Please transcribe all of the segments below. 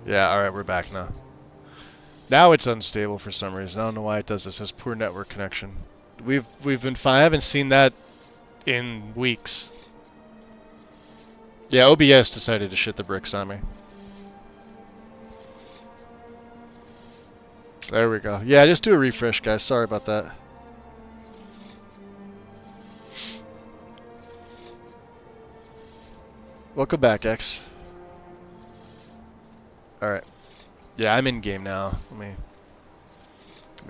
Yeah, alright, we're back now. Now it's unstable for some reason. I don't know why it does this. It says poor network connection. We've been fine. I haven't seen that in weeks. Yeah, OBS decided to shit the bricks on me. There we go. Yeah, just do a refresh, guys. Sorry about that. Welcome back, X. Alright. Yeah, I'm in game now. Let me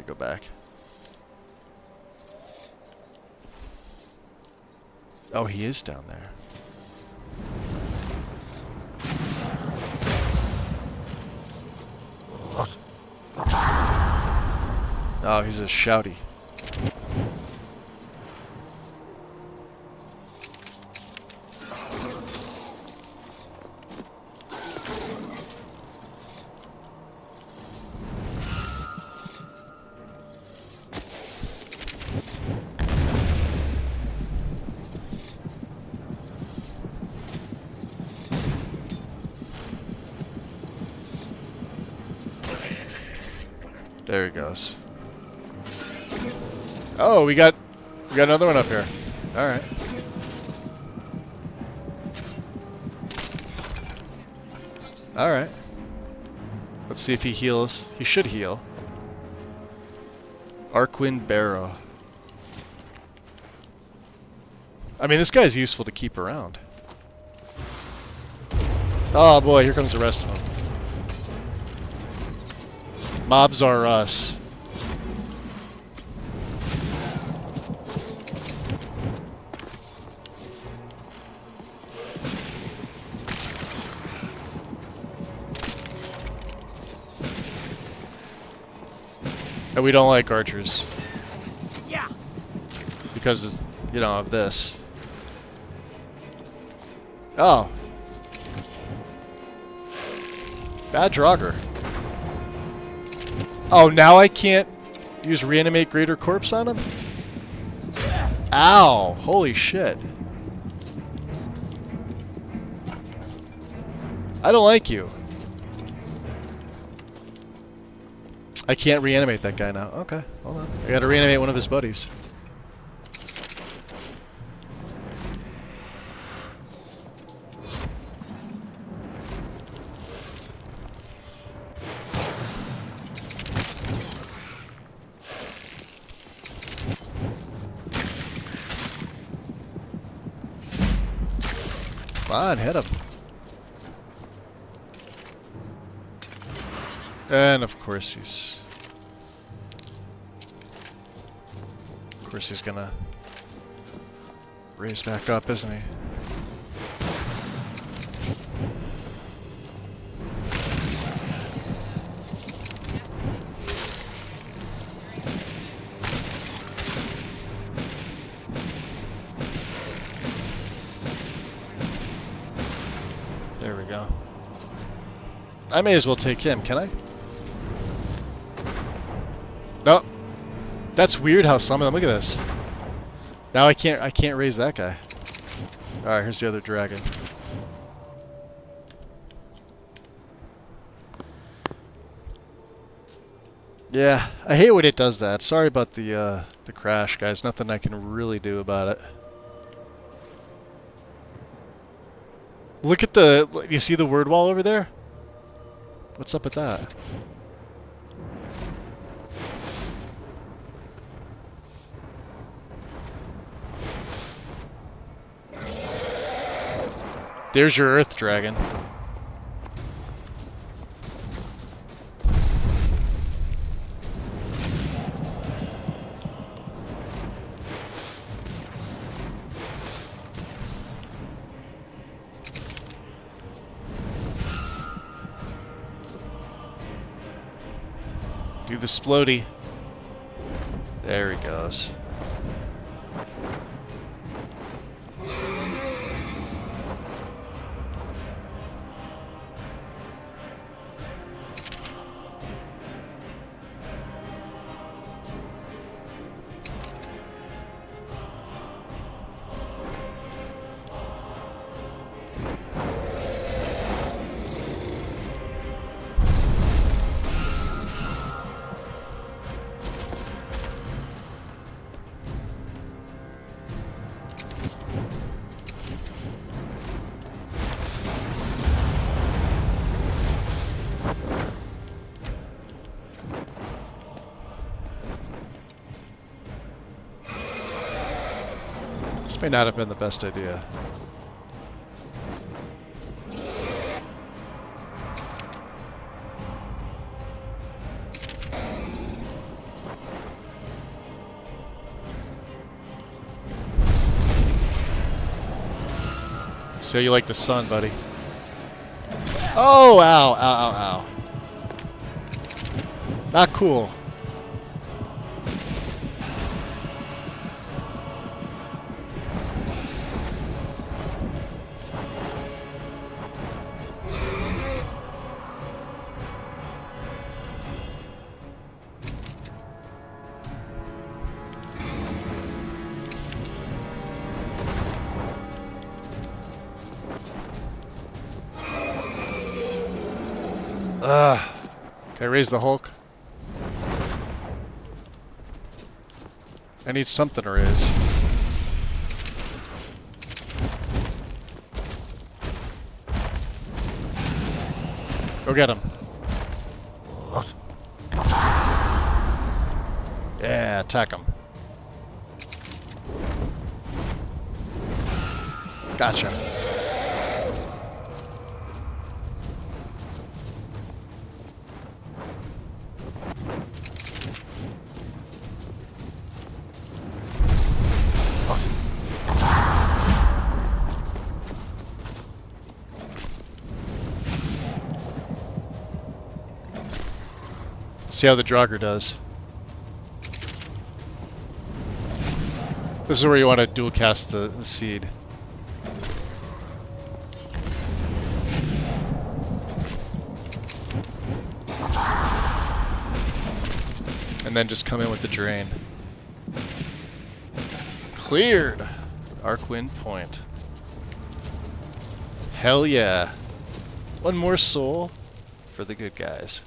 go back. Oh, he is down there. Oh, he's a shouty. There he goes. Oh, we got another one up here. All right. All right. Let's see if he heals. He should heal. Arcwind Barrow. I mean, this guy's useful to keep around. Oh boy, here comes the rest of them. Mobs are us. And we don't like archers. Yeah. Because, you know, of this. Oh. Bad Draugr. Oh, now I can't use reanimate greater corpse on him? Ow! Holy shit. I don't like you. I can't reanimate that guy now. Okay, hold on. I gotta reanimate one of his buddies. Come on, hit him. And of course he's gonna raise back up, isn't he? There we go. I may as well take him, can I? No. That's weird how some of them, look at this. Now I can't raise that guy. Alright, here's the other dragon. Yeah, I hate when it does that. Sorry about the crash, guys. Nothing I can really do about it. Look at the, you see the word wall over there? What's up with that? There's your Earth Dragon. Do the splody. There he goes. May not have been the best idea. So you like the sun, buddy. Oh, ow, ow, ow, ow. Not cool. Can I raise the Hulk? I need something to raise. Go get him. Yeah, attack him. Gotcha. See how the Draugr does. This is where you want to dual cast the seed. And then just come in with the drain. Cleared! Arcwind Point. Hell yeah. One more soul for the good guys.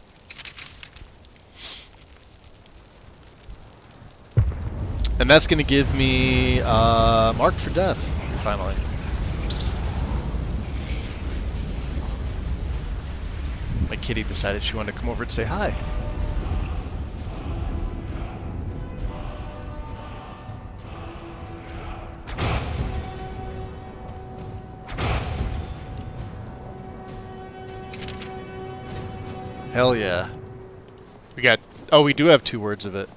And that's going to give me Mark for Death, finally. My kitty decided she wanted to come over and say hi. Hell yeah. We got... Oh, we do have 2 words of it.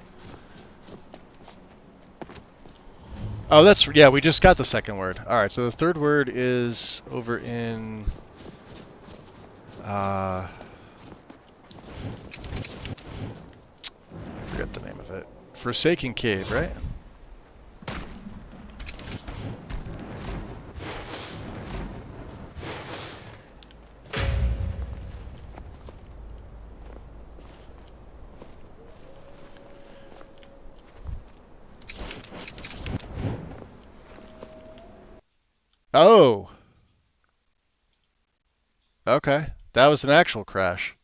Oh, that's... Yeah, we just got the second word. Alright, so the third word is over in... forget the name of it. Forsaken Cave, right? Oh! Okay. That was an actual crash.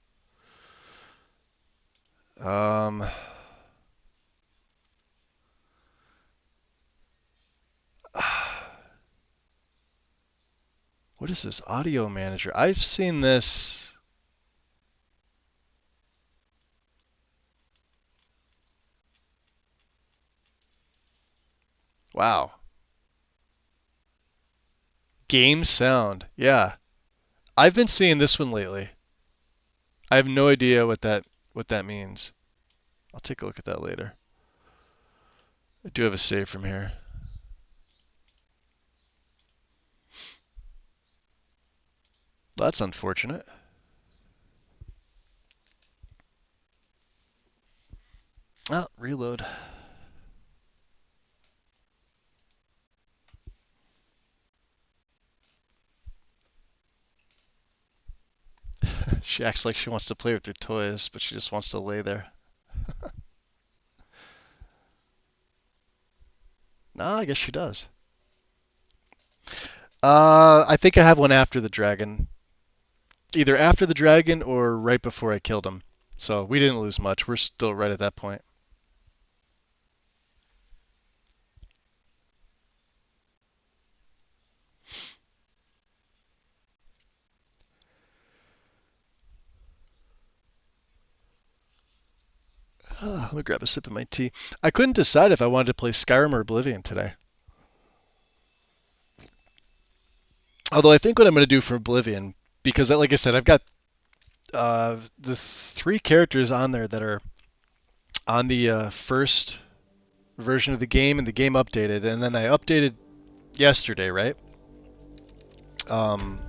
What is this? Audio manager. I've seen this. Wow. Game sound. Yeah. I've been seeing this one lately. I have no idea what that means. I'll take a look at that later. I do have a save from here. That's unfortunate. Oh, reload. She acts like she wants to play with her toys, but she just wants to lay there. No, I guess she does. I think I have one after the dragon. Either after the dragon or right before I killed him. So we didn't lose much. We're still right at that point. Let me grab a sip of my tea. I couldn't decide if I wanted to play Skyrim or Oblivion today. Although I think what I'm going to do for Oblivion, because like I said, I've got the 3 characters on there that are on the first version of the game, and the game updated, and then I updated yesterday, right? Um,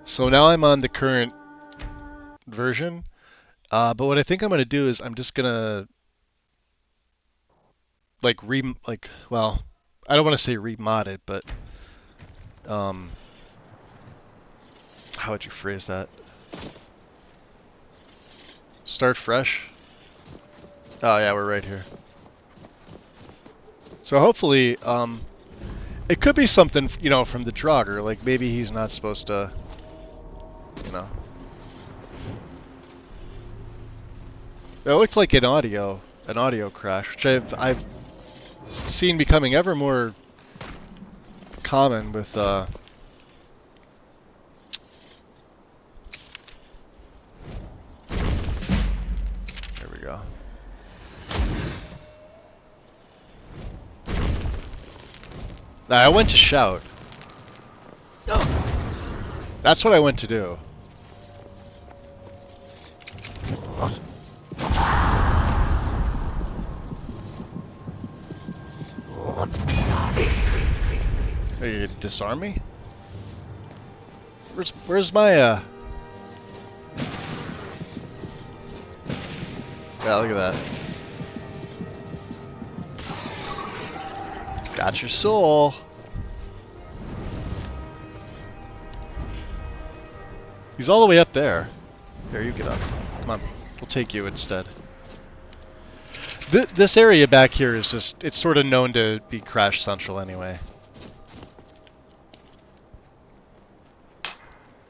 so now I'm on the current version. But what I think I'm gonna do is I'm just gonna well, I don't want to say remod it, but um, how would you phrase that? Start fresh. Oh yeah, we're right here. So hopefully, it could be something, you know, from the Draugr. Like maybe he's not supposed to, you know. It looked like an audio crash, which I've seen becoming ever more common with there we go. Now, I went to shout. That's what I went to do. Are you gonna disarm me? Where's my Yeah, look at that. Got your soul. He's all the way up there. Here, you get up. Come on, we'll take you instead. This area back here is just, it's sort of known to be crash central anyway.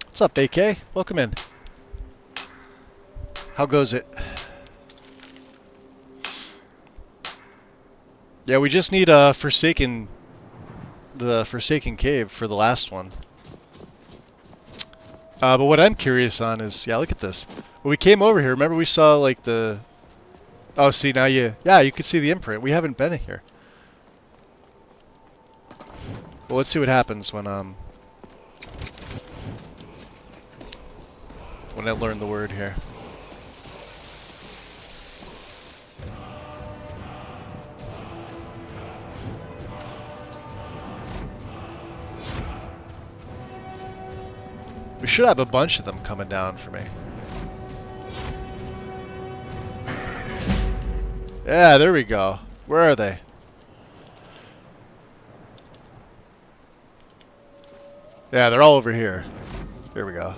What's up, AK? Welcome in. How goes it? Yeah, we just need the Forsaken Cave for the last one. But what I'm curious on is, yeah, look at this. When we came over here, remember we saw like the... Oh, see, now you can see the imprint. We haven't been here. Well, let's see what happens when I learn the word here. We should have a bunch of them coming down for me. Yeah, there we go. Where are they? Yeah, they're all over here. Here we go.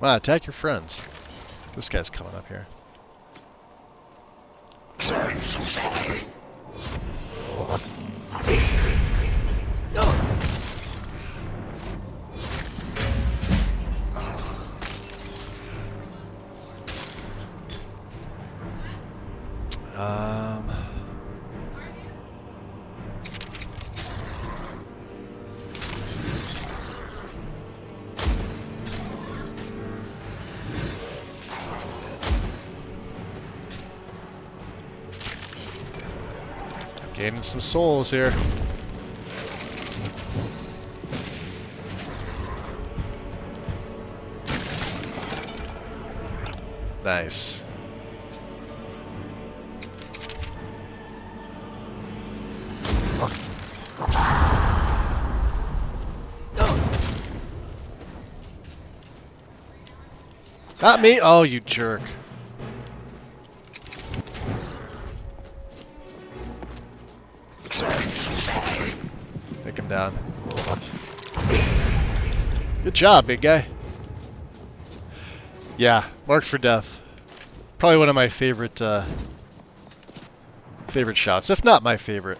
Wow, attack your friends. This guy's coming up here. Gaining some souls here. Nice. Not me! Oh, you jerk. Take him down. Good job, big guy. Yeah, marked for death. Probably one of my favorite favorite shots, if not my favorite.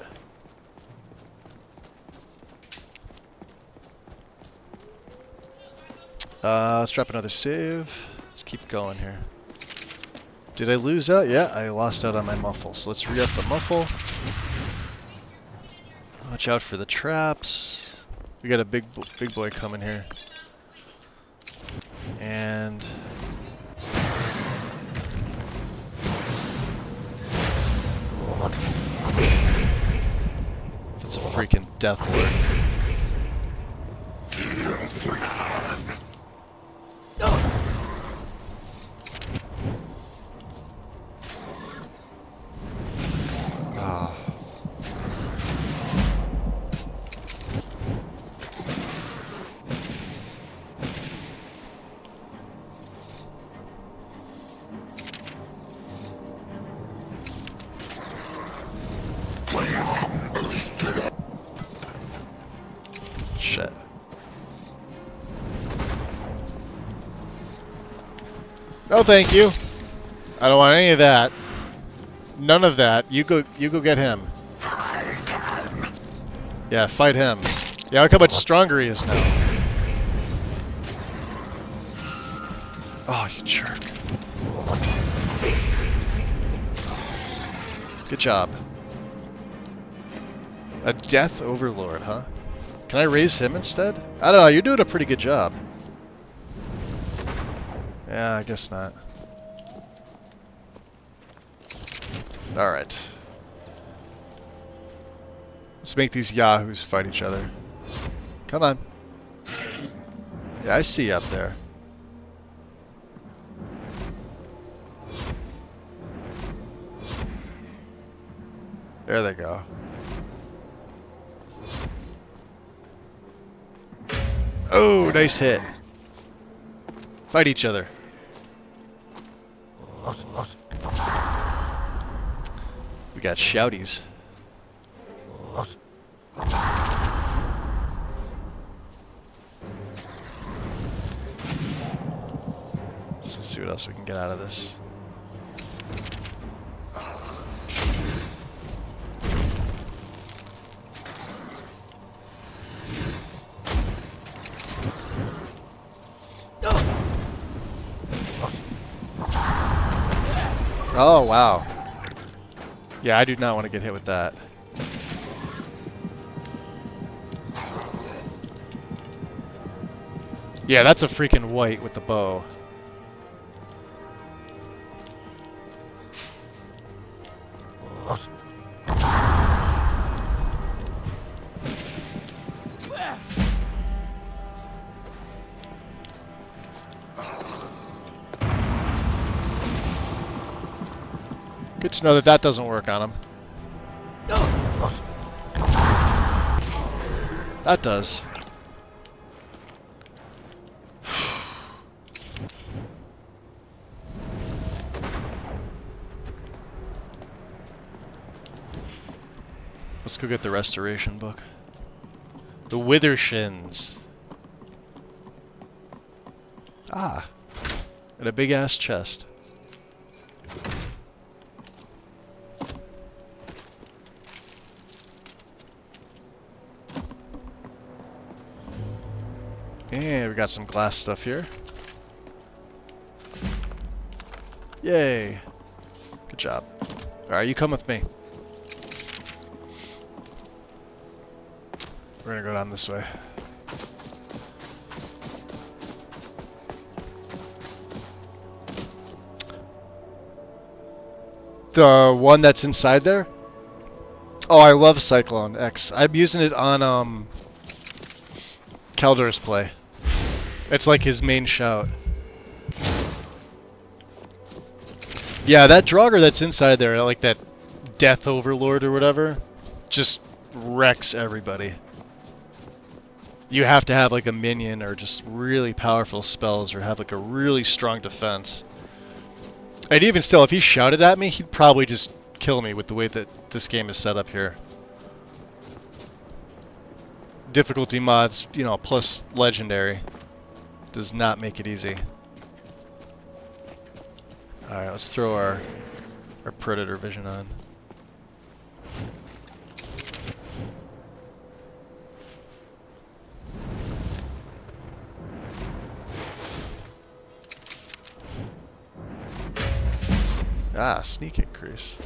Let's drop another save. Let's keep going here. Did I lose out? Yeah, I lost out on my muffle. So let's re-up the muffle. Watch out for the traps. We got a big boy coming here. And it's a freaking death lord. Ah. Shit. No, thank you. I don't want any of that. None of that. You go get him. Yeah, fight him. Yeah, look how much stronger he is now. Oh, you jerk. Good job. A death overlord, huh? Can I raise him instead? I don't know, you're doing a pretty good job. Yeah, I guess not. Alright. Let's make these yahoos fight each other. Come on. Yeah, I see you up there. There they go. Oh, nice hit. Fight each other. We got shouties. Let's see what else we can get out of this. Oh, wow. Yeah, I do not want to get hit with that. Yeah, that's a freaking white with the bow. Good to know that that doesn't work on him. That does. Let's go get the restoration book. The Withershins. Ah. And a big ass chest. And we got some glass stuff here. Yay. Good job. Alright, you come with me. We're gonna go down this way. The one that's inside there? Oh, I love Cyclone X. I'm using it on Kaldur's play. It's like his main shout. Yeah, that Draugr that's inside there, like that Death Overlord or whatever, just wrecks everybody. You have to have like a minion or just really powerful spells or have like a really strong defense. And even still, if he shouted at me, he'd probably just kill me with the way that this game is set up here. Difficulty mods, you know, plus legendary does not make it easy. Alright, let's throw our predator vision on. Ah, sneak increase.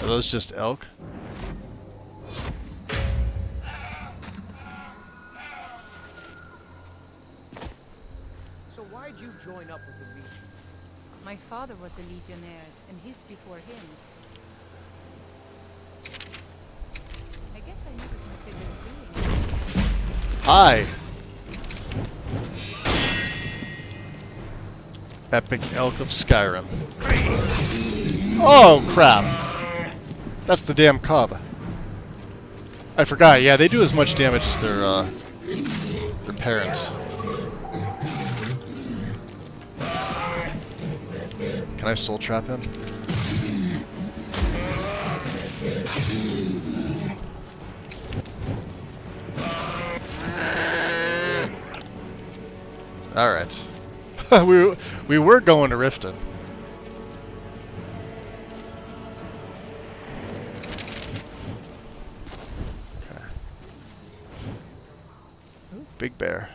Are those just elk? So why'd you join up with the Legion? My father was a legionnaire, and his before him. I guess I never considered doing it. Hi! Epic Elk of Skyrim. Oh, crap! That's the damn cub. I forgot, yeah, they do as much damage as their parents. Can I soul trap him? Alright. we were going to Riften. Okay. Ooh, big bear.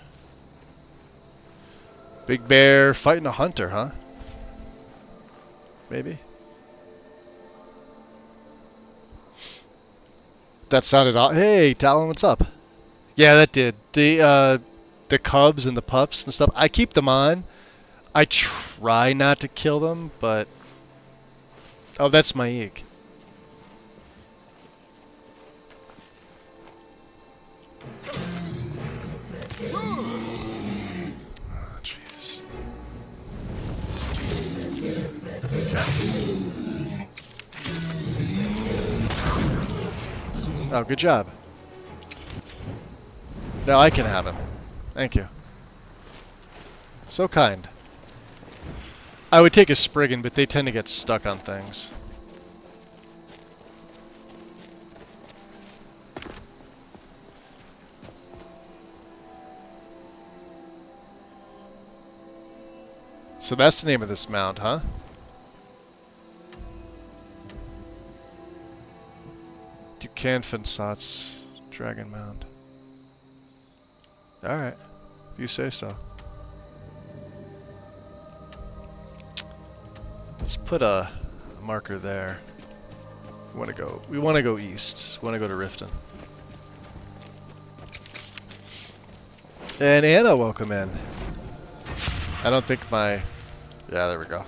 Big bear fighting a hunter, huh? Maybe? That sounded odd. Hey, Talon, what's up? Yeah, that did. The cubs and the pups and stuff, I keep them on. I try not to kill them, but... Oh, that's my eek. Oh, jeez. Oh, good job. Now I can have him. Thank you. So kind. I would take a Spriggan, but they tend to get stuck on things. So that's the name of this mount, huh? Ducan Fensat's Dragon Mound. Alright. If you say so. Let's put a marker there. We want to go east. We want to go to Riften. And Anna, welcome in. I don't think my... Yeah, there we go.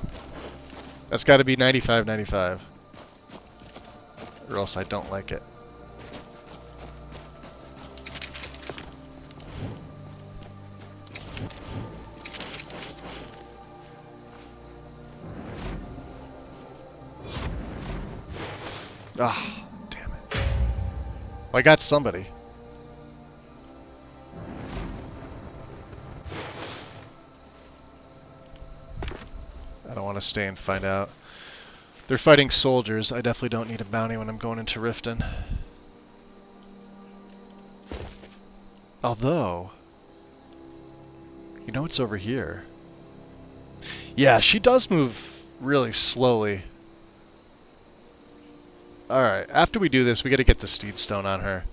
That's got to be 95/95. Or else I don't like it. Ah, damn it. Well, I got somebody. I don't want to stay and find out. They're fighting soldiers. I definitely don't need a bounty when I'm going into Riften. Although... You know what's over here? Yeah, she does move really slowly. Alright, after we do this, we gotta get the Steed Stone on her.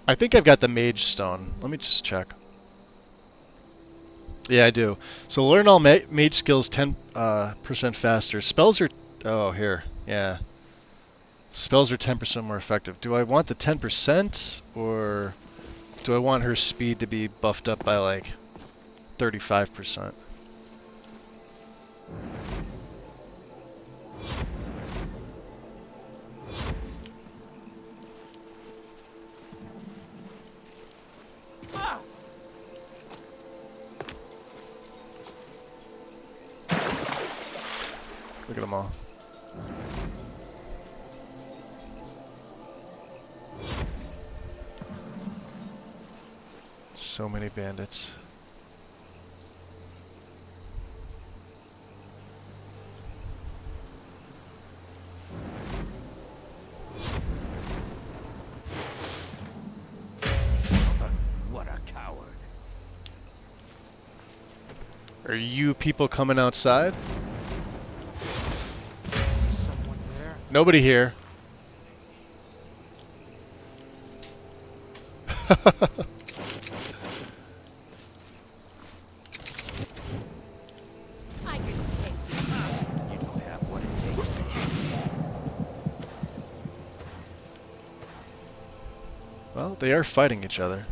I think I've got the Mage Stone. Let me just check. Yeah, I do. So learn all mage skills 10% faster. Spells are... Oh, here. Yeah. Spells are 10% more effective. Do I want the 10%? Or do I want her speed to be buffed up by like 35%? Look at them all. So many bandits. What a coward. Are you people coming outside? Someone there? Nobody here. I can take you. You don't have what it takes to kill me. Well, they are fighting each other.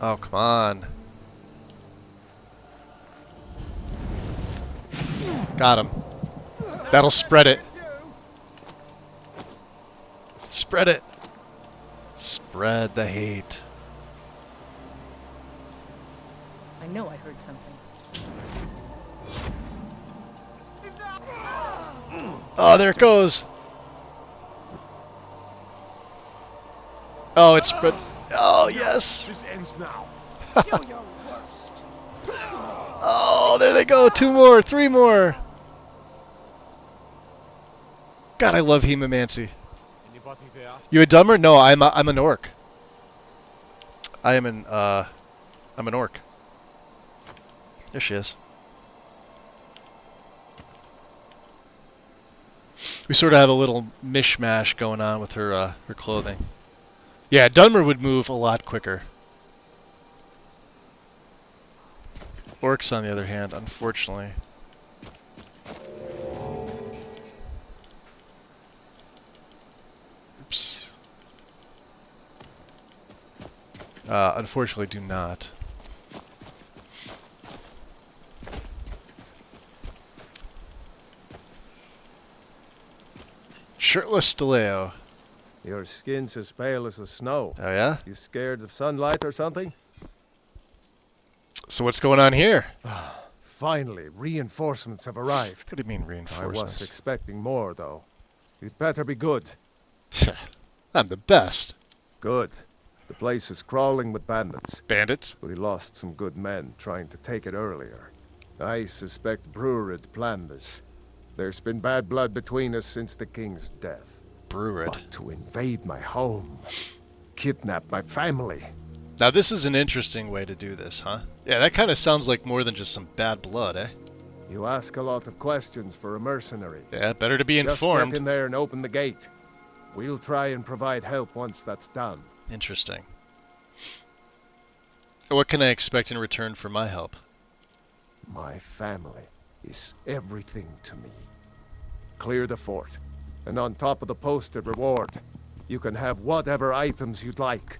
Oh, come on. Got him. That'll spread it. Spread it. Spread the hate. I know I heard something. Oh, there it goes. Oh, it's spread. Oh, yes. This ends now. Do your worst. Oh, there they go. 2 more. 3 more. God, I love hemomancy. Anybody there? You a dumber? No, I'm an orc. I'm an orc. There she is. We sort of have a little mishmash going on with her clothing. Yeah, Dunmer would move a lot quicker. Orcs, on the other hand, unfortunately. Oops. Unfortunately, do not. Shirtless Stileo. Your skin's as pale as the snow. Oh yeah? You scared of sunlight or something? So what's going on here? Finally, reinforcements have arrived. What do you mean I was reinforcements? expecting more, though. You'd better be good. I'm the best. Good. The place is crawling with bandits. Bandits? We lost some good men trying to take it earlier. I suspect Brurid planned this. There's been bad blood between us since the king's death. Brurid. But to invade my home, kidnap my family. Now this is an interesting way to do this, huh? Yeah, that kind of sounds like more than just some bad blood, eh? You ask a lot of questions for a mercenary. Yeah, better to be Just informed. get in there and open the gate. We'll try and provide help once that's done. Interesting. What can I expect in return for my help? My family is everything to me. Clear the fort, and on top of the posted reward, you can have whatever items you'd like.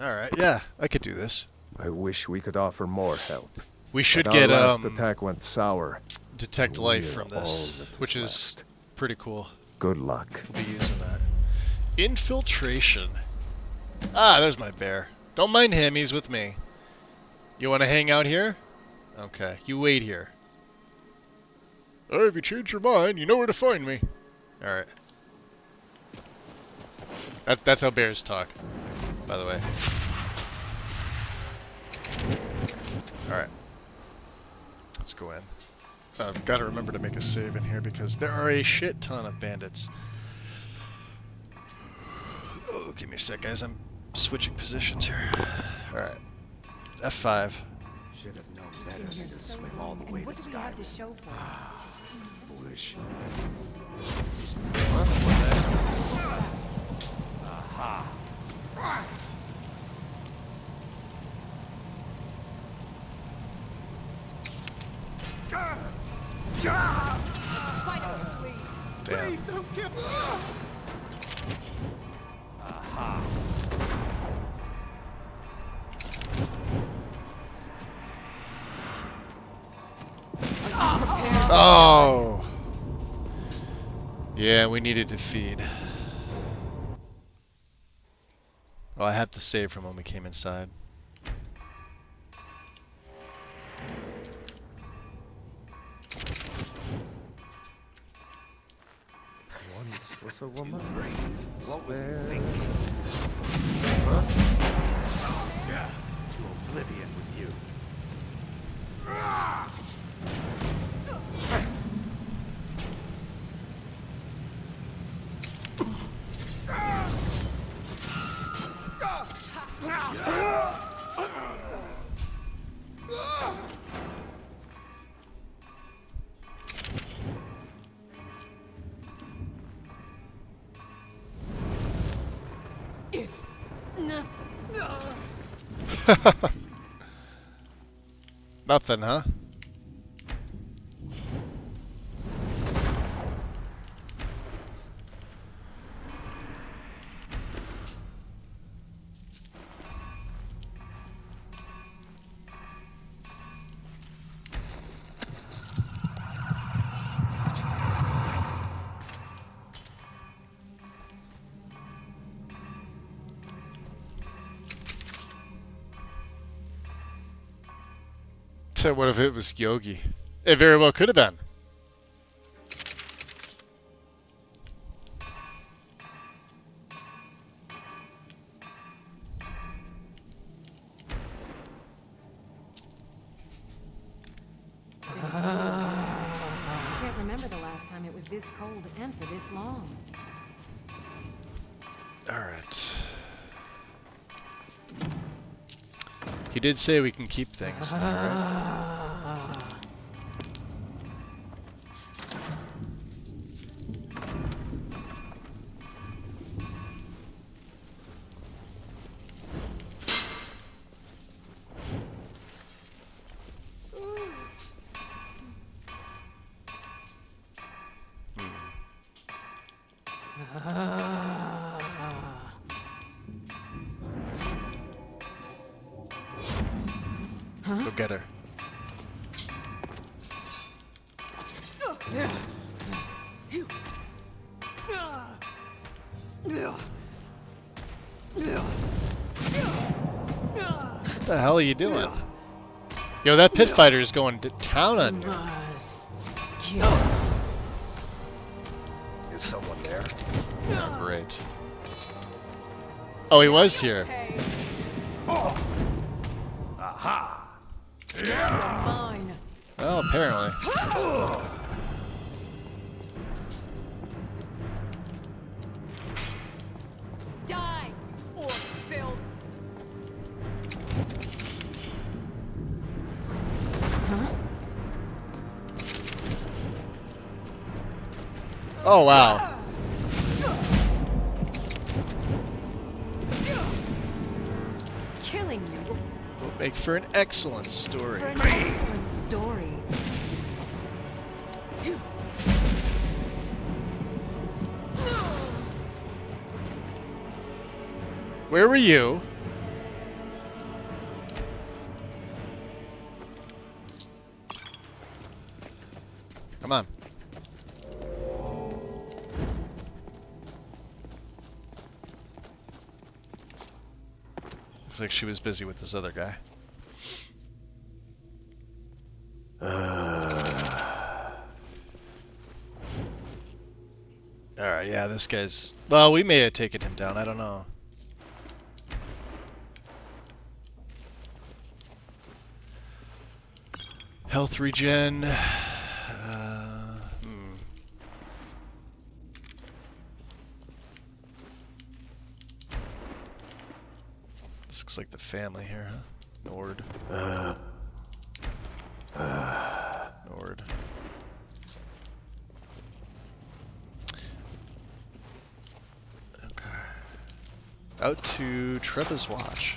Alright, yeah, I could do this. I wish we could offer more help. We should But get our last attack went sour. detect and life we're from all this, that's which is left. pretty cool. Good luck. We'll be using that. Infiltration. Ah, there's my bear. Don't mind him, he's with me. You want to hang out here? Okay, you wait here. Oh, if you change your mind, you know where to find me. Alright. That's how bears talk, by the way. Alright. Let's go in. I've got to remember to make a save in here because there are a shit ton of bandits. Oh, give me a sec, guys. I'm switching positions here. Alright. F5. Should have known better You're than to so swim all the young, way and to what do we have to Skyrim. show for it? Foolish. Fight over, please. Damn. don't kill Oh! Yeah, we needed to feed. Oh, I had to save from when we came inside. Once was a woman. Brains. What was There. he thinking? Yeah. To oblivion with you. It's nothing. Nothing, huh? So what if it was Yogi? It very well could have been. I can't remember the last time it was this cold and for this long. Alright. He did say we can keep things in here, right? Go get her. What the hell are you doing? Yo, that pit fighter is going to town on you. Is someone there? Oh, great. Oh, he was here. Aha! Mine. Well, apparently. Die, or filth. Oh, wow. Killing you Will make for an excellent story. for an excellent story. Where were you? Come on. Looks like she was busy with this other guy. Alright, yeah, this guy's... Well, we may have taken him down, I don't know. Health regen... This looks like the family here, huh? Nord. Nord. Okay. Out to Treva's watch.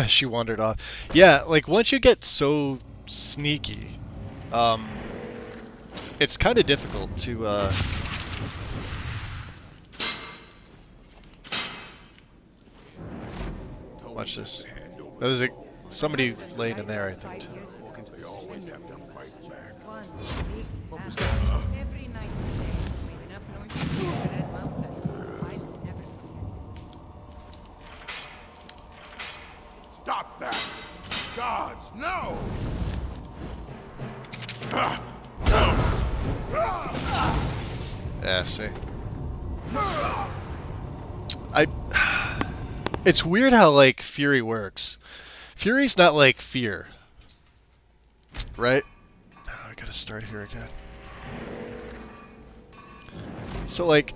She wandered off. Yeah, like once you get so sneaky, it's kind of difficult to watch this. That was somebody laying in there, I think. Too. They always have to fight back. What was that? Every night we've enough noise to hear the Red Mountain. I'll never forget. Stop that! Gods, no! Yeah, see. It's weird how, like, Fury works. Fury's not like Fear. Right? Oh, I gotta start here again. So, like,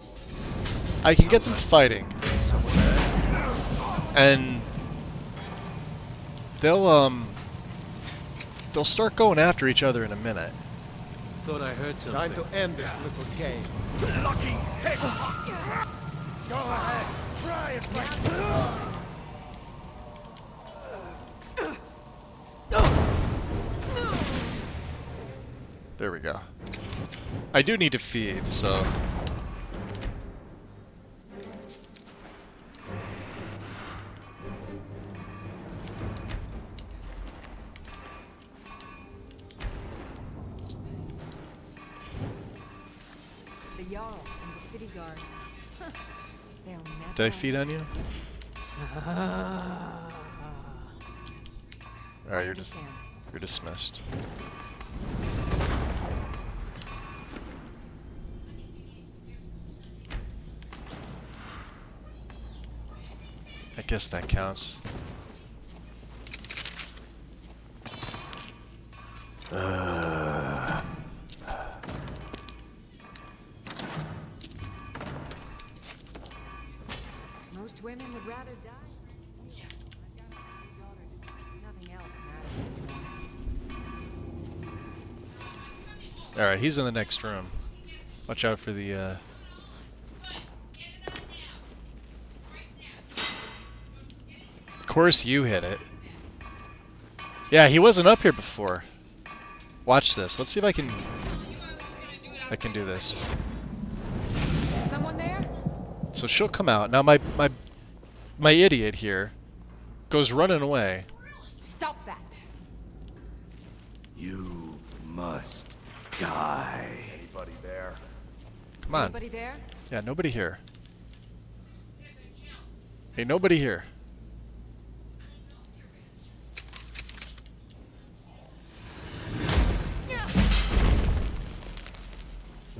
I can get them fighting. And they'll start going after each other in a minute. Thought I heard something. Time to end this little game. Lucky hit! Go ahead, try it, There we go. I do need to feed, so... The Jarls and the city guards. They'll never Did I feed on you? Alright, I you're understand. you're dismissed. I guess that counts. Most women would rather die. I've got a pretty daughter. Nothing else matters anymore. Alright, he's in the next room. Watch out for the, Of course you hit it. Yeah, he wasn't up here before. Watch this. Let's see if I can do this. Is someone there? So she'll come out. Now my idiot here goes running away. Stop that. You must die. Anybody there? Come on. Anybody there? Yeah, nobody here. Hey, nobody here.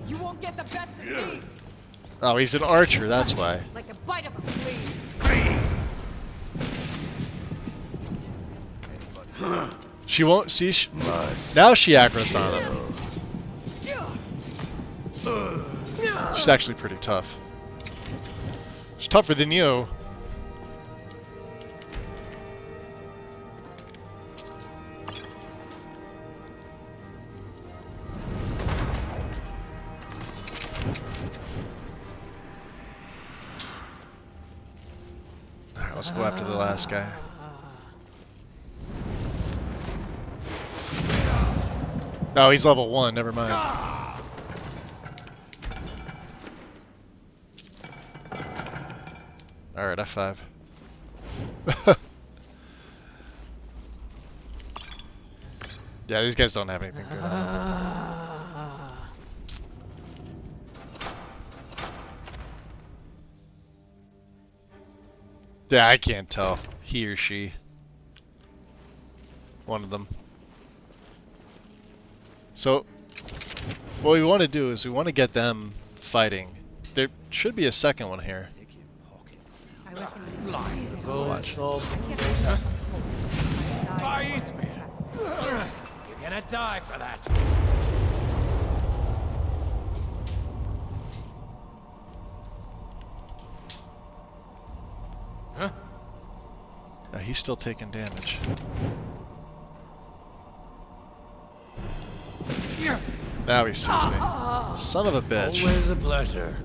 You won't get the best of me. Oh, he's an archer, that's why. Like the bite of a flea. She won't see. Now she aggros on him. She's actually pretty tough. She's tougher than you. Alright, let's go after the last guy. Oh, he's level 1, never mind. Alright, F5. Yeah, these guys don't have anything good on them. Yeah, I can't tell. He or she. One of them. So, what we want to do is we want to get them fighting. There should be a second one here. I was gonna use Go Watch. You're gonna die for that. Huh? He's still taking damage. Now he sees me. Son of a bitch. Always a pleasure.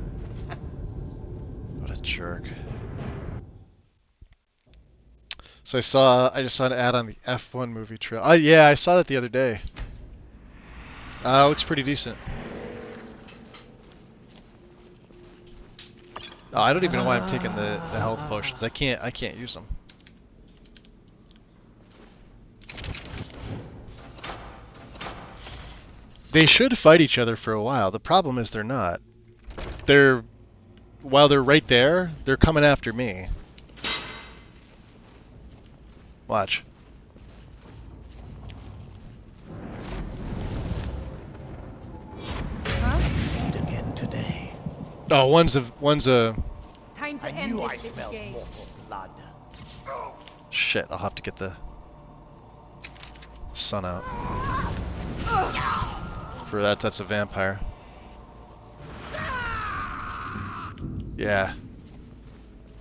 What a jerk. So I just saw an ad on the F1 movie trail. Oh yeah, I saw that the other day. Looks pretty decent. Oh, I don't even know why I'm taking the health potions. I can't use them. They should fight each other for a while. The problem is they're not. While they're right there, they're coming after me. Watch. Feed again today. Oh, one's a Time to I end knew this I little smelled game. mortal blood. shit. I'll have to get the sun out. For that, that's a vampire. Yeah.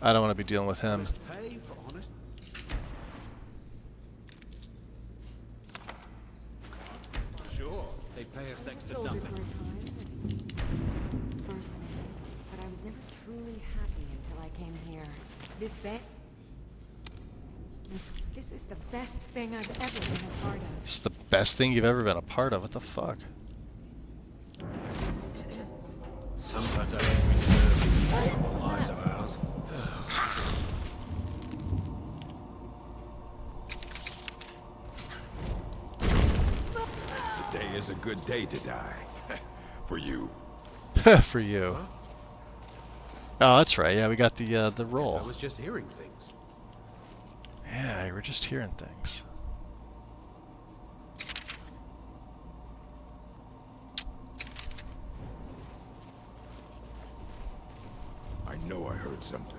I don't want to be dealing with him. Pay for honest. Sure, they pay us next to Soldier for a nothing. time. Personally, but I was never truly happy until I came here. This is the best thing I've ever been a part of. It's the best thing you've ever been a part of. What the fuck? Sometimes I think we deserve these miserable lives of ours. Today is a good day to die. For you. For you. Oh, that's right. Yeah, we got the Guess roll. I was just hearing things. Yeah, we're just hearing things. wanted something.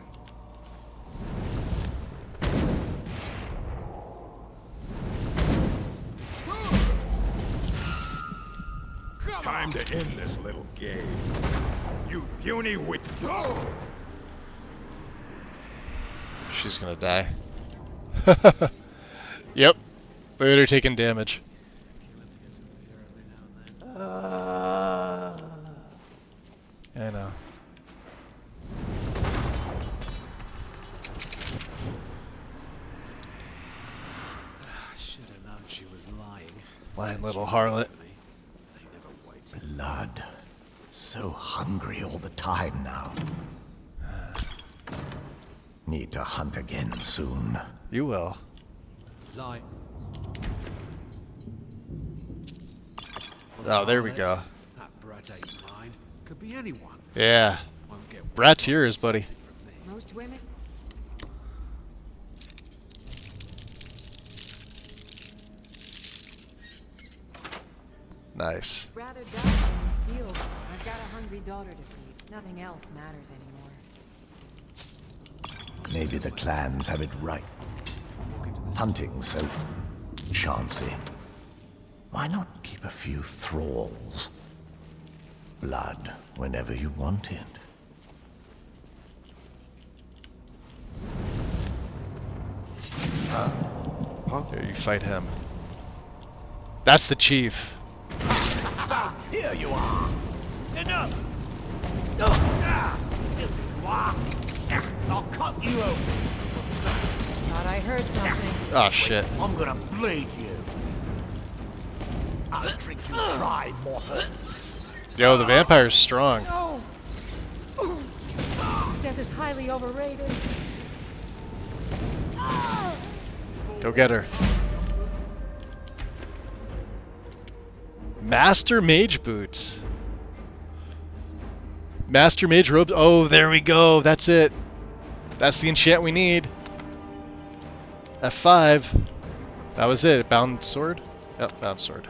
Time to end this little game. You puny witch. She's gonna die. Yep. Look at her taking damage. I know. Should have known she was lying. Lying little harlot. They never wait. Blood. So hungry all the time now. Need to hunt again soon. You will. Lie. Oh, there we go. That brat ain't mine. Could be anyone. Yeah. Won't get Brat's yours, buddy. from me. Most women. Nice. Rather die than steal. I've got a hungry daughter to feed. Nothing else matters anymore. Maybe the clans have it right. Hunting's so chancy. Why not keep a few thralls? Blood whenever you want it. There, you fight him. That's the chief. Here you are! Enough! I'll cut you open. Thought I heard something. Oh shit. I'm gonna bleed you. I'll drink you dry, mortal. Yo, the vampire's strong. No! Death is highly overrated. Go get her. Master Mage Boots. Master Mage Robes. Oh, there we go. That's it. That's the enchant we need. F5. That was it. Bound sword? Yep, bound sword.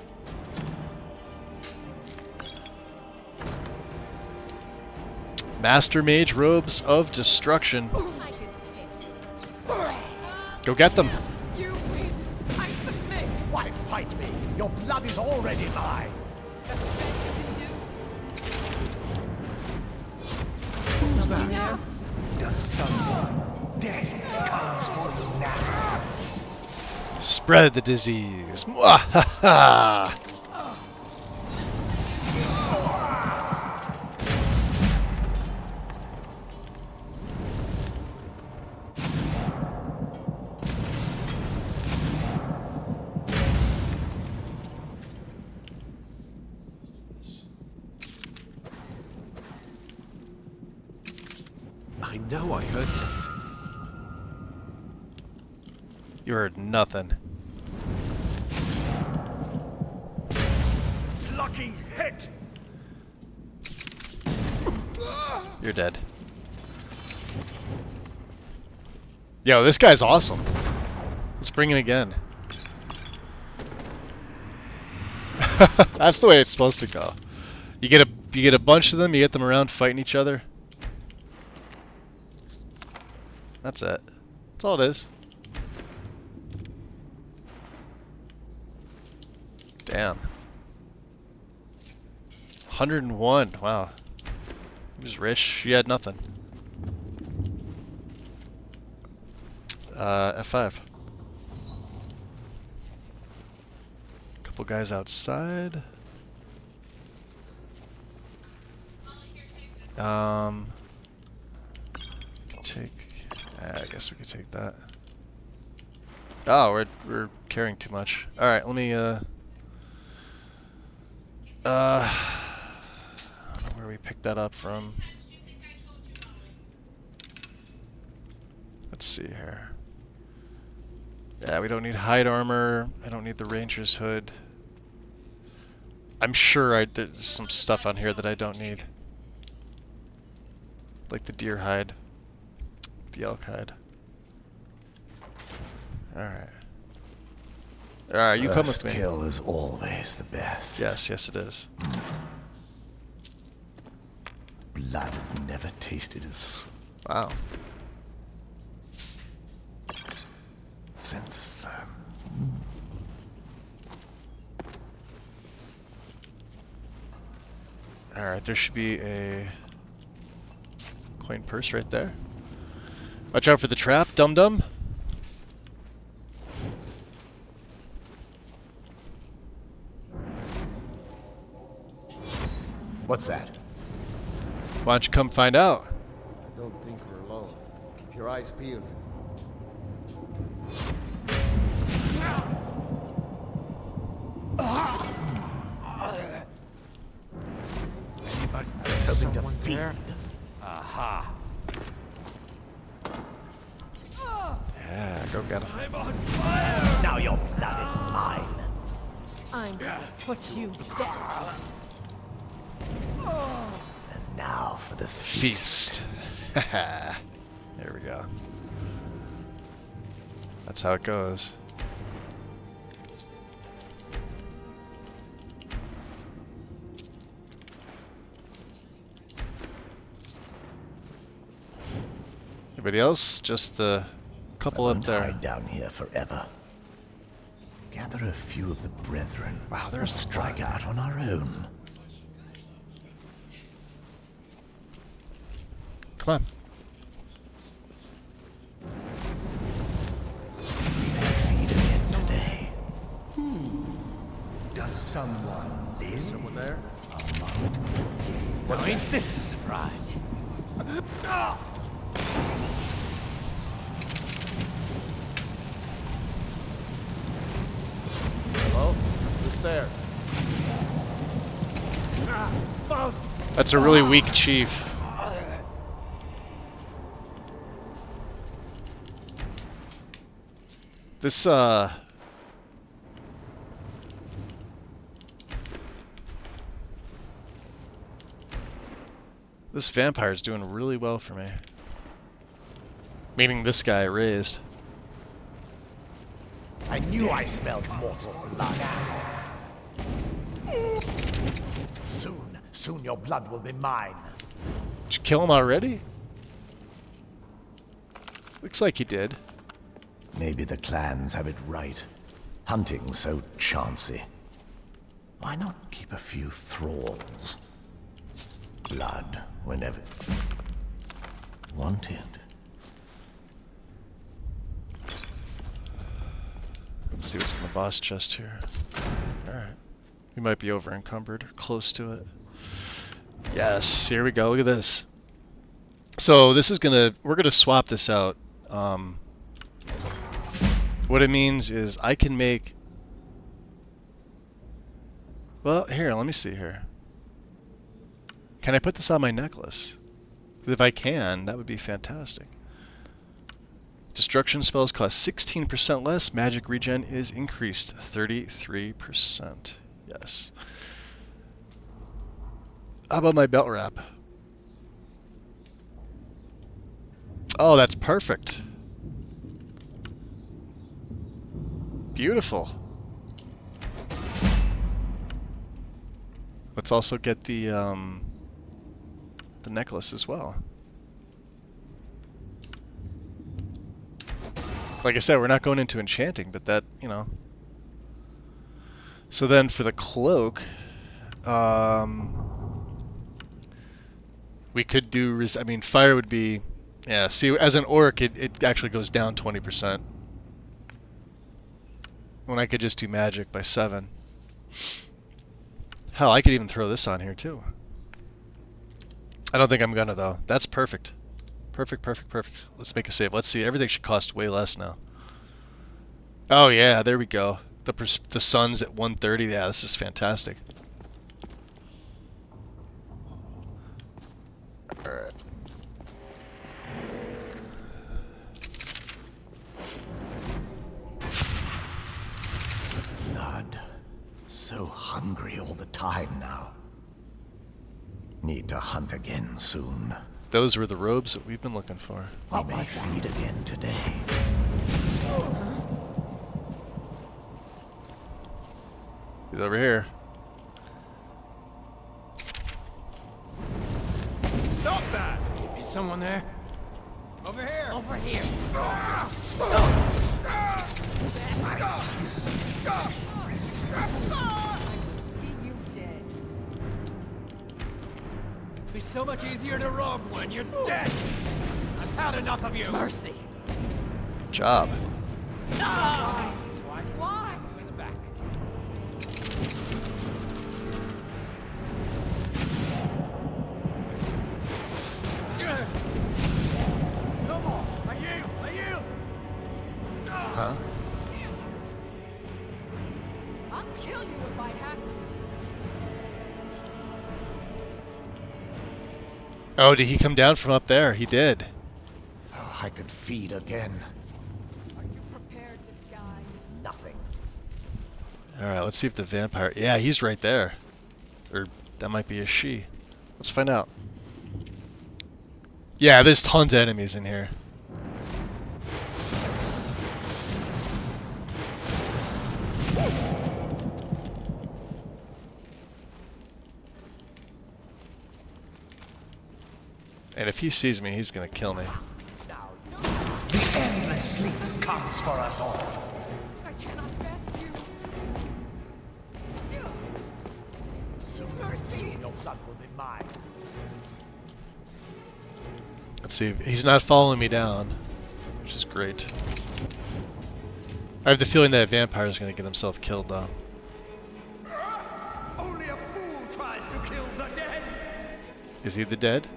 Master Mage Robes of Destruction. Go get them. You win. I submit. Why fight me? Your blood is already mine. That's the best you can do. Who's Something now? Does someone death comes for you now? Spread the disease. Mwahaha. I know I heard something. You heard nothing. Lucky hit! You're dead. Yo, this guy's awesome. Let's bring it again. That's the way it's supposed to go. You get a bunch of them, you get them around fighting each other. That's it. That's all it is. Damn. 101. Wow. He was rich. She had nothing. F5. Couple guys outside. Take. I guess we could take that. Oh, we're carrying too much. All right, let me. I don't know where we picked that up from. Let's see here. Yeah, we don't need hide armor. I don't need the ranger's hood. I'm sure there's some stuff on here that I don't need. Like the deer hide. The elk hide. Alright. Alright, you come with me. First kill is always the best. Yes, yes it is. Blood has never tasted as Wow. Since Alright, there should be a coin purse right there. Watch out for the trap, dum-dum. what's that? Why don't you come find out? I don't think we're alone. Keep your eyes peeled. Anybody? Hoping to Someone feed. there? Aha. Yeah, go get him. Now your blood is mine. I'm gonna put you down. And now for the feast. Feast. There we go. That's how it goes. Anybody else? Just the couple I up won't there. hide down here forever. Gather a few of the brethren. Wow, or there's strike blood. out on our own. Come on. Feed again today. Does someone live? Someone there? Well, ain't this a surprise? Hello? Who's there? That's a really weak chief. This this vampire's doing really well for me. Meaning this guy raised. I knew I smelled mortal blood. Soon your blood will be mine. Did you kill him already? Looks like he did. Maybe the clans have it right. Hunting so chancy. Why not keep a few thralls? Blood whenever wanted. Let's see what's in the boss chest here. Alright. We might be over encumbered, close to it. Yes, here we go, look at this. So this is we're gonna swap this out. What it means is I can make, well, here, let me see here. Can I put this on my necklace? 'Cause if I can, that would be fantastic. Destruction spells cost 16% less. Magic regen is increased 33%. Yes. How about my belt wrap? Oh, that's perfect. Beautiful. Let's also get the necklace as well. Like I said, we're not going into enchanting, but that, you know. So then for the cloak, we could do, I mean, fire would be, yeah, see, as an orc, it actually goes down 20%. When I could just do magic by 7. Hell, I could even throw this on here too. I don't think I'm gonna though. That's perfect. Perfect, perfect, perfect. Let's make a save. Let's see. Everything should cost way less now. Oh yeah, there we go. The sun's at 130. Yeah, this is fantastic. All right. Blood. So hungry all the time now. Need to hunt again soon. Those were the robes that we've been looking for. We may feed again today. He's over here. Stop that! Is someone there? Over here! Over here. See you dead. It'd be so much easier to run when you're dead! I've had enough of you! Mercy. Job. Why? Why? In the back. No more! I yield! I yield! Huh? I'll kill you if I have to. Oh, did he come down from up there? He did. Oh, I could feed again. Are you prepared to die? Nothing. Alright, let's see if the vampire... Yeah, he's right there. Or that might be a she. Let's find out. Yeah, there's tons of enemies in here. And if he sees me, he's gonna kill me. The endless sleep comes for us all. I cannot best you. Mercy. Your blood will be mine. Let's see. He's not following me down, which is great. I have the feeling that vampire is gonna get himself killed, though. Only a fool tries to kill the dead. Is he the dead?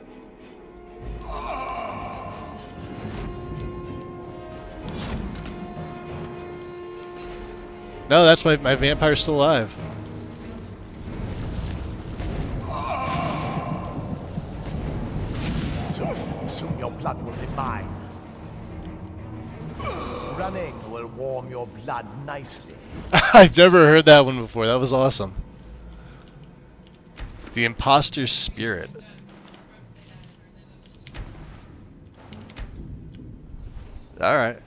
No, that's my vampire's still alive. Soon your blood will be mine. Running will warm your blood nicely. I've never heard that one before. That was awesome. The imposter's spirit. Alright.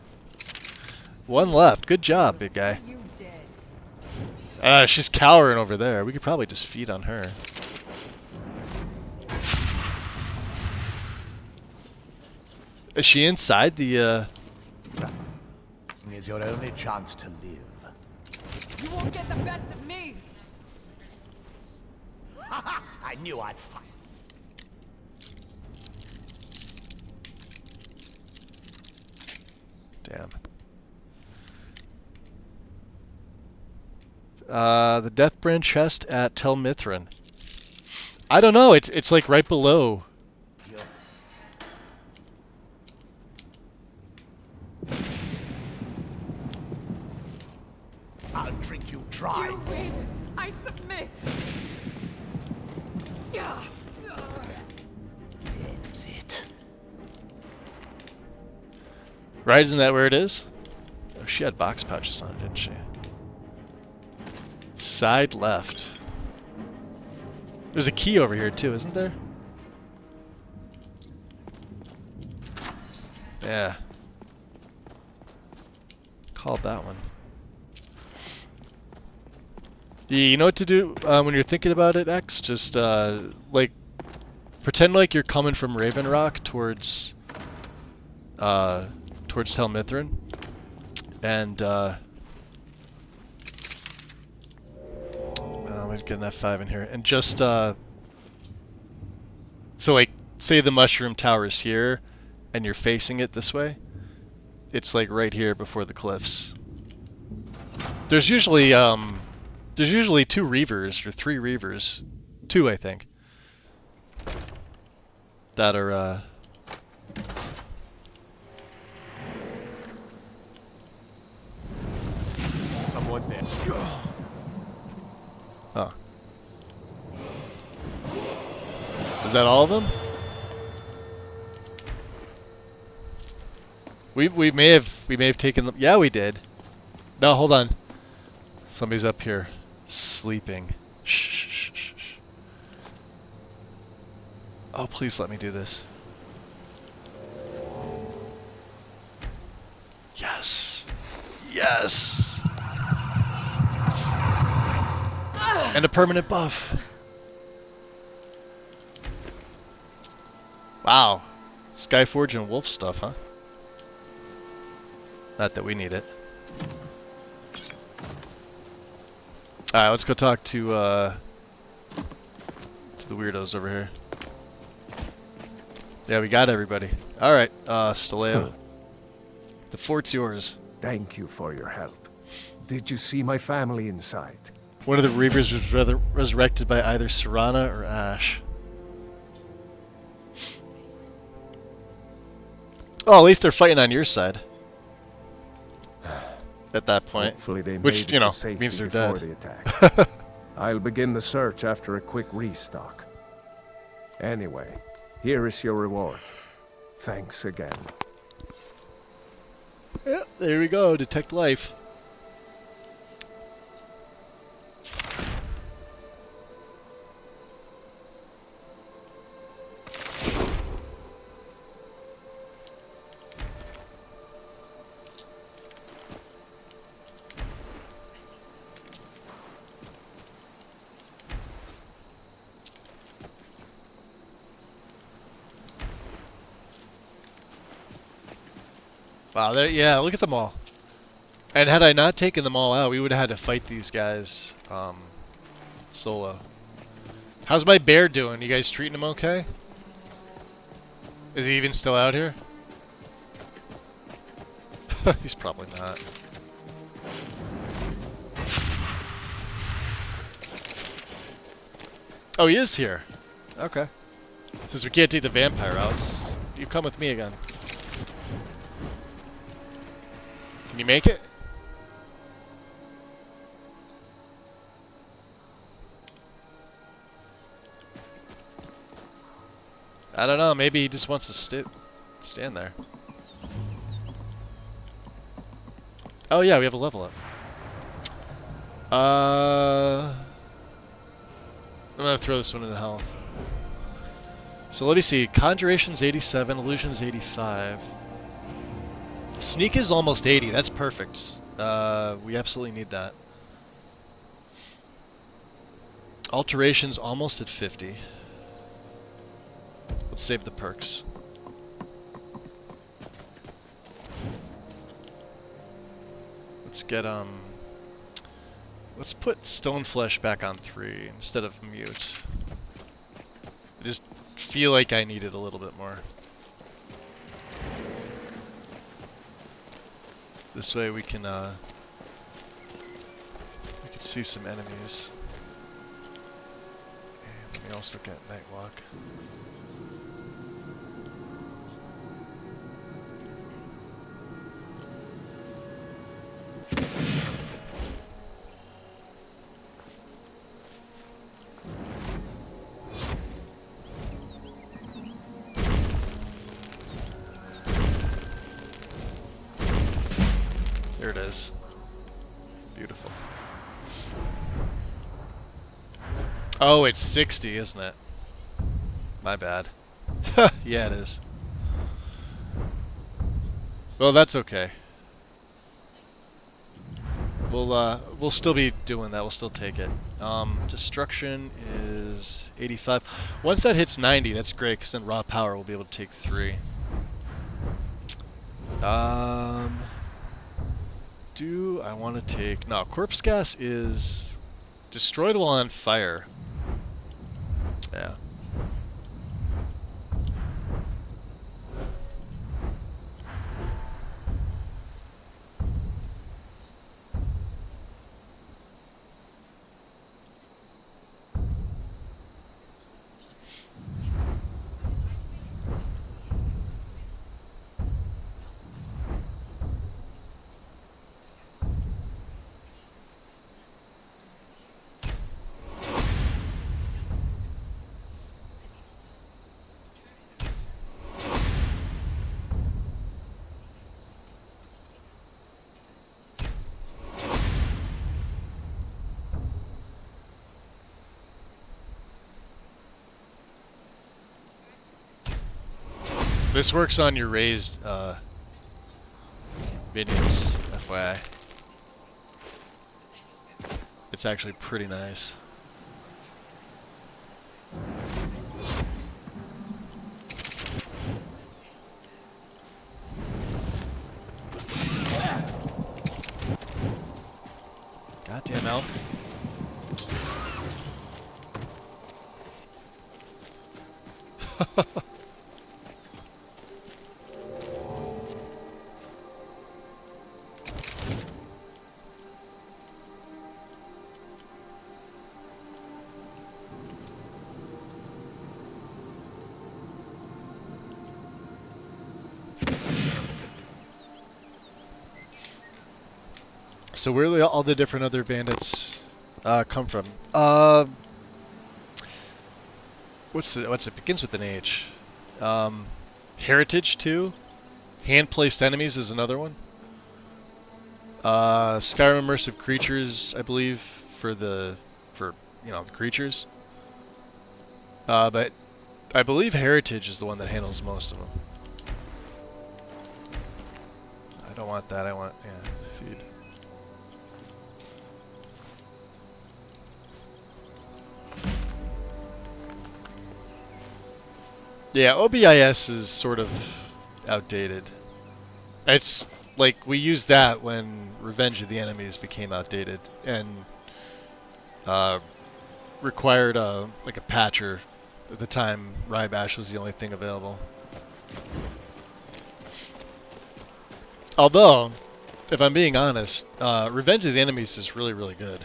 One left. Good job, big guy. See you dead. She's cowering over there. We could probably just feed on her. Is she inside the, Is your only chance to live. You won't get the best of me. I knew I'd find. Damn. The Deathbrand chest at Tel Mithrin. I don't know. It's like right below. I'll drink you dry. You Raven, I submit. Yeah. Dead's it. Right? Isn't that where it is? Oh, she had box pouches on it, didn't she? Side left. There's a key over here too, isn't there? Yeah. Called that one. Yeah, you know what to do when you're thinking about it, X? Just like pretend like you're coming from Raven Rock towards Tel Mithrin, and I'm gonna get an F5 in here, and just so like say the mushroom tower is here, and you're facing it this way. It's like right here before the cliffs. There's usually 2 Reavers or 3 Reavers, 2 I think, that are Someone there. Huh. Is that all of them? We may have taken them. Yeah, we did. No, hold on. Somebody's up here, sleeping. Shh, shh, shh, shh, shh. Oh, please let me do this. Yes. Yes. And a permanent buff. Wow. Skyforge and Wolf stuff, huh? Not that we need it. Alright, let's go talk to the weirdos over here. Yeah, we got everybody. Alright, Steleo. The fort's yours. Thank you for your help. Did you see my family inside? One of the Reavers was resurrected by either Serana or Ash. Oh, at least they're fighting on your side. At that point. Hopefully they Which, made you it know, to safety means they're before dead. the attack. I'll begin the search after a quick restock. Anyway, here is your reward. Thanks again. Yeah, there we go. Detect life. Wow, yeah, look at them all. And had I not taken them all out, we would have had to fight these guys solo. How's my bear doing? You guys treating him okay? Is he even still out here? He's probably not. Oh, he is here. Okay. Since we can't take the vampire routes, you come with me again. Can you make it? I don't know, maybe he just wants to stand there. Oh yeah, we have a level up. I'm gonna throw this one into health. So let me see, Conjuration's 87, Illusion's 85. Sneak is almost 80, that's perfect. We absolutely need that. Alteration's almost at 50. Let's save the perks. Let's get, let's put Stoneflesh back on 3 instead of Mute. I just feel like I need it a little bit more. This way we can see some enemies. And let me also get Nightwalk. There it is. Beautiful. Oh, it's 60, isn't it? My bad. Yeah, it is. Well, that's okay. We'll still be doing that. We'll still take it. Destruction is 85. Once that hits 90, that's great, because then raw power will be able to take 3. Do I want to take... No, corpse gas is destroyed while on fire. Yeah. This works on your raised minions, FYI. It's actually pretty nice. Damn elk. So where do all the different other bandits come from? What's it begins with an H? Heritage too. Hand-placed enemies is another one. Skyrim immersive creatures, I believe, for the creatures. But I believe heritage is the one that handles most of them. I don't want that. I want feed. Yeah, OBIS is sort of outdated. It's like we used that when Revenge of the Enemies became outdated and required a patcher. At the time, Rybash was the only thing available. Although, if I'm being honest, Revenge of the Enemies is really, really good.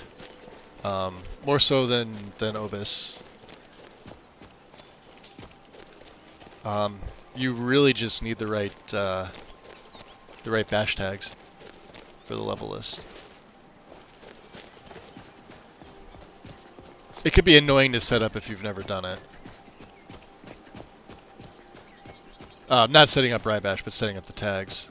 More so than Obis. You really just need the right bash tags for the level list. It could be annoying to set up if you've never done it. Not setting up Rybash, but setting up the tags.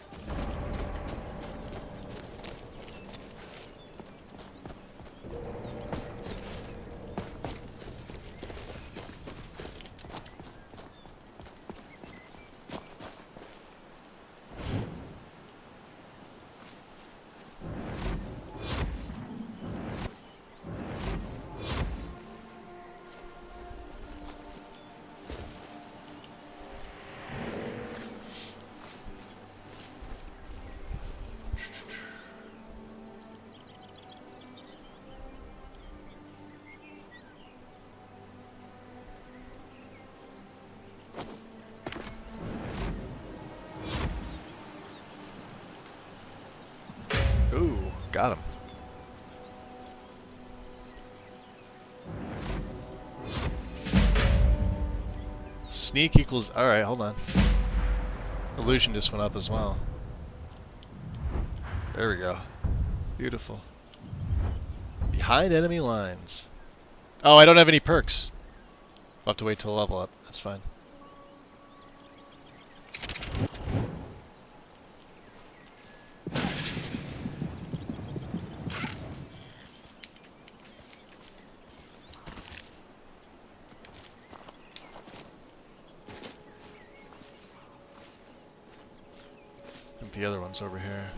Ooh, got him. Sneak equals... Alright, hold on. Illusion just went up as well. There we go. Beautiful. Behind enemy lines. Oh, I don't have any perks. I'll have to wait till level up. That's fine. The other one's over here.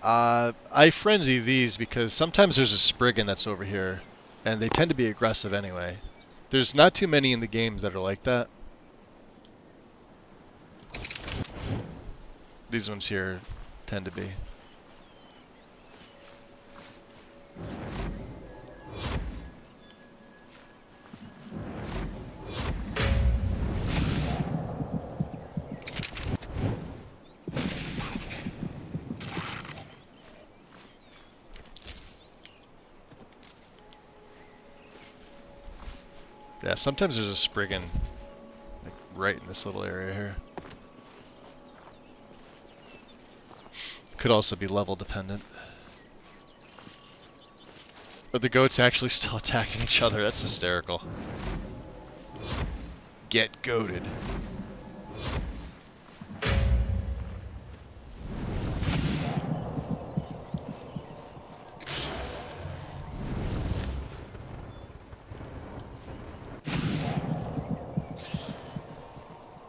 I frenzy these because sometimes there's a Spriggan that's over here, and they tend to be aggressive anyway. There's not too many in the game that are like that. These ones here tend to be. Yeah, sometimes there's a Spriggan, like, right in this little area here. Could also be level dependent. But the goats actually still attacking each other, that's hysterical. Get goated.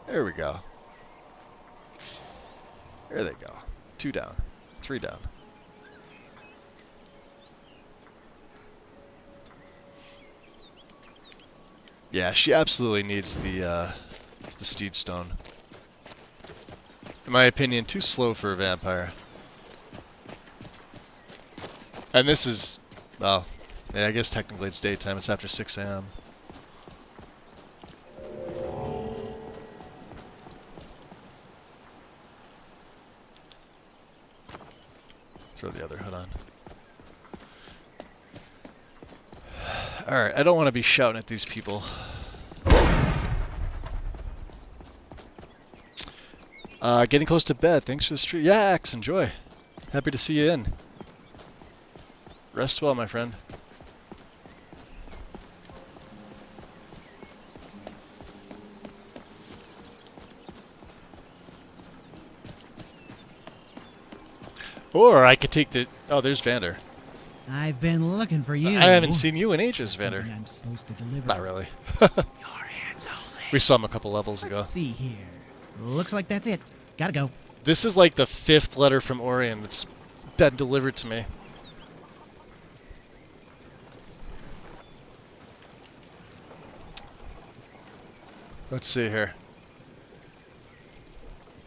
There we go. There they go. 2 down. 3 down. Yeah, she absolutely needs the Steed Stone. In my opinion, too slow for a vampire. And this is, oh, yeah, I guess technically it's daytime. It's after 6 a.m. Throw the other hood on. Alright, I don't want to be shouting at these people. Getting close to bed. Thanks for the stream. Yeah, Axe, enjoy. Happy to see you in. Rest well, my friend. Or I could take the... Oh, there's Vander. I've been looking for you. I haven't seen you in ages, Something Vander. I'm supposed to deliver. Not really. Your hands only. We saw him a couple levels ago. Let's see here. Looks like that's it. Gotta go. This is like the 5th letter from Orion that's been delivered to me. Let's see here.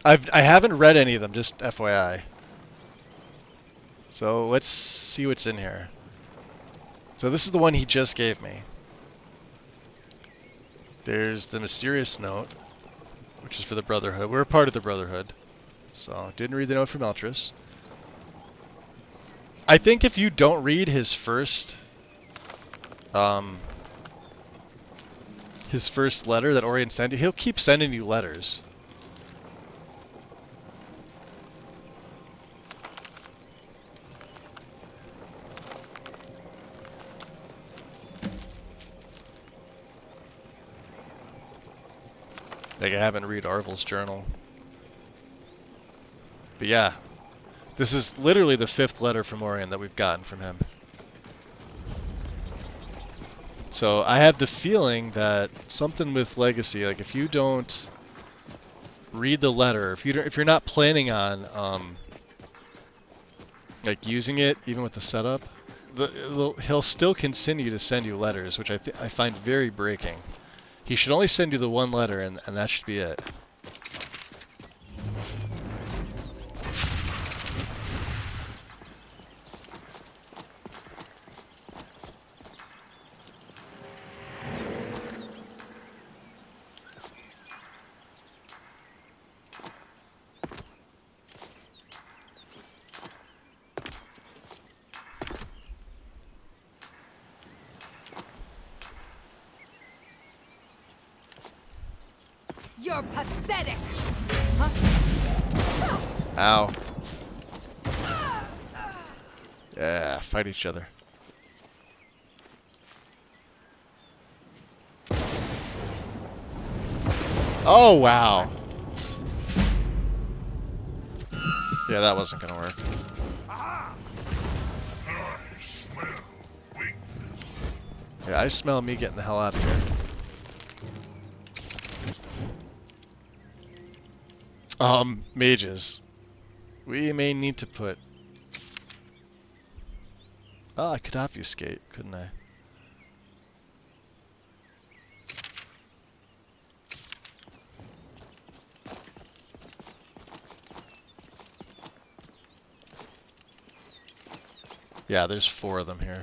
I haven't read any of them, just FYI. So let's see what's in here. So this is the one he just gave me. There's the mysterious note, which is for the Brotherhood. We're a part of the Brotherhood. So, didn't read the note from Eltrus. I think if you don't read his first letter that Orion sent you, he'll keep sending you letters. Like, I haven't read Arvel's journal. But yeah, this is literally the 5th letter from Orion that we've gotten from him. So I have the feeling that something with Legacy, like if you don't read the letter, if you're not planning on like using it, even with the setup, he'll still continue to send you letters, which I find very breaking. He should only send you the one letter, and that should be it. You're pathetic! Ow. Yeah, fight each other. Oh, wow. Yeah, that wasn't gonna work. Yeah, I smell me getting the hell out of here. Mages. We may need to put... Oh, I could obfuscate, couldn't I? Yeah, there's 4 of them here.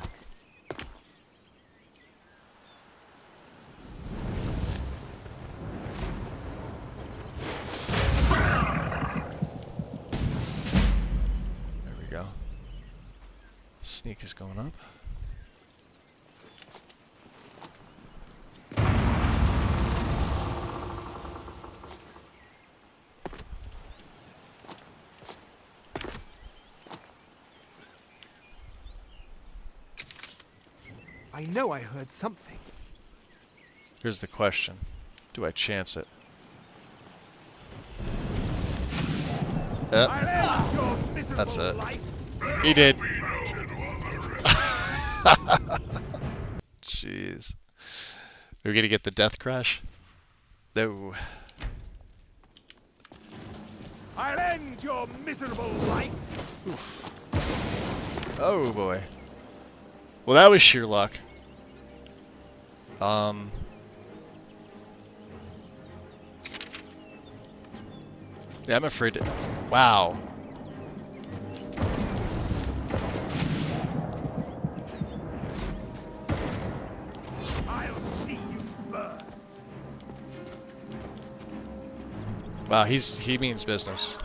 There we go. Sneak is going up. I know I heard something. Here's the question. Do I chance it? Yep. That's it. He did. Jeez. Are we gonna get the death crash? No. I'll end your miserable life. Oof. Oh boy. Well, that was sheer luck. Yeah, I'm afraid to... Wow. Wow, he means business.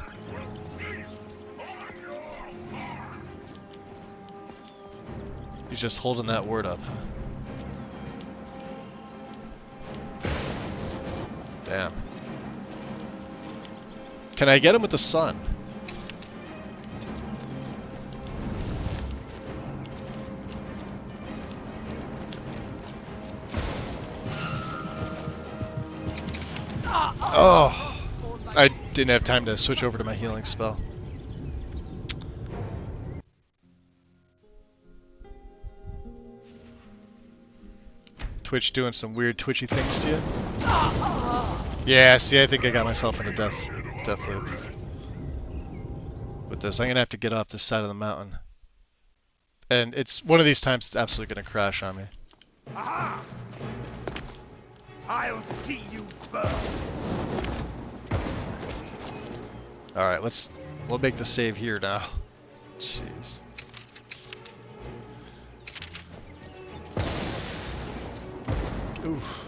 He's just holding that word up, huh? Damn. Can I get him with the sun? Oh! I didn't have time to switch over to my healing spell. Twitch doing some weird twitchy things to you? Yeah, see, I think I got myself in a death loop. With this, I'm gonna have to get off this side of the mountain. And it's one of these times it's absolutely gonna crash on me. Aha! I'll see you burn. Alright, we'll make the save here now. Jeez. Oof.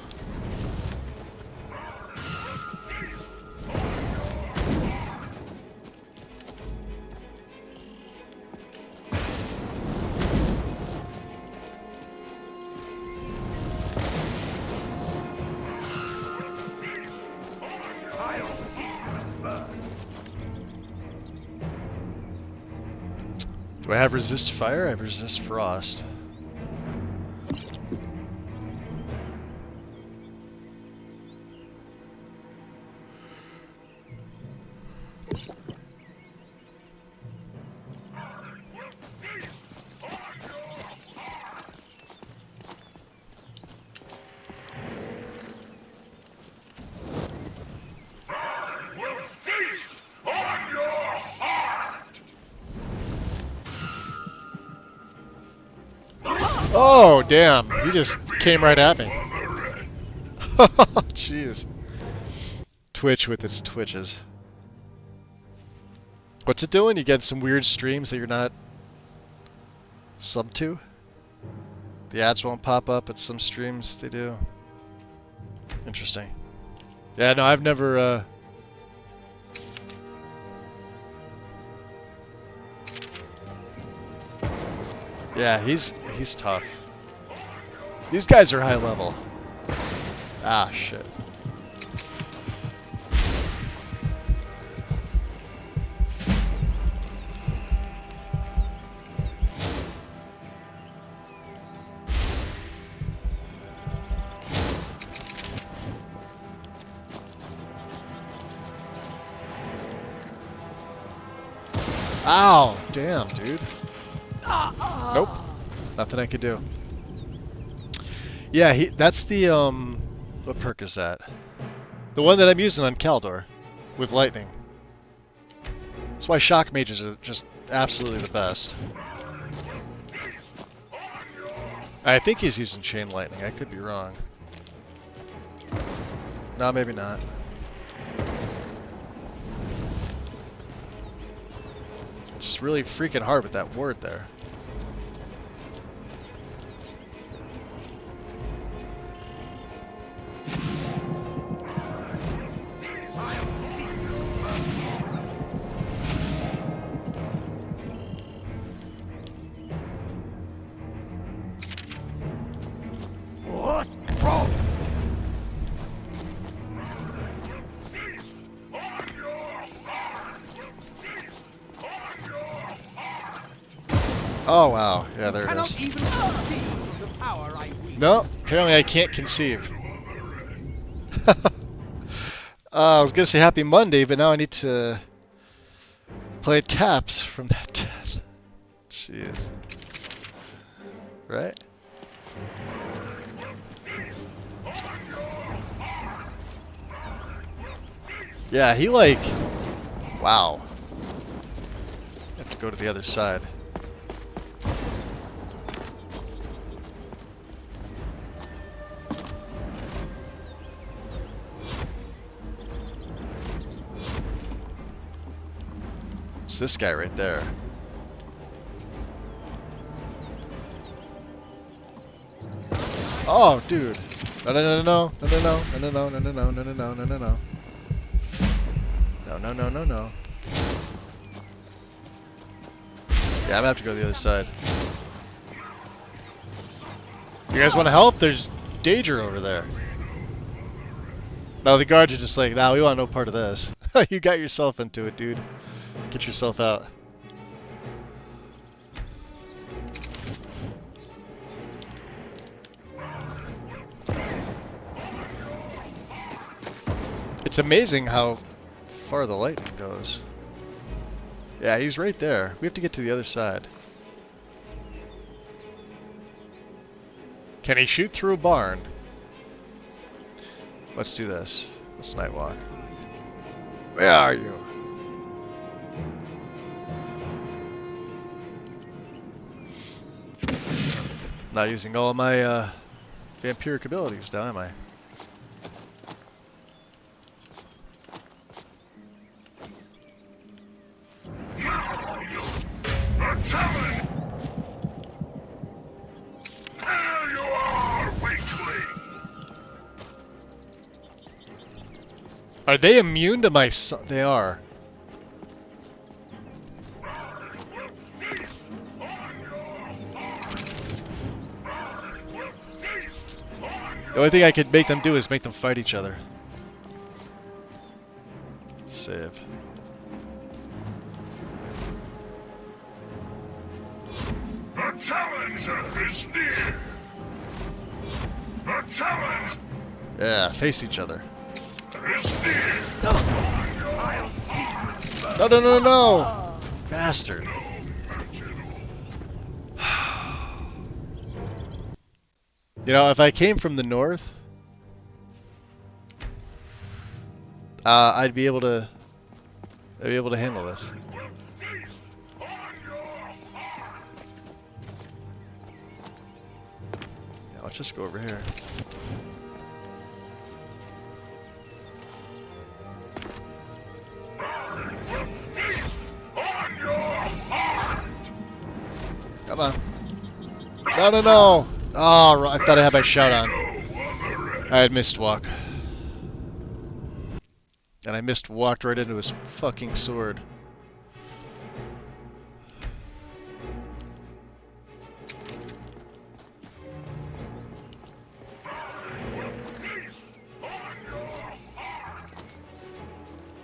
I'll see you burn. Do I have resist fire? I have resist frost. Oh, damn. He just came right at me. Jeez. Twitch with its twitches. What's it doing? You get some weird streams that you're not sub to? The ads won't pop up, but some streams they do. Interesting. Yeah, no, I've never, Yeah, he's tough. These guys are high level. Ah, shit. Ow! Damn, dude. Nope. Nothing I could do. Yeah, that's the, what perk is that? The one that I'm using on Kaldor. With lightning. That's why shock mages are just absolutely the best. I think he's using chain lightning. I could be wrong. No, maybe not. Just really freaking hard with that word there. Oh wow, yeah, there it is. No, apparently I can't conceive. I was gonna say happy Monday, but now I need to play taps from that death. Jeez. Right? Yeah, he like... Wow. I have to go to the other side. It's this guy right there. Oh, dude. No, no, no, no, no, no, no, no, no, no, no, no, no, no, no, no, no. No, no, no, no, no. Yeah, I'm gonna have to go to the other side. You guys want to help? There's danger over there. No, the guards are just like, nah, we want no part of this. You got yourself into it, dude. Get yourself out. It's amazing how far the lightning goes. Yeah, he's right there. We have to get to the other side. Can he shoot through a barn? Let's do this. Let's night walk. Where are you? Not using all of my vampiric abilities now, am I? Are they immune to my son? They are. The only thing I could make them do is make them fight each other. Save. The challenger is near. The challenge Yeah, face each other. is near. I'll see you burn. No, no, no, no! Bastard. You know, if I came from the north, I'd be able to handle this. Yeah, let's just go over here. Come on. No, no, no! Oh, I thought I had my shout on. I had missed walk. And I missed walked right into his fucking sword.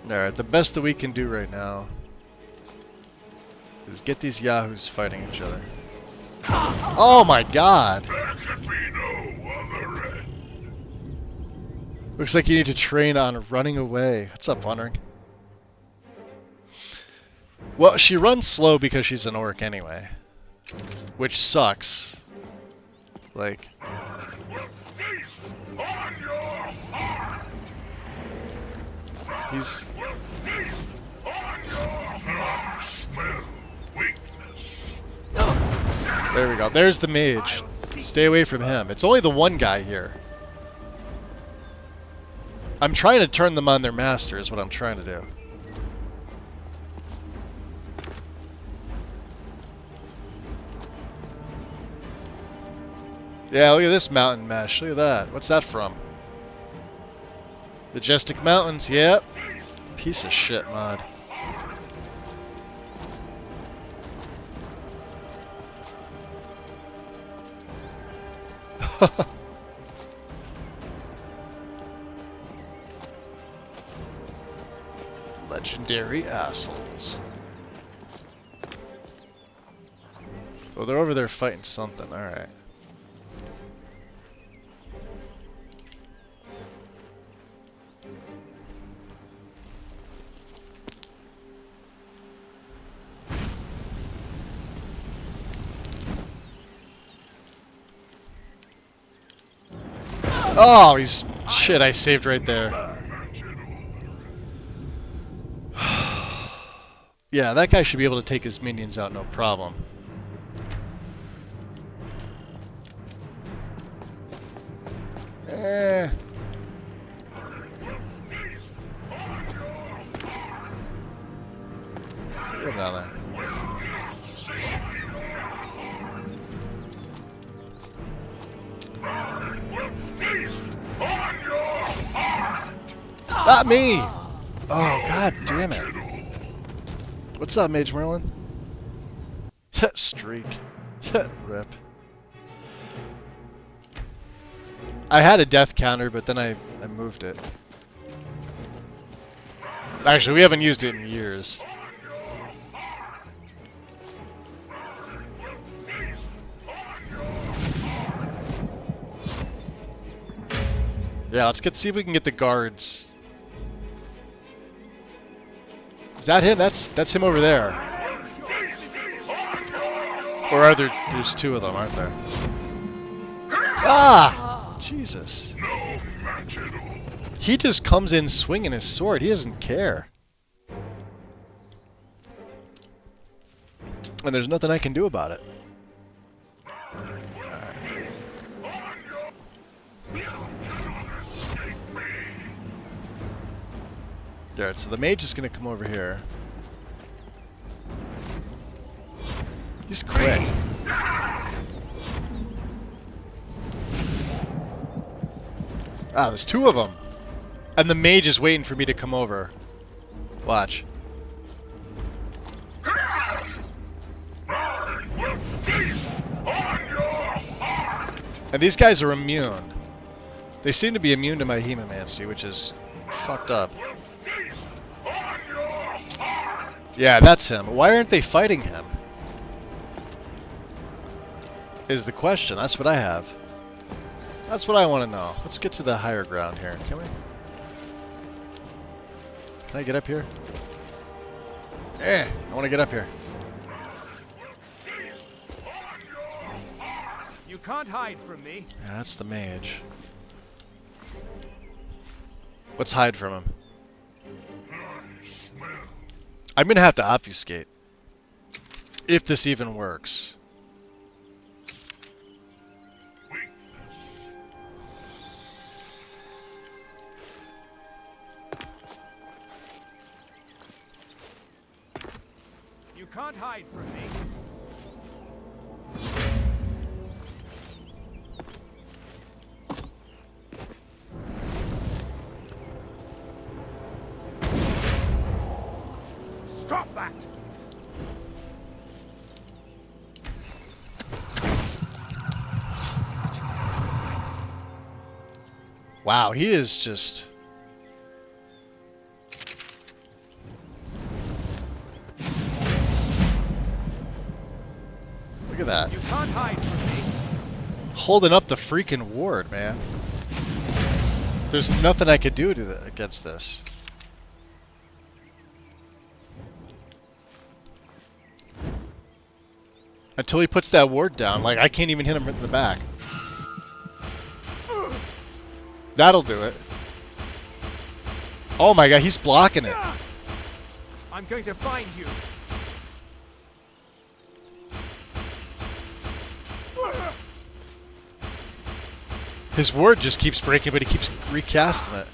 Alright, the best that we can do right now is get these yahoos fighting each other. Oh my god! There could be no other end. Looks like you need to train on running away. What's up, Wandering? Well, she runs slow because she's an orc anyway. Which sucks. Like... He's... Smell weakness. There we go. There's the mage. Stay away from him. It's only the one guy here. I'm trying to turn them on their master is what I'm trying to do. Yeah, look at this mountain mesh. Look at that. What's that from? Majestic Mountains. Yep. Piece of shit mod. Legendary assholes. Oh, they're over there fighting something. Alright. Oh, he's... Shit, I saved right there. Yeah, that guy should be able to take his minions out, no problem. Eh. Go down there. Not me! Oh, god damn it. What's up, Mage Merlin? Streak. Rip. I had a death counter, but then I moved it. Actually, we haven't used it in years. Yeah, let's see if we can get the guards. Is that him? That's him over there. Or are there's two of them, aren't there? Ah! Jesus. He just comes in swinging his sword. He doesn't care. And there's nothing I can do about it. Alright, so the mage is gonna come over here. He's quick. Ah, there's two of them. And the mage is waiting for me to come over. Watch. And these guys are immune. They seem to be immune to my hemomancy, which is fucked up. Yeah, that's him. Why aren't they fighting him? Is the question. That's what I have. That's what I want to know. Let's get to the higher ground here. Can we? Can I get up here? I want to get up here. You can't hide from me. Yeah, that's the mage. Let's hide from him. I'm gonna have to obfuscate. If this even works. You can't hide from me. Stop that! Wow, he is just... Look at that. You can't hide from me. Holding up the freaking ward, man. There's nothing I could do against this. Until he puts that ward down. Like, I can't even hit him in the back. That'll do it. Oh my god, he's blocking it. I'm going to find you. His ward just keeps breaking, but he keeps recasting it.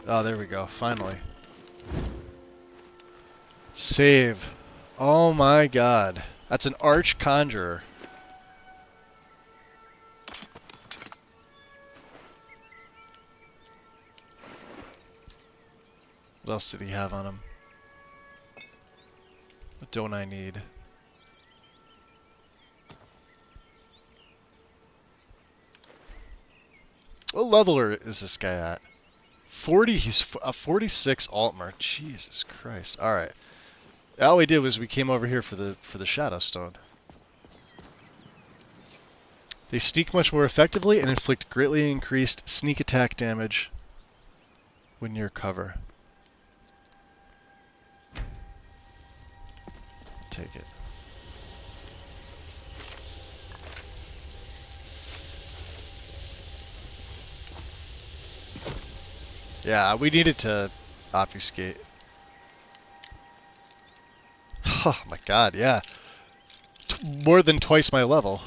Oh, there we go. Finally. Save. Oh my god. That's an arch conjurer. What else did he have on him? What don't I need? What level is this guy at? 40, he's a 46 Altmer. Jesus Christ. Alright. All we did was we came over here for the Shadow Stone. They sneak much more effectively and inflict greatly increased sneak attack damage when near cover. Take it. Yeah, we needed to obfuscate. Oh my god, yeah. More than twice my level.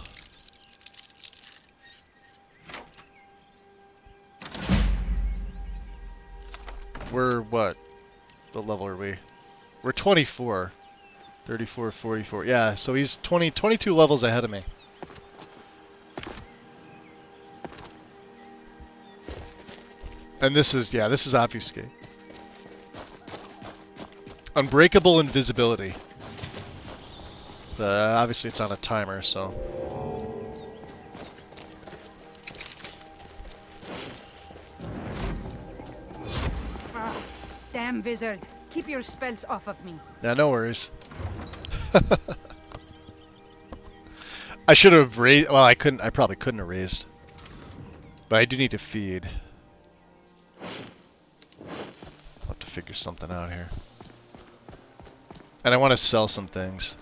We're what? What level are we? We're 24. 34, 44. Yeah, so he's 22 levels ahead of me. And this is, yeah, this is obfuscate. Unbreakable invisibility. Obviously it's on a timer, so. Damn wizard. Keep your spells off of me. Yeah, no worries. I should have raised. Well, I couldn't. I probably couldn't have raised. But I do need to feed. I'll have to figure something out here. And I want to sell some things.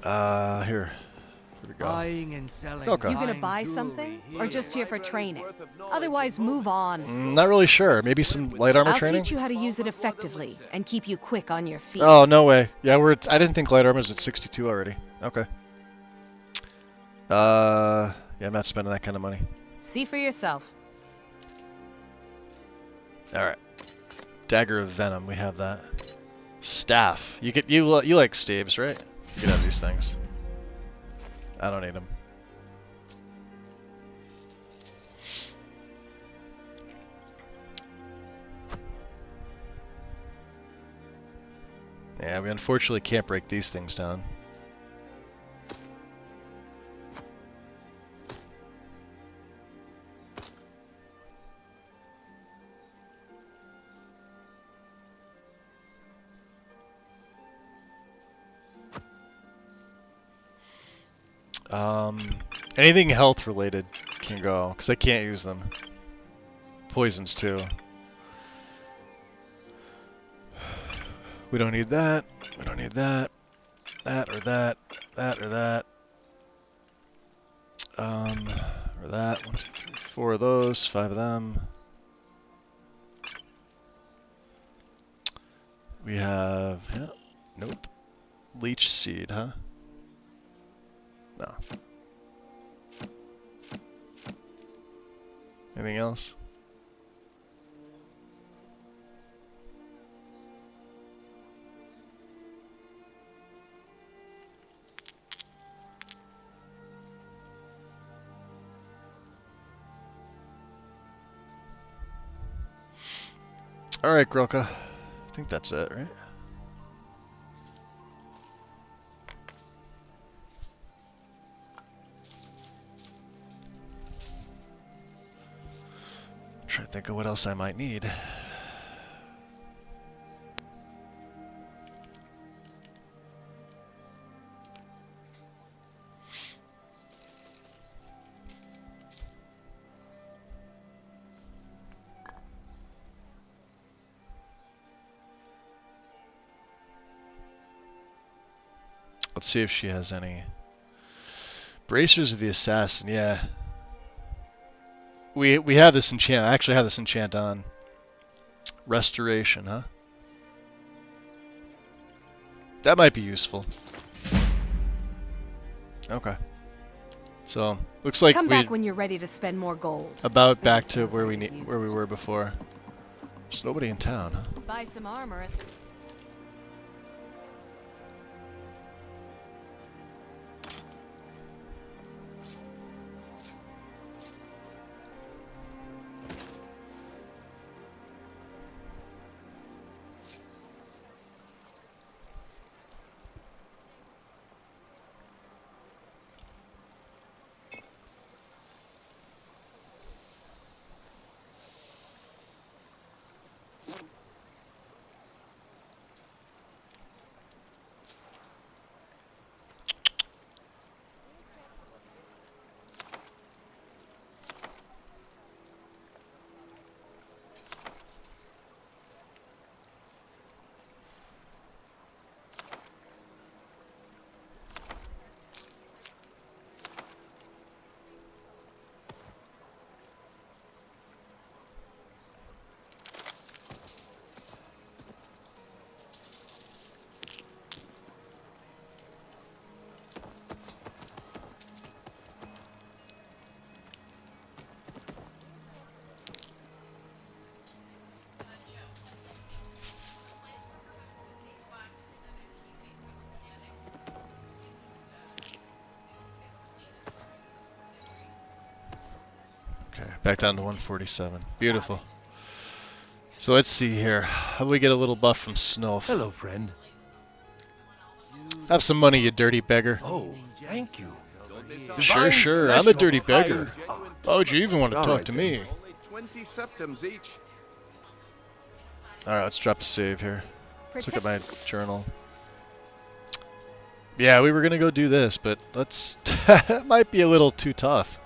Here. Here we go. Buying and selling. Okay. You gonna fine buy jewelry something? here. Or just here for training? Otherwise, move on. Not really sure. Maybe some light armor I'll training? teach you how to use it effectively and keep you quick on your feet. Oh, no way. Yeah, I didn't think light armor was at 62 already. Okay. Yeah, I'm not spending that kind of money. See for yourself. Alright. Dagger of Venom, we have that. Staff. You like staves, right? You can have these things. I don't need them. Yeah, we unfortunately can't break these things down. Anything health related can go, because I can't use them. Poisons too. We don't need that. We don't need that. That or that. That or that. Or that. 1, 2, 3, 4 of those. 5 of them. We have, yeah, nope. Leech seed, huh? No. Anything else? Alright, Grilka. I think that's it, right? Try to think of what else I might need. Let's see if she has any. Bracers of the Assassin, yeah. We have this enchant. I actually have this enchant on. Restoration, huh? That might be useful. Okay. So looks like Come we back when you're ready to spend more gold. about That back just to sounds where like we it where we used were before. There's nobody in town, huh? Buy some armor. Okay, back down to 147. Beautiful. So let's see here. How do we get a little buff from Snowf? Hello, friend. Have some money, you dirty beggar. Oh, thank you. Sure. I'm a dirty beggar. Why would you even want to All talk right, to then. me? Only 20 septims each. Alright, let's drop a save here. Let's look at my journal. Yeah, we were gonna go do this, but let's... It might be a little too tough.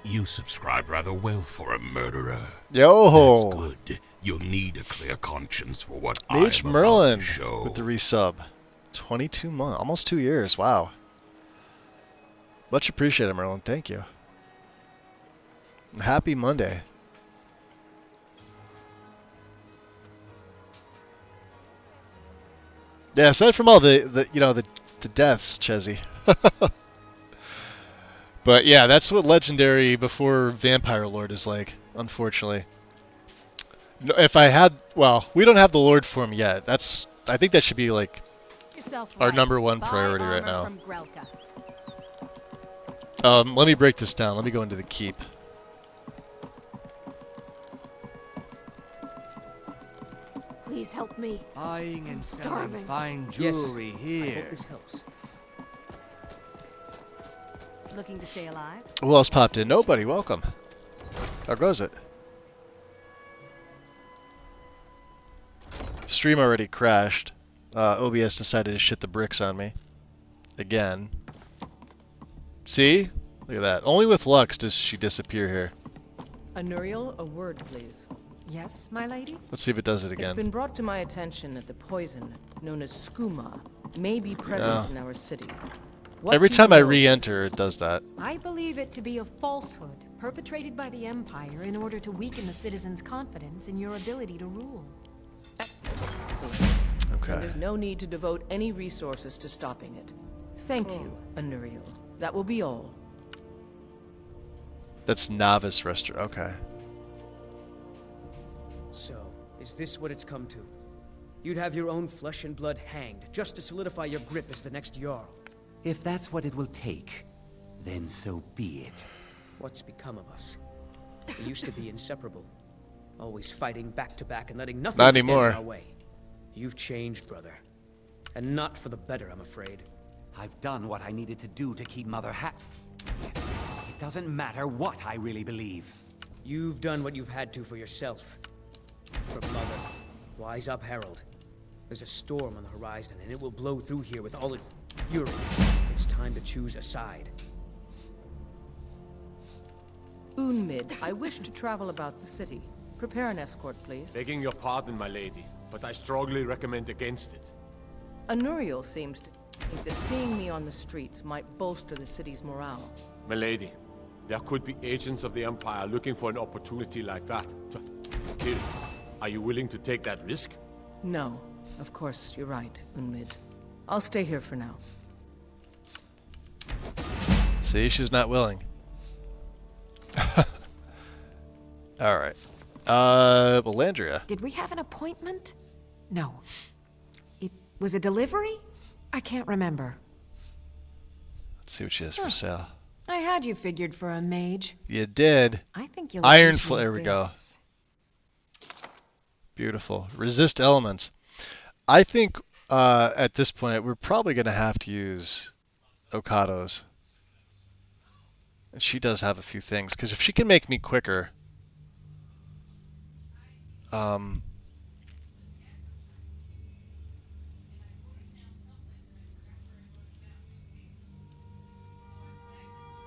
You subscribe rather well for a murderer. Yo! That's good. You'll need a clear conscience for what Mage I'm Merlin about to show. with the resub. 22 months, almost 2 years, wow. Much appreciated, Merlin, thank you. Happy Monday. Yeah, aside from all the deaths, Chezzy. But yeah, that's what Legendary before Vampire Lord is like, unfortunately. No, if I had, well, we don't have the Lord form yet. I think that should be like our #1 priority right now. Let me break this down. Let me go into the keep. Please help me. Buying and selling starving. fine jewelry I here. hope this helps. Looking to stay alive? Who else popped in? Nobody. Welcome. How goes it? Stream already crashed. OBS decided to shit the bricks on me. Again. See? Look at that. Only with Lux does she disappear here. Anuriel, a word, please. Yes, my lady? Let's see if it does it It's again. been brought to my attention that the poison, known as skooma, may be present in our city. What Every do you time I know of re-enter, it does that. I believe it to be a falsehood perpetrated by the Empire in order to weaken the citizens' confidence in your ability to rule. this? Okay. There's no need to devote any resources to stopping it. Thank you, Anuriel. That will be all. That's novice restaurant. Okay. So, is this what it's come to? You'd have your own flesh and blood hanged just to solidify your grip as the next Jarl. If that's what it will take, then so be it. What's become of us? We used to be inseparable, always fighting back to back and letting nothing Not stand anymore. in our way. You've changed, brother. And not for the better, I'm afraid. I've done what I needed to do to keep Mother It doesn't matter what I really believe. You've done what you've had to for yourself. For Mother. Wise up, Herald. There's a storm on the horizon, and it will blow through here with all its fury. It's time to choose a side. Unmid, I wish to travel about the city. Prepare an escort, please. Begging your pardon, my lady, but I strongly recommend against it. Anuriel seems to think that seeing me on the streets might bolster the city's morale. My lady, there could be agents of the Empire looking for an opportunity like that to kill. Are you willing to take that risk? No, of course, you're right, Unmid. I'll stay here for now. See, she's not willing. Alright. Belandria. Did we have an appointment? No. It was a delivery? I can't remember. Let's see what she has for sale. I had you figured for a mage. You did. I think you'll Iron appreciate There we go. this. Beautiful. Resist elements. I think at this point we're probably going to have to use Okado's. And she does have a few things, because if she can make me quicker...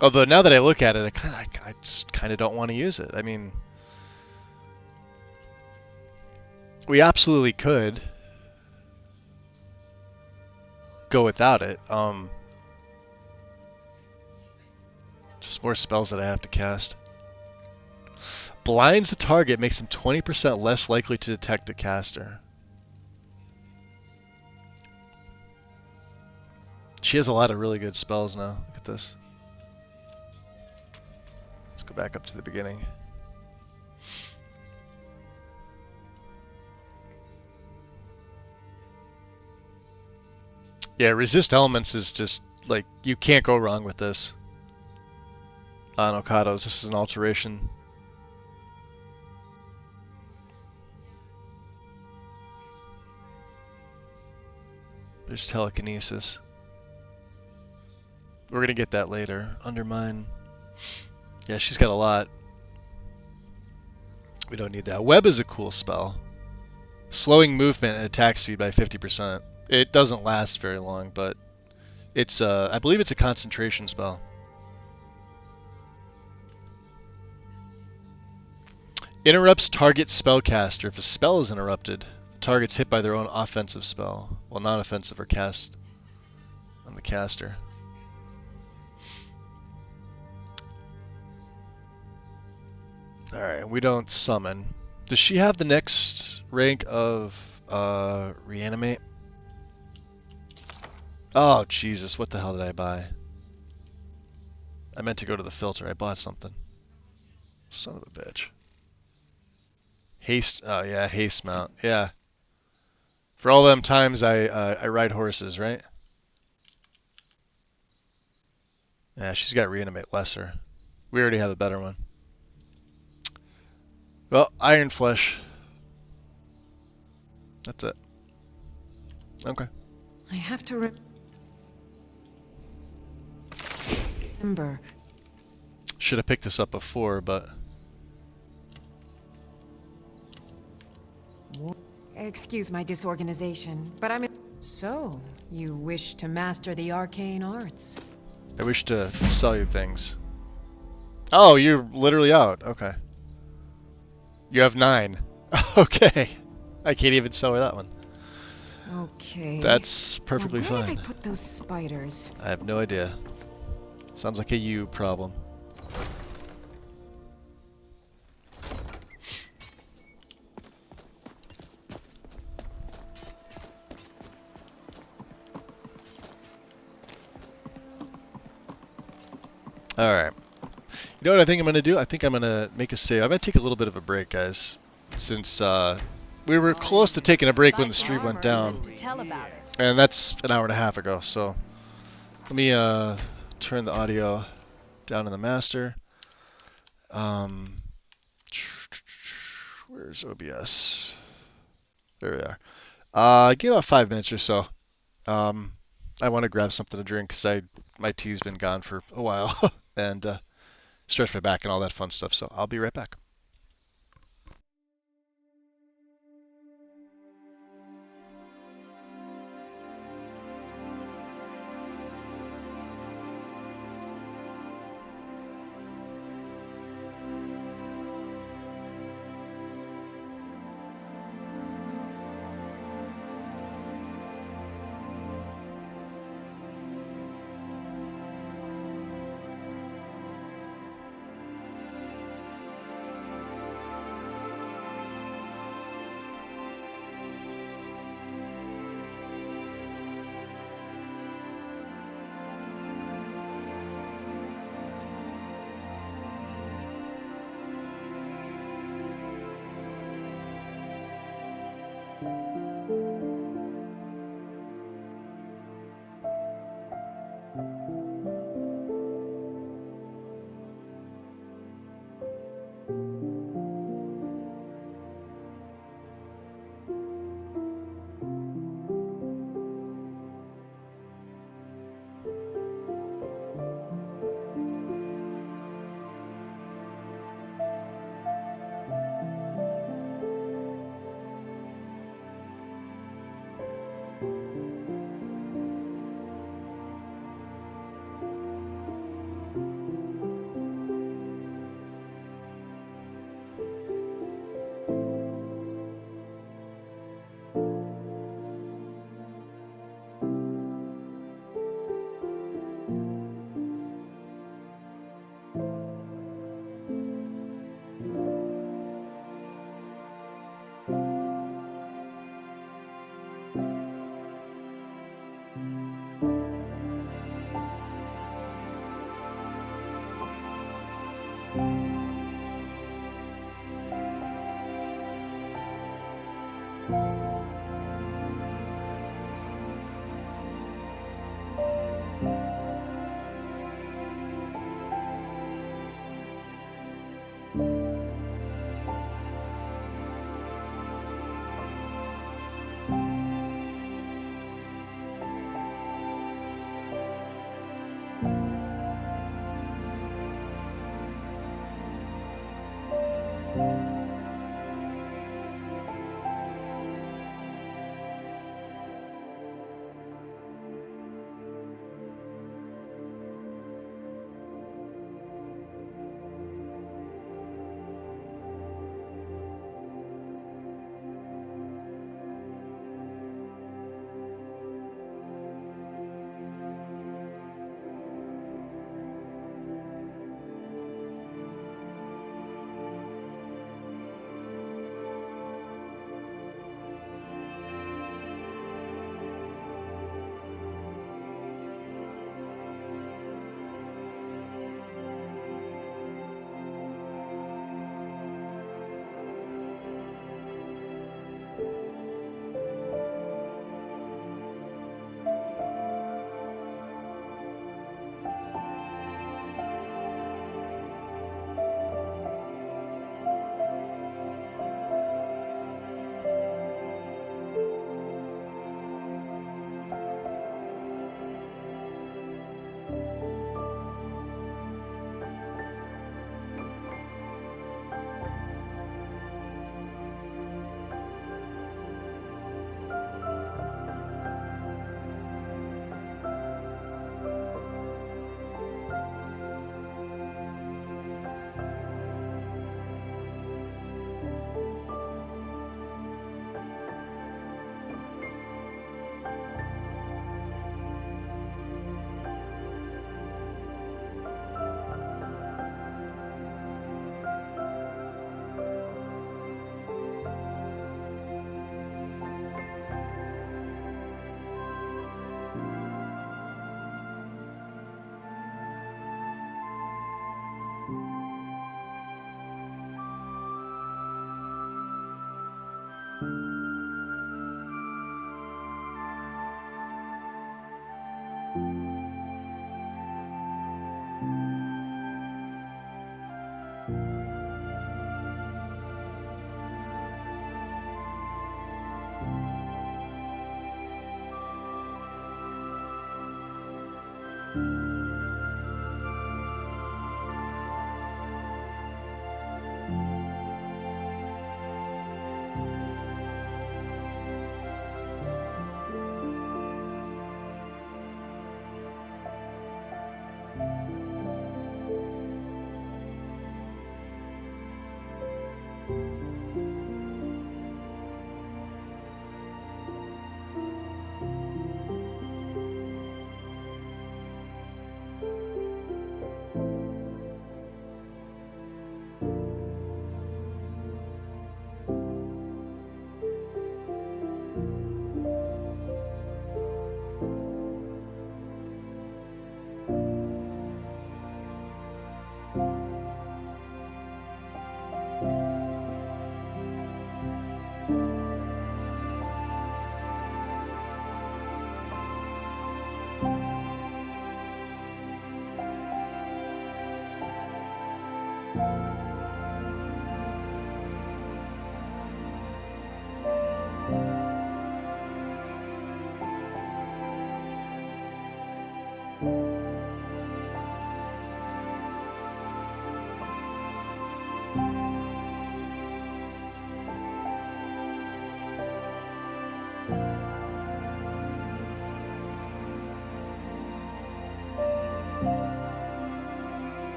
although now that I look at it, I just kind of don't want to use it. I mean... we absolutely could go without it. Just more spells that I have to cast. Blinds the target, makes them 20% less likely to detect the caster. She has a lot of really good spells now. Look at this. Let's go back up to the beginning. Yeah, resist elements is just like, you can't go wrong with this. on Okado's. This is an alteration. There's telekinesis. We're gonna get that later. Undermine. Yeah, she's got a lot. We don't need that. Web is a cool spell. Slowing movement and attack speed by 50%. It doesn't last very long, but it's I believe it's a concentration spell. Interrupts target spellcaster. If a spell is interrupted, the target's hit by their own offensive spell, while non-offensive are cast on the caster. Alright, we don't summon. Does she have the next rank of reanimate? Oh, Jesus, what the hell did I buy? I meant to go to the filter. I bought something. Son of a bitch. Haste, oh yeah, haste mount. Yeah. For all them times I ride horses, right? Yeah, she's got reanimate lesser. We already have a better one. Well, Iron Flesh. That's it. Okay. I have to remember. Should have picked this up before, but... Excuse my disorganization, but I'm... So, you wish to master the arcane arts? I wish to sell you things. Oh, you're literally out. Okay. You have 9. Okay. I can't even sell her that one. Okay. That's perfectly Now, where fine. did I put those spiders? I have no idea. Sounds like a you problem. Alright. You know what I think I'm going to do? I think I'm going to make a save. I'm going to take a little bit of a break, guys. Since we were close to taking a break when the stream went down. And that's an hour and a half ago, so... Let me turn the audio down in the master. Where's OBS? There we are. Give about 5 minutes or so. I want to grab something to drink because my tea's been gone for a while and stretch my back and all that fun stuff. So I'll be right back.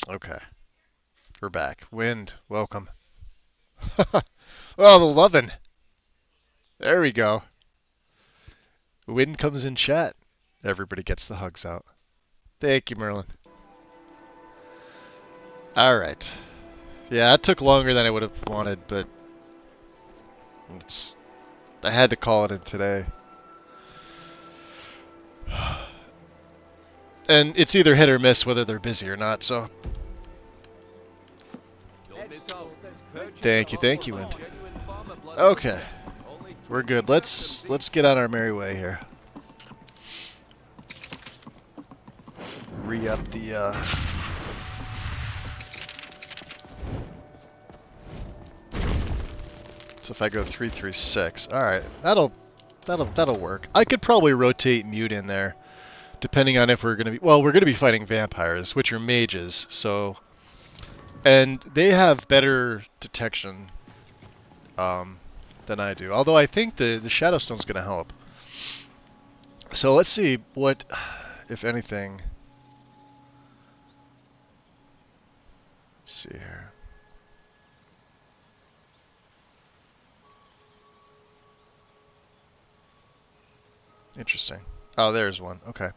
Okay. We're back. Wind, welcome. Oh, the lovin'. There we go. Wind comes in chat. Everybody gets the hugs out. Thank you, Merlin. Alright. Yeah, that took longer than I would have wanted, but I had to call it in today. And it's either hit or miss whether they're busy or not, so. Thank you, Wind. Okay. We're good. Let's get on our merry way here. Re-up the So if I go 336, all right, that'll work. I could probably rotate Mute in there, depending on if we're gonna be. Well, we're gonna be fighting vampires, which are mages, so, and they have better detection than I do. Although I think the Shadowstone's gonna help. So let's see what, if anything. Let's see here. Interesting. Oh, there's one. Okay.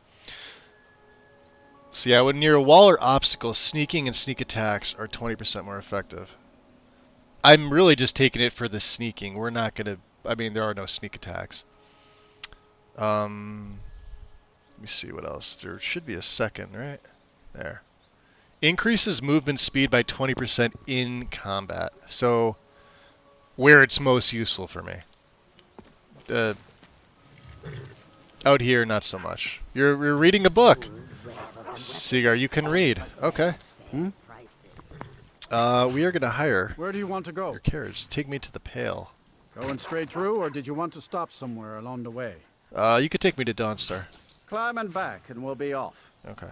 So yeah, when near a wall or obstacle, sneaking and sneak attacks are 20% more effective. I'm really just taking it for the sneaking. We're not gonna. I mean, there are no sneak attacks. Let me see what else. There should be a second, right? There. Increases movement speed by 20% in combat. So, where it's most useful for me. Out here, not so much. You're reading a book. Cigar, you can read. Okay. We are going to hire. Where do you want to go? Your carriage. Take me to the Pale. Going straight through, or did you want to stop somewhere along the way? You could take me to Dawnstar. Climb and back, and we'll be off. Okay.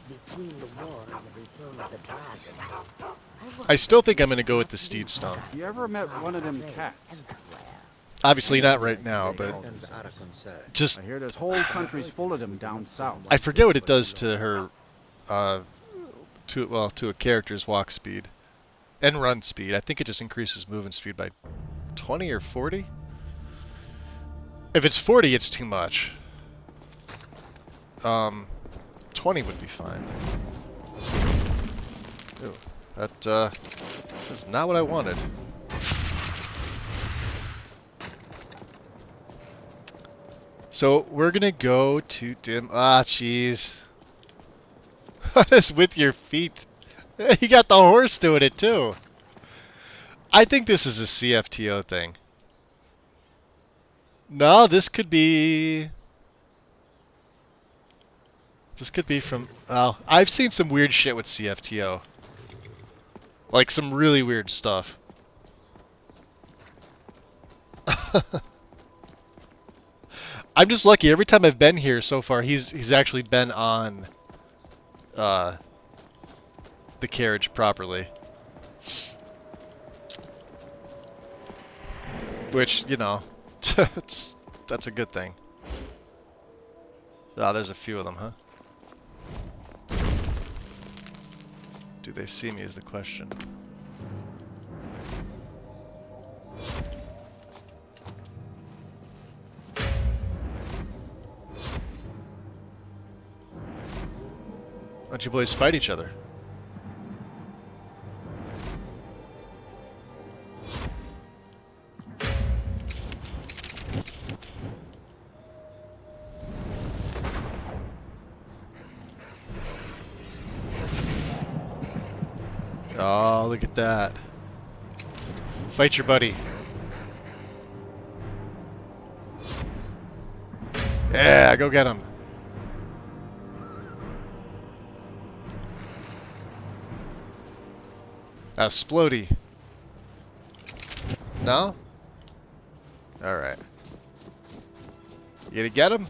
Between the war and the return of the dragons, I still think I'm going to go with the Steed Stone. You ever met one of them cats? Obviously not right now, but just. I hear there's whole countries full of them down south. I forget what it does to her, to a character's walk speed and run speed. I think it just increases movement speed by 20 or 40. If it's 40, it's too much. 20 would be fine. Ooh, that's not what I wanted. So we're gonna go to dim. Ah, jeez. What is with your feet? You got the horse doing it too. I think this is a CFTO thing. No, this could be. This could be from. Oh, I've seen some weird shit with CFTO. Like some really weird stuff. I'm just lucky. Every time I've been here so far, he's actually been on the carriage properly. Which, you know, that's a good thing. Ah, there's a few of them, huh? Do they see me is the question. Why don't you boys fight each other? Oh, look at that. Fight your buddy. Yeah, go get him. Splody. No? Alright. You gonna get him?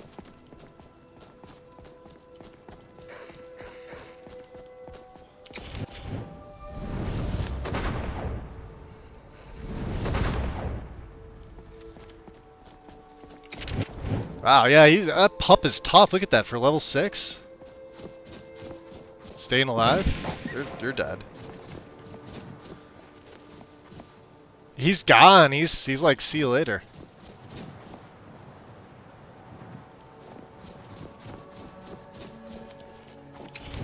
Wow, yeah, that pup is tough. Look at that for level 6. Staying alive? You're dead. He's gone. He's like, see you later.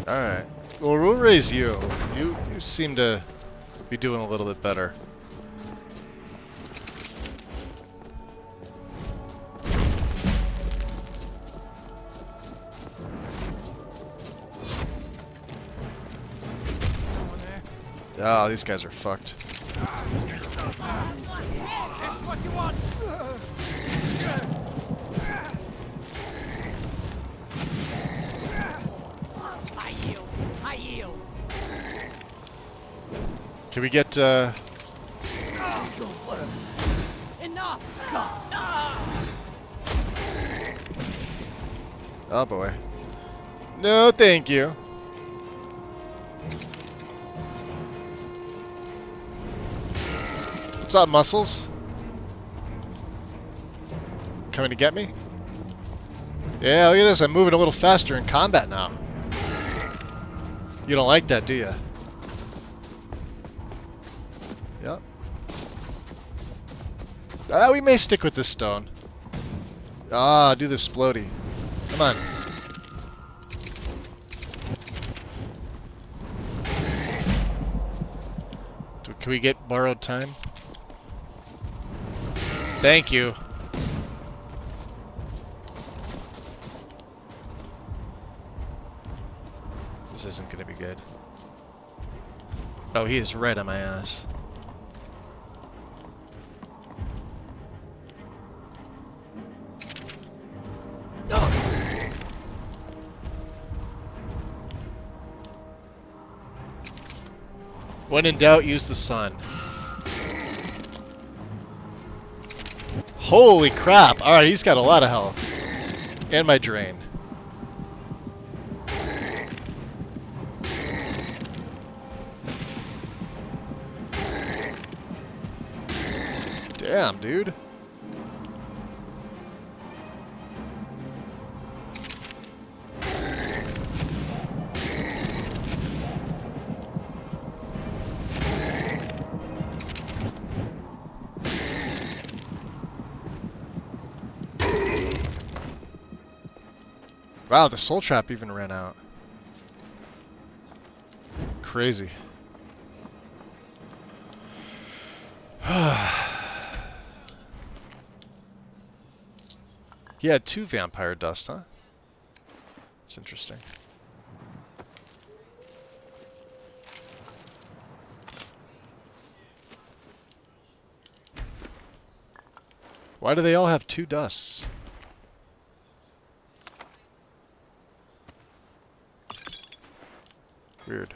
Alright. Well, we'll raise you. You seem to be doing a little bit better. Oh, these guys are fucked. I yield. Can we get, Enough! Oh boy. No, thank you. What's up, muscles? Coming to get me? Yeah, look at this. I'm moving a little faster in combat now. You don't like that, do you? Yep. We may stick with this stone. Ah, do the splody. Come on. Can we get borrowed time? Thank you. This isn't gonna be good. Oh, he is right on my ass. When in doubt, use the sun. Holy crap! Alright, he's got a lot of health. And my drain. Damn, dude. Wow, the soul trap even ran out. Crazy. He had 2 vampire dust, huh? That's interesting. Why do they all have 2 dusts? Weird.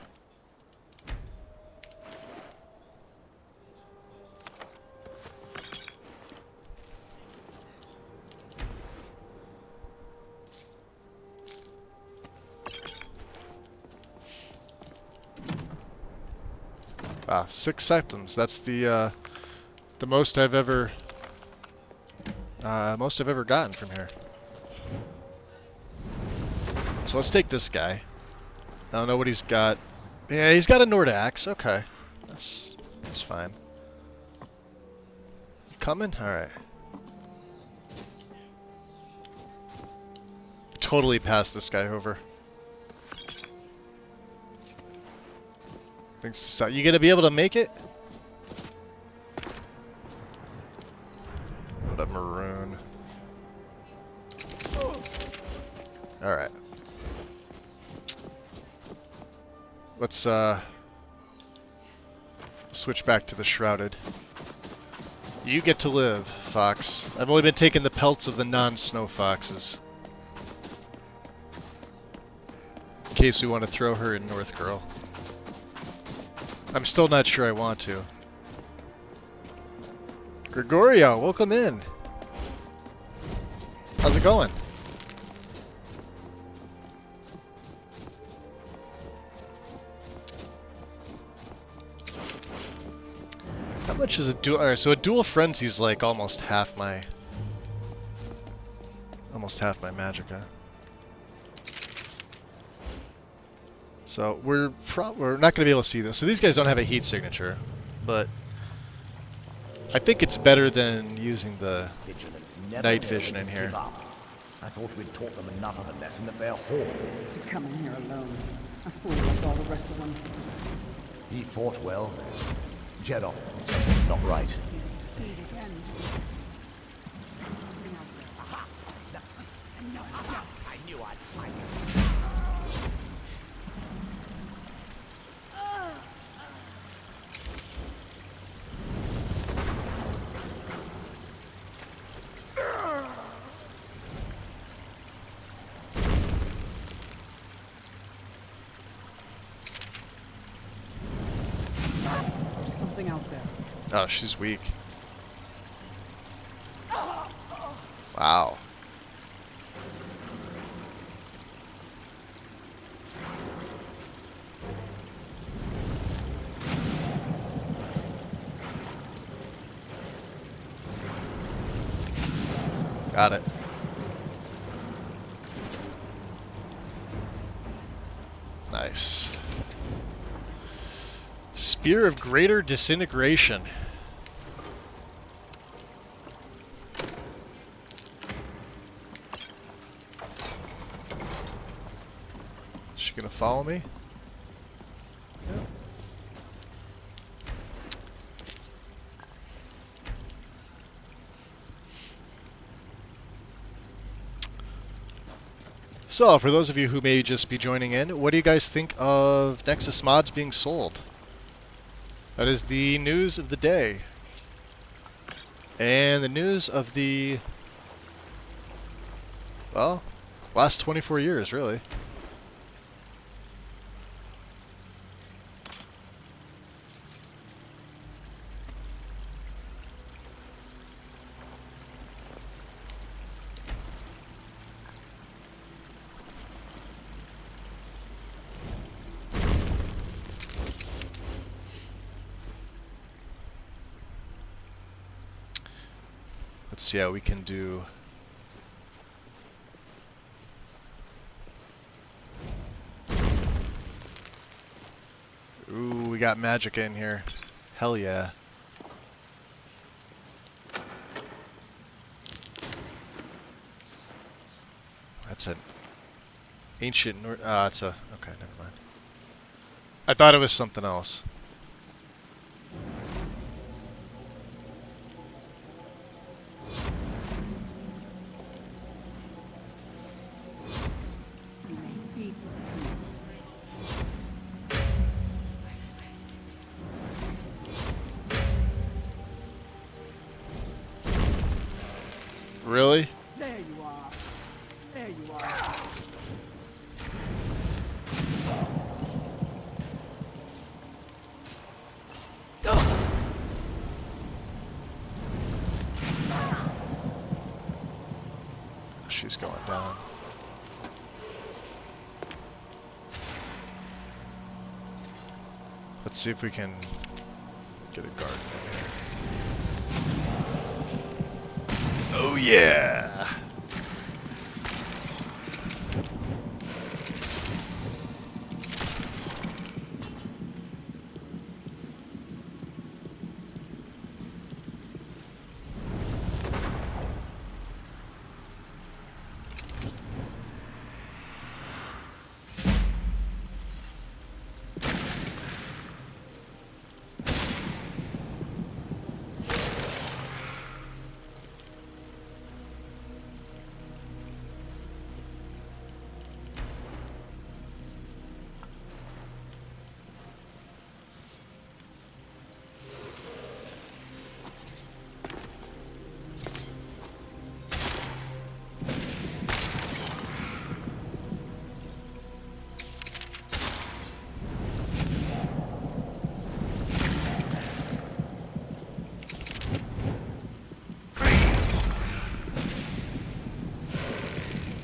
Ah, 6 septums. That's the most I've ever gotten from here. So let's take this guy. I don't know what he's got. Yeah, he's got a Nord axe. Okay, that's fine. Coming? All right. Totally passed this guy over. Thanks to South. You gonna be able to make it? What a maroon. All right. Let's switch back to the Shrouded. You get to live, Fox. I've only been taking the pelts of the non-snow foxes. In case we want to throw her in North Girl. I'm still not sure I want to. Gregorio, welcome in. How's it going? How much is a dual? Alright, so a dual frenzy's like almost half my magicka. So we're not going to be able to see this. So these guys don't have a heat signature, but I think it's better than using the night vision in here. I thought we'd taught them enough of a lesson at their hall. To come in here alone. I fought like all the rest of them. He fought well then. Jeddah, something's not right. I knew I'd find it. There's something out there. Oh, she's weak. Wow. Got it. Nice. Spear of Greater Disintegration. Is she gonna follow me? Yep. So, for those of you who may just be joining in, what do you guys think of Nexus mods being sold? That is the news of the day. And the news of the, well, last 24 years, really. Let's see how we can do. Ooh, we got magic in here. Hell yeah. That's an ancient it's a, okay, never mind. I thought it was something else. Really? There you are. There you are. She's going down. Let's see if we can get a guard in here. Oh yeah!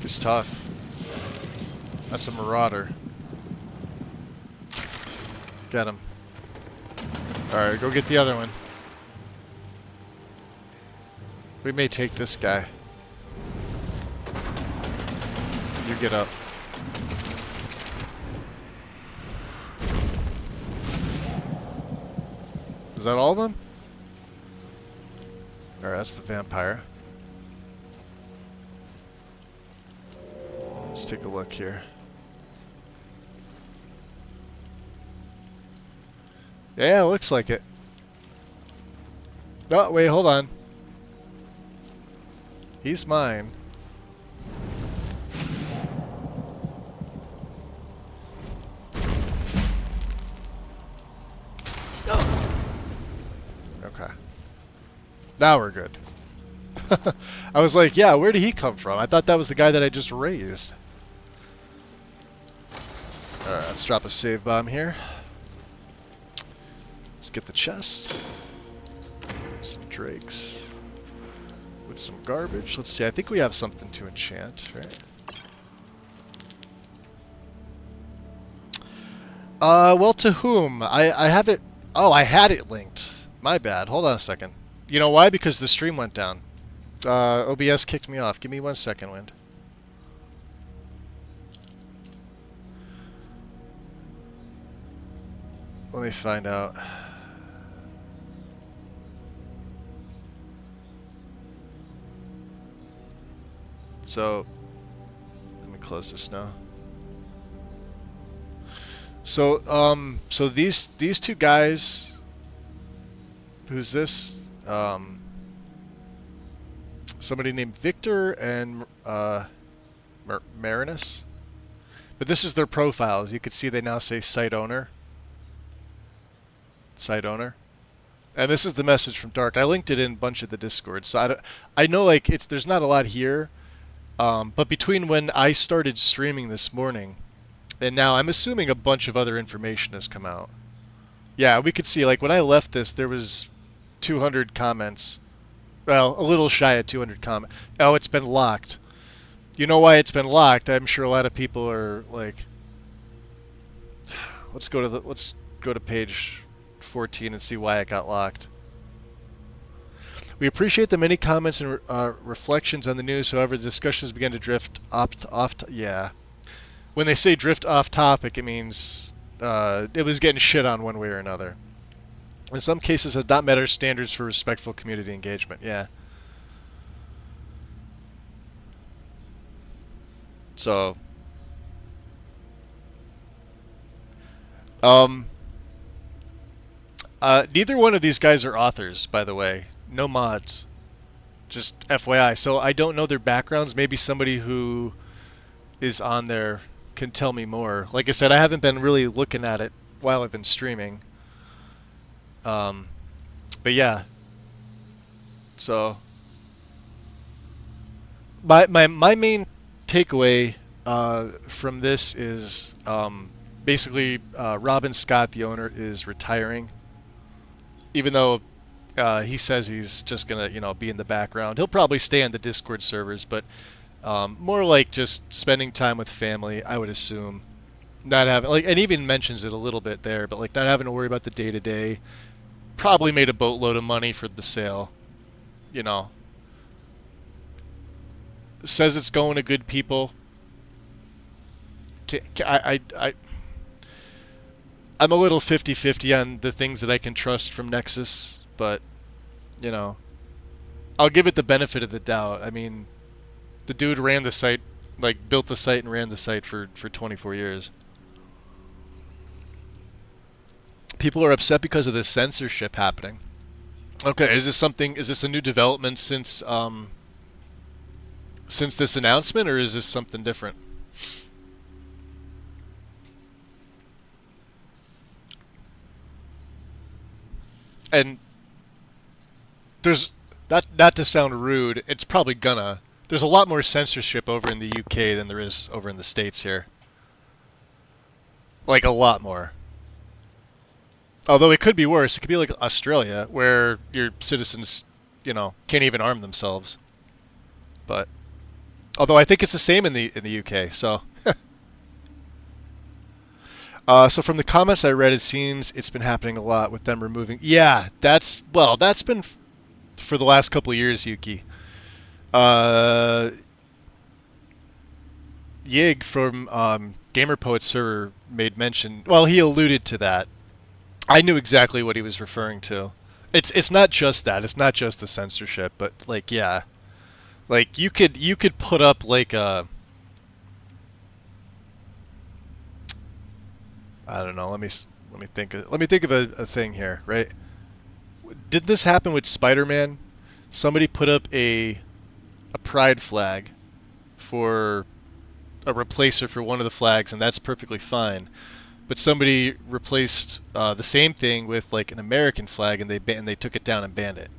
It's tough. That's a marauder. Get him. Alright, go get the other one. We may take this guy. You get up. Is that all of them? Alright, that's the vampire. Let's take a look here. Yeah, looks like it. Oh, wait, hold on. He's mine. Okay. Now we're good. I was like, yeah, where did he come from? I thought that was the guy that I just raised. Alright, let's drop a save bomb here. Let's get the chest. Some drakes. With some garbage. Let's see, I think we have something to enchant, right? Well, to whom? I have it... Oh, I had it linked. My bad. Hold on a second. You know why? Because the stream went down. OBS kicked me off. Give me 1 second, Wind. Let me find out. So, let me close this now. So, so these two guys. Who's this? Somebody named Victor and Marinus. But this is their profiles. You can see they now say site owner. Site owner. And this is the message from Dark. I linked it in a bunch of the Discord. So I know like there's not a lot here. But between when I started streaming this morning and now, I'm assuming a bunch of other information has come out. Yeah, we could see like when I left this, there was 200 comments. Well, a little shy of 200 comments. Oh, it's been locked. You know why it's been locked? I'm sure a lot of people are like, let's go to page 14 and see why it got locked. We appreciate the many comments and reflections on the news. However, the discussions began to drift off. Yeah, when they say drift off topic, it means it was getting shit on one way or another. In some cases, has not met our standards for respectful community engagement. Yeah. So, neither one of these guys are authors, by the way. No mods. Just FYI. So I don't know their backgrounds. Maybe somebody who is on there can tell me more. Like I said, I haven't been really looking at it while I've been streaming. But yeah. So my main takeaway from this is basically Robin Scott, the owner, is retiring. Even though he says he's just gonna, be in the background. He'll probably stay on the Discord servers, but more like just spending time with family, I would assume. Not having and even mentions it a little bit there, but like not having to worry about the day-to-day. Probably made a boatload of money for the sale. Says it's going to good people. I'm a little 50-50 on the things that I can trust from Nexus, but, I'll give it the benefit of the doubt. I mean, the dude ran the site, built the site and ran the site for 24 years. People are upset because of the censorship happening. Okay, is this a new development since this announcement, or is this something different? And there's not to sound rude, it's probably there's a lot more censorship over in the UK than there is over in the States here. Like a lot more. Although it could be worse. It could be like Australia, where your citizens, can't even arm themselves. But although I think it's the same in the UK, so so from the comments I read, it seems it's been happening a lot with them removing. Yeah, that's been for the last couple of years, Yuki. Yig from Gamer Poet server made mention. Well, he alluded to that. I knew exactly what he was referring to. It's not just that. It's not just the censorship, but like yeah, like you could put up like a I don't know. Let me think. Let me think of a thing here, right? Did this happen with Spider-Man? Somebody put up a pride flag for a replacer for one of the flags, and that's perfectly fine. But somebody replaced the same thing with like an American flag, and they took it down and banned it.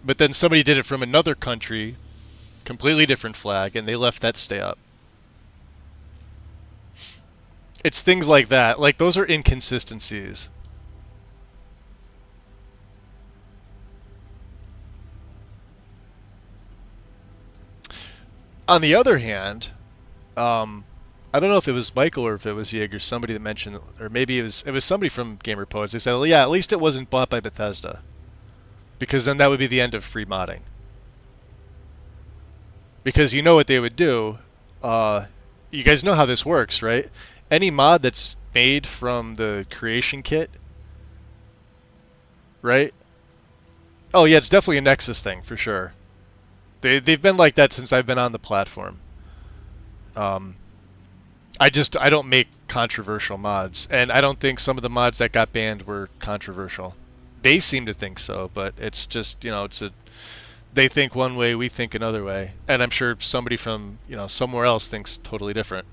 But then somebody did it from another country, completely different flag, and they left that stay up. It's things like that. Like those are inconsistencies. On the other hand, I don't know if it was Michael or if it was Yig or somebody that mentioned, or maybe it was somebody from Gamer Poets. They said, well, yeah, at least it wasn't bought by Bethesda, because then that would be the end of free modding. Because you know what they would do. You guys know how this works, right? Any mod that's made from the creation kit, right? Oh yeah, it's definitely a Nexus thing for sure. They've been like that since I've been on the platform. I don't make controversial mods, and I don't think some of the mods that got banned were controversial. They seem to think so, but it's just, you know, they think one way, we think another way, and I'm sure somebody from, you know, somewhere else thinks totally different.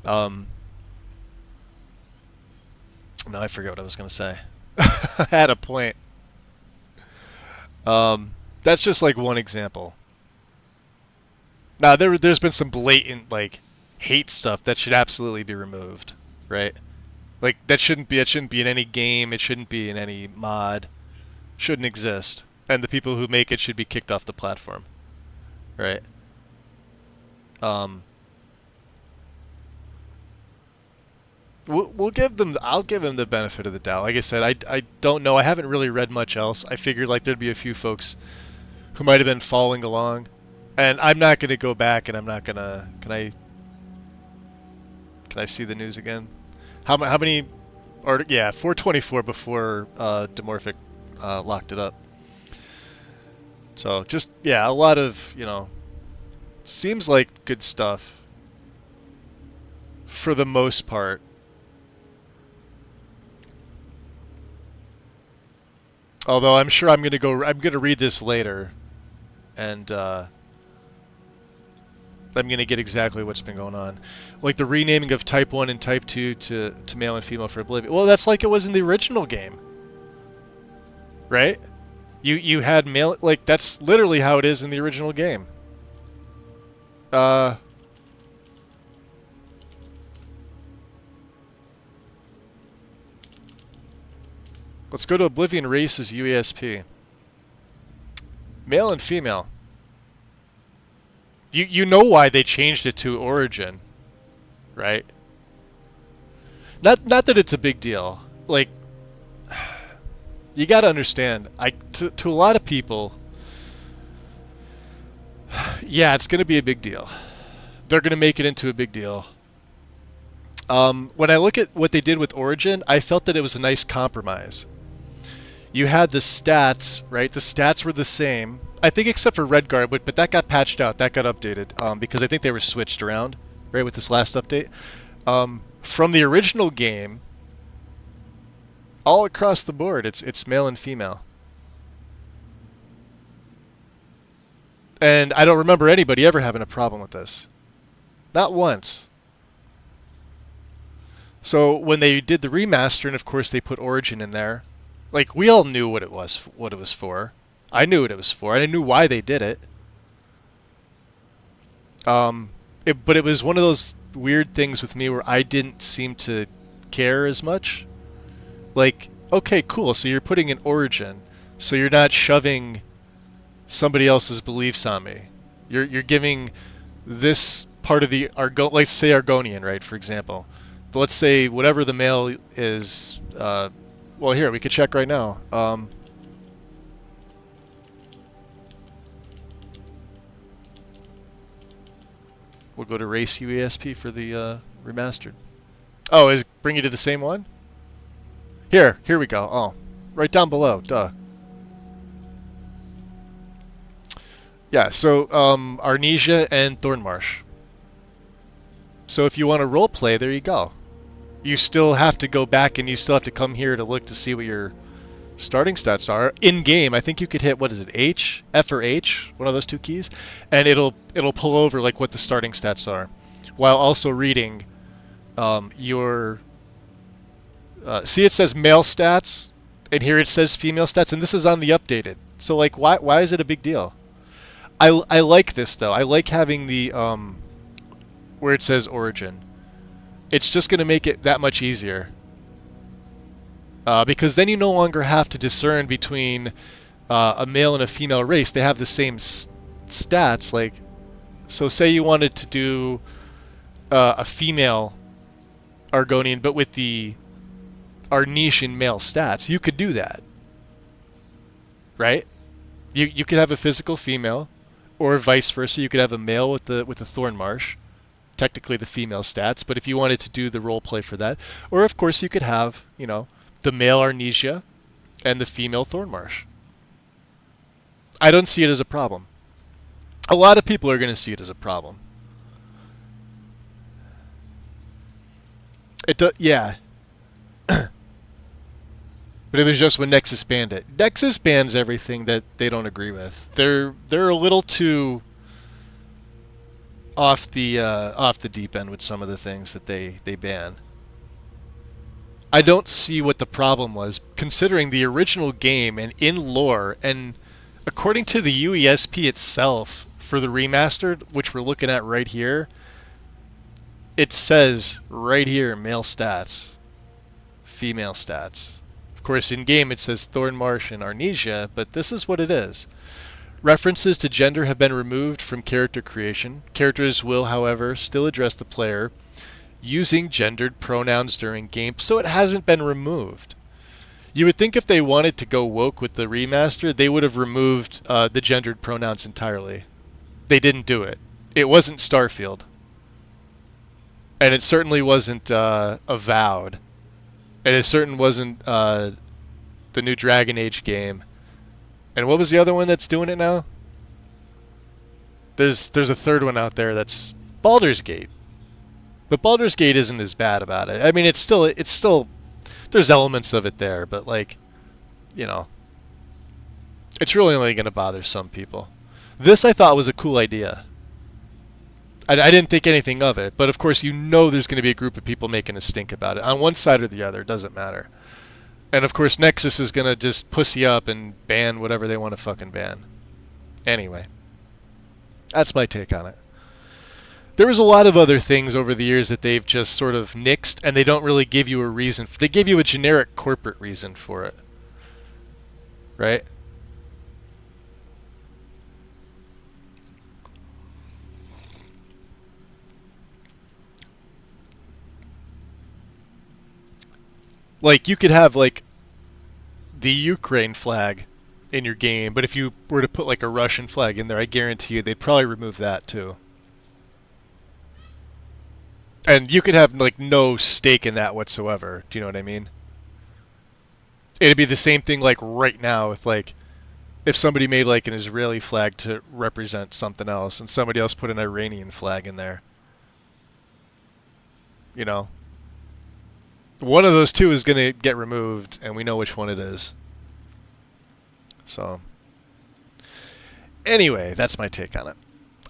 No, I forget what I was gonna say. I had a point. That's just like one example. Now there's been some blatant like hate stuff that should absolutely be removed, right? Like it shouldn't be in any game, it shouldn't be in any mod. Shouldn't exist. And the people who make it should be kicked off the platform. Right? We'll give them I'll give them the benefit of the doubt. Like I said, I don't know. I haven't really read much else. I figured like there'd be a few folks who might have been following along. And I'm not going to go back, and I'm not going to... Can I see the news again? How many... Or yeah, 424 before Dimorphic locked it up. So just, yeah, a lot of, you know... Seems like good stuff. For the most part. Although I'm sure I'm going to read this later. And, I'm going to get exactly what's been going on. Like the renaming of Type 1 and Type 2 to male and female for Oblivion. Well, that's like it was in the original game. Right? You had male... Like, that's literally how it is in the original game. Let's go to Oblivion Races UESP. Male and female. You know why they changed it to Origin, right? Not that it's a big deal. Like, you gotta understand. To a lot of people, yeah, it's gonna be a big deal. They're gonna make it into a big deal. When I look at what they did with Origin, I felt that it was a nice compromise. You had the stats, right? The stats were the same. I think except for Redguard, but that got patched out. That got updated because I think they were switched around, right, with this last update. From the original game, all across the board, it's male and female. And I don't remember anybody ever having a problem with this. Not once. So when they did the remaster, and of course they put Origin in there, like we all knew what it was for. I knew what it was for. I knew why they did it. But it was one of those weird things with me where I didn't seem to care as much. Like, okay, cool. So you're putting an Origin, so you're not shoving somebody else's beliefs on me. You're giving this part of the let's say Argonian, right? For example, but let's say whatever the male is. Well, here we could check right now. We'll go to Race UESP for the remastered. Oh, is bring you to the same one? Here we go. Oh, right down below. Duh. Yeah, so Arnesia and Thornmarsh. So if you want to roleplay, there you go. You still have to go back and you still have to come here to look to see what your starting stats are. In game, I think you could hit, what is it, H? F or H? One of those two keys. And it'll pull over like what the starting stats are. While also reading your... see, it says male stats, and here it says female stats, and this is on the updated. So like, why is it a big deal? I like this though. I like having the where it says origin. It's just going to make it that much easier. Because then you no longer have to discern between a male and a female race. They have the same stats. Like, so say you wanted to do a female Argonian, but with the Arnesian male stats, you could do that, right? You could have a physical female, or vice versa. You could have a male with the Thornmarsh, technically the female stats. But if you wanted to do the role play for that, or of course you could have, you know, the male Arnesia and the female Thornmarsh. I don't see it as a problem. A lot of people are going to see it as a problem. Yeah. But it was just when Nexus banned it. Nexus bans everything that they don't agree with. They're a little too off the deep end with some of the things that they ban. I don't see what the problem was, considering the original game and in lore, and according to the UESP itself for the remastered, which we're looking at right here, it says right here male stats, female stats. Of course, in game it says Thornmarsh and Arnesia, but this is what it is. References to gender have been removed from character creation. Characters will, however, still address the player using gendered pronouns during game, so it hasn't been removed. You would think if they wanted to go woke with the remaster, they would have removed the gendered pronouns entirely. They didn't do it. It wasn't Starfield. And it certainly wasn't Avowed. And it certainly wasn't the new Dragon Age game. And what was the other one that's doing it now? There's a third one out there that's Baldur's Gate. But Baldur's Gate isn't as bad about it. I mean, it's still there's elements of it there, but like, you know, it's really only going to bother some people. This I thought was a cool idea. I didn't think anything of it, but of course you know there's going to be a group of people making a stink about it. On one side or the other, it doesn't matter. And of course Nexus is going to just pussy up and ban whatever they want to fucking ban. Anyway, that's my take on it. There was a lot of other things over the years that they've just sort of nixed, and they don't really give you a reason. They give you a generic corporate reason for it. Right? Like, you could have, like, the Ukraine flag in your game, but if you were to put, like, a Russian flag in there, I guarantee you they'd probably remove that, too. And you could have, like, no stake in that whatsoever. Do you know what I mean? It'd be the same thing, like, right now with, like, if somebody made, like, an Israeli flag to represent something else, and somebody else put an Iranian flag in there. You know? One of those two is going to get removed, and we know which one it is. So, anyway, that's my take on it.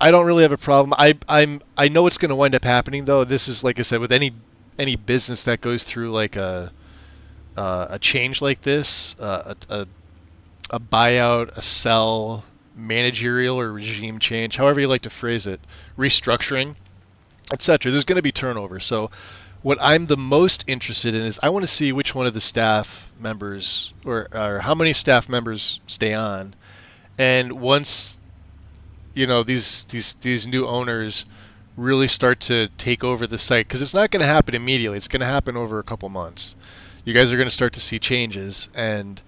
I don't really have a problem. I know what's going to wind up happening, though. This is, like I said, with any business that goes through like a change like this, a buyout, a sell, managerial or regime change, however you like to phrase it, restructuring, etc. There's going to be turnover. So what I'm the most interested in is I want to see which one of the staff members or how many staff members stay on, and once you know these new owners really start to take over the site, because it's not going to happen immediately. It's going to happen over a couple months. You guys are going to start to see changes, and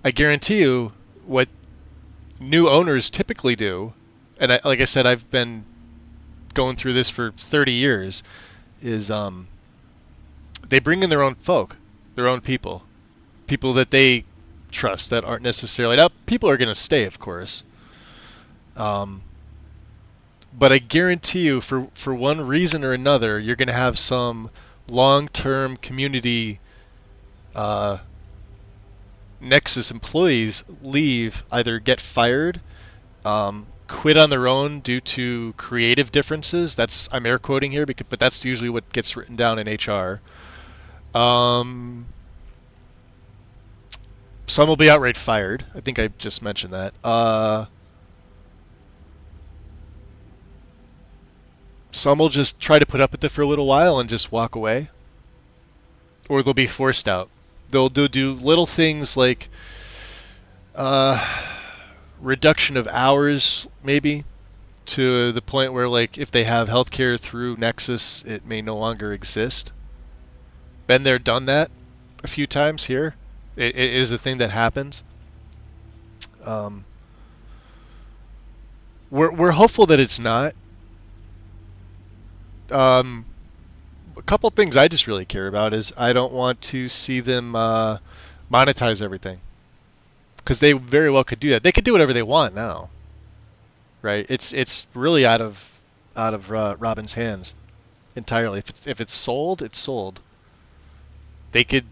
I guarantee you what new owners typically do, and like I said, I've been going through this for 30 years, is they bring in their own folk, their own people. people that they trust that aren't necessarily... Now, people are going to stay, of course. But I guarantee you, for one reason or another, you're going to have some long-term community Nexus employees leave, either get fired, quit on their own due to creative differences. I'm air quoting here, but that's usually what gets written down in HR. Some will be outright fired. I think I just mentioned that. Some will just try to put up with it for a little while and just walk away. Or they'll be forced out. They'll do little things like reduction of hours, maybe, to the point where, like, if they have healthcare through Nexus, it may no longer exist. Been there, done that a few times here. It is a thing that happens. We're hopeful that it's not. A couple things I just really care about is I don't want to see them monetize everything, because they very well could do that. They could do whatever they want now, right? It's really out of Robin's hands entirely. If it's sold, it's sold. They could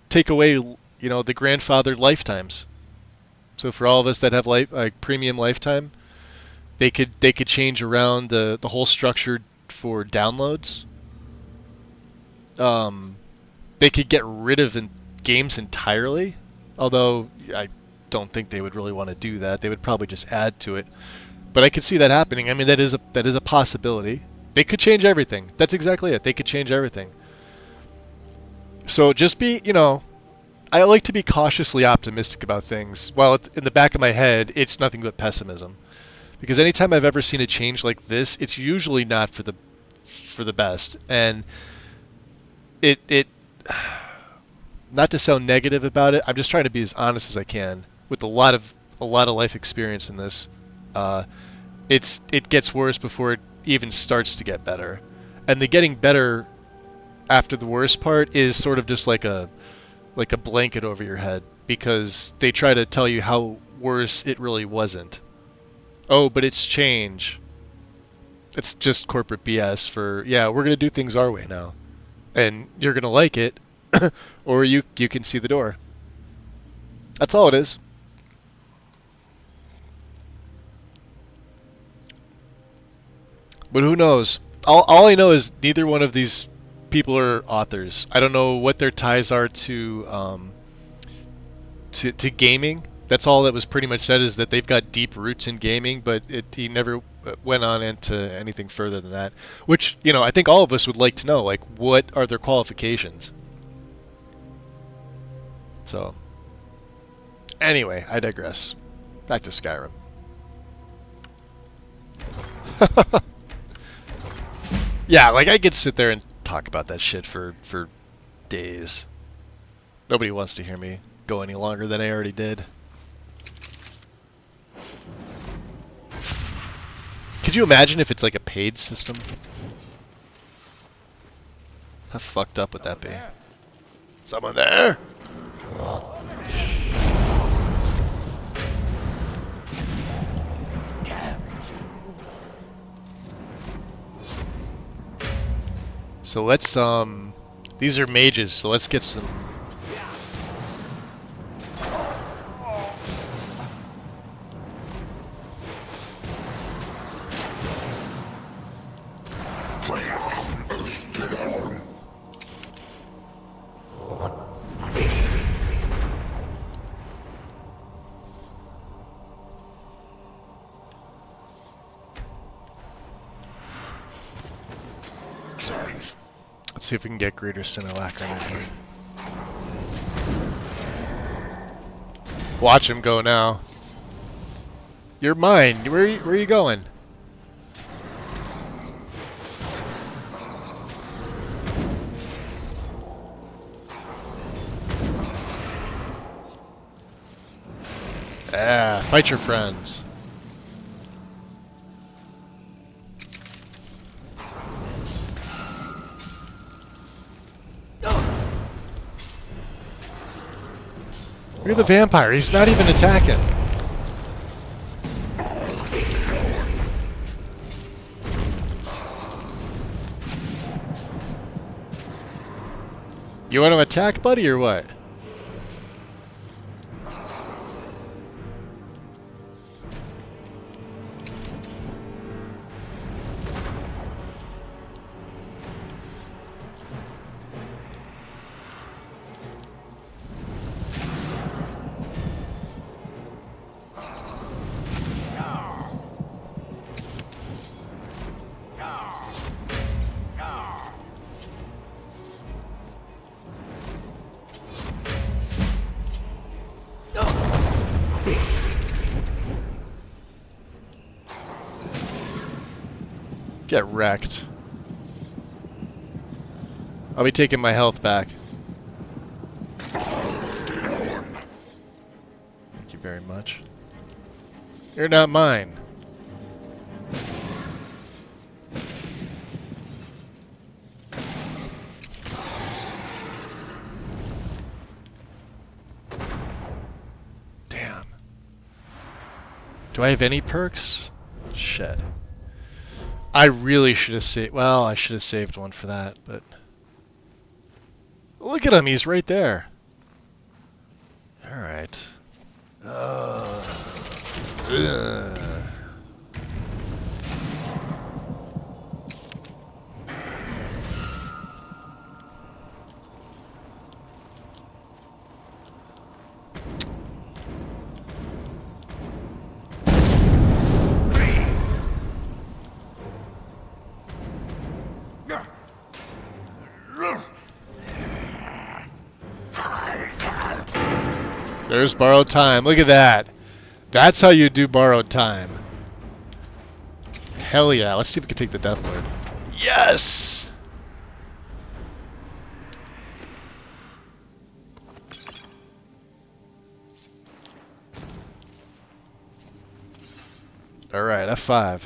take away the grandfathered lifetimes. So for all of us that have premium lifetime, they could change around the whole structure for downloads. They could get rid of games entirely, although I don't think they would really want to do that. They would probably just add to it. But I could see that happening. I mean, that is a possibility. They could change everything. That's exactly it. They could change everything. So just be, I like to be cautiously optimistic about things, while in the back of my head, it's nothing but pessimism. Because anytime I've ever seen a change like this, it's usually not for the best. And it not to sound negative about it, I'm just trying to be as honest as I can with a lot of life experience in this. It gets worse before it even starts to get better. And the getting better after the worst part is sort of just like a blanket over your head, because they try to tell you how worse it really wasn't. Oh, but it's change. It's just corporate BS for, we're going to do things our way now. And you're going to like it, or you can see the door. That's all it is. But who knows? All I know is neither one of these people are authors. I don't know what their ties are to gaming. That's all that was pretty much said, is that they've got deep roots in gaming, but he never went on into anything further than that. Which, I think all of us would like to know, like, what are their qualifications? So, anyway, I digress. Back to Skyrim. Yeah, like, I could sit there and talk about that shit for days. Nobody wants to hear me go any longer than I already did. Could you imagine if it's like a paid system? How fucked up would that be? Someone there? Damn. So let's these are mages, so let's get some. Let's see if we can get Greater Sinnoh in here. Watch him go now. You're mine. Where are you going? Fight your friends. Look at the vampire. He's not even attacking. You want to attack, buddy, or what? Get wrecked. I'll be taking my health back. Thank you very much. You're not mine. Damn. Do I have any perks? Shit. I really should have saved. Well, I should have saved one for that, but look at him. He's right there. All right. There's borrowed time. Look at that. That's how you do borrowed time. Hell yeah. Let's see if we can take the Death Lord. Yes! Alright, F5.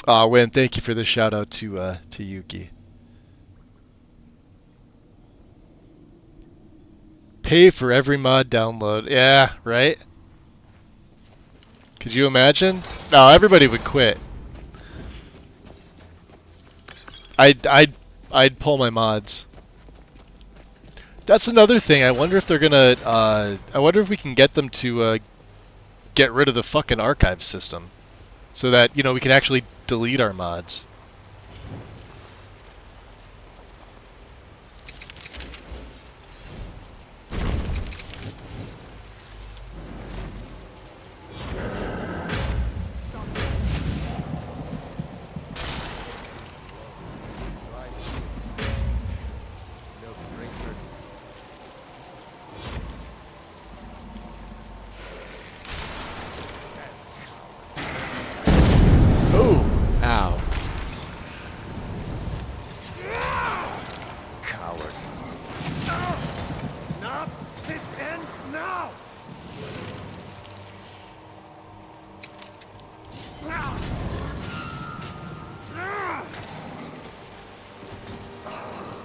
Aw, Win, thank you for the shout out to Yuki. Pay for every mod download. Yeah, right? Could you imagine? No, everybody would quit. I'd pull my mods. That's another thing. I wonder if they're gonna I wonder if we can get them to get rid of the fucking archive system so that, you know, we can actually delete our mods.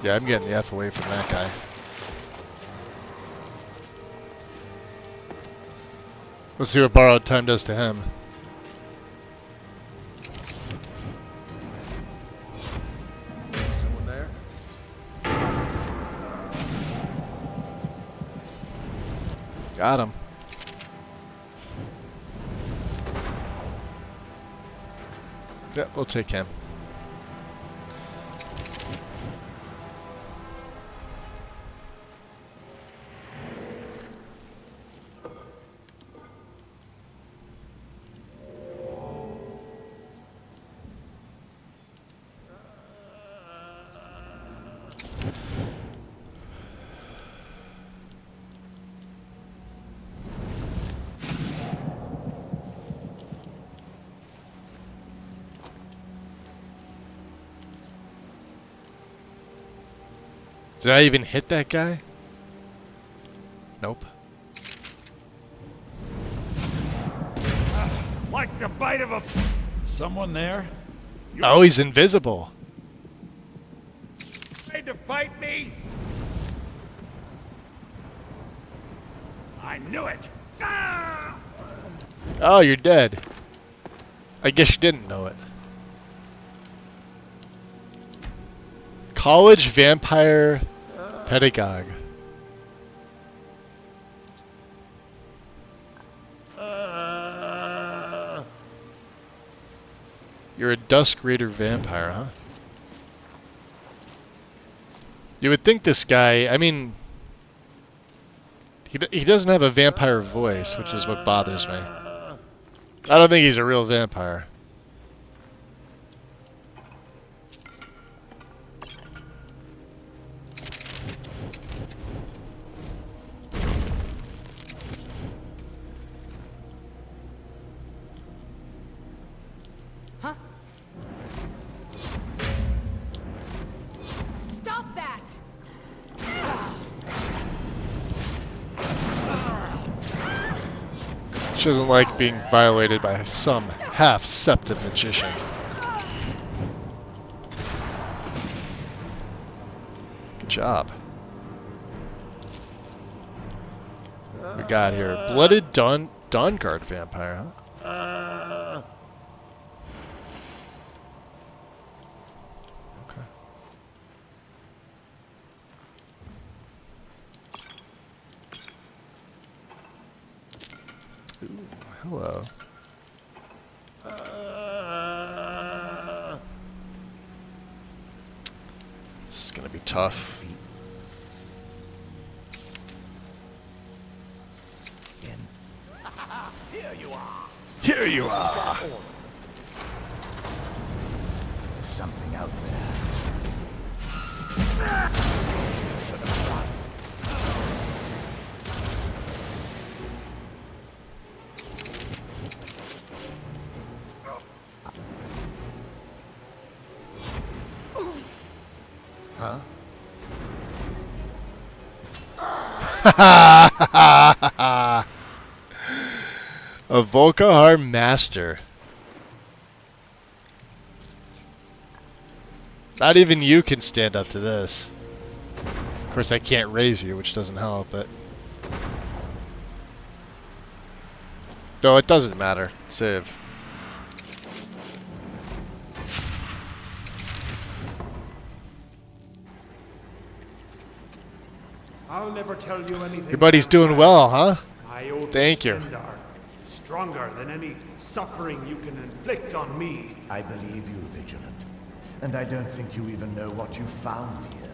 Yeah, I'm getting the F away from that guy. Let's see what borrowed time does to him. Someone there? Got him. Yep, we'll take him. Did I even hit that guy? Nope. Like the bite of a... Someone there? Oh, he's invisible. Ready to fight me? I knew it! Oh, you're dead. I guess you didn't know it. College vampire pedagogue. You're a Dusk Raider vampire, huh? You would think this guy, I mean, he doesn't have a vampire voice, which is what bothers me. I don't think he's a real vampire. Huh? Stop that! She doesn't like being violated by some half-septic magician. Good job. We got here. Blooded Dawnguard vampire, huh? Okay. Ooh, hello. This is gonna be tough. Here you are. Here you are. There's something out there. Should have run. Huh? A Volkahar Master. Not even you can stand up to this. Of course, I can't raise you, which doesn't help, but... No, it doesn't matter. Save. I'll never tell you anything. Your buddy's doing well, huh? My oath Thank you. is stronger than any suffering you can inflict on me. I believe you, Vigilant. And I don't think you even know what you found here.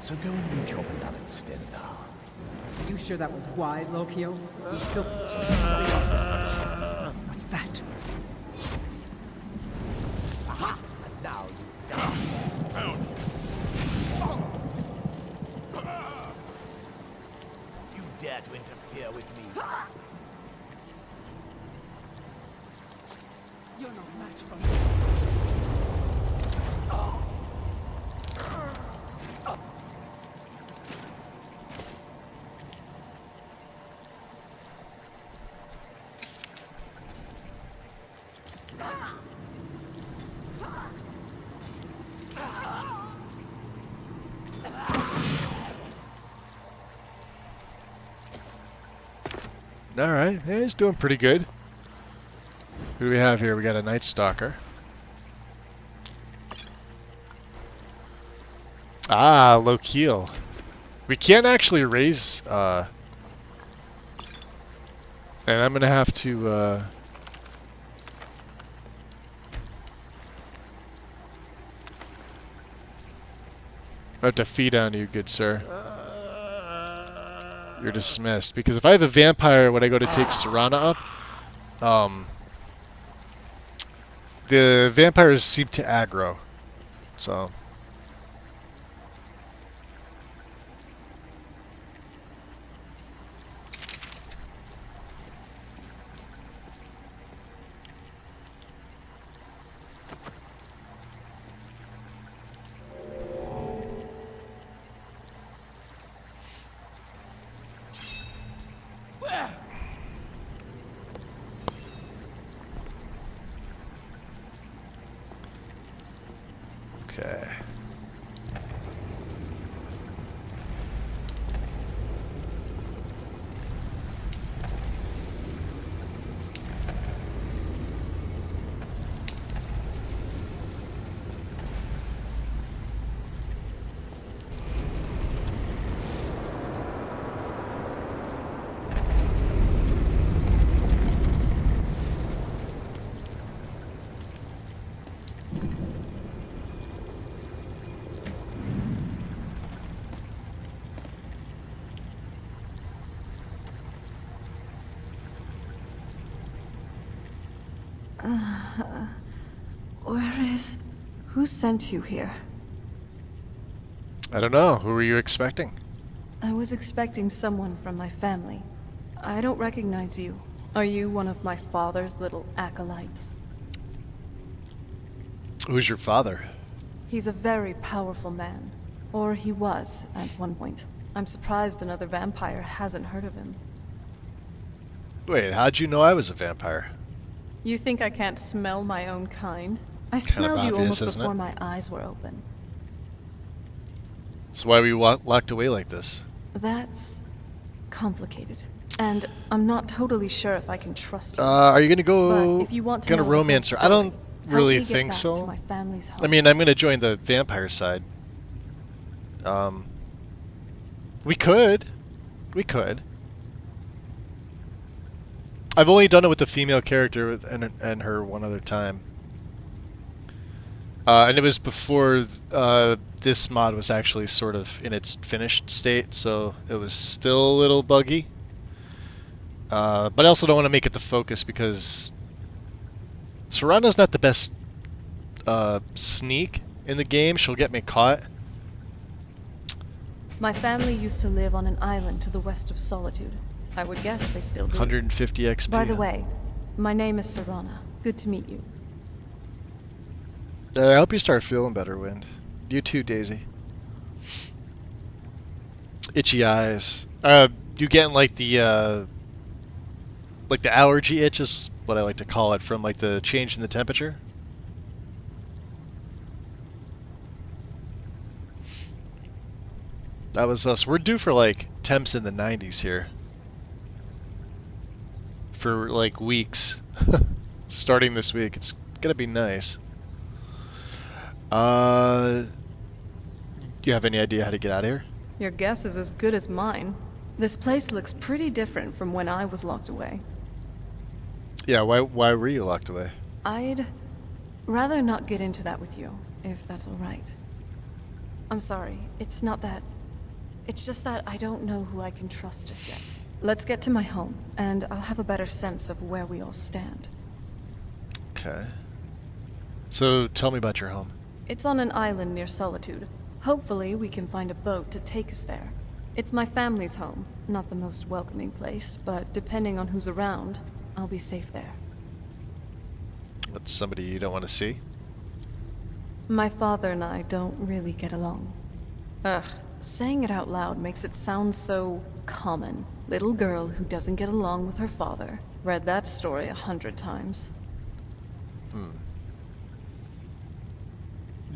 So go and meet your beloved Stendar. Are you sure that was wise, Lokio? We still... What's that? Aha! And now you die. Found You dare to interfere with me? You're no match for me. Alright, yeah, he's doing pretty good. Who do we have here? We got a Night Stalker. Ah, Lokil. We can't actually raise, and I'm gonna have to, I have to feed on you, good sir. You're dismissed. Because if I have a vampire when I go to take Serana up, the vampires seem to aggro. So... Okay. Who sent you here? I don't know. Who were you expecting? I was expecting someone from my family. I don't recognize you. Are you one of my father's little acolytes? Who's your father? He's a very powerful man. Or he was, at one point. I'm surprised another vampire hasn't heard of him. Wait, how'd you know I was a vampire? You think I can't smell my own kind? I Kind of smelled you obvious, almost isn't before it? my eyes were open. That's why we locked away like this. That's complicated. And I'm not totally sure if I can trust you. Are you gonna go? But if you want to gonna know the whole romance her? I story, don't really help me get think back so. to my family's home. I mean, I'm gonna join the vampire side. We could. I've only done it with the female character and her one other time. And it was before this mod was actually sort of in its finished state, so it was still a little buggy. But I also don't want to make it the focus because Serana's not the best sneak in the game. She'll get me caught. My family used to live on an island to the west of Solitude. I would guess they still do. 150 XP. By the way, my name is Serana. Good to meet you. I hope you start feeling better, Wind. You too, Daisy. Itchy eyes. You getting like the allergy itch is what I like to call it, from like the change in the temperature? That was us. We're due for like temps in the 90s here. For like weeks. Starting this week. It's gonna be nice. Do you have any idea how to get out of here? Your guess is as good as mine. This place looks pretty different from when I was locked away. Yeah, why were you locked away? I'd rather not get into that with you, if that's alright. I'm sorry, it's not that. It's just that I don't know who I can trust just yet. Let's get to my home, and I'll have a better sense of where we all stand. Okay. So tell me about your home. It's on an island near Solitude. Hopefully we can find a boat to take us there. It's my family's home, not the most welcoming place, but depending on who's around, I'll be safe there. What's somebody you don't want to see? My father and I don't really get along. Ugh, saying it out loud makes it sound so common. Little girl who doesn't get along with her father. Read that story 100 times.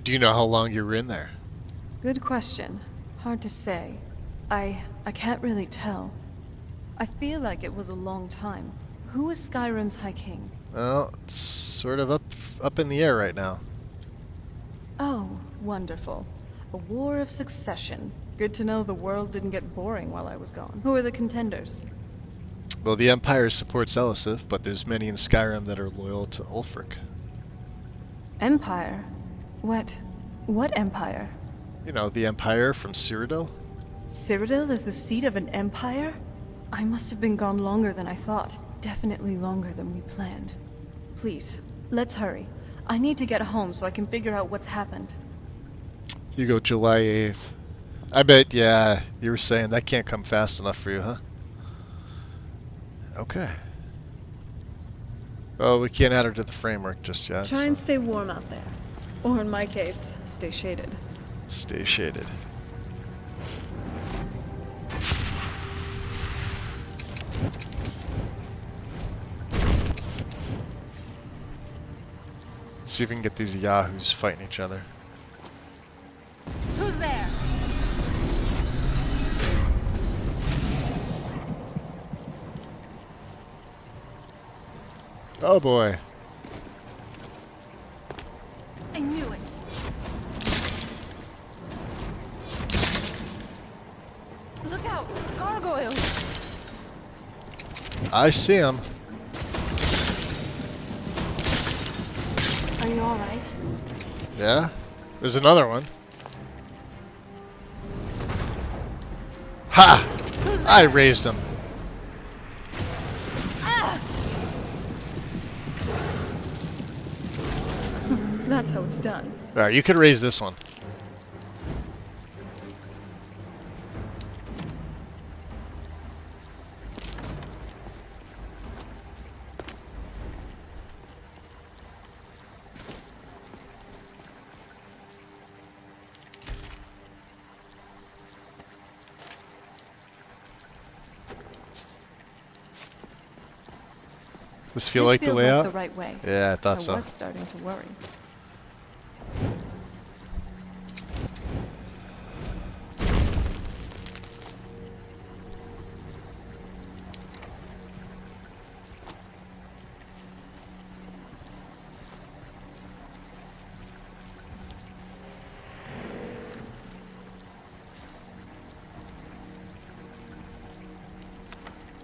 Do you know how long you were in there? Good question. Hard to say. I can't really tell. I feel like it was a long time. Who is Skyrim's High King? Well, it's sort of up in the air right now. Oh, wonderful. A war of succession. Good to know the world didn't get boring while I was gone. Who are the contenders? Well, the Empire supports Elisif, but there's many in Skyrim that are loyal to Ulfric. Empire? What empire? You know, the Empire from Cyrodiil? Cyrodiil is the seat of an empire? I must have been gone longer than I thought. Definitely longer than we planned. Please, let's hurry. I need to get home so I can figure out what's happened. You go July 8th. I bet, yeah, you were saying that can't come fast enough for you, huh? Okay. Well, we can't add her to the framework just yet. Try and stay warm out there. Or in my case, stay shaded. Stay shaded. See if we can get these yahoos fighting each other. Who's there? Oh boy. I knew it. Look out! Gargoyles! I see him. Are you alright? Yeah? There's another one. Ha! I raised him. that's how it's done. Alright, you could raise this one. This feel like the feels way like out? the right way. Yeah, I thought so. I was starting to worry.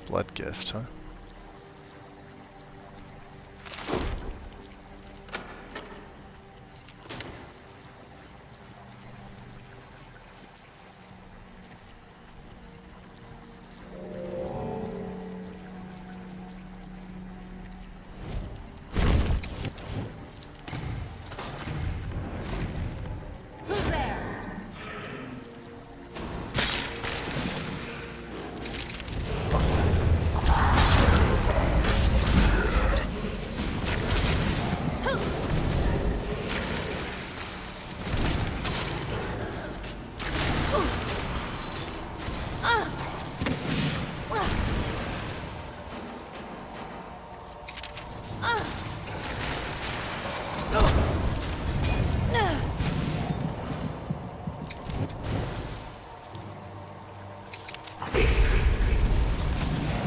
Blood gift, huh? Who's there?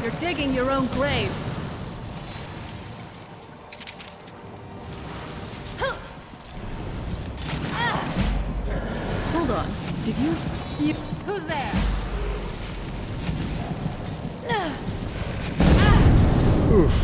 You're digging your own grave. Hold on. Did you? Who's there? Oof.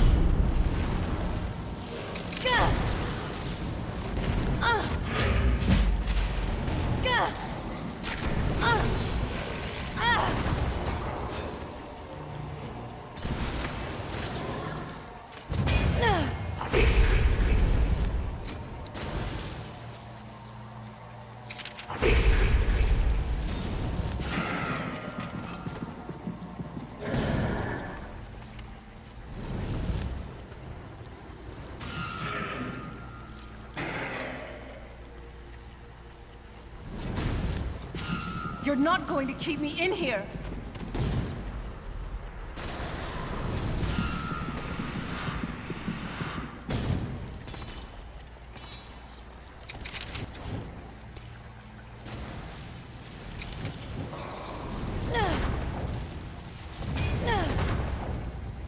You're not going to keep me in here.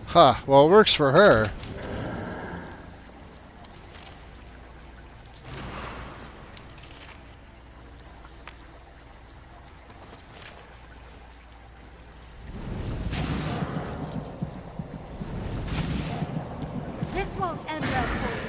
Huh, well it works for her. This won't end well for you.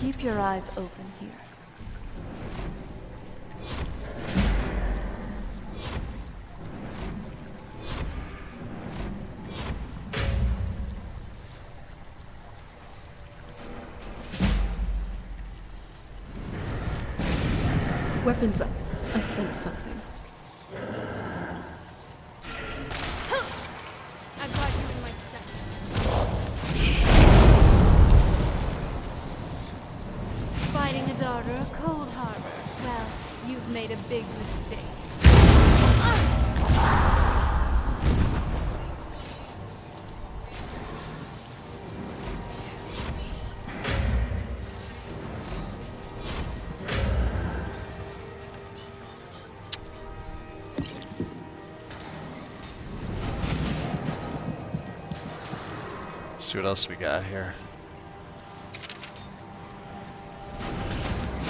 Keep your eyes open here. Weapons up. I sense something. I've got you in my sights. Fighting a daughter of Cold Harbor. Well, you've made a big mistake. See what else we got here.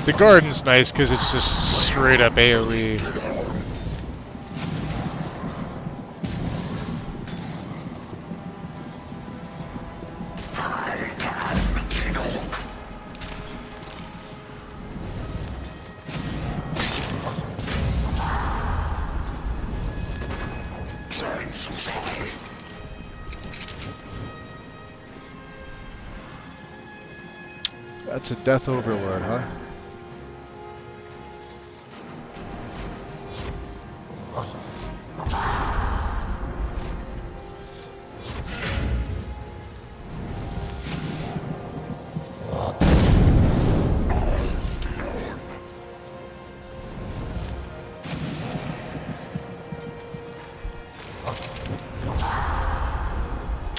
The garden's nice because it's just straight up AoE. That's a Death Overlord, huh?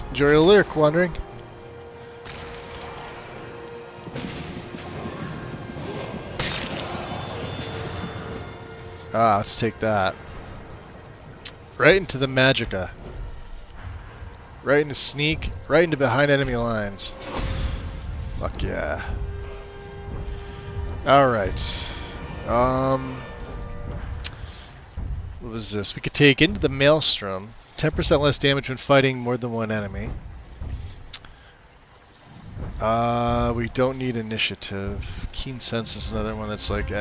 Enjoy your lyric wandering. Ah, let's take that. Right into the Magicka. Right into sneak. Right into behind enemy lines. Fuck yeah. Alright. What was this? We could take into the Maelstrom. 10% less damage when fighting more than one enemy. We don't need initiative. Keen Sense is another one that's like,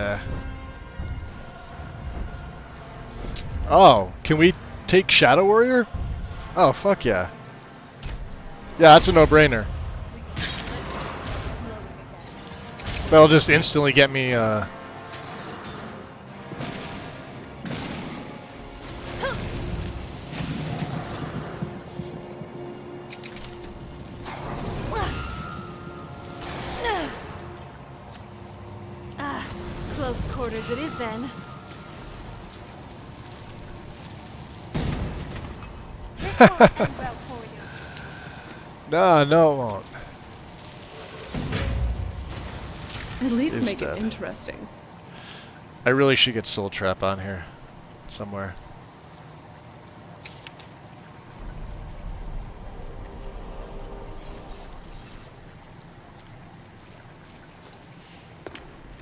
Oh, can we take Shadow Warrior? Oh, fuck yeah. Yeah, that's a no-brainer. That'll just instantly get me, Close quarters it is then. No, it won't. At least It's make dead. it interesting. I really should get Soul Trap on here somewhere.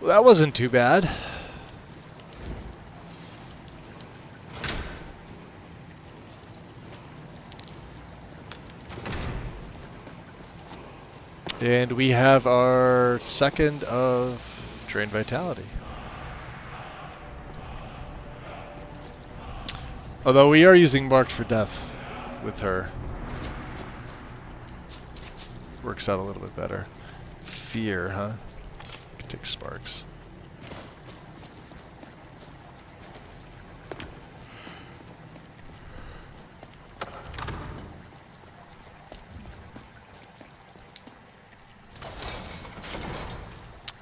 Well, that wasn't too bad. And we have our second of Drain Vitality. Although we are using Marked for Death with her. Works out a little bit better. Fear, huh? Could take Sparks.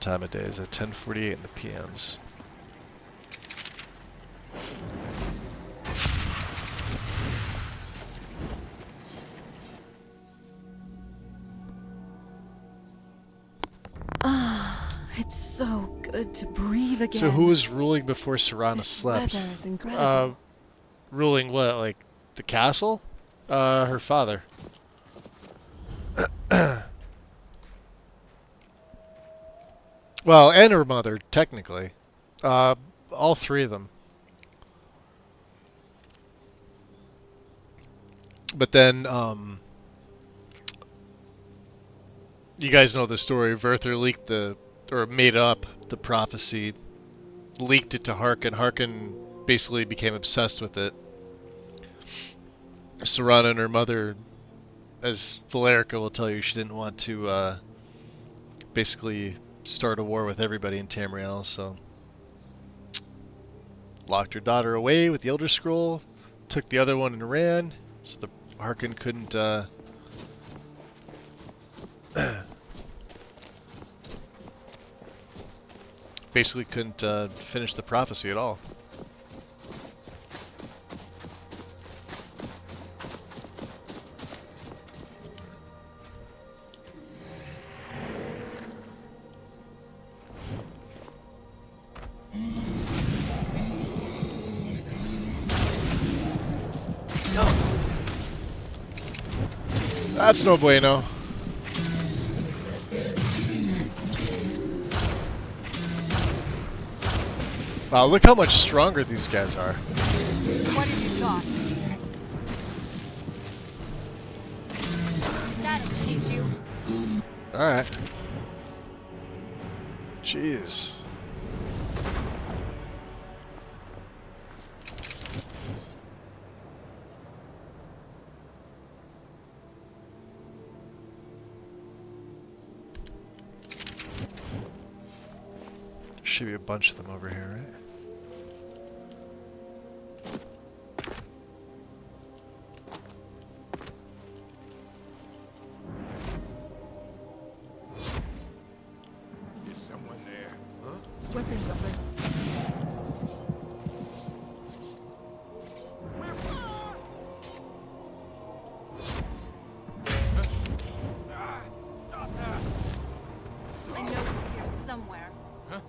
Time of day is at 10:48 in the PMs. It's so good to breathe again. So who was ruling before Serana This slept? weather is incredible. Ruling what? Like the castle? Her father. Well, and her mother, technically. All three of them. But then, you guys know the story. Werther leaked or made up the prophecy, leaked it to Harkon. Harkon basically became obsessed with it. Serana and her mother, as Valerica will tell you, she didn't want to basically start a war with everybody in Tamriel, so locked her daughter away with the Elder Scroll, took the other one and ran, so the Harkin couldn't, basically couldn't finish the prophecy at all. That's no bueno. Wow, look how much stronger these guys are. What have you got? That'll teach you. Alright. Jeez. Should be a bunch of them over here, right? Is someone there? Huh? Weapons up there. I know you're here somewhere. Huh?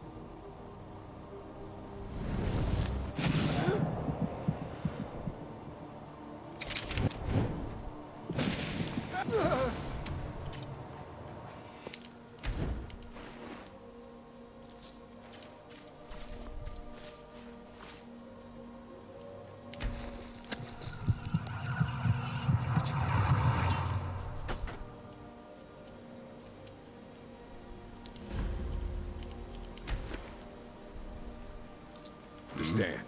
Understand.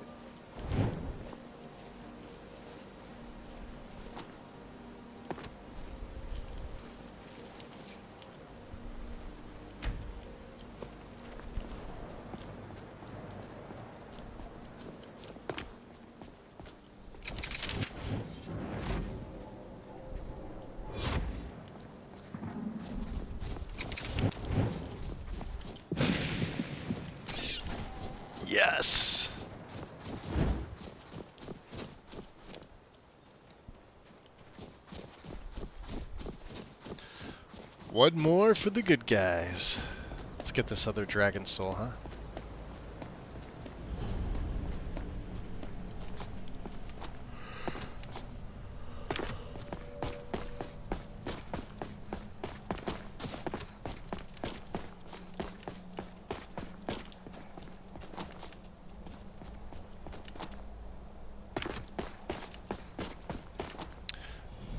Yes. One more for the good guys. Let's get this other dragon soul, huh?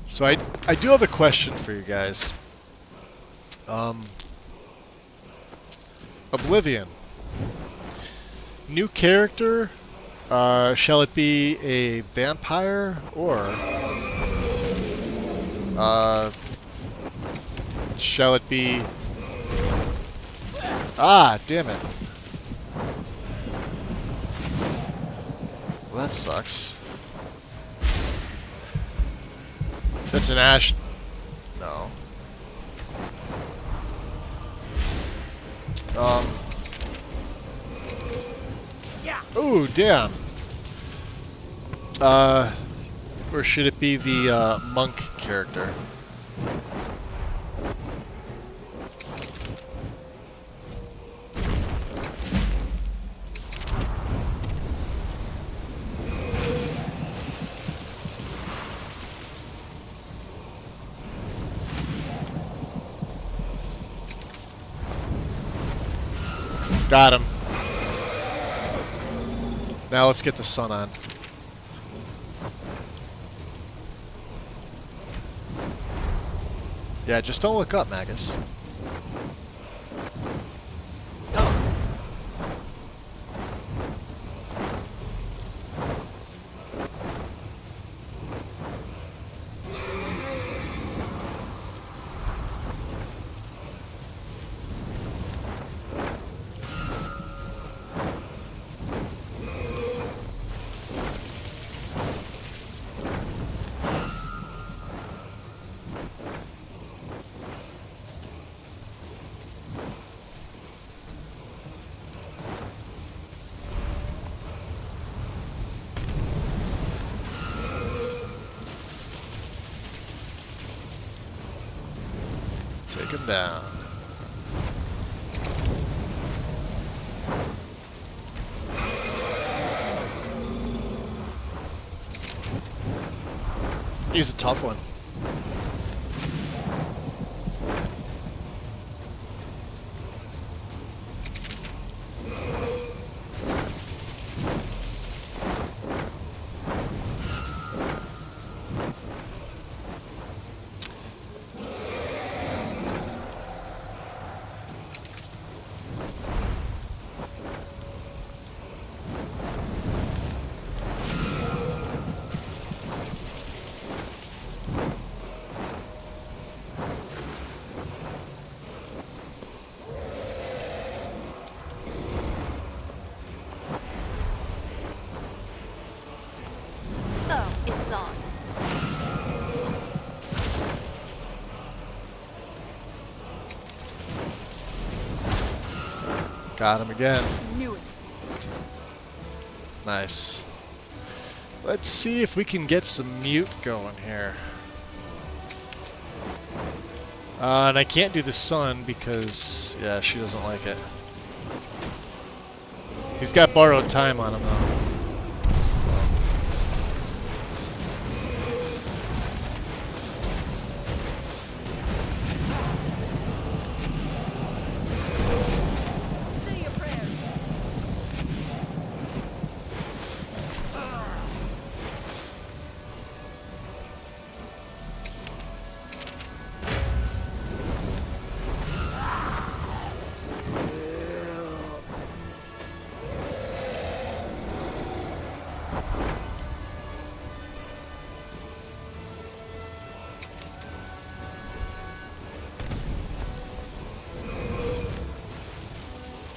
So I do have a question for you guys. Oblivion. New character. Shall it be a vampire or shall it be? Ah, damn it. Well, that sucks. That's an ash. No. Ooh, damn. Or should it be the monk character? Got him. Now let's get the sun on. Yeah, just don't look up, Magus. Take him down. He's a tough one. Oh, it's on. Got him again. Knew it. Nice. Let's see if we can get some mute going here. And I can't do the sun because, yeah, she doesn't like it. He's got borrowed time on him though.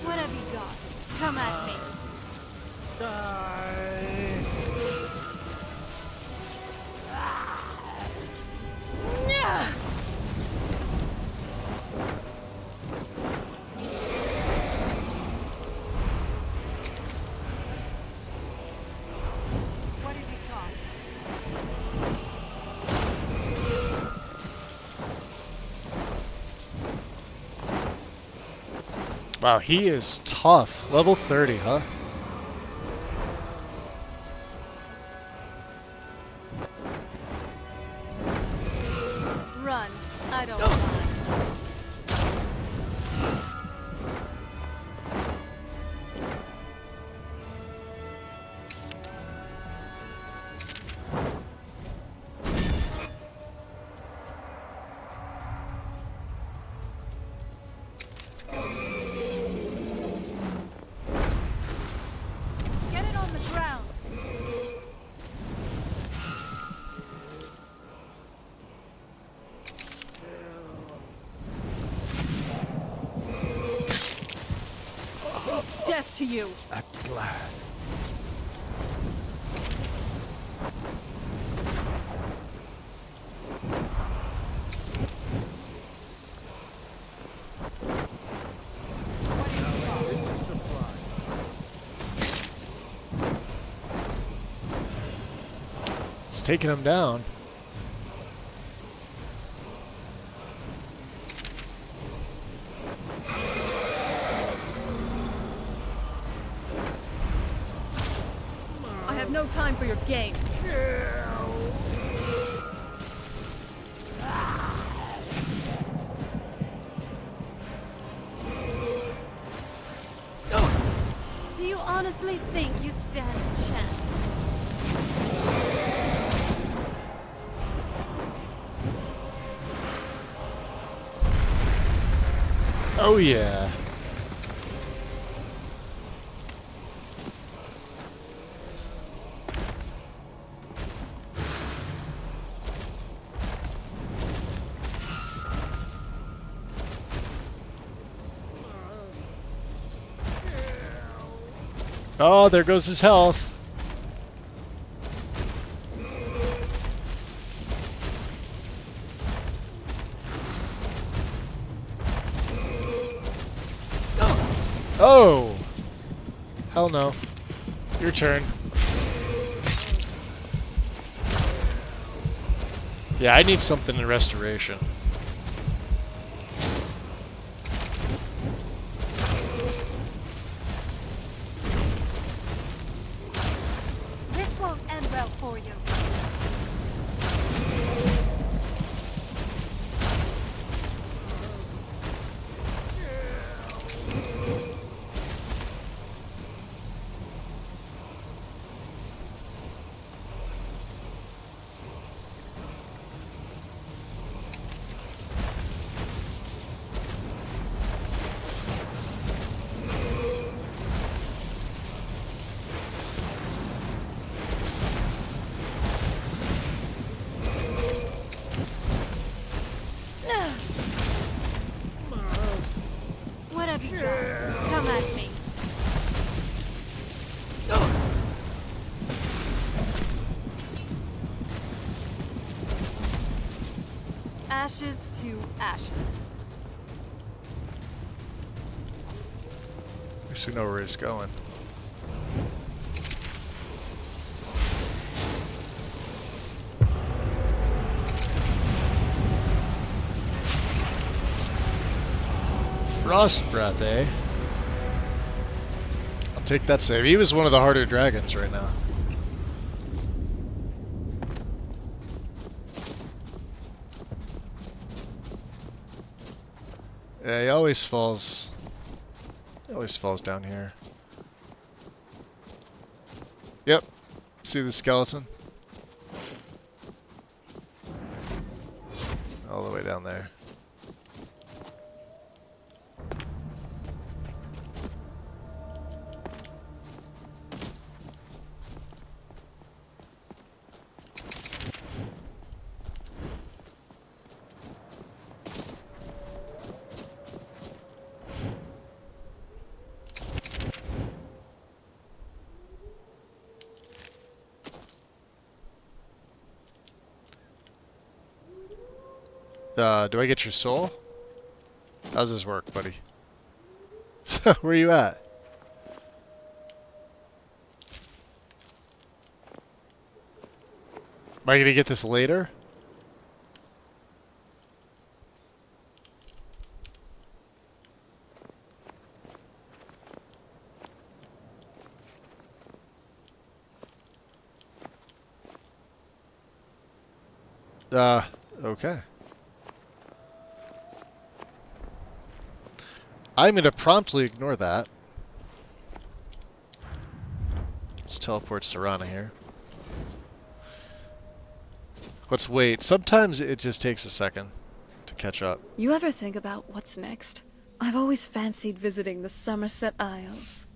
What have you got? Come at me. What have you got? Wow, he is tough. Level 30, huh? Run. I don't mind. Get it on the ground. Death to you. At last. It's a surprise. It's taking him down. I have no time for your games. Do you honestly think you stand a chance? Oh yeah. Oh, there goes his health. Oh! Hell no. Your turn. Yeah, I need something in restoration. for you. What have you got? Come at me. Ashes to ashes. At least we know where he's going. Frost Breath, eh? I'll take that save. He was one of the harder dragons right now. Yeah, he always falls. He always falls down here. Yep. See the skeleton? All the way down there. Do I get your soul? How does this work, buddy? So, where are you at? Am I gonna get this later? Okay. I'm gonna promptly ignore that. Let's teleport Serana here. Let's wait. Sometimes it just takes a second to catch up. You ever think about what's next? I've always fancied visiting the Somerset Isles.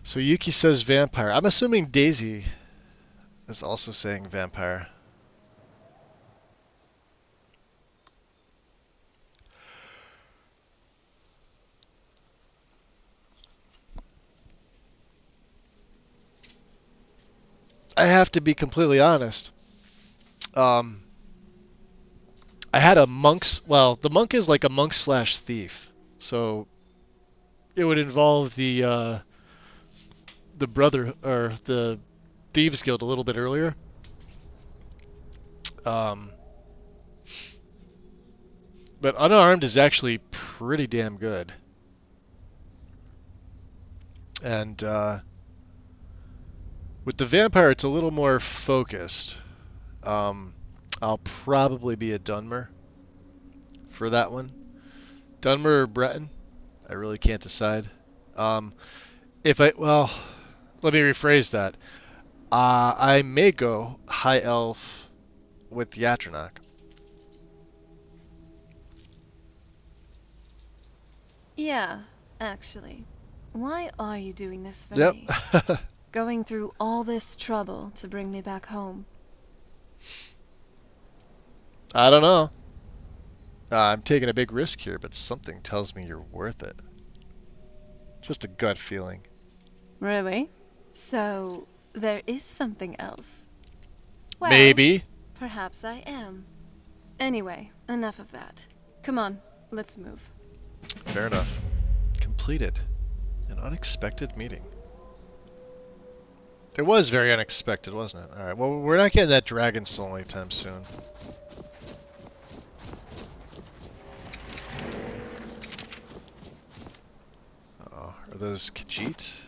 So Yuki says vampire. I'm assuming Daisy is also saying vampire. I have to be completely honest. I had a monk's... Well, the monk is like a monk slash thief. So it would involve the brother, or the Thieves Guild a little bit earlier. But unarmed is actually pretty damn good. And with the vampire, it's a little more focused. I'll probably be a Dunmer for that one. Dunmer or Breton? I really can't decide. Well, let me rephrase that. I may go High Elf with Yatranok. Yeah, actually. Why are you doing this for Yep. me? Going through all this trouble to bring me back home. I don't know. I'm taking a big risk here, but something tells me you're worth it. Just a gut feeling. Really? So, there is something else. Well, Maybe. Perhaps I am. Anyway, enough of that. Come on, let's move. Fair enough. Completed. An unexpected meeting. It was very unexpected, wasn't it? Alright, well, we're not getting that dragon soul anytime soon. Are those Khajiit?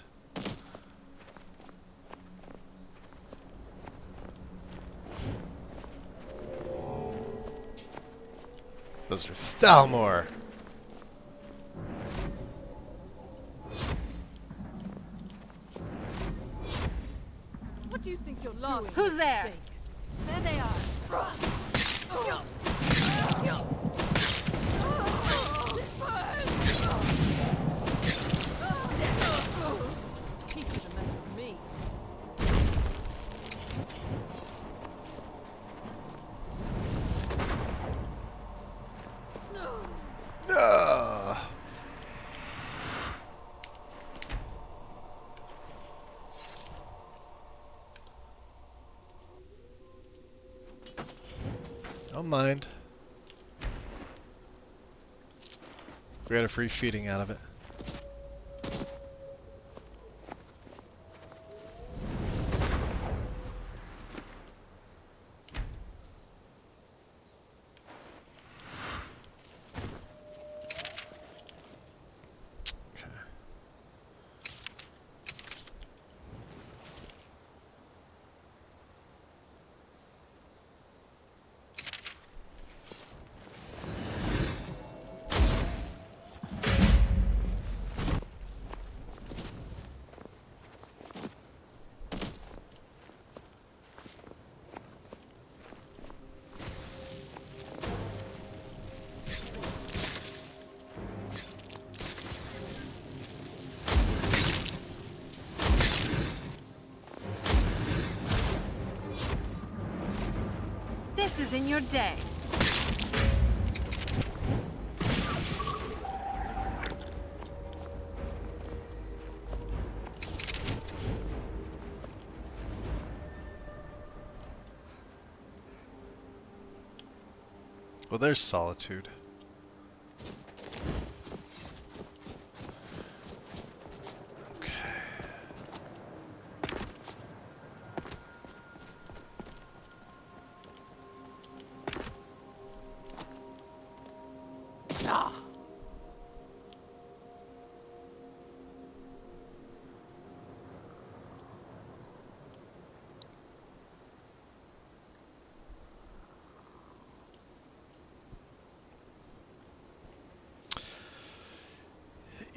Those are Thalmor. What do you think you're doing? Who's there? There they are. Keep you to mess with me. Don't mind. We got a free feeding out of it. This is in your day. Well, there's solitude.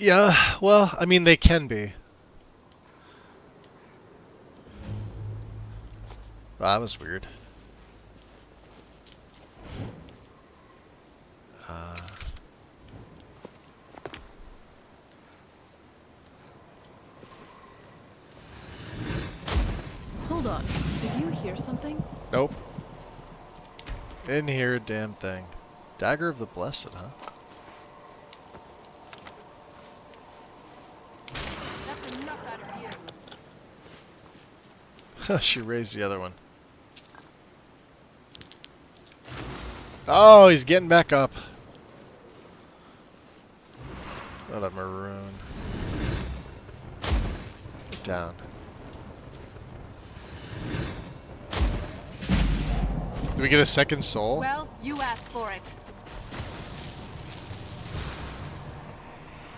Yeah, well, I mean, they can be. Well, that was weird. Hold on. Did you hear something? Nope. Didn't hear a damn thing. Dagger of the Blessed, huh? That's enough out of you. She raised the other one. Oh, he's getting back up. What a maroon. Get down. Do we get a second soul? Well, you asked for it.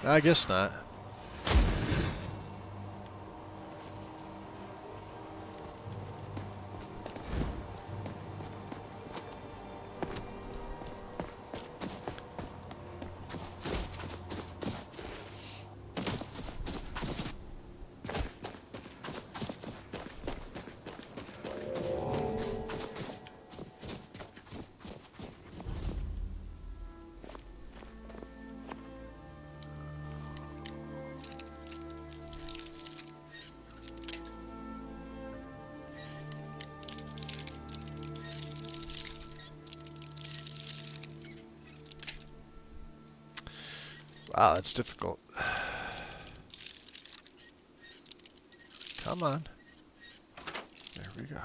I guess not. Wow, that's difficult. Come on. There we go.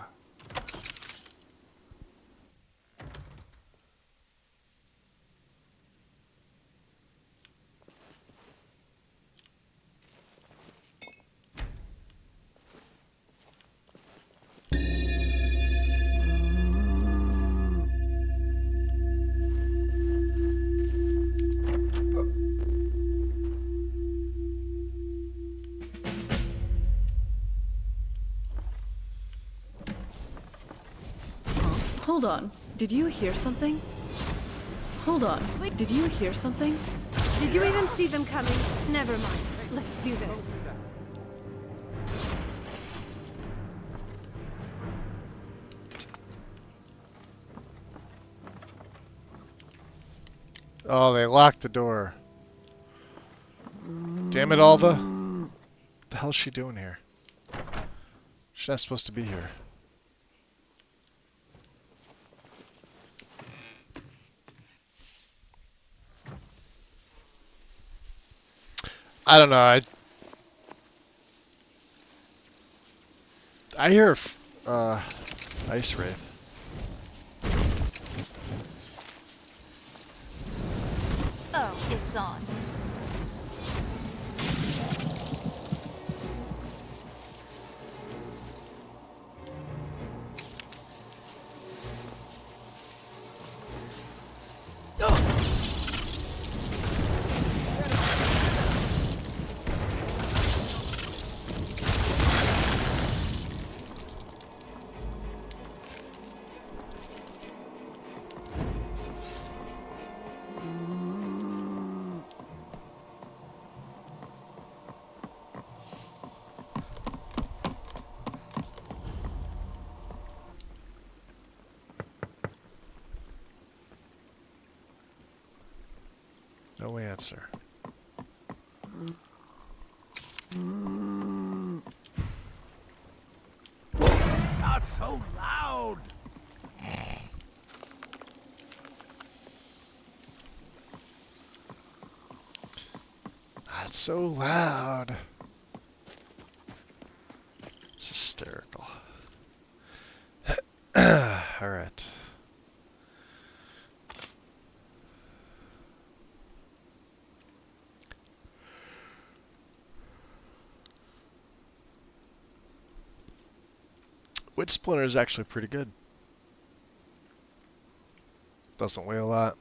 Hold on. Did you hear something? Hold on. Did you hear something? Did you even see them coming? Never mind. Let's do this. Oh, they locked the door. Damn it, Alva. What the hell's she doing here? She's not supposed to be here. I don't know. I hear Ice Wraith. Oh, it's on. No answer. Not so loud! Not so loud. It's hysterical. Alright. Wood Splinter is actually pretty good. Doesn't weigh a lot.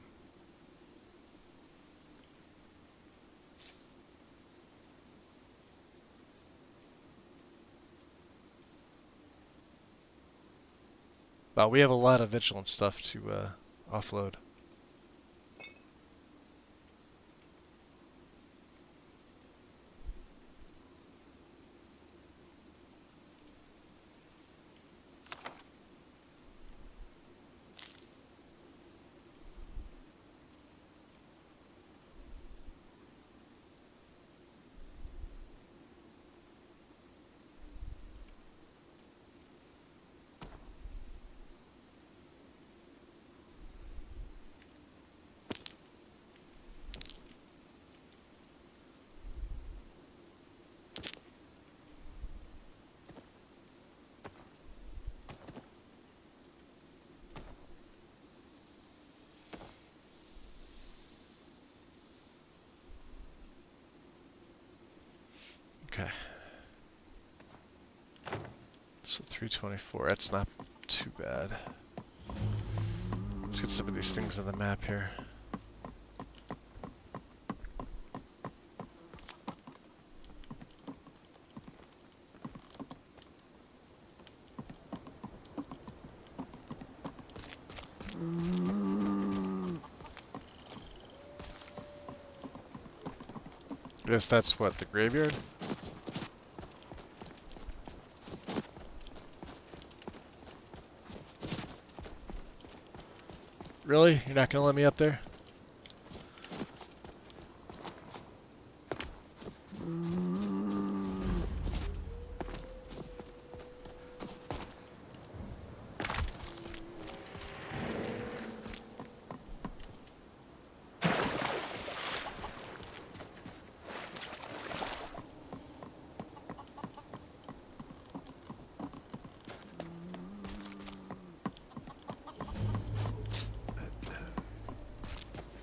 Wow, we have a lot of vigilant stuff to offload. Okay. So 324, that's not too bad. Let's get some of these things on the map here. I guess that's what, the graveyard? Really? You're not gonna let me up there?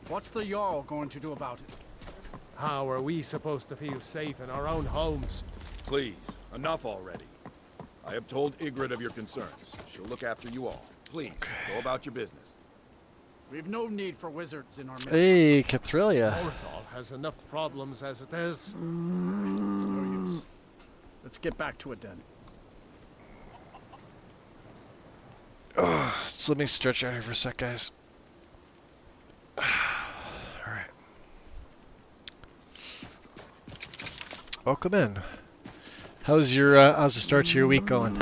What's the Jarl going to do about it? How are we supposed to feel safe in our own homes? Please, enough already. I have told Ygritte of your concerns. She'll look after you all. Please, go about your business. We've no need for wizards in our midst. Hey, Cathrilia. Orthal has enough problems as it is. It's no use. Let's get back to it then. Ugh. So let me stretch out here for a sec, guys. Alright. Welcome in. How's the start to your week going?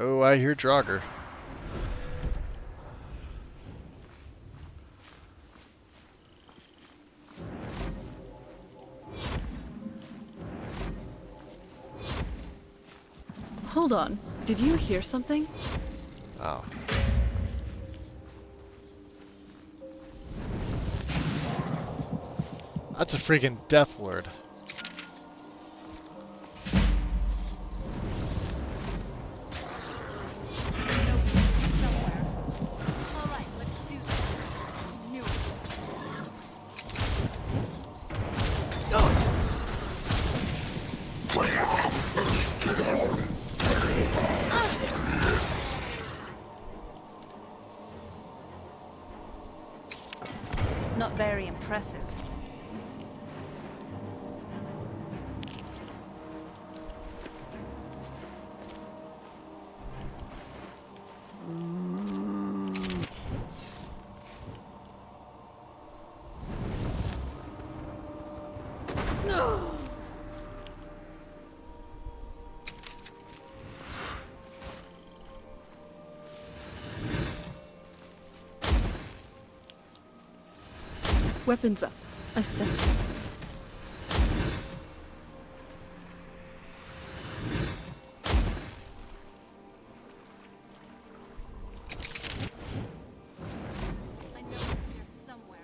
Oh, I hear Draugr. Hold on. Did you hear something? Oh. That's a freaking Death Lord. Not very impressive. Weapons up. I sense it. I know you're here somewhere.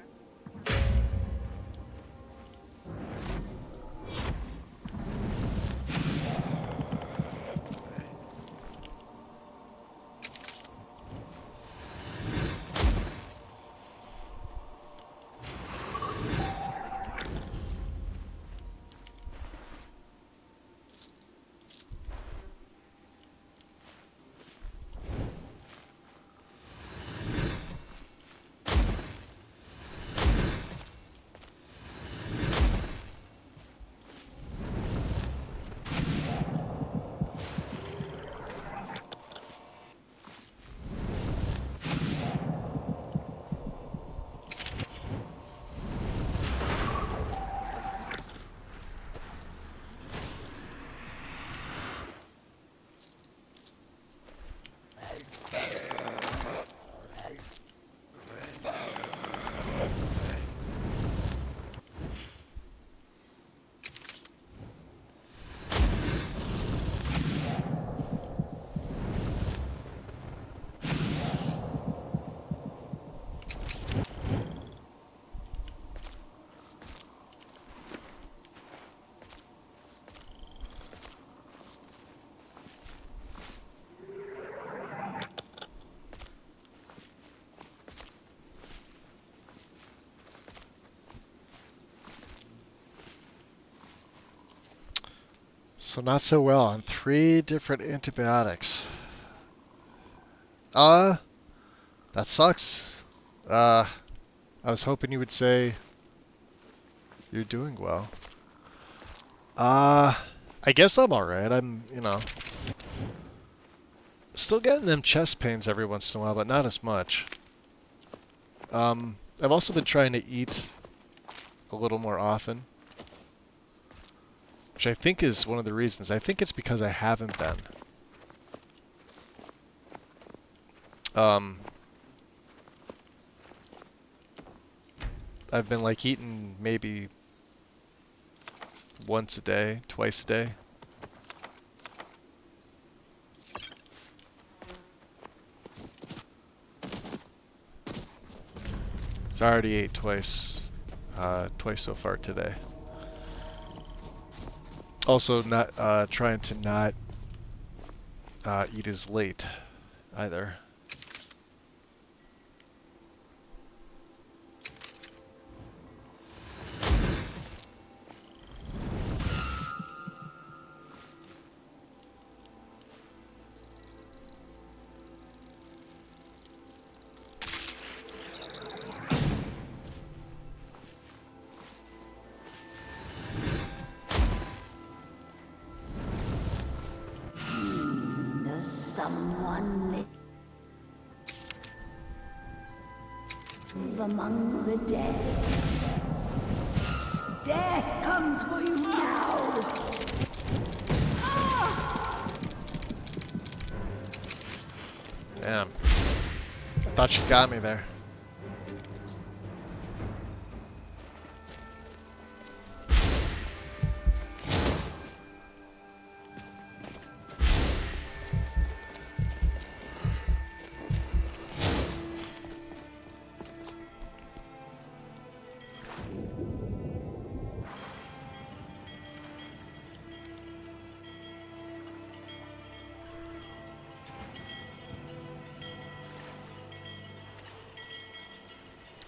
So not so well on 3 different antibiotics. That sucks. I was hoping you would say you're doing well. I guess I'm alright. I'm, still getting them chest pains every once in a while, but not as much. I've also been trying to eat a little more often, which I think is one of the reasons. I think it's because I haven't been. I've been like eating maybe once a day, twice a day. So I already ate twice so far today. Also, not trying to not eat as late either. among the dead. Death comes for you now. Damn. Thought she got me there.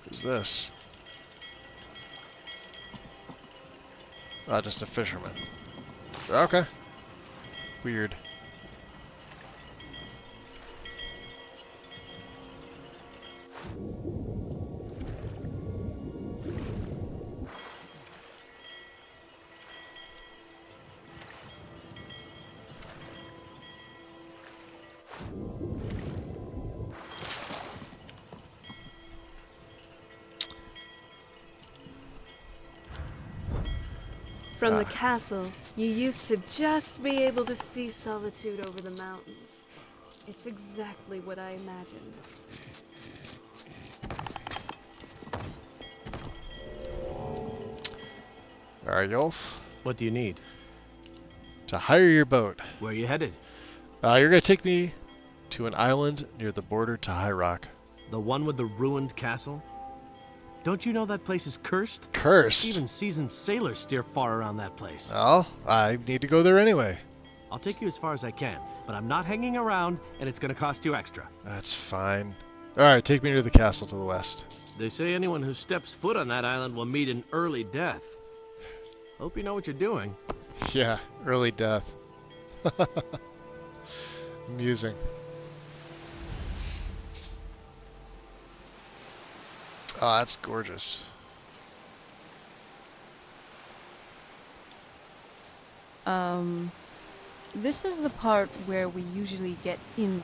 Who's this? Ah, just a fisherman. Okay. Weird. From the castle, you used to just be able to see Solitude over the mountains. It's exactly what I imagined. Alright, Yolf. What do you need? To hire your boat. Where are you headed? You're gonna take me to an island near the border to High Rock. The one with the ruined castle? Don't you know that place is cursed? Cursed? Even seasoned sailors steer far around that place. Well, I need to go there anyway. I'll take you as far as I can, but I'm not hanging around, and it's gonna cost you extra. That's fine. Alright, take me to the castle to the west. They say anyone who steps foot on that island will meet an early death. Hope you know what you're doing. Yeah, early death. Amusing. Oh, that's gorgeous. This is the part where we usually get in.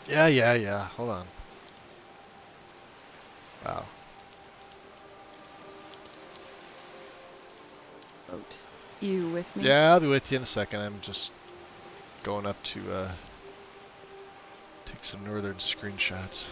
Yeah. Hold on. Wow. Boat. You with me? Yeah, I'll be with you in a second. I'm just going up to take some northern screenshots.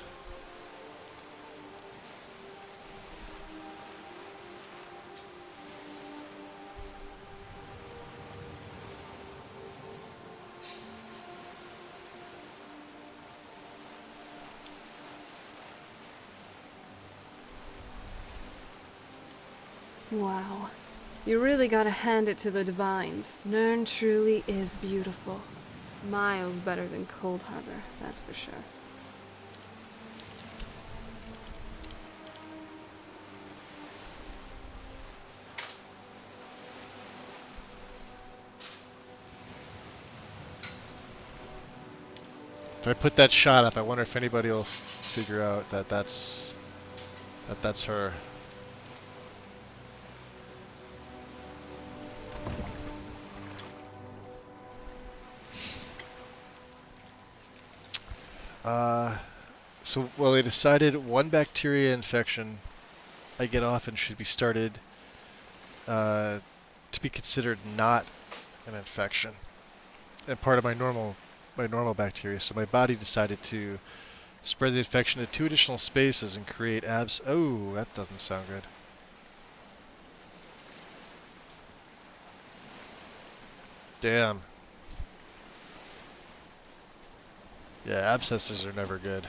Wow. You really gotta hand it to the Divines. Nern truly is beautiful. Miles better than Cold Harbor, that's for sure. If I put that shot up, I wonder if anybody will figure out that that's her. Well, they decided one bacteria infection I get often should be started to be considered not an infection and part of my normal bacteria. So my body decided to spread the infection to 2 additional spaces and create abs. Oh, that doesn't sound good. Damn. Yeah, abscesses are never good.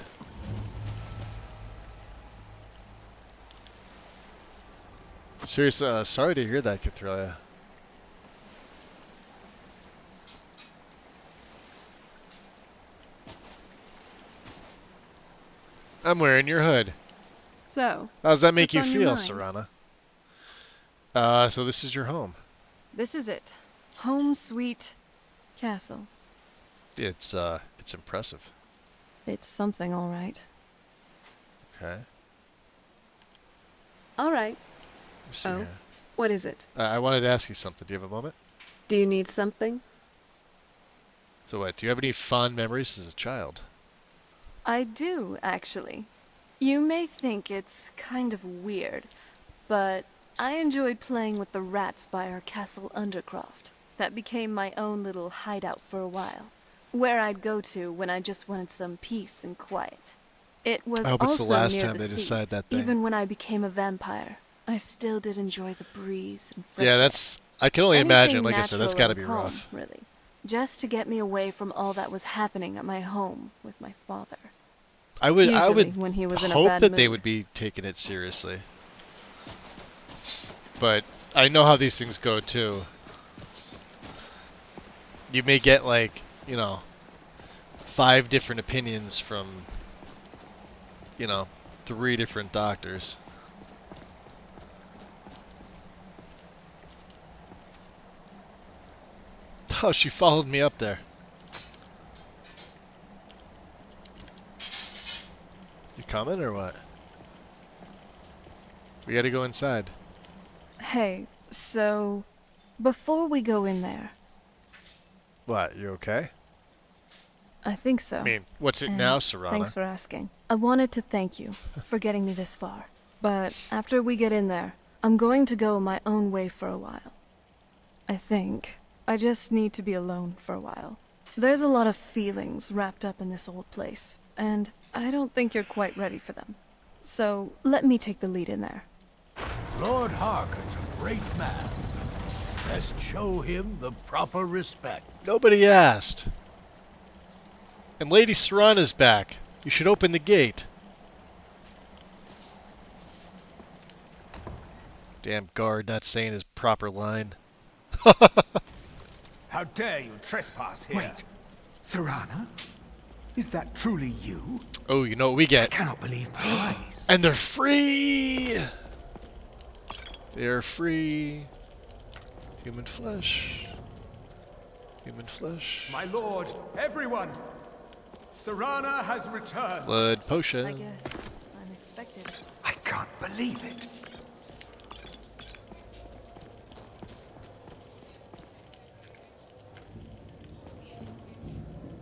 Seriously, sorry to hear that, Cathrelia. I'm wearing your hood. So, how does that make you what's on your feel, mind? Serana? So this is your home. This is it. Home sweet castle. It's impressive. It's something, all right. Okay. All right. Let's see Oh, here. what is it? I wanted to ask you something. Do you have a moment? Do you need something? So what? Do you have any fond memories as a child? I do, actually. You may think it's kind of weird, but I enjoyed playing with the rats by our castle Undercroft. That became my own little hideout for a while, where I'd go to when I just wanted some peace and quiet. It was I hope it's the also last near time the they sea. decide that thing. Even when I became a vampire, I still did enjoy the breeze and fresh Yeah, air. that's. I can only Anything imagine. Like I said, that's natural got to and be calm, rough. really. Just to get me away from all that was happening at my home with my father. I Usually would when he was in a hope bad that they mood. would be taking it seriously. But I know how these things go too. You may get like, 5 different opinions from, 3 different doctors. Oh, she followed me up there. You coming or what? We gotta go inside. Hey, so before we go in there, What, you okay? I think so. I mean, what's it And now, Serana? Thanks for asking. I wanted to thank you for getting me this far. But after we get in there, I'm going to go my own way for a while. I think I just need to be alone for a while. There's a lot of feelings wrapped up in this old place, and I don't think you're quite ready for them. So let me take the lead in there. Lord Harkon's a great man. Best show him the proper respect. Nobody asked. And Lady Serana's back. You should open the gate. Damn guard not saying his proper line. How dare you trespass here? Wait, Serana? Is that truly you? Oh, you know what we get? I cannot believe my eyes. And they're free! They're free. Human flesh. Human flesh. My lord, everyone! Serana has returned. Blood potion. I guess unexpected. I can't believe it.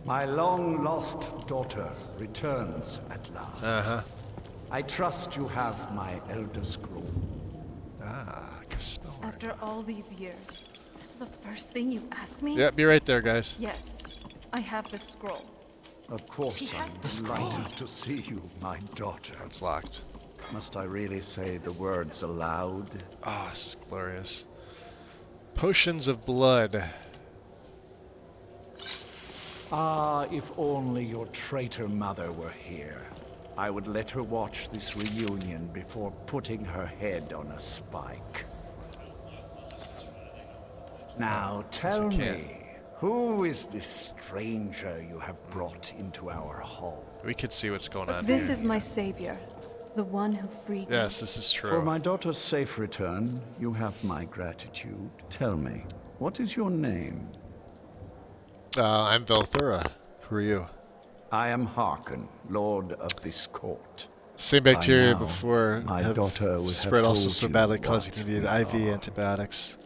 My long-lost daughter returns at last. Uh-huh. I trust you have my Elder Scroll. Ah, I can smell it. After all these years, that's the first thing you ask me? Yep, be right there, guys. Yes, I have the scroll. Of course, She has I'm the scroll. delighted to see you, my daughter. It's locked. Must I really say the words aloud? Ah, this is glorious. Potions of blood. Ah, if only your traitor mother were here. I would let her watch this reunion before putting her head on a spike. Now tell me, who is this stranger you have brought into our hall? We could see what's going on This here. is my savior, the one who freed me. Yes, this is true. For my daughter's safe return, you have my gratitude. Tell me, what is your name? I'm Velthura. Who are you? I am Harkon, Lord of this court. Same bacteria By now, before my have daughter would spread have also told so you badly what causing you need we IV are. antibiotics.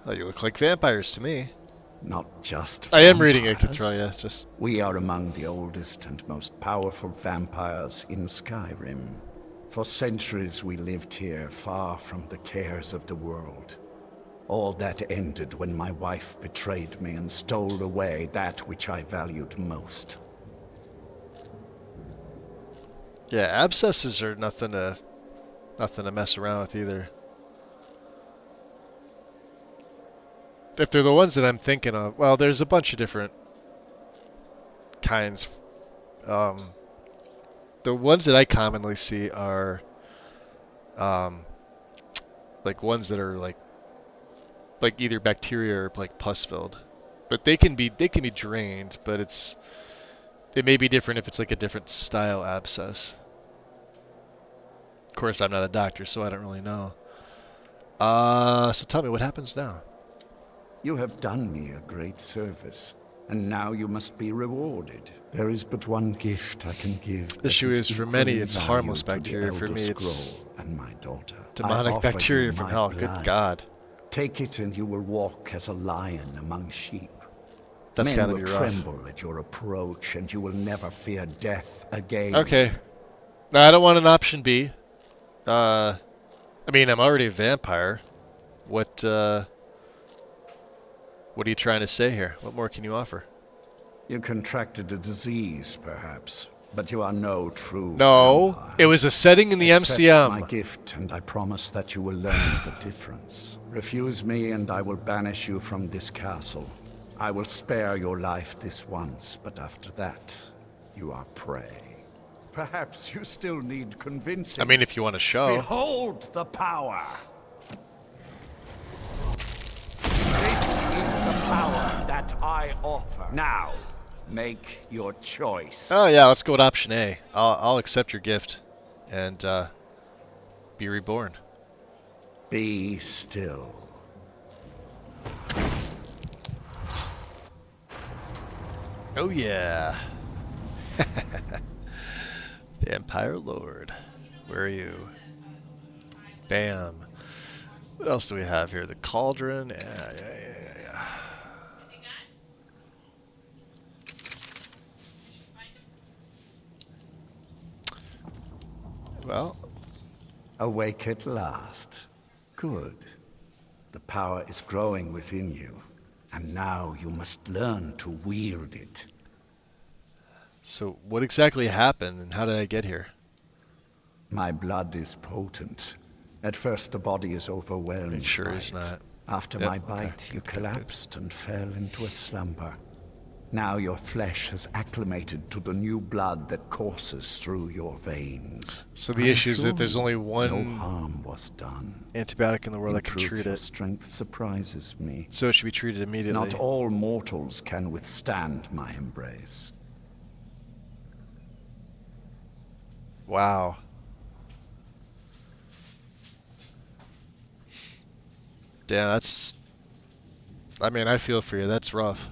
Oh, you look like vampires to me. Not just I am reading it, vampires. Cathralia. Just We are among the oldest and most powerful vampires in Skyrim. For centuries we lived here, far from the cares of the world. All that ended when my wife betrayed me and stole away that which I valued most. yeah, abscesses are nothing to mess around with either. If they're the ones that I'm thinking of, well, there's a bunch of different kinds. The ones that I commonly see are like ones that are like either bacteria or like pus filled. But they can be drained, but it may be different if it's like a different style abscess. Of course, I'm not a doctor, so I don't really know. So tell me, what happens now? You have done me a great service, and now you must be rewarded. There is but one gift I can give. The issue is, for many, it's harmless bacteria. For me, it's and my daughter. demonic bacteria from hell. Good God. Take it and you will walk as a lion among sheep. That's Men gotta will be rough. tremble at your approach, and you will never fear death again. Okay. No, I don't want an option B. I mean, I'm already a vampire. What are you trying to say here? What more can you offer? You contracted a disease, perhaps, but you are no true No, vampire. it was a setting in the Accept MCM. my gift, and I promise that you will learn the difference. Refuse me, and I will banish you from this castle. I will spare your life this once, but after that, you are prey. Perhaps you still need convincing. I mean, if you want to show. Behold the power! This is the power that I offer. Now, make your choice. Oh yeah, let's go with option A. I'll accept your gift, and be reborn. Be still. Oh yeah. Vampire Lord. Where are you? Bam. What else do we have here? The Cauldron. Yeah. Well. Awake at last. Good. The power is growing within you, and now you must learn to wield it. So what exactly happened, and how did I get here? My blood is potent. At first the body is overwhelmed. It sure by is it. not. After Yep, my bite, you collapsed and fell into a slumber. Now your flesh has acclimated to the new blood that courses through your veins. So the issue is that there's only one no harm was done. antibiotic in the world that can truth, treat your it. strength surprises me. So it should be treated immediately. Not all mortals can withstand my embrace. Wow. Yeah, that's... I mean, I feel for you. That's rough.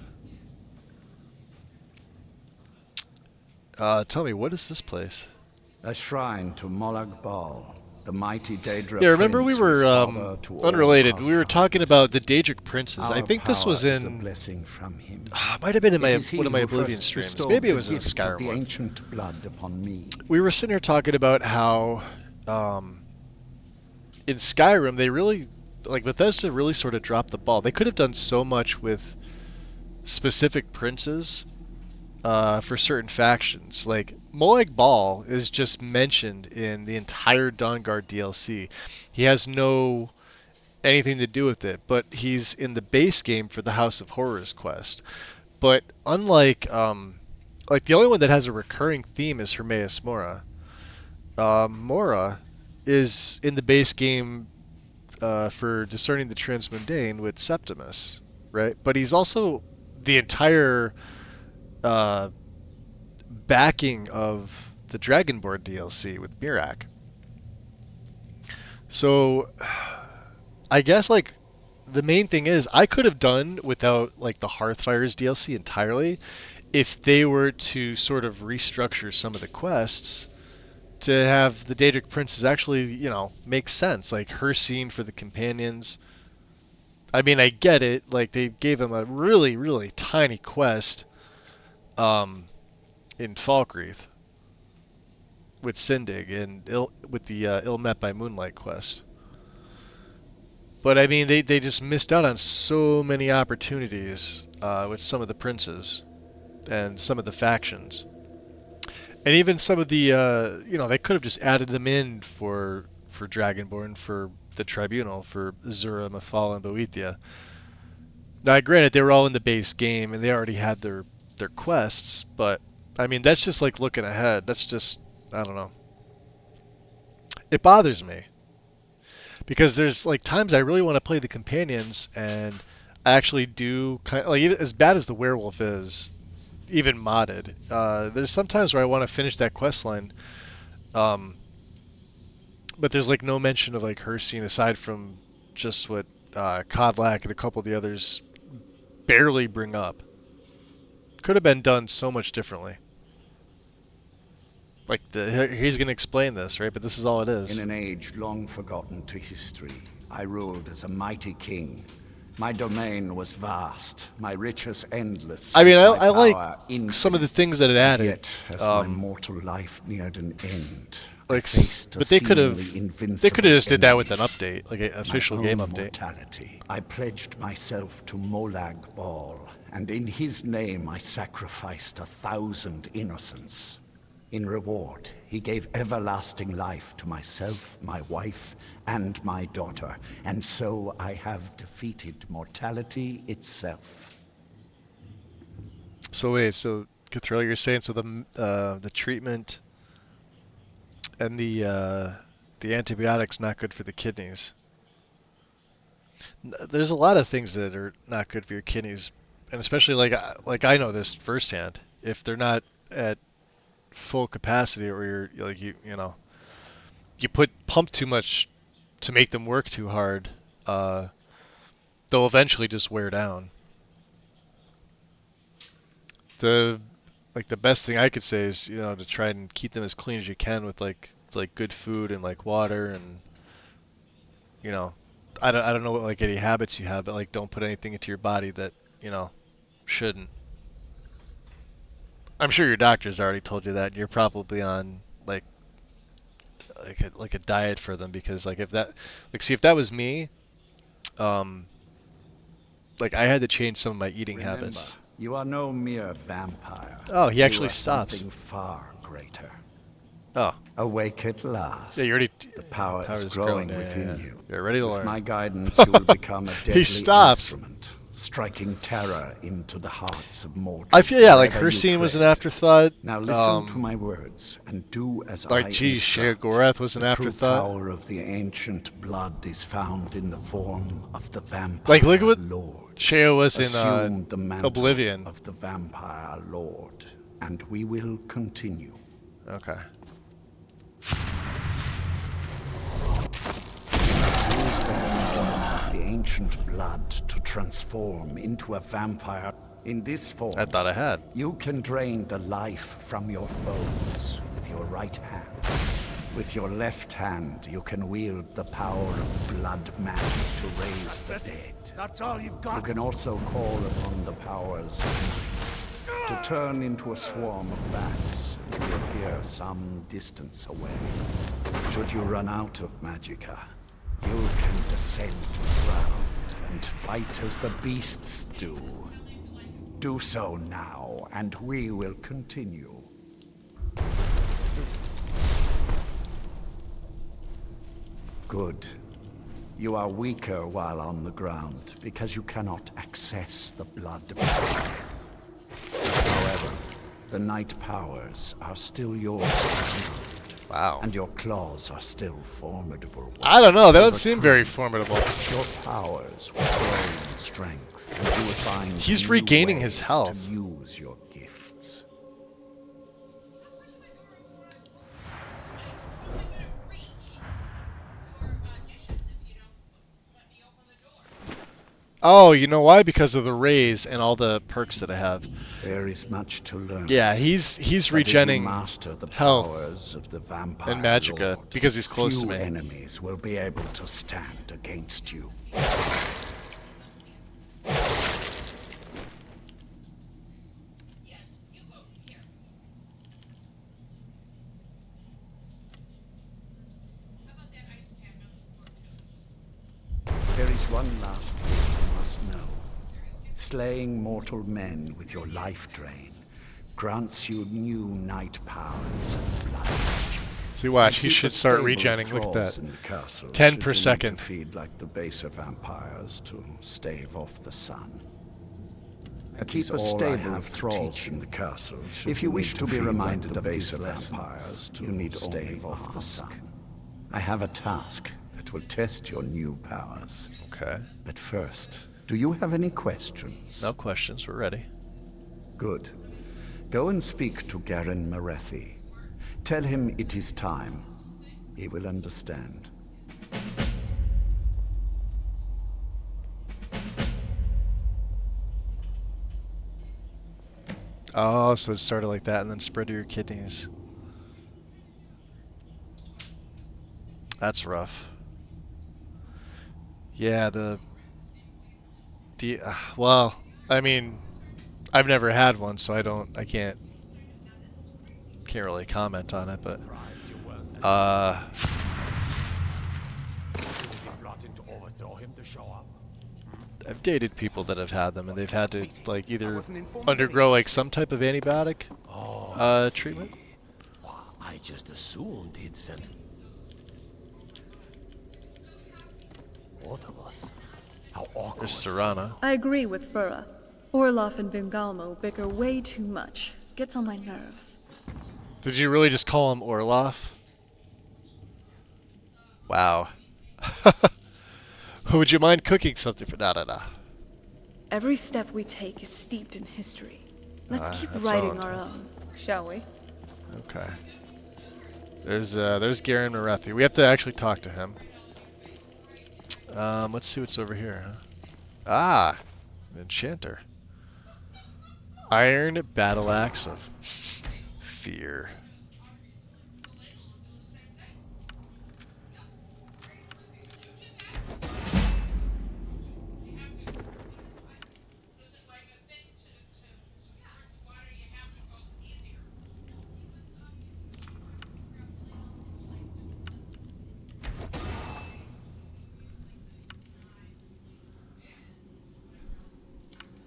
Tell me, what is this place? A shrine to Molag Bal, the mighty Daedra. Yeah, remember we Prince were, was father to all unrelated. our We were talking about the Daedric princes. I Our think this was power is a in... blessing from him. Might have been in It is he one of my who Oblivion first streams. bestowed Maybe it the was in gift of Skyrim the one. ancient blood upon me. We were sitting here talking about how in Skyrim they really, like Bethesda really sort of dropped the ball. They could have done so much with specific princes for certain factions. Like Molag Bal is just mentioned in the entire Dawnguard DLC. He has no anything to do with it, but he's in the base game for the House of Horrors quest. But unlike like the only one that has a recurring theme is Hermaeus Mora. Mora is in the base game for discerning the transmundane with Septimus, right? But he's also the entire backing of the Dragonborn DLC with Mirak. So I guess like the main thing is I could have done without like the Hearthfires DLC entirely if they were to sort of restructure some of the quests to have the Daedric Princes actually, you know, make sense. Like her scene for the companions. I mean, I get it. Like they gave him a really, really tiny quest in Falkreath with Sindig and with the Ill Met by Moonlight quest. But I mean, they just missed out on so many opportunities with some of the princes and some of the factions. And even some of the, you know, they could have just added them in for Dragonborn, for the Tribunal, for Zura, Mephala, and Boethia. Now, granted, they were all in the base game, and they already had their quests, but, I mean, that's just like looking ahead. That's just, I don't know. It bothers me. Because there's, like, times I really want to play the companions, and I actually do, kind of, like, even as bad as the werewolf is, even modded. There's sometimes where I want to finish that quest line, but there's like no mention of like her scene aside from just what Kodlak and a couple of the others barely bring up. Could have been done so much differently. Like he's gonna explain this, right? But this is all it is. In an age long forgotten to history, I ruled as a mighty king, My domain was vast, my riches endless. I mean, my I like power some of the infinite. things that it And added. yet, as my mortal life neared an end, I Like, faced a but they could seemingly have invincible just did that enemy. with an update, like an official My game own update. mortality. I pledged myself to Molag Bal, and in his name I sacrificed 1,000 innocents. In reward, he gave everlasting life to myself, my wife, and my daughter, and so I have defeated mortality itself. So wait, so Cathrill, you're saying so the treatment and the antibiotics not good for the kidneys? There's a lot of things that are not good for your kidneys, and especially like I know this firsthand. If they're not at full capacity, or you're like you know you pump too much to make them work too hard, they'll eventually just wear down. The best thing I could say is, you know, to try and keep them as clean as you can with like good food and like water, and you know, I don't know what like any habits you have, but like don't put anything into your body that, you know, shouldn't. I'm sure your doctor's already told you that, and you're probably on like a diet for them, because like if that see if that was me, um like I had to change some of my eating Remember, habits. you are no mere vampire. Oh, he You actually are stops. something far greater. Oh. Awake at last. Yeah, you already. The power is Power's growing grown, within yeah. you. You're ready to With learn. my guidance, you will become a deadly He stops. instrument, striking terror into the hearts of mortals. I feel, yeah, like wherever her you scene was an tread. afterthought. Now listen to my words and do as like, I geez, instruct. Sheogorath was an the afterthought. True power of the ancient blood is found in the form of the vampire Like, look at what Lord. Sheo was in Assume the mantle Oblivion. of the vampire Lord, and we will continue. Okay. Use the power of the ancient blood to transform into a vampire. In this form, I thought I had. You can drain the life from your foes with your right hand. With your left hand, you can wield the power of blood magic to raise the dead. That's all you've got? You can also call upon the powers of night to turn into a swarm of bats and reappear some distance away. Should you run out of magicka, you can descend to the ground and fight as the beasts do. Do so now, and we will continue. Good. You are weaker while on the ground because you cannot access the blood. However, the night powers are still yours. Wow. And your claws are still formidable. I don't know. That Over would seem time, very formidable. Your powers will grow in strength, and you will find He's new regaining his ways health. to use your gifts. Oh, you know why? Because of the raise and all the perks that I have. There is much to learn. Yeah, he's But if you regenning master the health powers of the vampire and magicka Lord, because he's close to few me. enemies will be able to stand against you. There is one last thing you must know. Slaying mortal men with your life drain grants you new night powers and blood. See, watch, he Keep should a start stable of regenning. Look thralls at in the that. castle 10 should per you need second. To feed like the baser vampires to stave off the sun. Keep a stable of thralls in the castle. If you wish to be reminded of these vampires, you need to stave off the sun. I have a task that will test your new powers. Okay. But first, do you have any questions? No questions. We're ready. Good. Go and speak to Garen Marethi. Tell him it is time. He will understand. Oh, so it started like that and then spread to your kidneys. That's rough. Yeah, the well, I mean, I've never had one, so I can't really comment on it, but Plotting to overthrow him to show up. I've dated people that have had them, and they've had to like either undergo like some type of antibiotic treatment. I just assumed he'd sent both of us. How awkward. There's Serana. I agree with Fura. Orloff and Vingalmo bicker way too much. Gets on my nerves. Did you really just call him Orloff? Wow. Would you mind cooking something for da? Every step we take is steeped in history. Let's keep that's writing owned. our own, shall we? Okay. There's Garen Marethi. We have to actually talk to him. Let's see what's over here. Huh? Ah, an enchanter. Iron Battle Axe of Fear.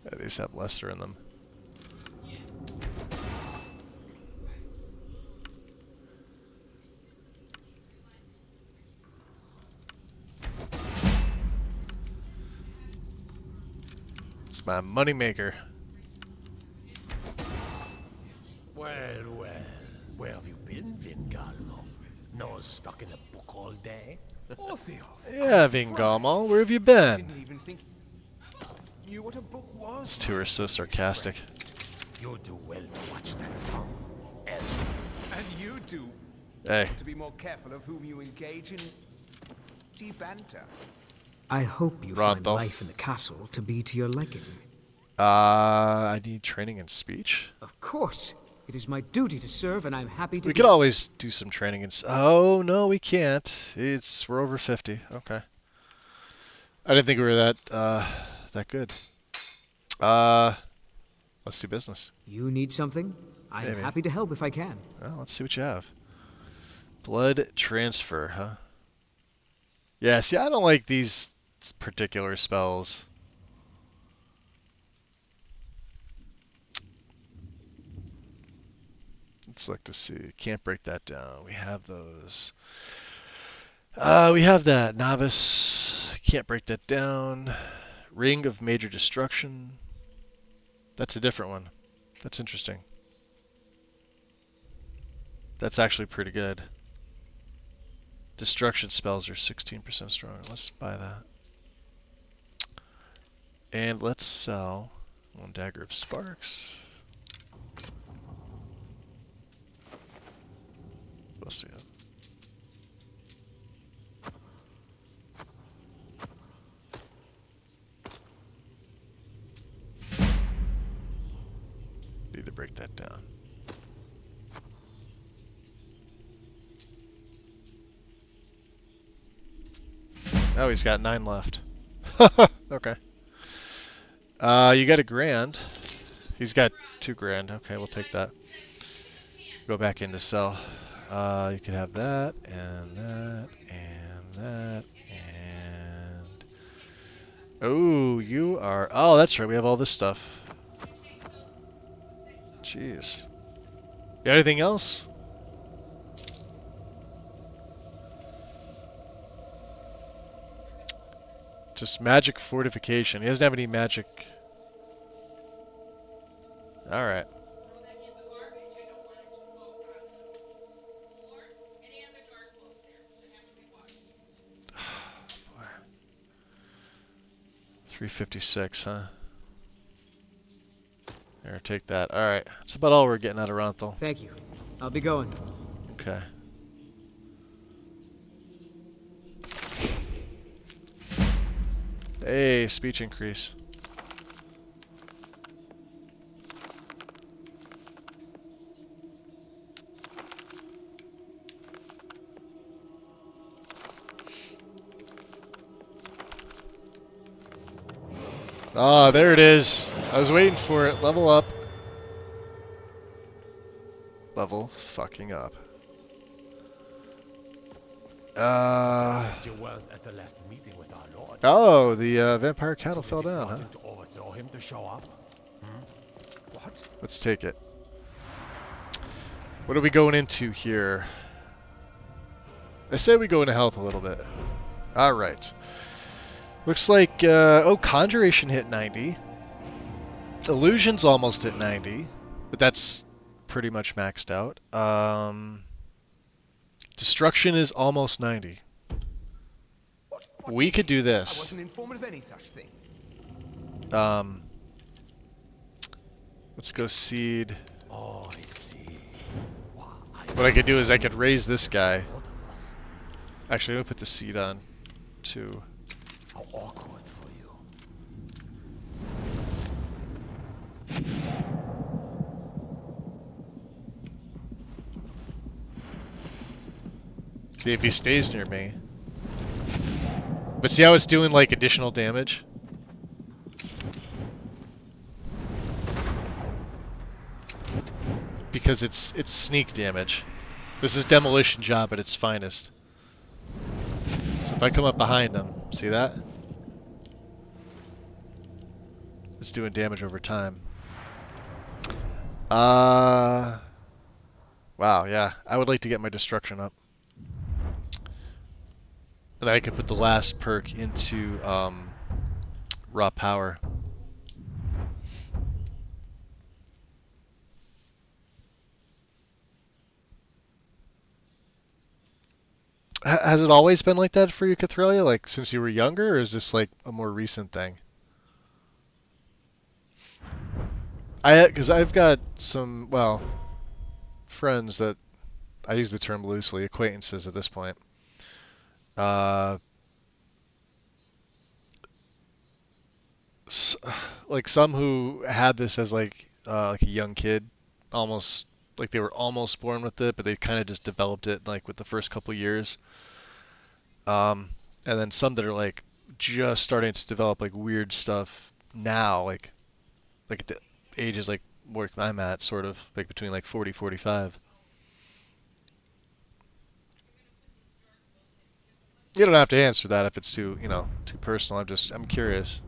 Yeah, these have lesser in them. It's my moneymaker. Well, where have you been, Vingalmo? Nose stuck in a book all day? Yeah, Vingalmo, where have you been? Didn't even think you what a book was. These two are so sarcastic. You do well to watch that tongue, elf. And you do. Hey. To be more careful of whom you engage in deep banter. I hope you find life in the castle to be to your liking. I need training in speech. Of course. It is my duty to serve, and I'm happy to. We could always do some training in. Oh no, we can't. We're over 50. Okay. I didn't think we were that good. Let's do business. You need something? I'm Maybe. happy to help if I can. Well, let's see what you have. Blood transfer, huh? Yeah, see, I don't like these particular spells. Let's look to see. Can't break that down. We have those. We have that. Novice. Can't break that down. Ring of Major Destruction. That's a different one. That's interesting. That's actually pretty good. Destruction spells are 16% stronger. Let's buy that. And let's sell one Dagger of Sparks. What else do we have? Need to break that down. Oh, he's got 9 left. Okay. You got $1,000. He's got $2,000. Okay, we'll take that. Go back in to sell. You could have that, and that, and that, and... Oh, you are... Oh, that's right, we have all this stuff. Jeez. Got anything else? Just magic fortification. He doesn't have any magic. Alright. 356, huh? Here, take that. Alright. That's about all we're getting out of Ronthal. Thank you. I'll be going. Okay. Hey, speech increase. Ah, there it is. I was waiting for it. Level up. Level fucking up. You weren't at the last meeting with our lord. Oh, the vampire cattle fell down, huh? To overthrow him to show up? What? Let's take it. What are we going into here? I say we go into health a little bit. Alright. Looks like, oh, Conjuration hit 90. Illusion's almost at 90, but that's pretty much maxed out. Destruction is almost 90. We could do I this. wasn't informed of any such thing. Let's go seed. Oh, I see. What I could do is I could raise this guy. Actually, I'm gonna put the seed on too. How awkward for you. See if he stays near me. But see how it's doing like additional damage? Because it's sneak damage. This is demolition job at its finest. So if I come up behind him, see that? It's doing damage over time. Wow, yeah. I would like to get my destruction up. And then I could put the last perk into raw power. Has it always been like that for you, Cathrelia? Like since you were younger, or is this like a more recent thing? Because I've got some, well, friends that I use the term loosely, acquaintances at this point. Like some who had this as like a young kid, almost like they were almost born with it, but they kind of just developed it like with the first couple years. And then some that are like just starting to develop like weird stuff now, like at the ages like where I'm at, sort of like between like 40, 45. You don't have to answer that if it's too, too personal. I'm curious.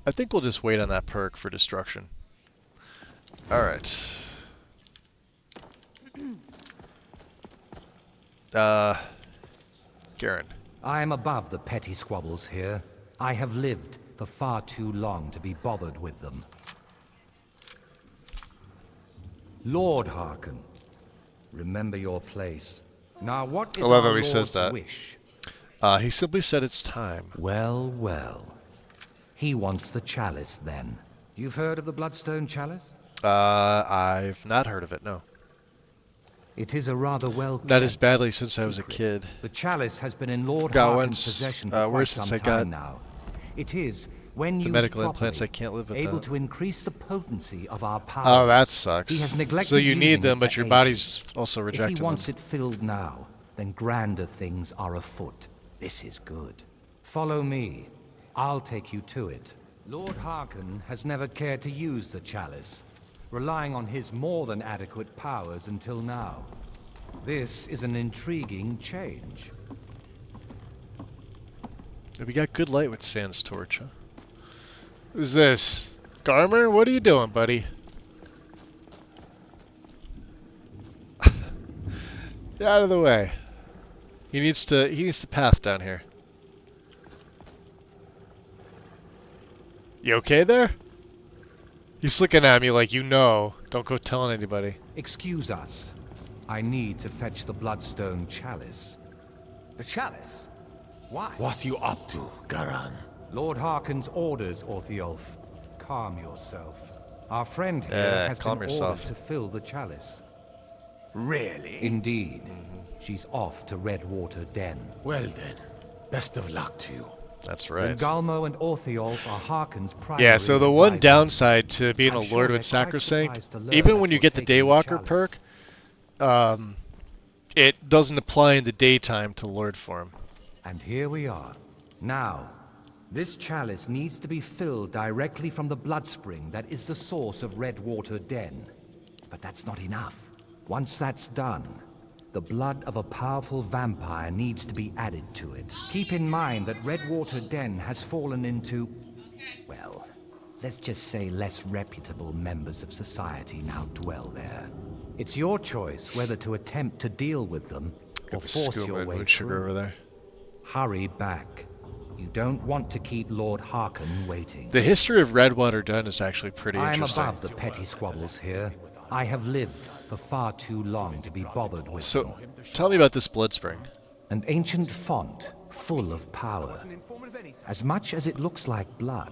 I think we'll just wait on that perk for destruction. Alright. Garen. I am above the petty squabbles here. I have lived for far too long to be bothered with them. Lord Harkon, remember your place. Now what is I love our how he says Lord's that. wish? He simply said it's time. Well, well. He wants the chalice then. You've heard of the Bloodstone chalice? I've not heard of it, no. It is a rather well Not as badly since I was a kid. The chalice has been in Lord Got Harkon's once, possession for quite since some I got time now. It is, when the used medical properly, implants, I can't live with able that. to increase the potency of our powers. Oh, that sucks. He has neglected So you using need them, it but for your ages. body's also rejecting If he wants them. it filled now, then grander things are afoot. This is good. Follow me. I'll take you to it. Lord Harkon has never cared to use the chalice, relying on his more than adequate powers until now. This is an intriguing change. We got good light with Sans Torch, huh? Who's this? Garmer? What are you doing, buddy? Get out of the way. He needs to path down here. You okay there? He's looking at me like, don't go telling anybody. Excuse us. I need to fetch the Bloodstone chalice. The chalice? Why? What are you up to, Garan? Lord Harkon's orders, Orthiolf. Calm yourself. Our friend here Yeah, has calm been yourself. ordered to fill the chalice. Really? Indeed. She's off to Redwater Den. Well then, best of luck to you. That's When right. Galmo and Orthiolf are Harkon's primary Yeah, so the one advisors. downside to being I'm a sure Lord they're with quite Sacrosanct, surprised to learn even that when you you're get the taking Daywalker chalice. perk, it doesn't apply in the daytime to Lord form. And here we are. Now, this chalice needs to be filled directly from the blood spring that is the source of Redwater Den. But that's not enough. Once that's done, the blood of a powerful vampire needs to be added to it. Keep in mind that Redwater Den has fallen into, well, let's just say less reputable members of society now dwell there. It's your choice whether to attempt to deal with them or force your way through. Over there. Hurry back. You don't want to keep Lord Harkon waiting. The history of Redwater Den is actually pretty I am interesting. above the petty squabbles here. I have lived for far too long to be bothered with them. So, tell me about this blood spring. An ancient font full of power. As much as it looks like blood,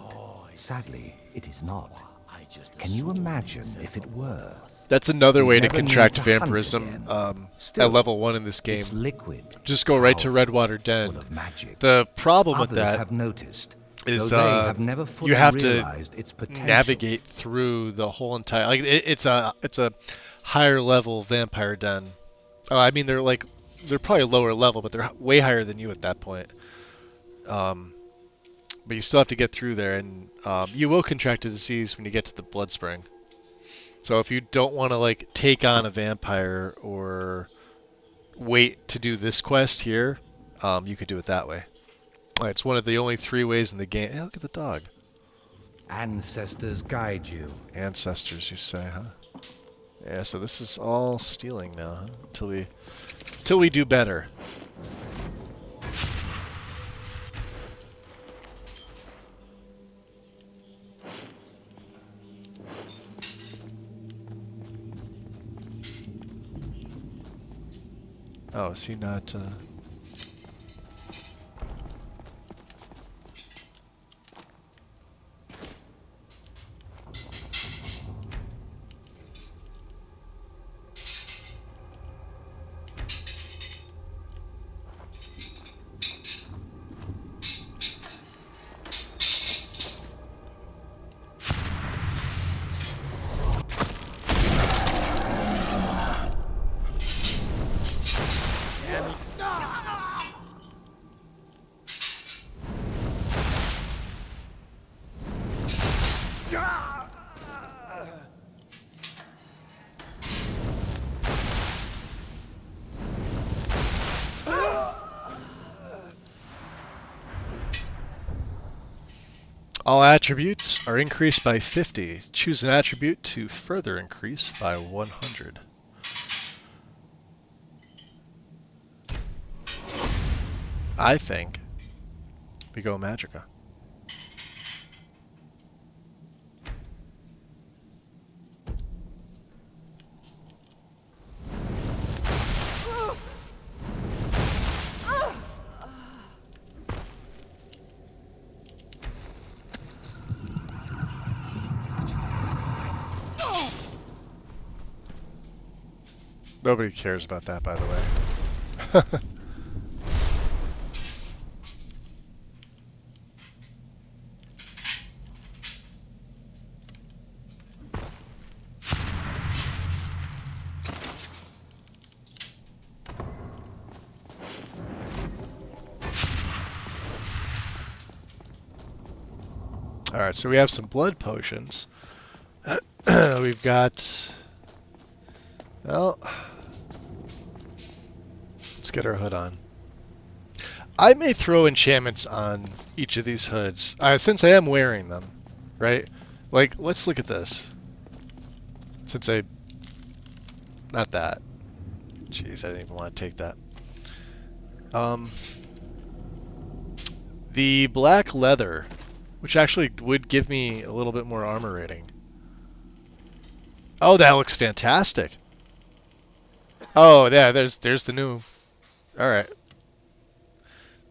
sadly, it is not. Can you imagine if it were? That's another way to never contract need to hunt vampirism Still, at level 1 in this game. It's liquid, just go right to Redwater Den. The problem with Others that have noticed, is though they have never fully you have to realized its potential. navigate through the whole entire. Like it's a higher level vampire den. Oh, I mean they're probably lower level, but they're way higher than you at that point. But you still have to get through there, and you will contract a disease when you get to the blood spring. So if you don't want to like take on a vampire or wait to do this quest here, you could do it that way. It's one of the only 3 ways in the game. Hey, look at the dog. Ancestors guide you. Ancestors, you say, huh? Yeah. So this is all stealing now, huh? Until we do better. Oh, is he not, all attributes are increased by 50. Choose an attribute to further increase by 100. I think we go Magica. Nobody cares about that, by the way. Alright, so we have some blood potions. We've got... Well... Let's get our hood on. I may throw enchantments on each of these hoods, since I am wearing them, right? Like, let's look at this. Since I... Not that. Jeez, I didn't even want to take that. The black leather, which actually would give me a little bit more armor rating. Oh, that looks fantastic. Oh, yeah, there's the new... Alright.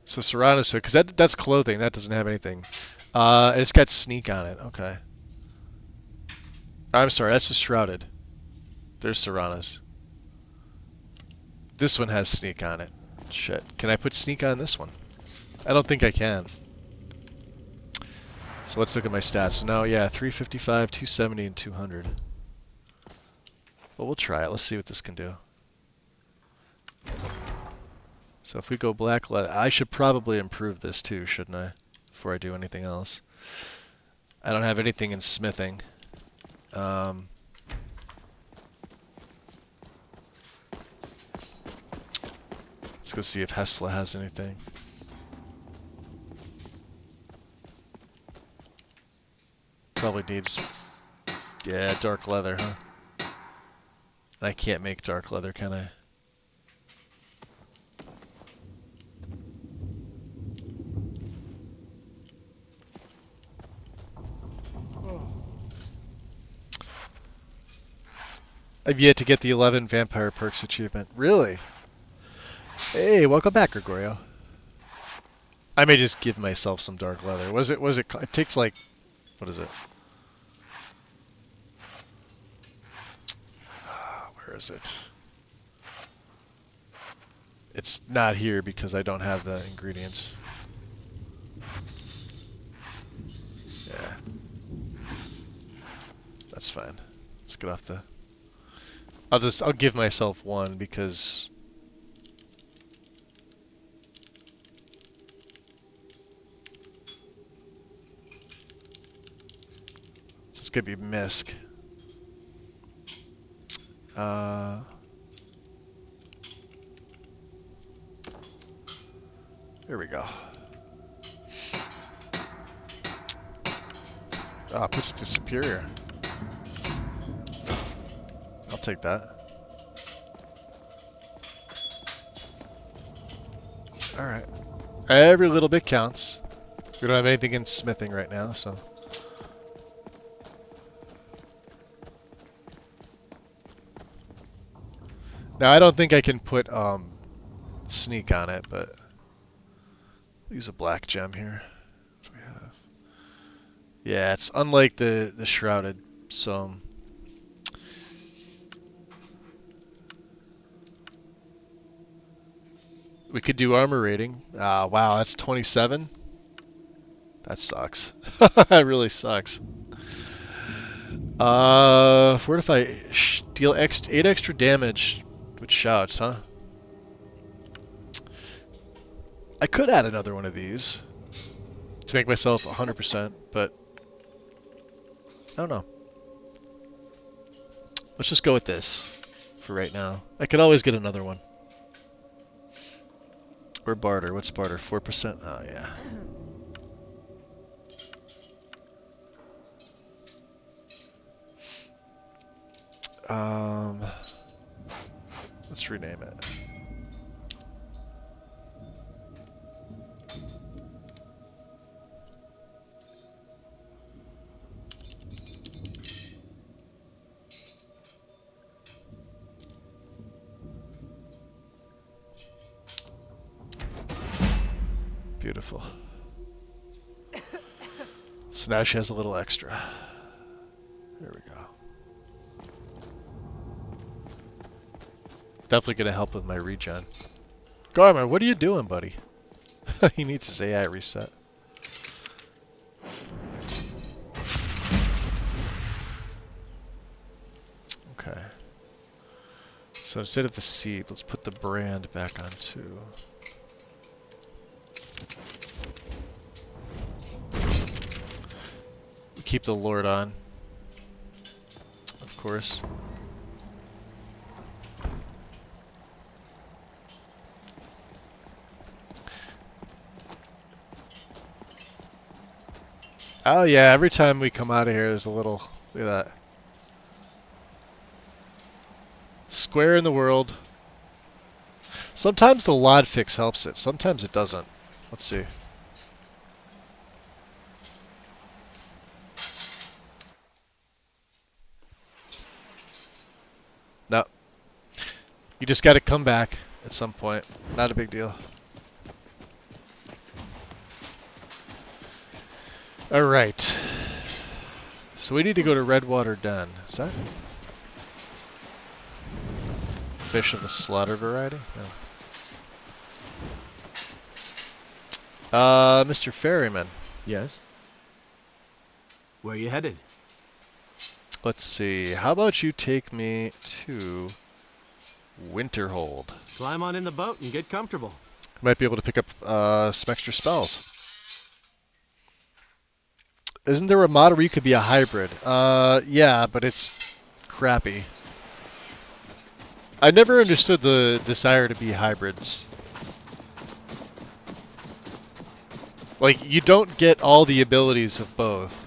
So Serrano's hood, because that's clothing, that doesn't have anything. It's got sneak on it, okay. I'm sorry, that's just shrouded. There's Serrano's. This one has sneak on it. Shit. Can I put sneak on this one? I don't think I can. So let's look at my stats. So now, yeah, 355, 270, and 200. Well, we'll try it. Let's see what this can do. So if we go black leather, I should probably improve this too, shouldn't I? Before I do anything else. I don't have anything in smithing. Let's go see if Hesla has anything. Probably needs, yeah, dark leather, huh? And I can't make dark leather, can I? I've yet to get the 11 Vampire Perks achievement. Really? Hey, welcome back, Gregorio. I may just give myself some dark leather. It takes like, what is it? Where is it? It's not here because I don't have the ingredients. Yeah. That's fine. Let's get off the... I'll give myself one because... It's gonna be Misk. There we go. Ah, puts it to superior. I'll take that. Alright. Every little bit counts. We don't have anything in smithing right now, so... Now, I don't think I can put sneak on it, but I'll use a black gem here. What do we have? Yeah, it's unlike the shrouded, so we could do armor rating. Wow, that's 27. That sucks. That really sucks. Fortify, deal 8 extra damage with shouts, huh? I could add another one of these to make myself 100%, but I don't know. Let's just go with this for right now. I could always get another one. Or barter. What's barter? 4%? Oh, yeah. Let's rename it. Beautiful. So now she has a little extra. There we go. Definitely gonna help with my regen. Garmin, what are you doing, buddy? He needs his AI reset. Okay. So instead of the seed, let's put the brand back on too. Keep the Lord on, of course. Oh yeah, every time we come out of here there's a little, look at that. Square in the world. Sometimes the LOD fix helps it, sometimes it doesn't. Let's see. No. You just gotta come back at some point. Not a big deal. Alright. So we need to go to Redwater Den. Is that fish of the slaughter variety? No. Mr. Ferryman. Yes? Where are you headed? Let's see. How about you take me to Winterhold? Climb on in the boat and get comfortable. Might be able to pick up some extra spells. Isn't there a mod where you could be a hybrid? Yeah, but it's crappy. I never understood the desire to be hybrids. Like, you don't get all the abilities of both.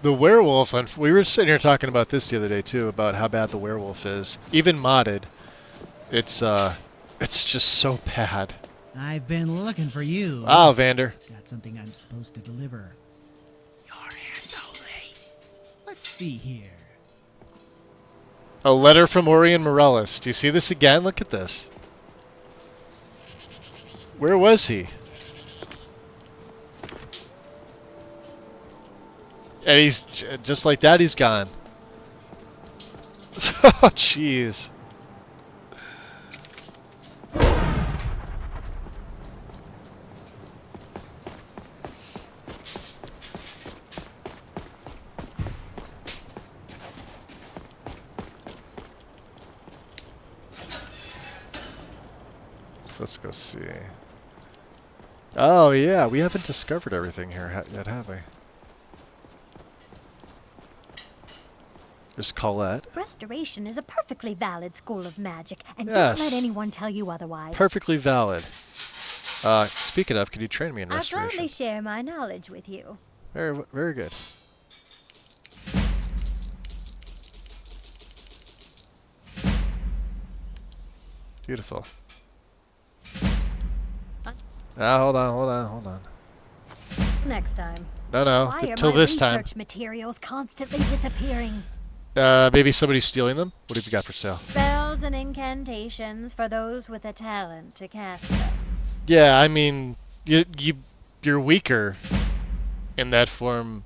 The werewolf, we were sitting here talking about this the other day too, about how bad the werewolf is. Even modded, it's just so bad. I've been looking for you. Oh, Vander. Got something I'm supposed to deliver. Your hands only. Let's see here. A letter from Orion Morales. Do you see this again? Look at this. Where was he? And he's just like that, he's gone. Oh, jeez. So let's go see. Oh, yeah, we haven't discovered everything here yet, have we? There's Colette. Restoration is a perfectly valid school of magic, and Yes. don't let anyone tell you otherwise. Perfectly valid. Speaking of, could you train me in I'll restoration? gladly share my knowledge with you. Very, very good. Beautiful. Hold on. Next time. No, Why are till my this time. research materials constantly disappearing? Maybe somebody's stealing them? What have you got for sale? Spells and incantations for those with a talent to cast them. Yeah, I mean, you're weaker in that form.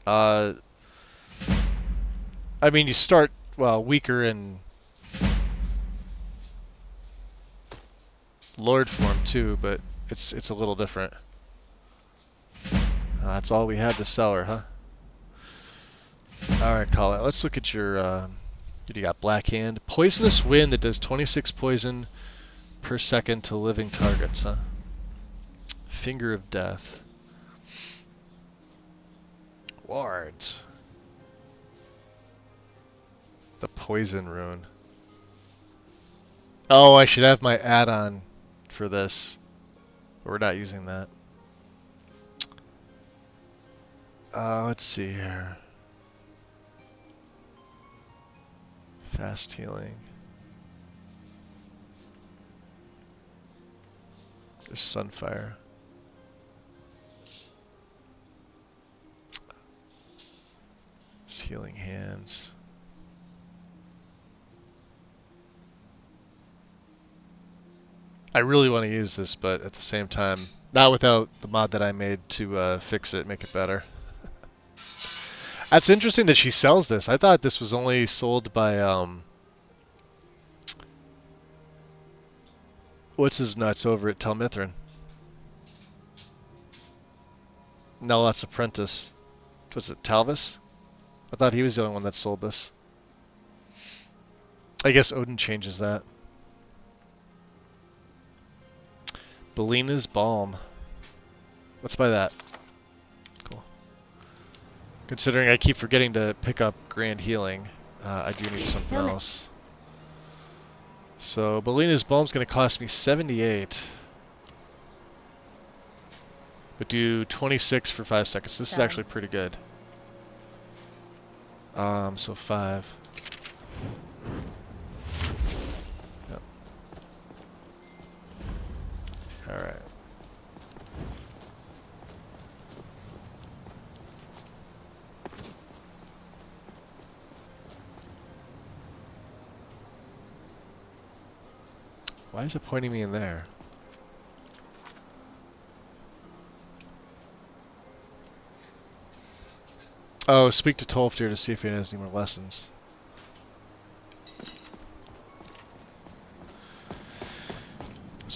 I mean, you start, well, weaker in Lord form too, but it's a little different. That's all we had to sell her, huh? Alright, Colette, let's look at your, you got Black Hand. Poisonous Wind that does 26 poison per second to living targets, huh? Finger of Death. Wards. The Poison Rune. Oh, I should have my add-on for this. But we're not using that. Let's see here. Fast healing. There's Sunfire. There's Healing Hands. I really want to use this, but at the same time, not without the mod that I made to fix it, make it better. That's interesting that she sells this. I thought this was only sold by, what's his nuts over at Telmithrin? Nelot's apprentice. What's it, Talvis? I thought he was the only one that sold this. I guess Odin changes that. Belina's Balm. Let's buy that. Cool. Considering I keep forgetting to pick up Grand Healing, I do need something else. So Belina's Balm's going to cost me 78. But do 26 for 5 seconds. This is actually pretty good. So 5. Yep. Alright. Why is it pointing me in there? Oh, speak to Tolfdir to see if he has any more lessons.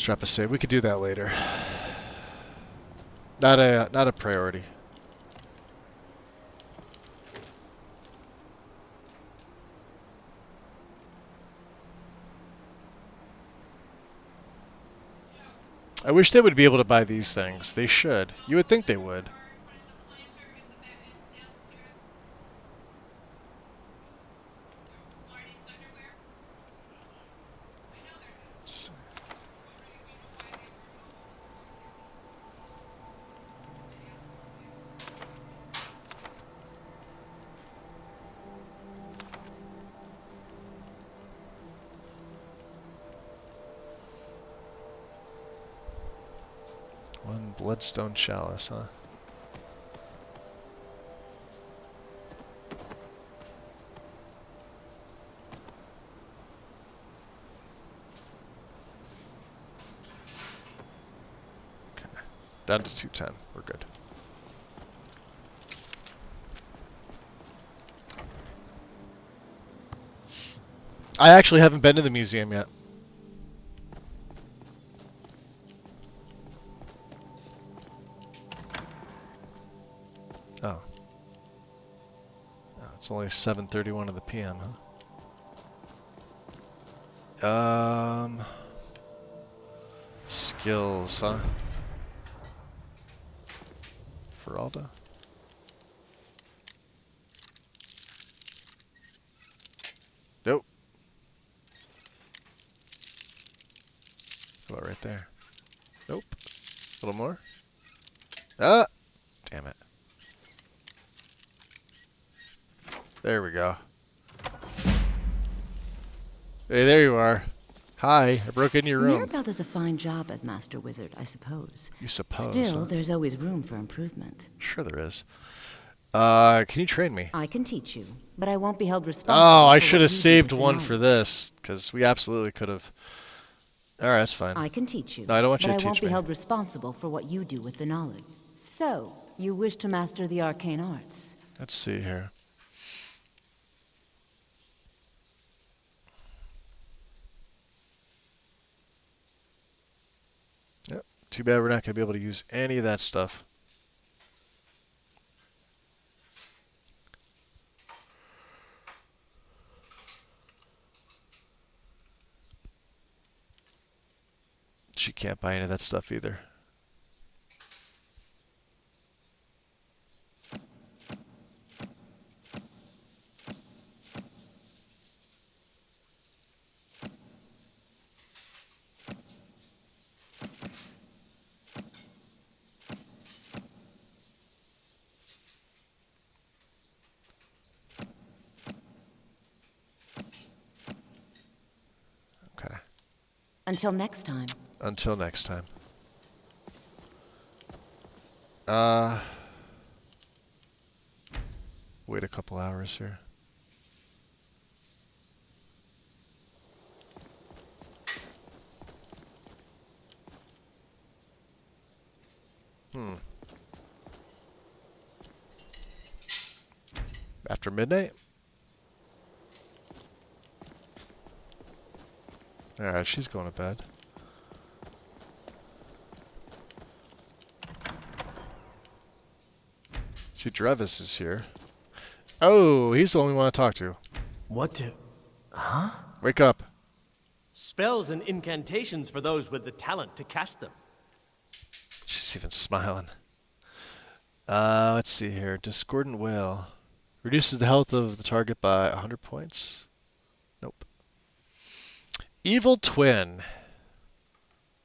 drop a save. We could do that later. Not a priority. I wish they would be able to buy these things. They should. You would think they would. One bloodstone chalice, huh? Okay. Down to 210. We're good. I actually haven't been to the museum yet. Oh. Oh, it's only 7:31 of the PM, huh? Skills, huh? Feralda? Nope. How about right there? Nope. A little more? Ah! Damn it. There we go. Hey, there you are. Hi, I broke into your room. Mirabelle does a fine job as Master Wizard, I suppose. You suppose. Still, huh? there's always room for improvement. Sure there is. Can you train me? I can teach you, but I won't be held responsible. Oh, I for should what have you do saved with the one for knowledge. this, because we absolutely could have. Alright, that's fine. I can teach you, No, I don't want you but to I won't teach be me. held responsible for what you do with the knowledge. So, you wish to master the arcane arts? Let's see here. Yep. Too bad we're not going to be able to use any of that stuff. She can't buy any of that stuff either. Okay. Until next time. Until next time. Wait a couple hours here. After midnight? Alright, she's going to bed. See, Drevis is here. Oh, he's the only one to talk to. What do... Huh? Wake up. Spells and incantations for those with the talent to cast them. She's even smiling. Let's see here. Discordant Whale. Reduces the health of the target by 100 points. Nope. Evil Twin.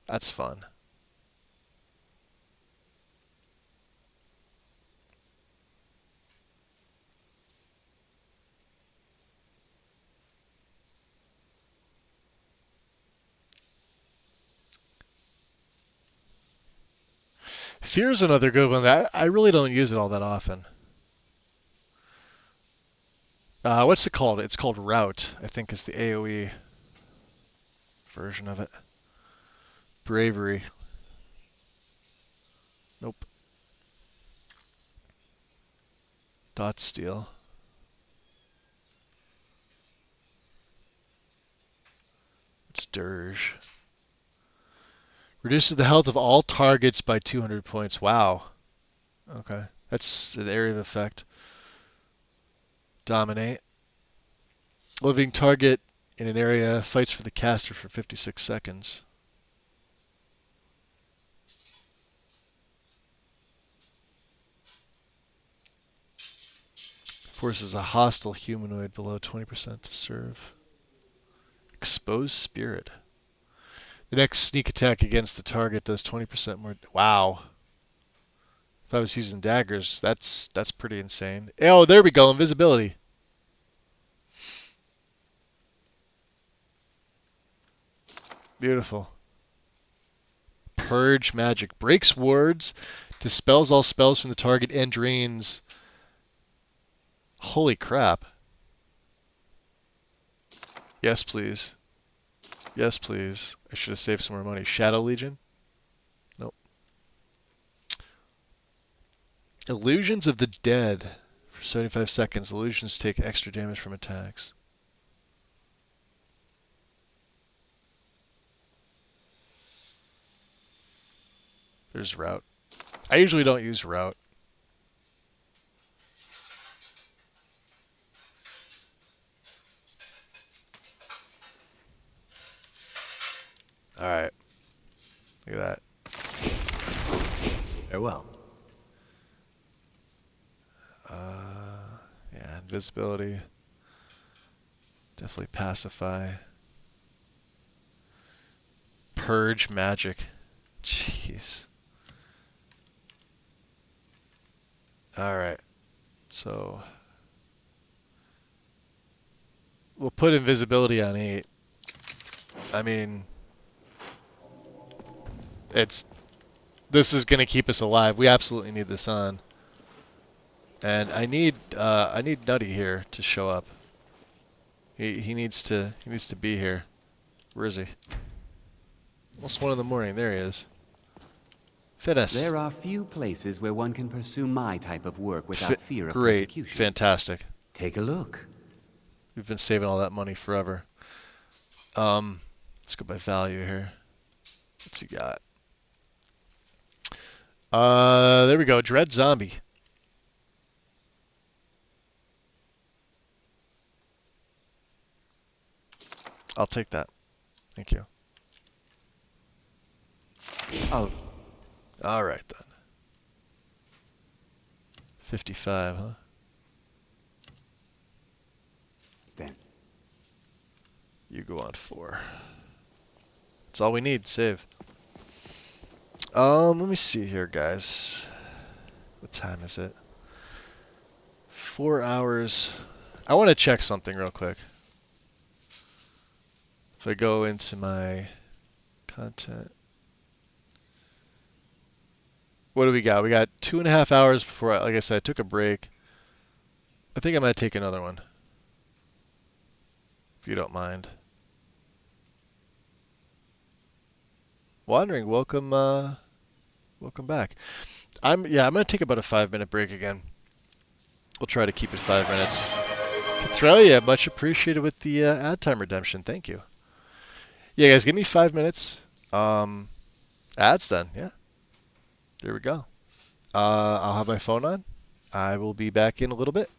That's fun. Fear's another good one. I really don't use it all that often. What's it called? It's called Rout, I think is the AoE version of it. Bravery. Nope. Thought Steal. It's Dirge. Reduces the health of all targets by 200 points. Wow. Okay. That's an area of effect. Dominate. Living target in an area fights for the caster for 56 seconds. Forces a hostile humanoid below 20% to serve. Exposed spirit. The next sneak attack against the target does 20% more. Wow. If I was using daggers, that's pretty insane. Oh, there we go. Invisibility. Beautiful. Purge magic. Breaks wards. Dispels all spells from the target and drains. Holy crap. Yes, please. Yes, please. I should have saved some more money. Shadow Legion? Nope. Illusions of the Dead. For 75 seconds, illusions take extra damage from attacks. There's Route. I usually don't use Route. Alright. Look at that. Farewell. Yeah, invisibility. Definitely pacify. Purge magic. Jeez. Alright. So we'll put invisibility on 8. I mean, this is gonna keep us alive. We absolutely need this on. And I need Nutty here to show up. He needs to be here. Where is he? Almost 1 in the morning. There he is. Fitness. There are few places where one can pursue my type of work without fear of Great. persecution. Fantastic. Take a look. We've been saving all that money forever. Let's go by value here. What's he got? There we go. Dread Zombie. I'll take that. Thank you. Oh. All right then. 55, huh? Then. You go on 4. That's all we need. Save. Let me see here, guys. What time is it? 4 hours. I want to check something real quick. If I go into my content. What do we got? We got 2.5 hours before, like I said, I took a break. I think I might take another one. If you don't mind. Wandering, welcome back. I'm gonna take about a 5-minute break again. We'll try to keep it 5 minutes. Cathrelia, much appreciated with the ad time redemption. Thank you. Yeah, guys, give me 5 minutes. Ads then, yeah. There we go. I'll have my phone on. I will be back in a little bit.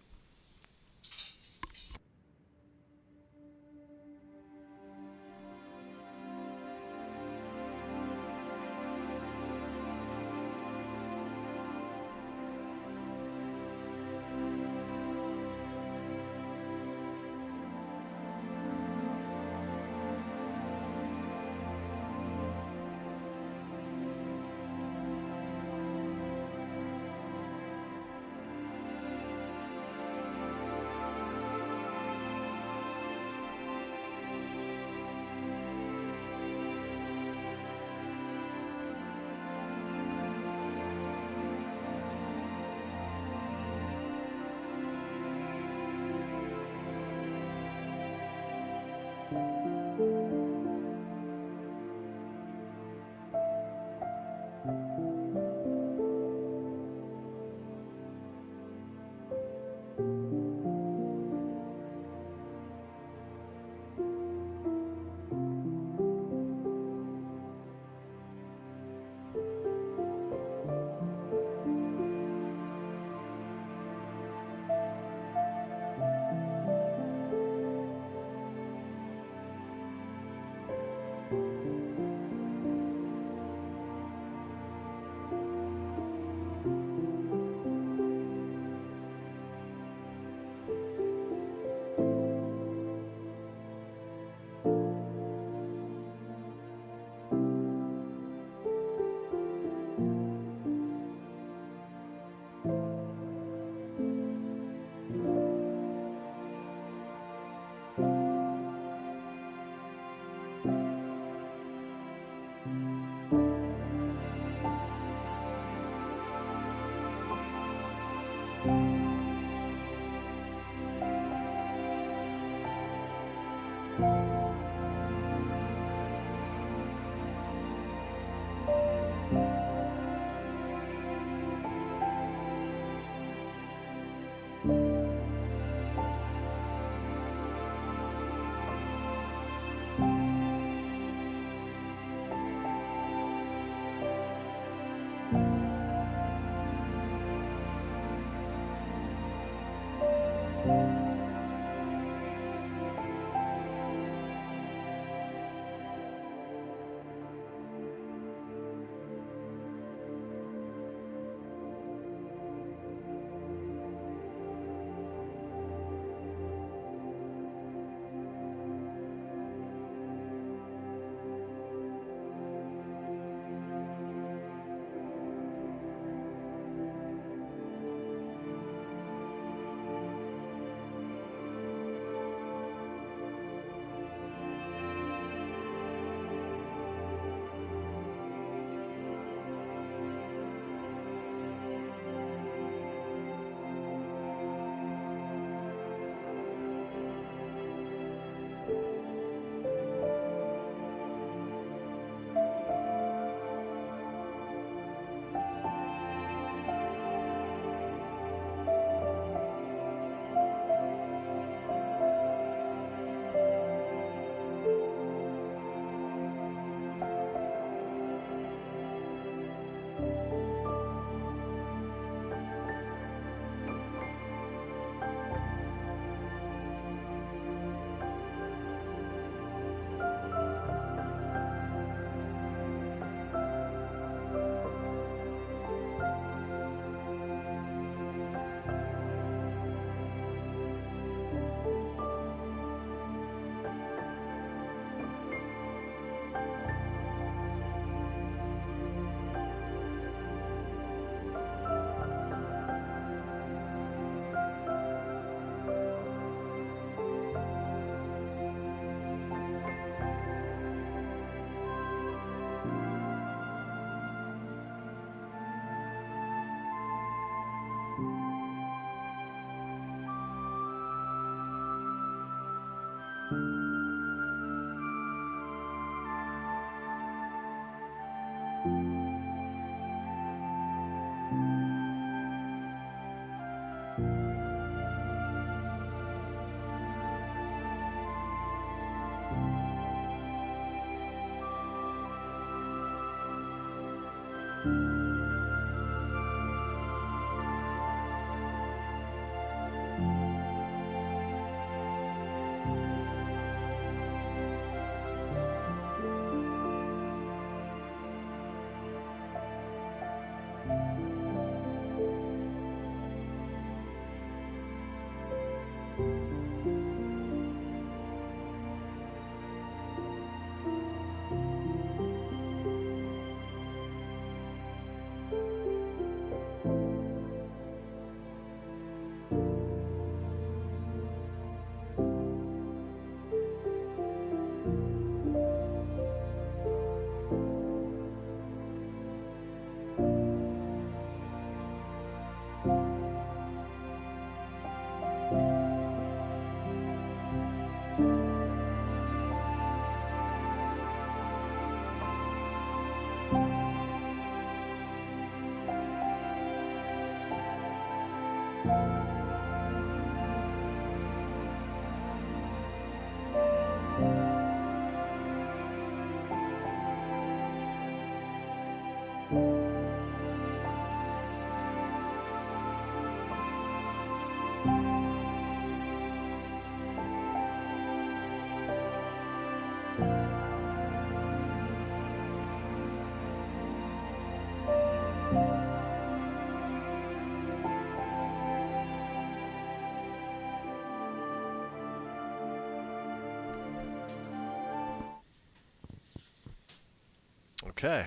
Okay.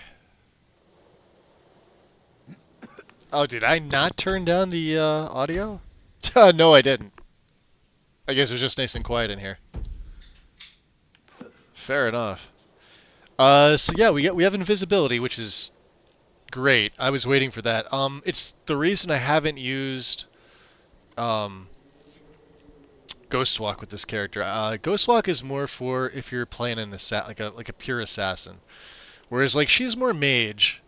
Oh, did I not turn down the audio? No, I didn't. I guess it was just nice and quiet in here. Fair enough. So yeah, we have invisibility, which is great. I was waiting for that. It's the reason I haven't used Ghostwalk with this character. Ghostwalk is more for if you're playing an like a pure assassin, whereas like she's more mage.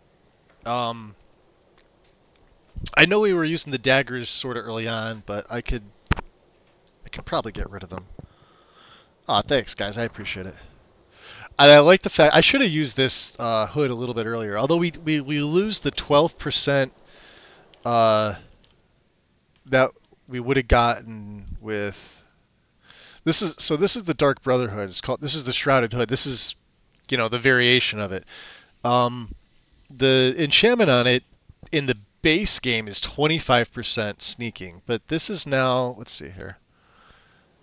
I know we were using the daggers sort of early on, but I could probably get rid of them. Aw, thanks guys, I appreciate it. And I like the fact I should have used this hood a little bit earlier. Although we lose the 12% that we would have gotten with this is the Dark Brotherhood. This is the Shrouded Hood. This is the variation of it. The enchantment on it in the base game is 25% sneaking, but this is now, let's see here.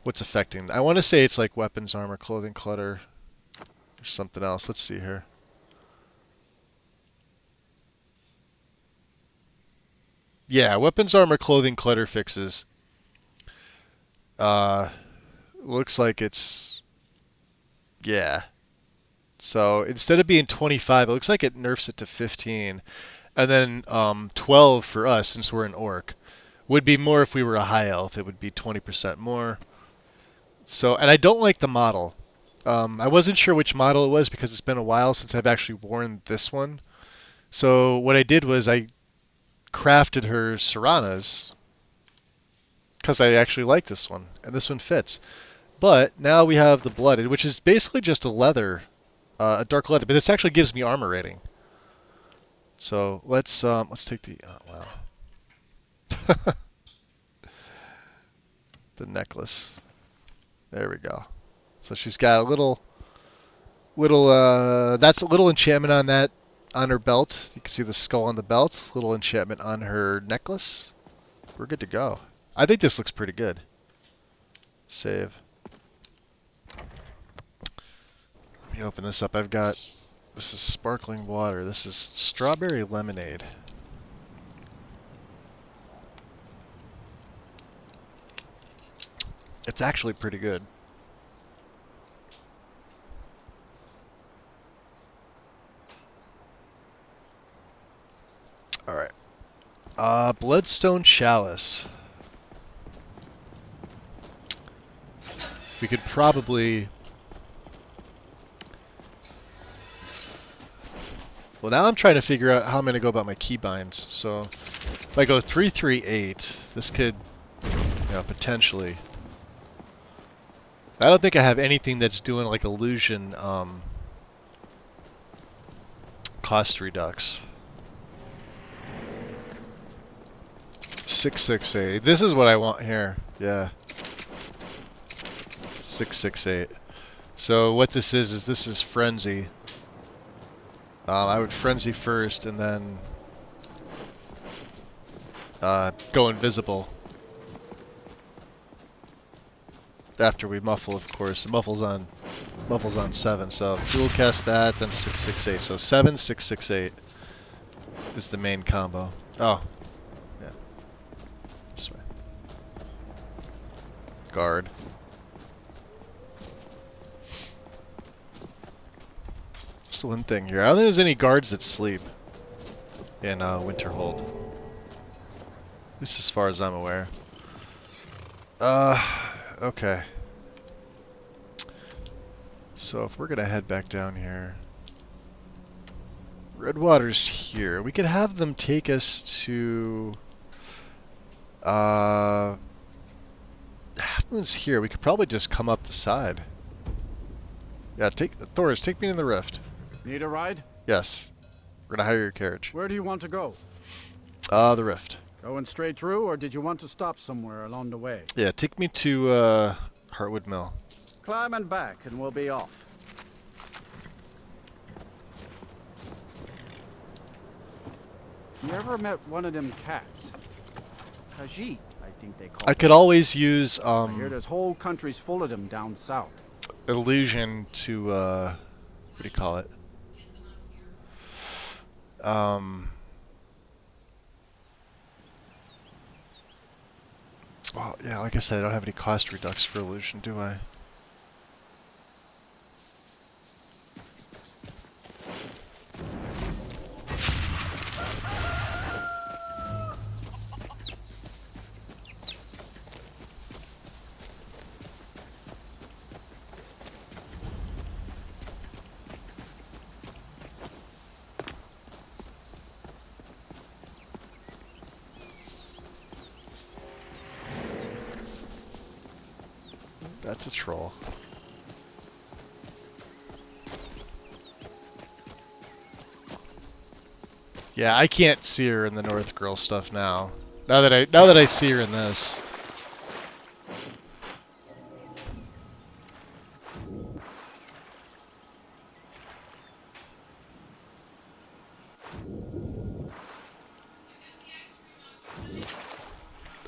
What's affecting? I want to say it's like weapons, armor, clothing, clutter, or something else. Let's see here. Yeah, weapons, armor, clothing, clutter fixes. Looks like it's, yeah. So instead of being 25, it looks like it nerfs it to 15. And then 12 for us, since we're an orc. Would be more if we were a high elf. It would be 20% more. So, and I don't like the model. I wasn't sure which model it was because it's been a while since I've actually worn this one. So what I did was I crafted her Serana's because I actually like this one, and this one fits. But now we have the Blooded, which is basically just a leather, a dark leather, but this actually gives me armor rating. So let's take the wow. The necklace. There we go. So she's got a little that's a little enchantment on that on her belt. You can see the skull on the belt. Little enchantment on her necklace. We're good to go. I think this looks pretty good. Save. Let me open this up. This is sparkling water. This is strawberry lemonade. It's actually pretty good. Alright. Bloodstone Chalice. We could probably... Well, now I'm trying to figure out how I'm going to go about my keybinds. So, if I go 338, this could, potentially... I don't think I have anything that's doing like illusion cost redux. 668. This is what I want here. Yeah. 668. So what this is this is Frenzy. I would Frenzy first and then go invisible. After we muffle, of course. The muffle's on 7, so dual cast that, then 668. So 7, 668 is the main combo. Oh. Yeah. This way. Guard. That's the one thing here. I don't think there's any guards that sleep in Winterhold. At least as far as I'm aware. Okay. So if we're gonna head back down here, Redwater's here. We could have them take us to Half Moon's here. We could probably just come up the side. Yeah, Thor's, take me in the rift. Need a ride? Yes. We're gonna hire your carriage. Where do you want to go? The rift. Going straight through, or did you want to stop somewhere along the way? Yeah, take me to Heartwood Mill. Climb and back, and we'll be off. You ever met one of them cats? Khajiit, I think they call I could always use I hear there's whole countries full of them down south. illusion to what do you call it? Well, yeah, like I said, I don't have any cost redux for illusion, do I? That's a troll. Yeah, I can't see her in the North Girl stuff now. Now that I see her in this.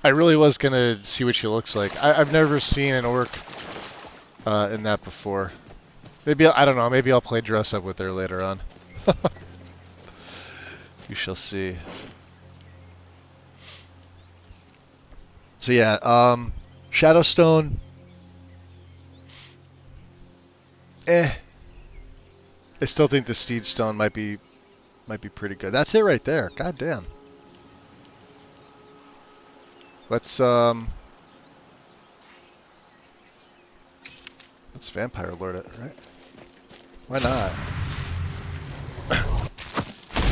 I really was gonna see what she looks like. I've never seen an orc in that before. Maybe I don't know. Maybe I'll play dress up with her later on. We shall see. So yeah, Shadowstone. I still think the Steed Stone might be pretty good. That's it right there. God damn. Let's Vampire Lord it, right? Why not?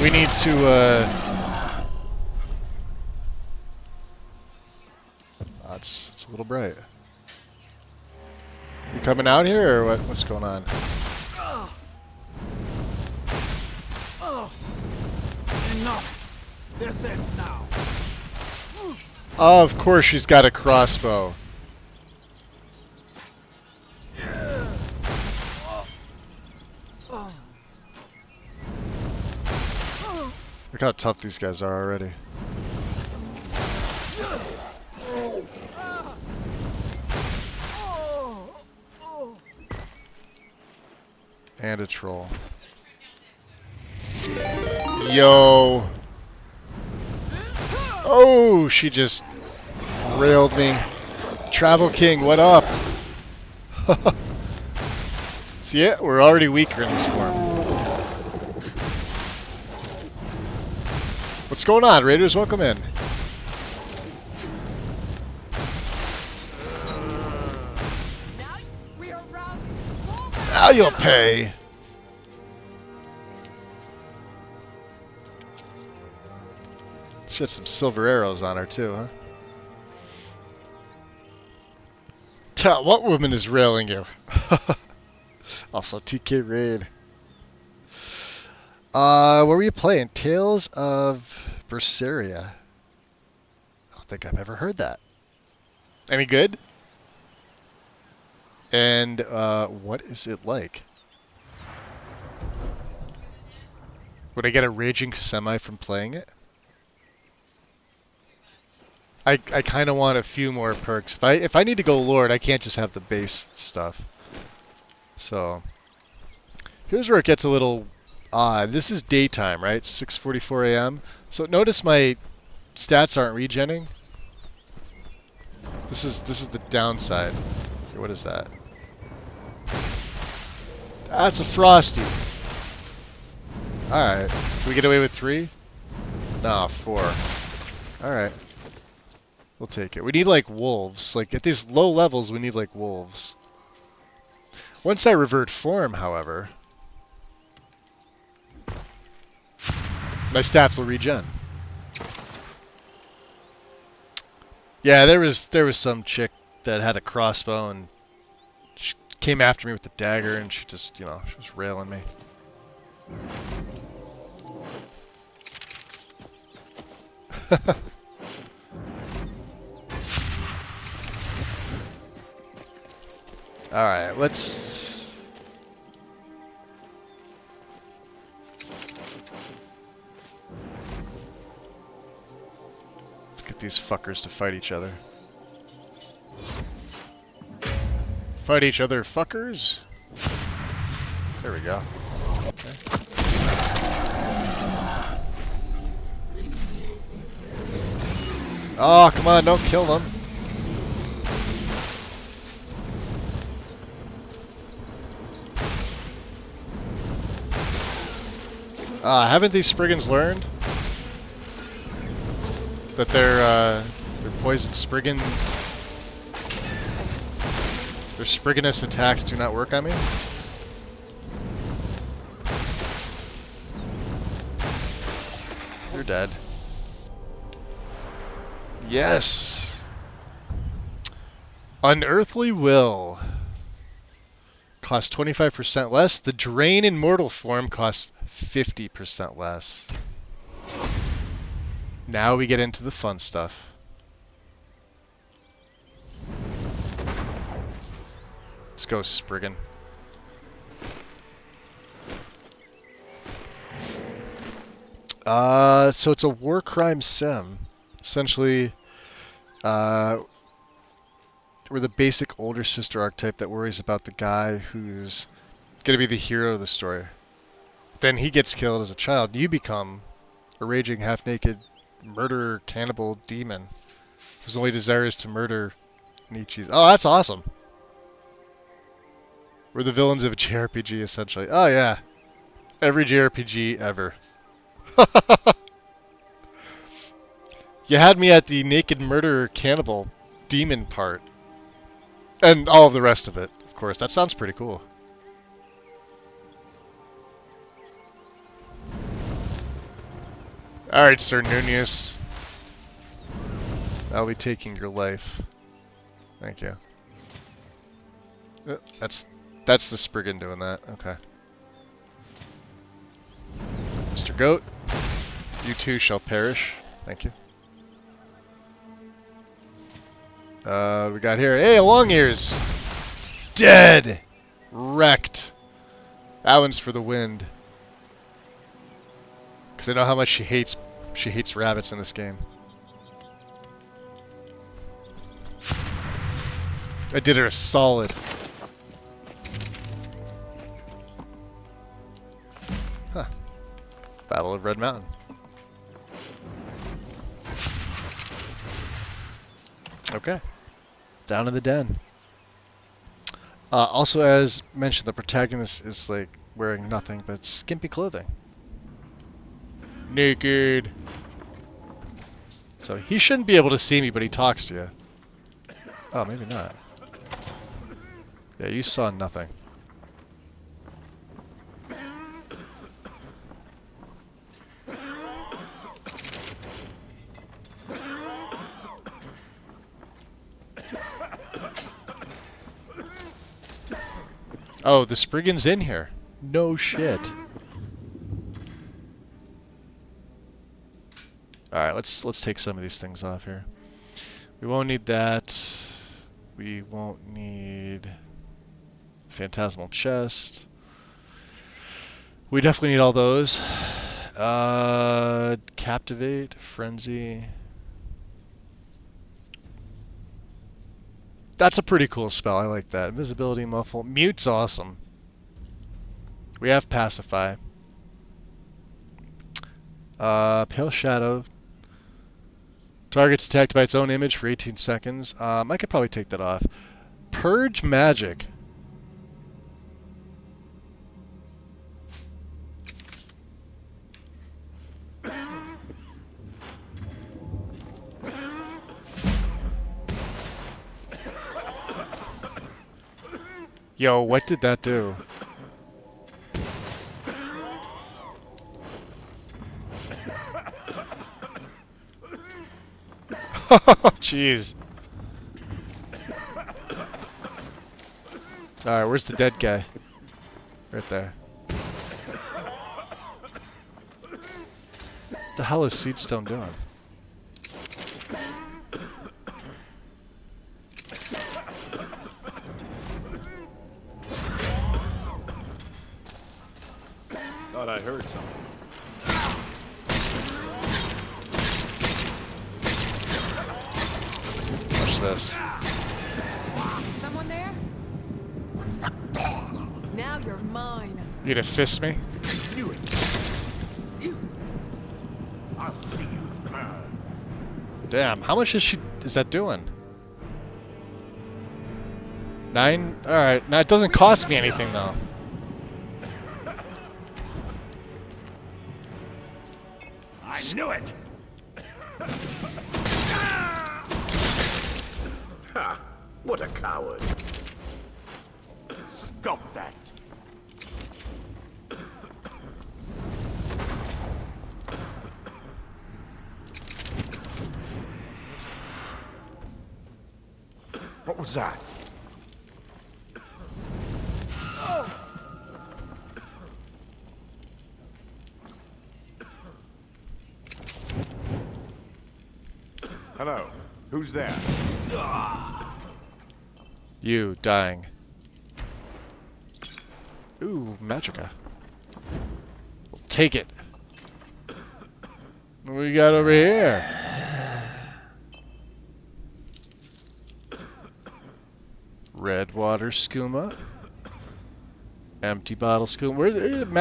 We need to it's a little bright. You coming out here or what's going on? Enough. This ends now. Oh, of course she's got a crossbow. Look how tough these guys are already. And a troll. Yo. Oh, she just railed me. Travel King, what up? See it? We're already weaker in this form. What's going on, Raiders? Welcome in. Now you'll pay. She had some silver arrows on her too, huh? Tell what woman is railing you? Also TK Raid. What were you playing? Tales of Berseria. I don't think I've ever heard that. Any good? And what is it like? Would I get a raging semi from playing it? I kind of want a few more perks. If I need to go Lord, I can't just have the base stuff. So here's where it gets a little odd. This is daytime, right? 6:44 a.m. So notice my stats aren't regenning. This is the downside. Here, what is that? That's a Frosty. Alright. Can we get away with 3? No, 4. Alright. We'll take it. We need like wolves. Like at these low levels we need like wolves. Once I revert form, however, my stats will regen. Yeah, there was some chick that had a crossbow and she came after me with the dagger and she just, you know, she was railing me. Alright, let's get these fuckers to fight each other. Fight each other, fuckers. There we go. Okay. Oh, come on, don't kill them. Haven't these Spriggans learned that their poison Spriggan, their Sprigganous attacks do not work on me? You're dead. Yes! Unearthly Will. Costs 25% less. The Drain in mortal form costs 50% less. Now we get into the fun stuff. Let's go, Spriggan. So it's a war crime sim. Essentially, we're the basic older sister archetype that worries about the guy who's going to be the hero of the story. Then he gets killed as a child. You become a raging, half-naked murderer, cannibal demon whose only desire is to murder Nietzsche's. Oh, that's awesome. We're the villains of a JRPG, essentially. Oh, yeah. Every JRPG ever. You had me at the naked murderer, cannibal, demon part. And all of the rest of it, of course. That sounds pretty cool. Alright, Sir Nunez. I'll be taking your life. Thank you. That's the Spriggan doing that. Okay. Mr. Goat, you too shall perish. Thank you. What we got here? Hey, Long Ears! Dead! Wrecked. That one's for the wind. Because I know how much she hates rabbits in this game. I did her a solid. Huh. Battle of Red Mountain. Okay. Down in the den. Also, as mentioned, the protagonist is like wearing nothing but skimpy clothing. Naked. So he shouldn't be able to see me, but he talks to you. Oh, maybe not. Yeah, you saw nothing. Oh, the Spriggan's in here. No shit. Alright, let's take some of these things off here. We won't need that. We won't need Phantasmal Chest. We definitely need all those. Captivate, Frenzy. That's a pretty cool spell. I like that. Invisibility, Muffle. Mute's awesome. We have Pacify. Pale Shadow. Target's attacked by its own image for 18 seconds. I could probably take that off. Purge Magic. Yo, what did that do? Jeez. Alright, where's the dead guy? Right there. What the hell is Seedstone doing? Thought I heard something. Watch this. Someone there? What's the Now you're mine. You gonna fist me? I'll see you burn. Damn, how much is that doing? 9? Alright, now it doesn't cost me anything though. I knew it! Ha! What a coward. Stop that! What was that? Hello. Who's there? You dying. Ooh, Magica. We'll take it. What we got over here? Red water skooma. Empty bottle skooma. Where's it?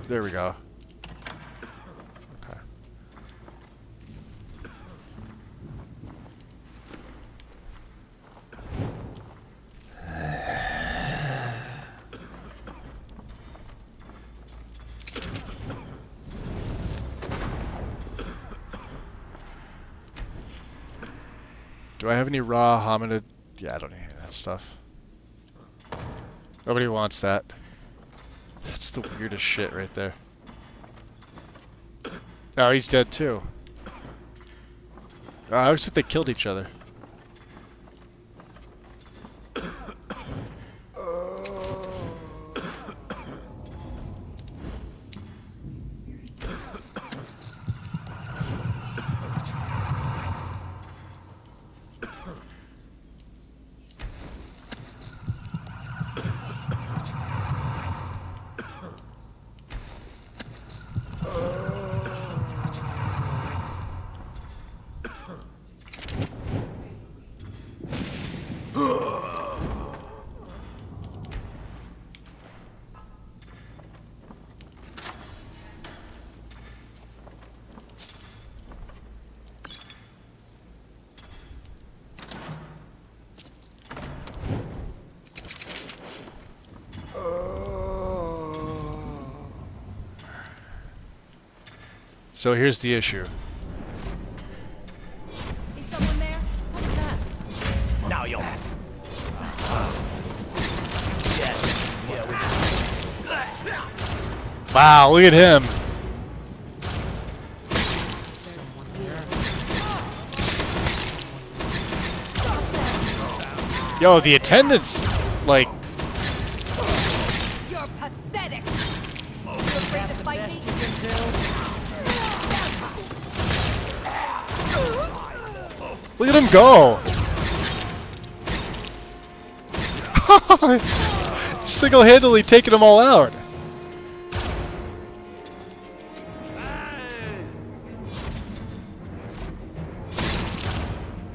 There we go. Okay. Do I have any raw hominid? Yeah, I don't need any of that stuff. Nobody wants that. That's the weirdest shit right there. Oh, he's dead too. Oh, I always thought they killed each other. So here's the issue. Is someone there? What's that? Now you'll. Wow, look at him. Yo, the attendants, like... You're pathetic! You afraid to fight me? Look at him go! Single-handedly taking them all out.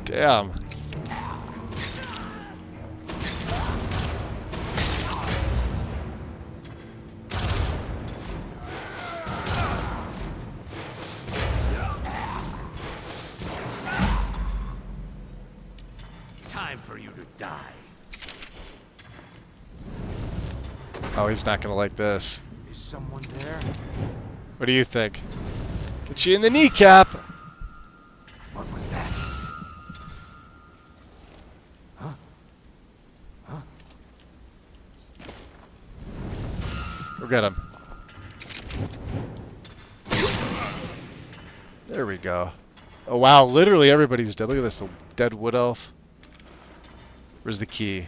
Damn. Time for you to die. Oh, he's not gonna like this. Is someone there? What do you think? Get you in the kneecap! What was that? Huh? Huh? Go get him. There we go. Oh wow, literally everybody's dead. Look at this, the dead wood elf. Where's the key?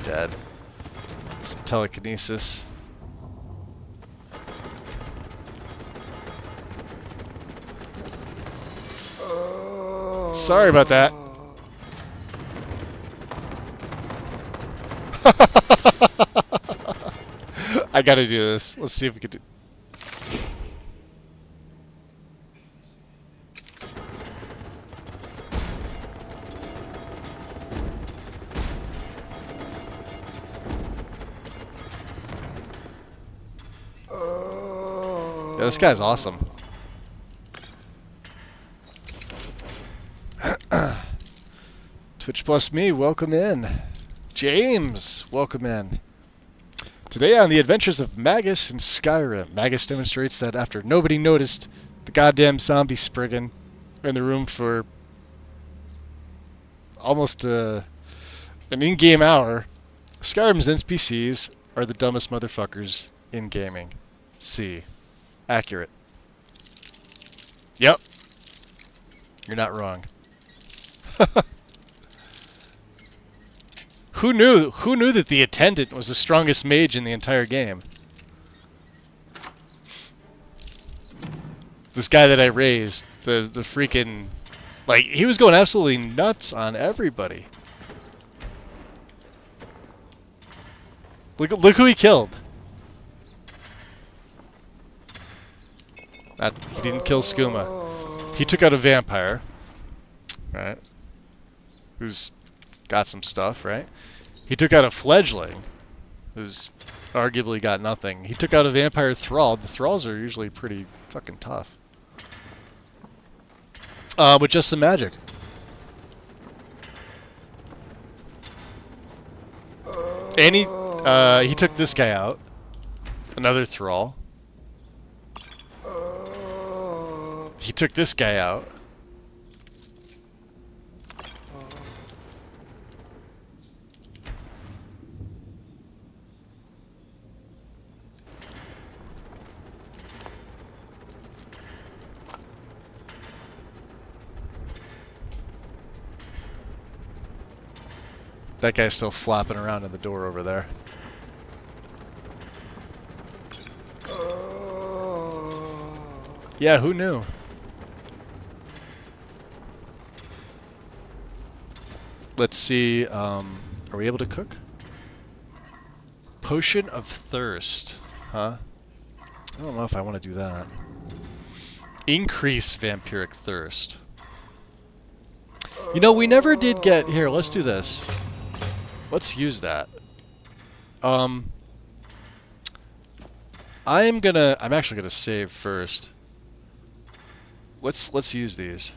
Dead. Some telekinesis. Sorry about that. I gotta do this. Let's see if we can do. Yeah, this guy's awesome. Twitch Plus Me, welcome in. James, welcome in. Today on the adventures of Magus in Skyrim, Magus demonstrates that after nobody noticed the goddamn zombie Spriggan in the room for almost an in-game hour, Skyrim's NPCs are the dumbest motherfuckers in gaming. C. Accurate. Yep. You're not wrong. Who knew that the attendant was the strongest mage in the entire game? This guy that I raised, the freaking, like, he was going absolutely nuts on everybody. Look who he killed. He didn't kill Skooma. He took out a vampire, right? Who's got some stuff, right? He took out a fledgling, who's arguably got nothing. He took out a vampire thrall. The thralls are usually pretty fucking tough. With just some magic. And he took this guy out. Another thrall. He took this guy out. That guy's still flopping around in the door over there. Yeah, who knew? Let's see, are we able to cook? Potion of Thirst, huh? I don't know if I want to do that. Increase Vampiric Thirst. You know, we never did get... Here, let's do this. Let's use that. I'm actually gonna save first. Let's use these.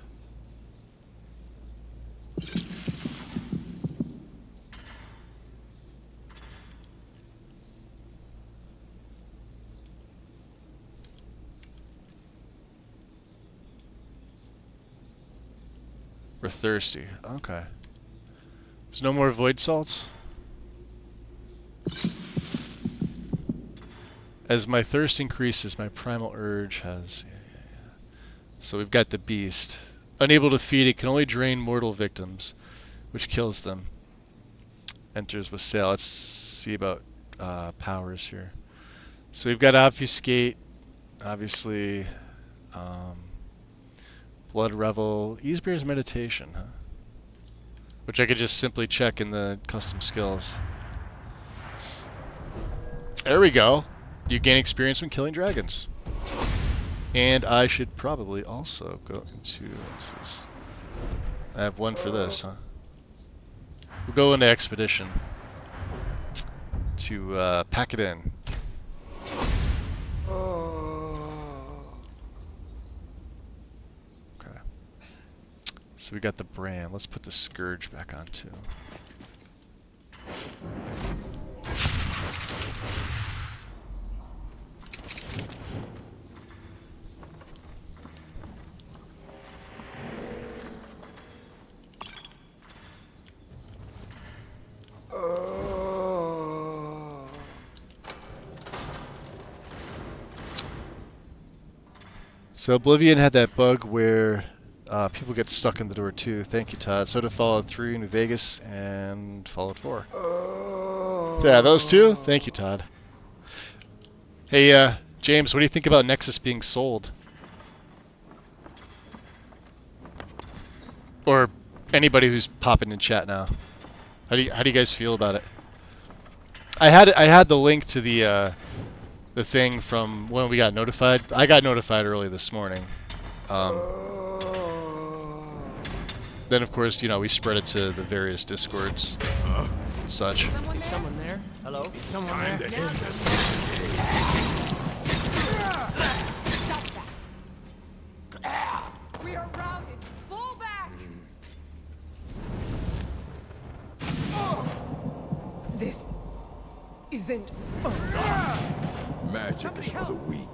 We're thirsty. Okay. There's no more void salts? As my thirst increases, my primal urge has... So we've got the beast. Unable to feed, it can only drain mortal victims, which kills them. Enters with sail. Let's see about powers here. So we've got obfuscate, obviously, blood revel, Easebeer's meditation, huh? Which I could just simply check in the custom skills. There we go. You gain experience when killing dragons. And I should probably also go into, what's this? I have one for this, huh? We'll go into expedition to pack it in. Okay. So we got the brand. Let's put the scourge back on too. So Oblivion had that bug where people get stuck in the door too. Thank you, Todd. So did Fallout 3, New Vegas, and Fallout 4. Yeah, those two? Thank you, Todd. Hey, James, what do you think about Nexus being sold? Or anybody who's popping in chat now. How do you guys feel about it? I had the link to the thing from when we got notified. I got notified early this morning. Then of course, you know, we spread it to the various discords and such. Is someone there? Hello? Is someone there? Stop that! We are routed. Fall back! This isn't Magic is for the weak.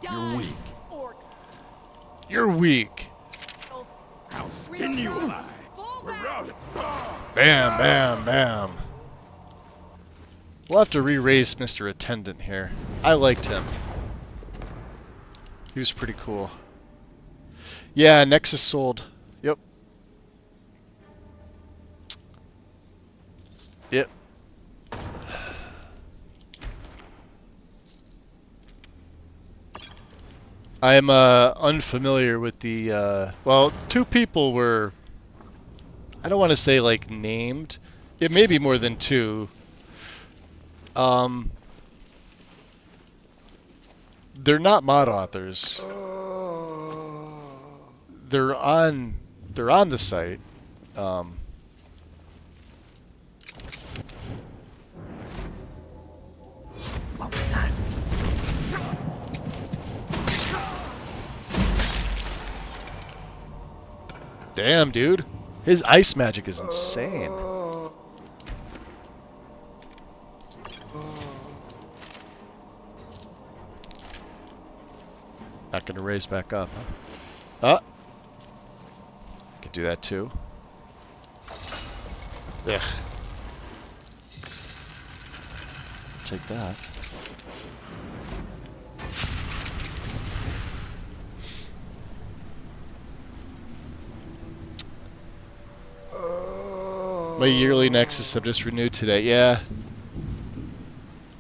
You're weak. You're weak. I'll skin you alive. We're routed. Bam, bam, bam. We'll have to re-raise Mr. Attendant here. I liked him. He was pretty cool. Yeah, Nexus sold. Yep. Yep. I am unfamiliar with the well, two people were, I don't want to say like named. It may be more than two. They're not mod authors. They're on the site. What was that? Damn, dude. His ice magic is insane. Not gonna raise back up, huh? Could do that too. Ugh. Take that. My yearly Nexus I've just renewed today. Yeah.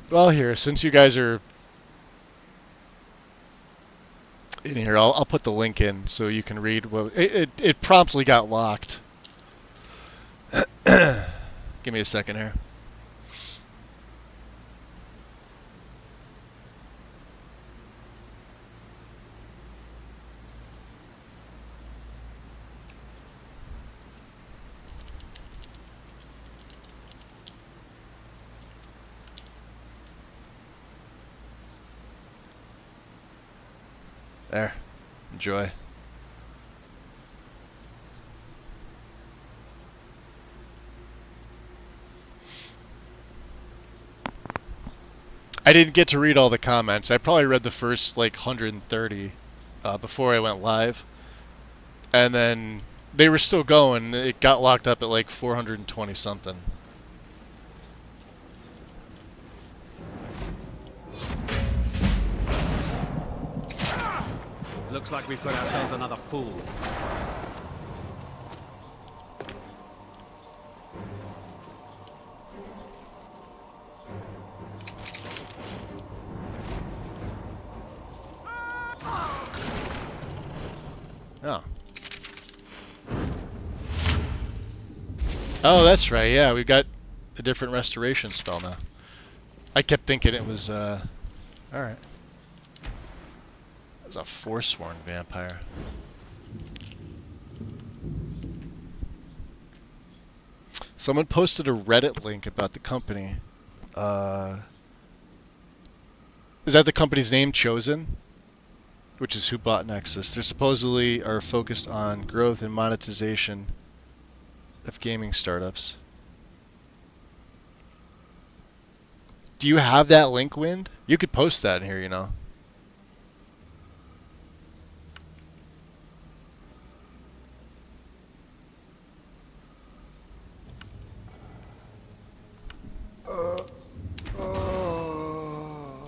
Well, here, since you guys are in here, I'll put the link in so you can read what it promptly got locked. Give me a second here. There. Enjoy. I didn't get to read all the comments. I probably read the first like 130 before I went live. And then they were still going. It got locked up at like 420 something. Looks like we've got ourselves another fool. Oh. Oh, that's right. Yeah, we've got a different restoration spell now. I kept thinking it was, alright. It was a Forsworn vampire. Someone posted a Reddit link about the company. Is that the company's name, Chosen? Which is who bought Nexus. They supposedly are focused on growth and monetization of gaming startups. Do you have that link, Wind? You could post that in here, you know.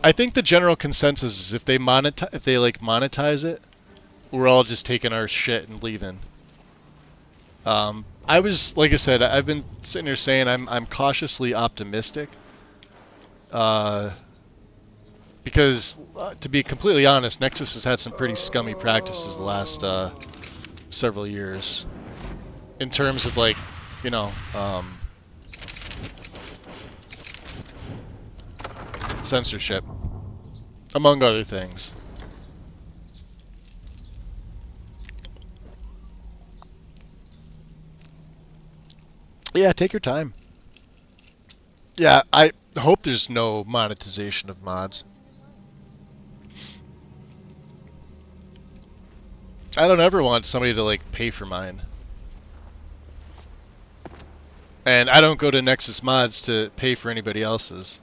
I think the general consensus is if they monetize it, we're all just taking our shit and leaving. I was, like I said, I've been sitting here saying I'm cautiously optimistic. Because to be completely honest, Nexus has had some pretty scummy practices the last several years, in terms of like, you know, censorship, among other things. Yeah, take your time. Yeah, I hope there's no monetization of mods. I don't ever want somebody to like pay for mine. And I don't go to Nexus Mods to pay for anybody else's.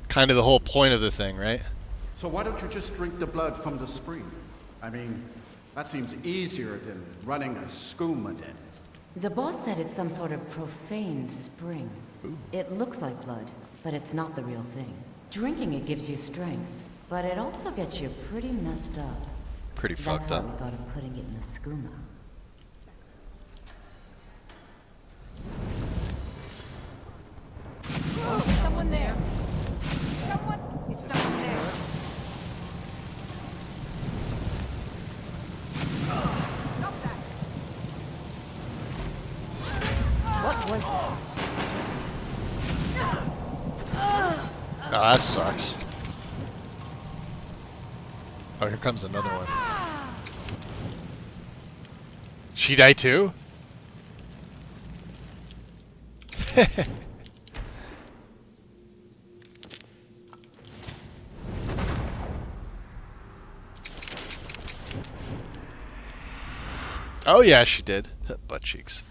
Kind of the whole point of the thing, right? So why don't you just drink the blood from the spring? I mean, that seems easier than running a skooma den. The boss said it's some sort of profaned spring. It looks like blood, but it's not the real thing. Drinking it gives you strength, but it also gets you pretty messed up. Pretty fucked up. That's why we thought of putting it in the skooma. Oh, someone there. Someone. Is someone there? Stop that. What was that? Oh, that sucks. Oh, here comes another one. She died too? Oh yeah, she did. Butt cheeks.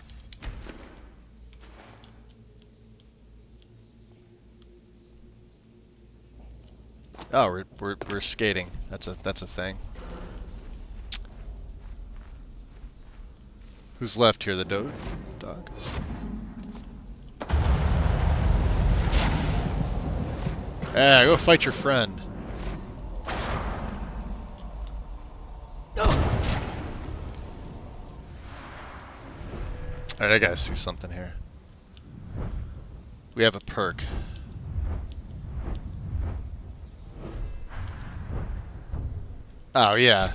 Oh, we're skating. That's a thing. Who's left here? The dog? Yeah, go fight your friend. Alright, I gotta see something here. We have a perk. Oh, yeah.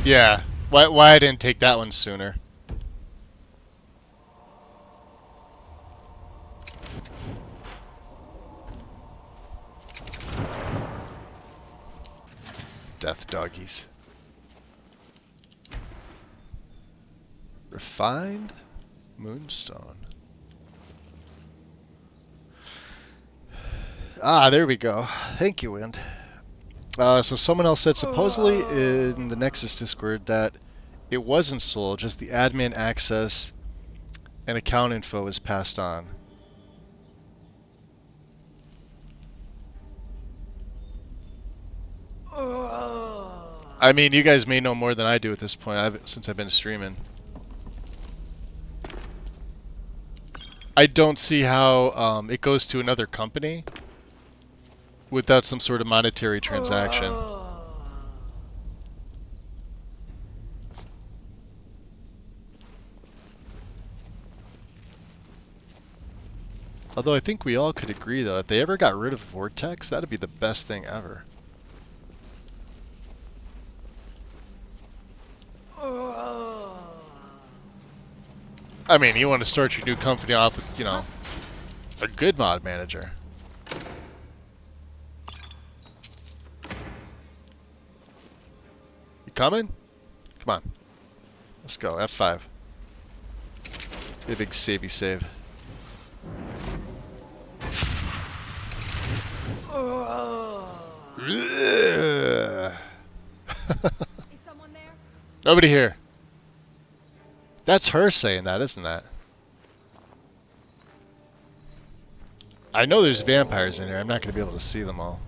Yeah. Why I didn't take that one sooner? Death doggies. Refined moonstone. Ah, there we go. Thank you, Wind. So someone else said supposedly in the Nexus Discord that it wasn't sold, just the admin access and account info is passed on. I mean, you guys may know more than I do at this point, since I've been streaming. I don't see how it goes to another company without some sort of monetary transaction. Although I think we all could agree though, if they ever got rid of Vortex, that'd be the best thing ever. I mean, you want to start your new company off with, you know, a good mod manager. You coming? Come on. Let's go. F5. Be a big savey save. Is someone there? Nobody here. That's her saying that, isn't that? I know there's vampires in here. I'm not going to be able to see them all.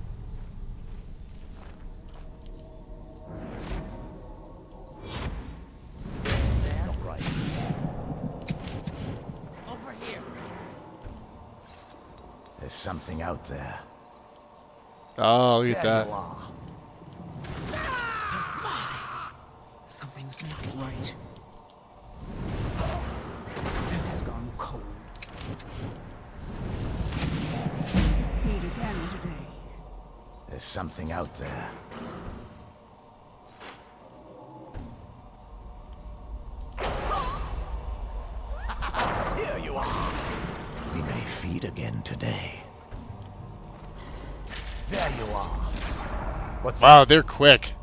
Over here. There's something out there. Oh, look at that. Something's not right. The scent has gone cold. Eat again today. There's something out there. Here you are. We may feed again today. There you are. What's wow, they're quick.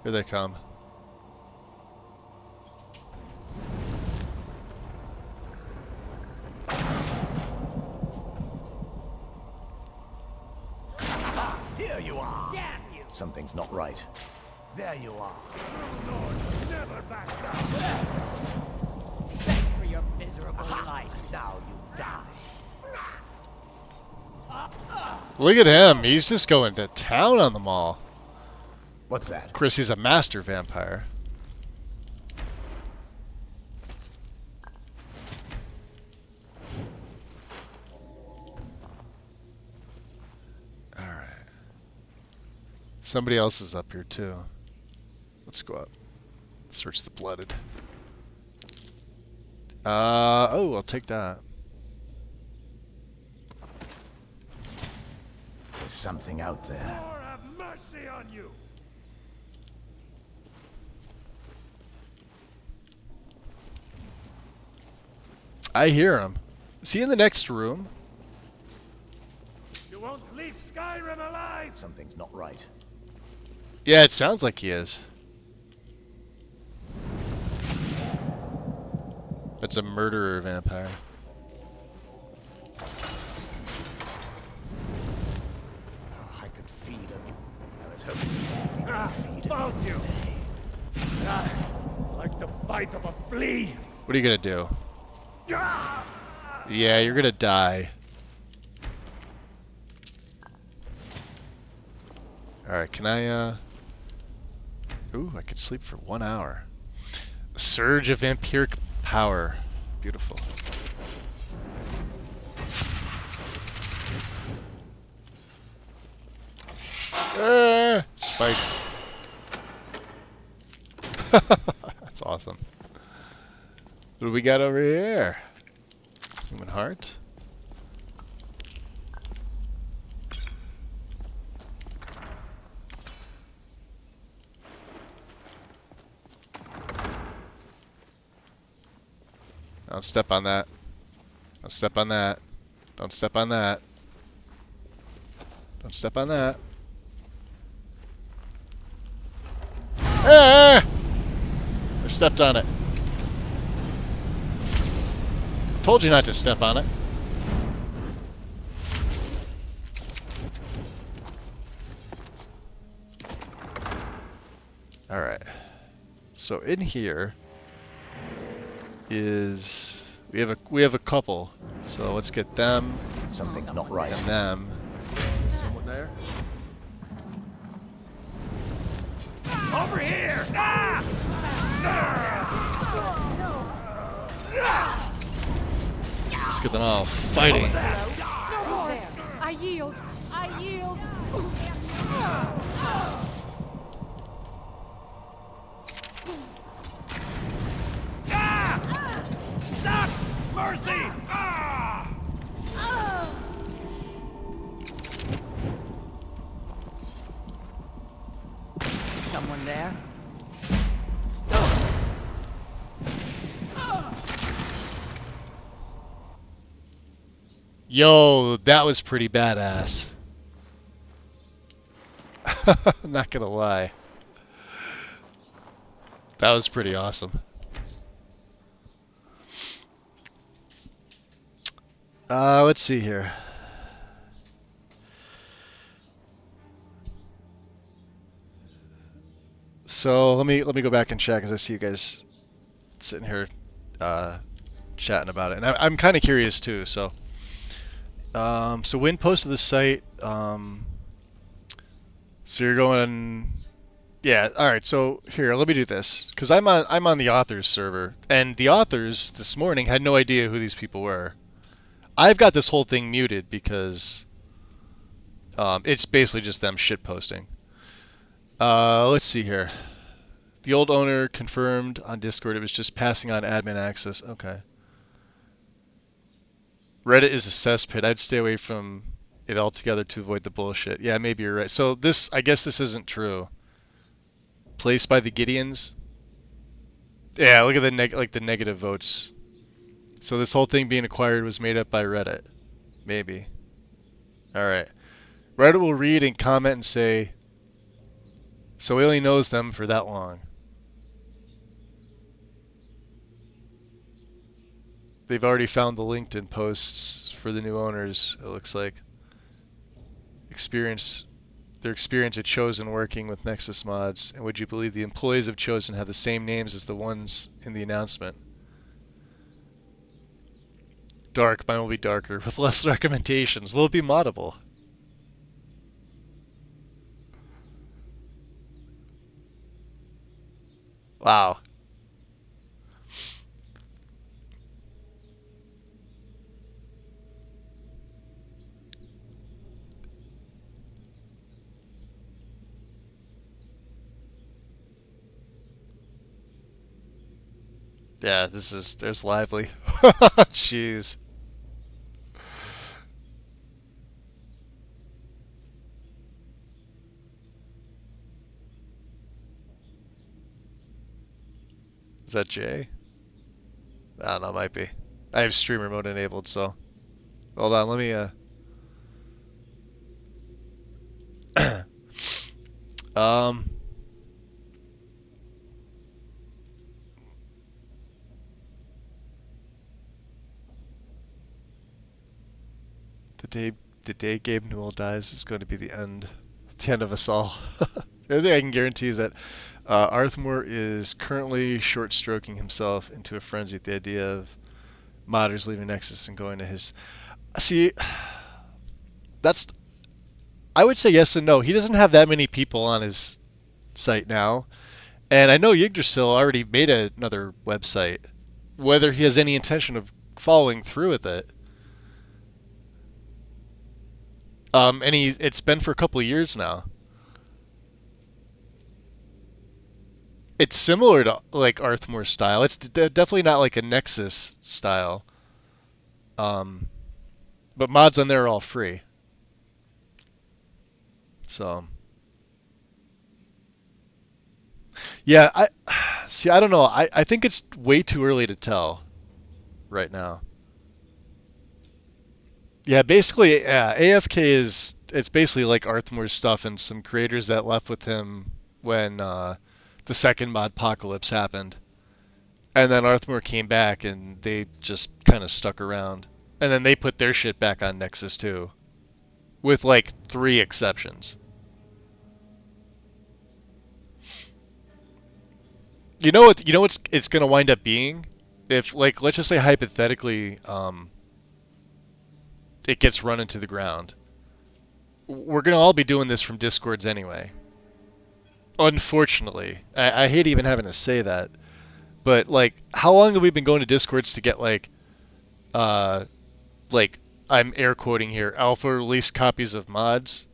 Here they come. Here you are. Damn you! Something's not right. There you are. Never back down. Beg for your miserable life. Now you die. Look at him. He's just going to town on them all. What's that? Of course, he's a master vampire. Alright. Somebody else is up here too. Let's go up. Search the blooded. Oh, I'll take that. There's something out there. Lord have mercy on you. I hear him. Is he in the next room? You won't leave Skyrim alive. Something's not right. Yeah, it sounds like he is. That's a murderer vampire. Oh, I could feed him. I was hoping to feed him. Found you. Like the bite of a flea. What are you gonna do? Yeah, you're gonna die. Alright, can I, Ooh, I could sleep for 1 hour. A surge of vampiric power. Beautiful. Spikes. That's awesome. What do we got over here? Human heart. Don't step on that. Don't step on that. Don't step on that. Don't step on that. Ah! I stepped on it. Told you not to step on it. Alright. So in here is we have a couple. So let's get them. Something's not right. And them. Someone there? Over here! Ah! Let's get them all fighting. No more. I yield. I yield. Stop! Mercy! Ah! Someone there? Yo, that was pretty badass. I'm not gonna lie. That was pretty awesome. Let's see here. So let me go back and check, because I see you guys sitting here chatting about it, and I'm kind of curious too. So Win posted the site. So you're going, yeah. All right. So here, let me do this, because I'm on the authors server, and the authors this morning had no idea who these people were. I've got this whole thing muted because it's basically just them shit posting. Let's see here. The old owner confirmed on Discord it was just passing on admin access. Okay. Reddit is a cesspit. I'd stay away from it altogether to avoid the bullshit. Yeah, maybe you're right. So this, I guess this isn't true. Placed by the Gideons. Yeah, look at the the negative votes. So this whole thing being acquired was made up by Reddit. Maybe. Alright. Reddit will read and comment and say, so he only knows them for that long. They've already found the LinkedIn posts for the new owners, it looks like. They're their experience at Chosen working with Nexus mods, and would you believe the employees of Chosen have the same names as the ones in the announcement? Dark, mine will be darker, with less recommendations. Will it be moddable? Wow. Yeah, there's lively. Jeez. Is that Jay? I don't know, might be. I have streamer mode enabled, so. Hold on, let me, um. The day Gabe Newell dies is going to be the end of us all. The only thing I can guarantee is that Arthmore is currently short-stroking himself into a frenzy at the idea of modders leaving Nexus and going to his. See, that's. I would say yes and no. He doesn't have that many people on his site now, and I know Yggdrasil already made another website. Whether he has any intention of following through with it. And it's been for a couple of years now. It's similar to like Arthmore's style. It's definitely not like a Nexus style. But mods on there are all free. So yeah, I don't know. I think it's way too early to tell right now. Yeah, basically, AFK it's basically like Arthmore's stuff and some creators that left with him when the second mod Apocalypse happened. And then Arthmore came back and they just kind of stuck around. And then they put their shit back on Nexus too. With like 3 exceptions. You know what it's going to wind up being? If like let's just say hypothetically it gets run into the ground. We're going to all be doing this from Discords anyway. Unfortunately. I hate even having to say that. But like how long have we been going to Discords to get like I'm air quoting here, alpha release copies of mods?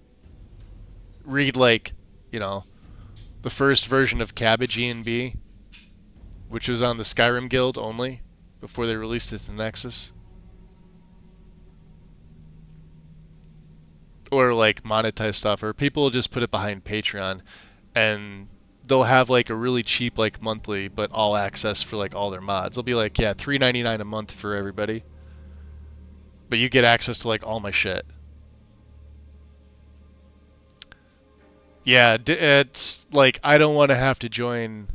Read like, the first version of Cabbage E&B, which was on the Skyrim Guild only before they released it to Nexus. Or like monetized stuff, or people will just put it behind Patreon and they'll have like a really cheap like monthly but all access for like all their mods. They'll be like, yeah, $3.99 a month for everybody. But you get access to like all my shit. Yeah, it's like I don't want to have to join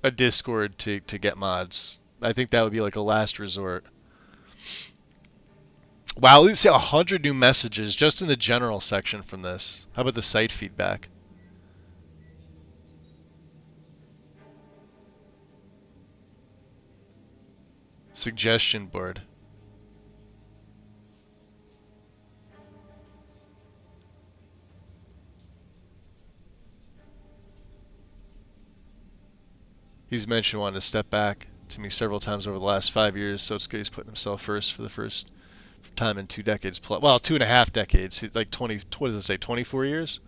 a Discord to get mods. I think that would be like a last resort. Wow, let's see 100 new messages just in the general section from this. How about the site feedback? Suggestion board. He's mentioned wanting to step back to me several times over the last 5 years, so it's good he's putting himself first for the first time in 2 decades plus. Well, 2.5 decades. He's like 20. What does it say? 24 years.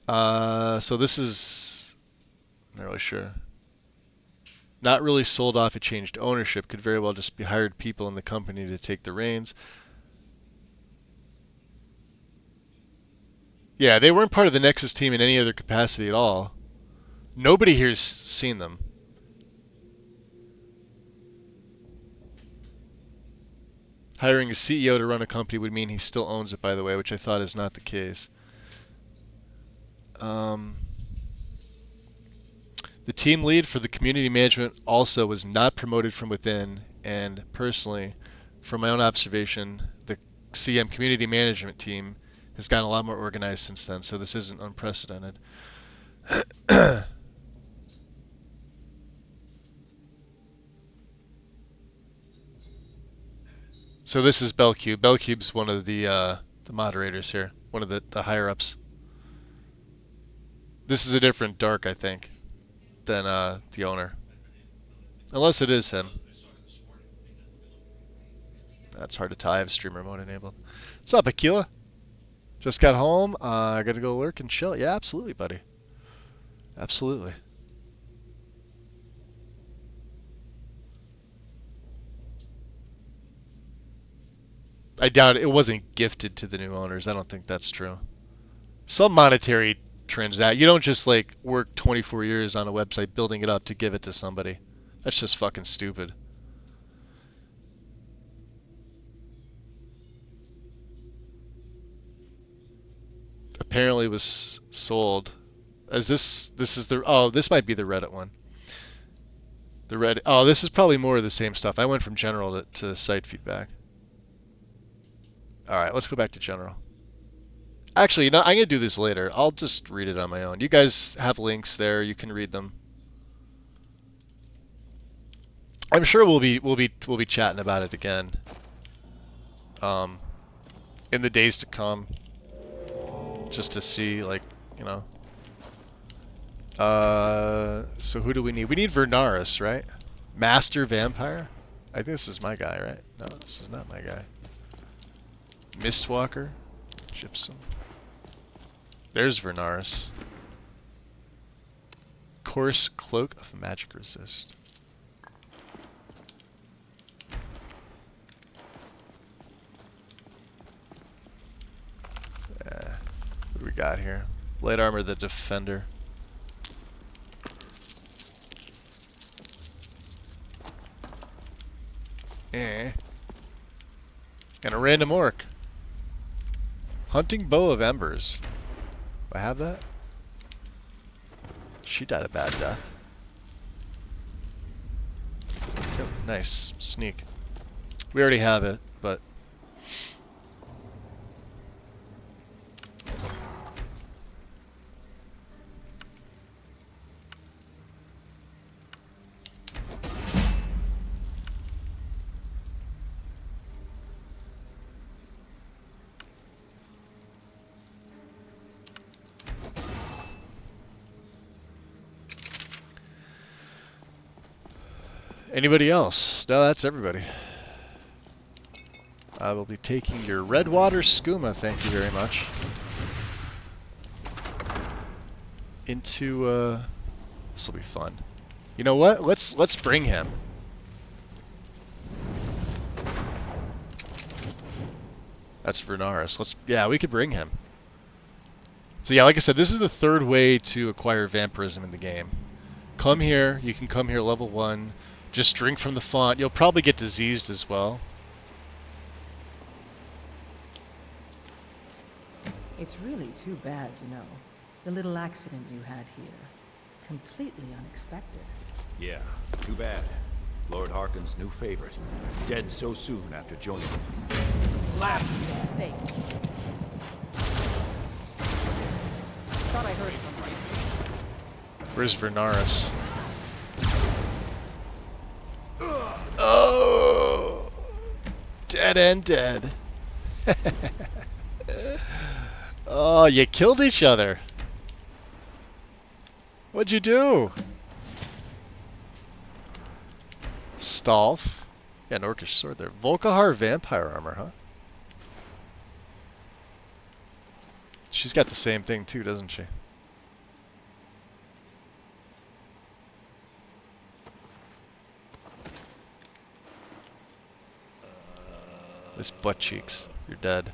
So this is. I'm not really sure. Not really sold off. It changed ownership. Could very well just be hired people in the company to take the reins. Yeah, they weren't part of the Nexus team in any other capacity at all. Nobody here's seen them. Hiring a CEO to run a company would mean he still owns it, by the way, which I thought is not the case. The team lead for the community management also was not promoted from within, and personally, from my own observation, the CM community management team has gotten a lot more organized since then, so this isn't unprecedented. So this is Belcube. Belcube's one of the moderators here, one of the higher ups. This is a different Dark, I think, than the owner, unless it is him. That's hard to tell. I have streamer mode enabled. What's up, Aquila? Just got home. I gotta go lurk and chill. Yeah, absolutely, buddy. Absolutely. I doubt it wasn't gifted to the new owners. I don't think that's true. Some monetary transaction. You don't just like work 24 years on a website building it up to give it to somebody. That's just fucking stupid. Apparently was sold. As this is the this might be the Reddit one. The Reddit this is probably more of the same stuff. I went from general to site feedback. Alright, let's go back to general. Actually, I'm gonna do this later. I'll just read it on my own. You guys have links there, you can read them. I'm sure we'll be chatting about it again. In the days to come. Just to see, like, you know. So who do we need? We need Vernaris, right? Master Vampire? I think this is my guy, right? No, this is not my guy. Mistwalker? Gypsum. There's Vernaris. Coarse Cloak of Magic Resist. What do we got here? Light Armor the Defender. And a random orc. Hunting Bow of Embers. Do I have that? She died a bad death. Yep, nice. Sneak. We already have it, but... Anybody else? No, that's everybody. I will be taking your Redwater Skooma, thank you very much. Into, this will be fun. You know what? Let's bring him. That's Vernaris. Yeah, we could bring him. So yeah, like I said, this is the third way to acquire vampirism in the game. Come here, you can come here level 1. Just drink from the font. You'll probably get diseased as well. It's really too bad, you know. The little accident you had here. Completely unexpected. Yeah, too bad. Lord Harkon's new favorite. Dead so soon after joining the family. Last mistake. Thought I heard something. Where's Vernaris? Oh! Dead and dead. Oh, you killed each other. What'd you do? Stolf. Yeah, an orcish sword there. Volkihar vampire armor, huh? She's got the same thing too, doesn't she? This butt cheeks. You're dead.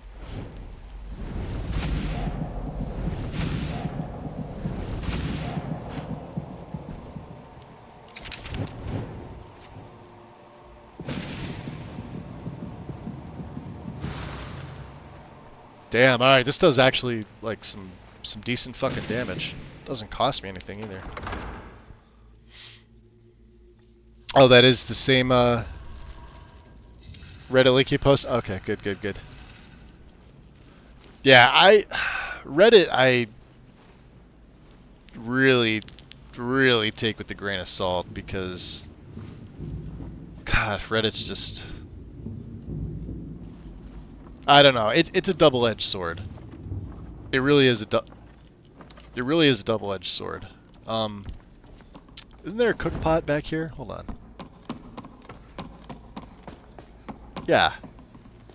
Damn, alright, this does actually, like, some decent fucking damage. Doesn't cost me anything either. Oh, that is the same, Reddit link you post? Okay, good. Yeah, Reddit, I really take with a grain of salt because, gosh, Reddit's just, I don't know. It's a double-edged sword. It really is a double-edged sword. Isn't there a cook pot back here? Hold on. Yeah.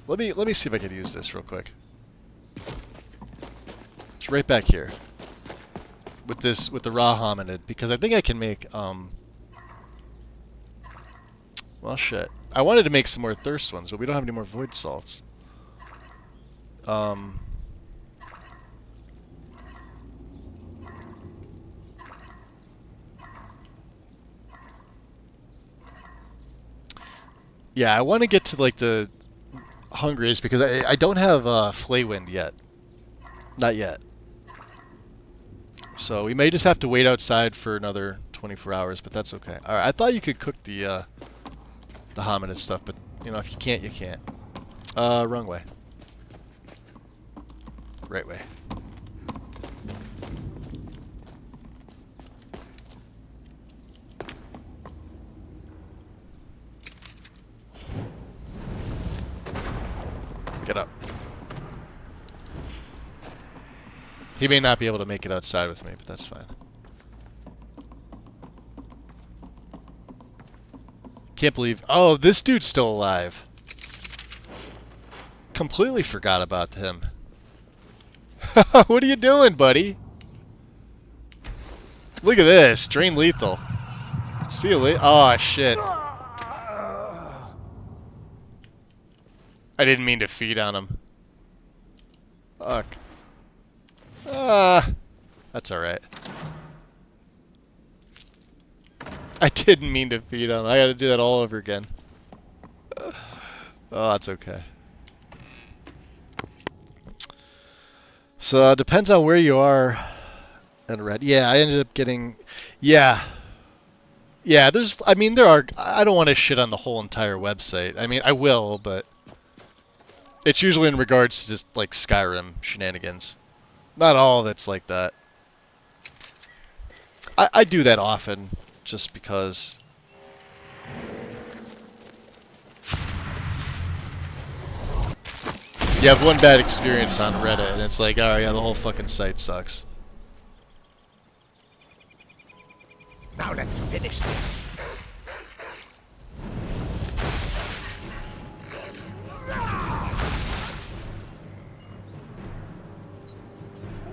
Let me see if I can use this real quick. It's right back here. With the raw hominid, because I think I can make well, shit. I wanted to make some more thirst ones, but we don't have any more void salts. Yeah, I want to get to like the hungriest because I don't have Flaywind yet. Not yet. So we may just have to wait outside for another 24 hours, but that's okay. All right, I thought you could cook the hominid stuff, but you know, if you can't, you can't. Wrong way. Right way. Get up. He may not be able to make it outside with me, but that's fine. Can't believe... Oh, this dude's still alive. Completely forgot about him. What are you doing, buddy? Look at this. Drain lethal. See you later. Oh, shit. I didn't mean to feed on him. Fuck. That's alright. I didn't mean to feed on him. I gotta do that all over again. Oh, that's okay. So, depends on where you are and red. Yeah, I ended up getting... Yeah. Yeah, there's... I mean, there are... I don't want to shit on the whole entire website. I mean, I will, but... It's usually in regards to just, like, Skyrim shenanigans. Not all of it's like that. I do that often, just because... You have one bad experience on Reddit, and it's like, oh yeah, the whole fucking site sucks. Now let's finish this.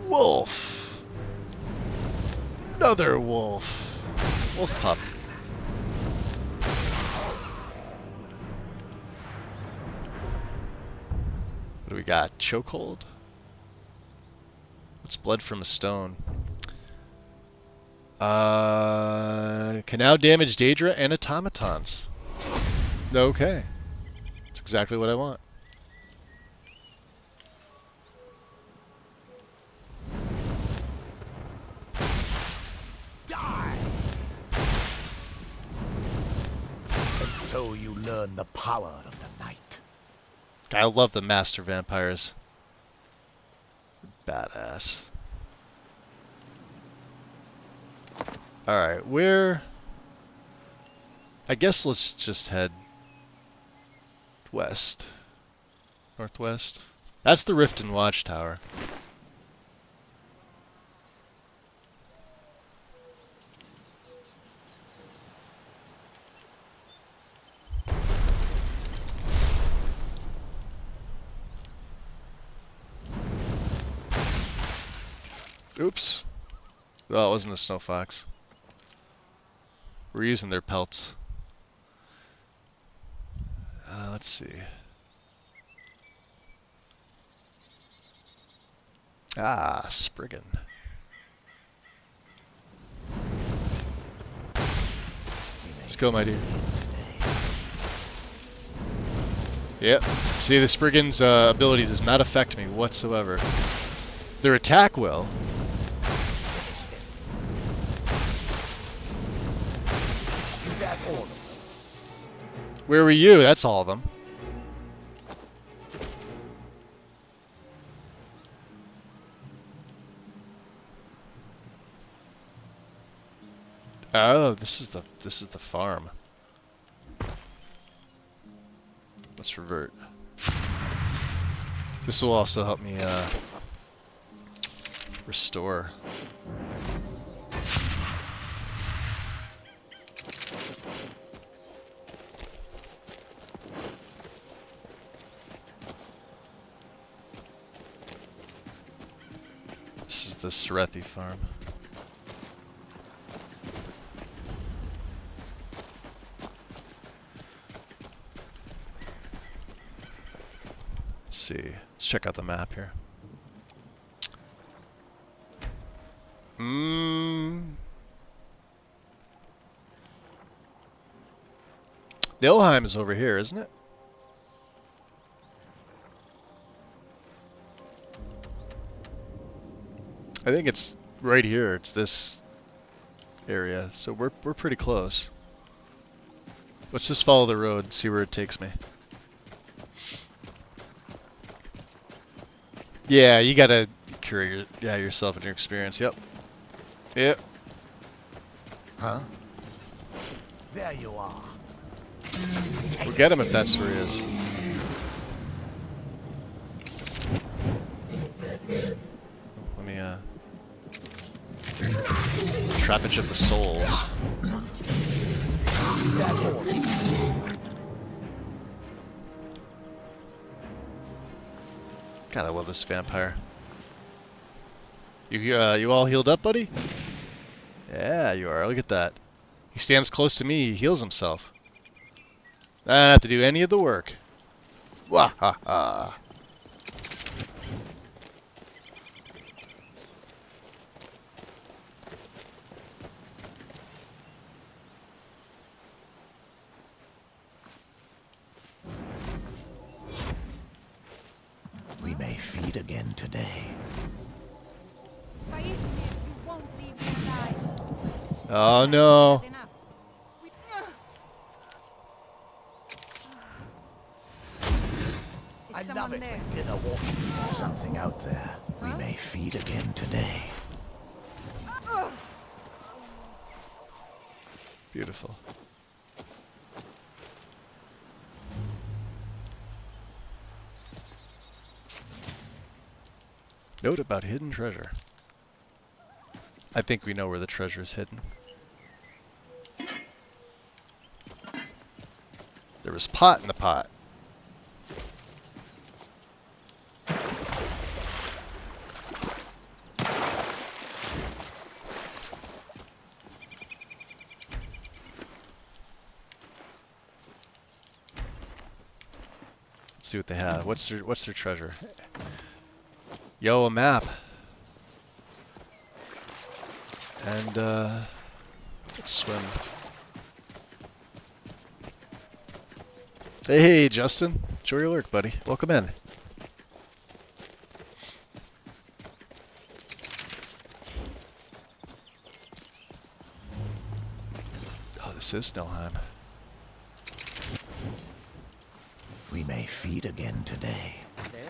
Wolf! Another wolf. Wolf pup. What do we got? Chokehold? What's blood from a stone? Can now damage Daedra and automatons. Okay. That's exactly what I want. Die! And so you learn the power of the night. I love the master vampires. Badass. Alright, where... I guess let's just head west. Northwest. That's the Riften Watchtower. Oops. Oh, it wasn't a snow fox. We're using their pelts. Let's see. Ah, Spriggan. Let's go, my dear. Yep. See, the Spriggan's ability does not affect me whatsoever. Their attack will. Where were you? That's all of them. Oh, this is the farm. Let's revert. This will also help me restore. This is the Serethi farm. Let's see. Let's check out the map here. Nilheim is over here, isn't it? I think it's right here. It's this area, so we're pretty close. Let's just follow the road and see where it takes me. Yeah, you gotta curate yourself and your experience. Yep. Yep. Huh? There you are. We'll get him if that's where he is. Let me Trappage of the Souls. God, I love this vampire. You all healed up, buddy? Yeah, you are. Look at that. He stands close to me. He heals himself. I don't have to do any of the work. Wah ha ha. We may feed again today. Oh no. I love it when dinner walking. There's something out there. We may feed again today. Beautiful. Note about hidden treasure. I think we know where the treasure is hidden. There was pot in the pot. Let's see what they have. What's their treasure? Yo, a map. And let's swim. Hey, Justin. Enjoy your lurk, buddy. Welcome in. Oh, this is Nilheim. We may feed again today. There? Is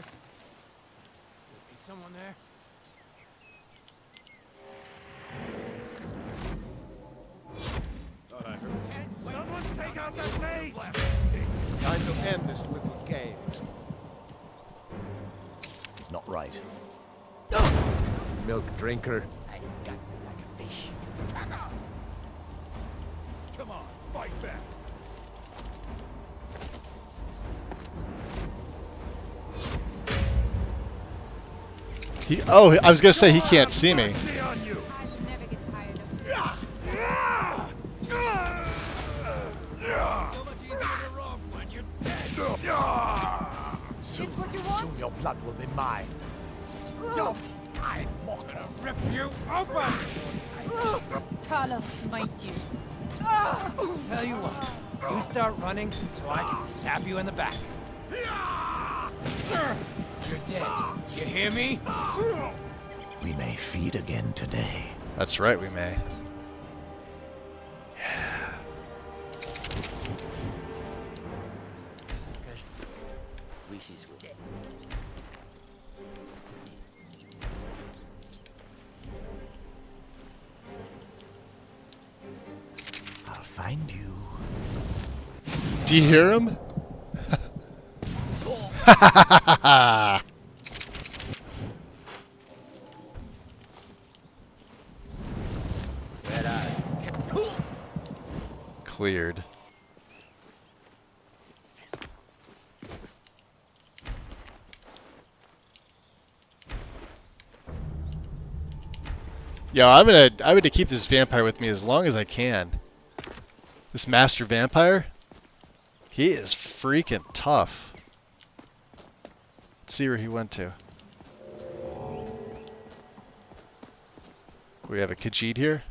someone there? Someone take out the sage! Time to end this little game. It's not right. Milk drinker. I got like a fish. Come on, fight back. I was gonna say he can't see me. Soon your blood will be mine. I'm mortal. Rip you open! Talos smite you. Tell you what, you start running so I can stab you in the back. You're dead. You hear me? We may feed again today. That's right, we may. Yeah. Wishes were dead. Do you hear him? Cleared. Yo, I'm gonna keep this vampire with me as long as I can. This master vampire, he is freaking tough. Let's see where he went to. We have a Khajiit here.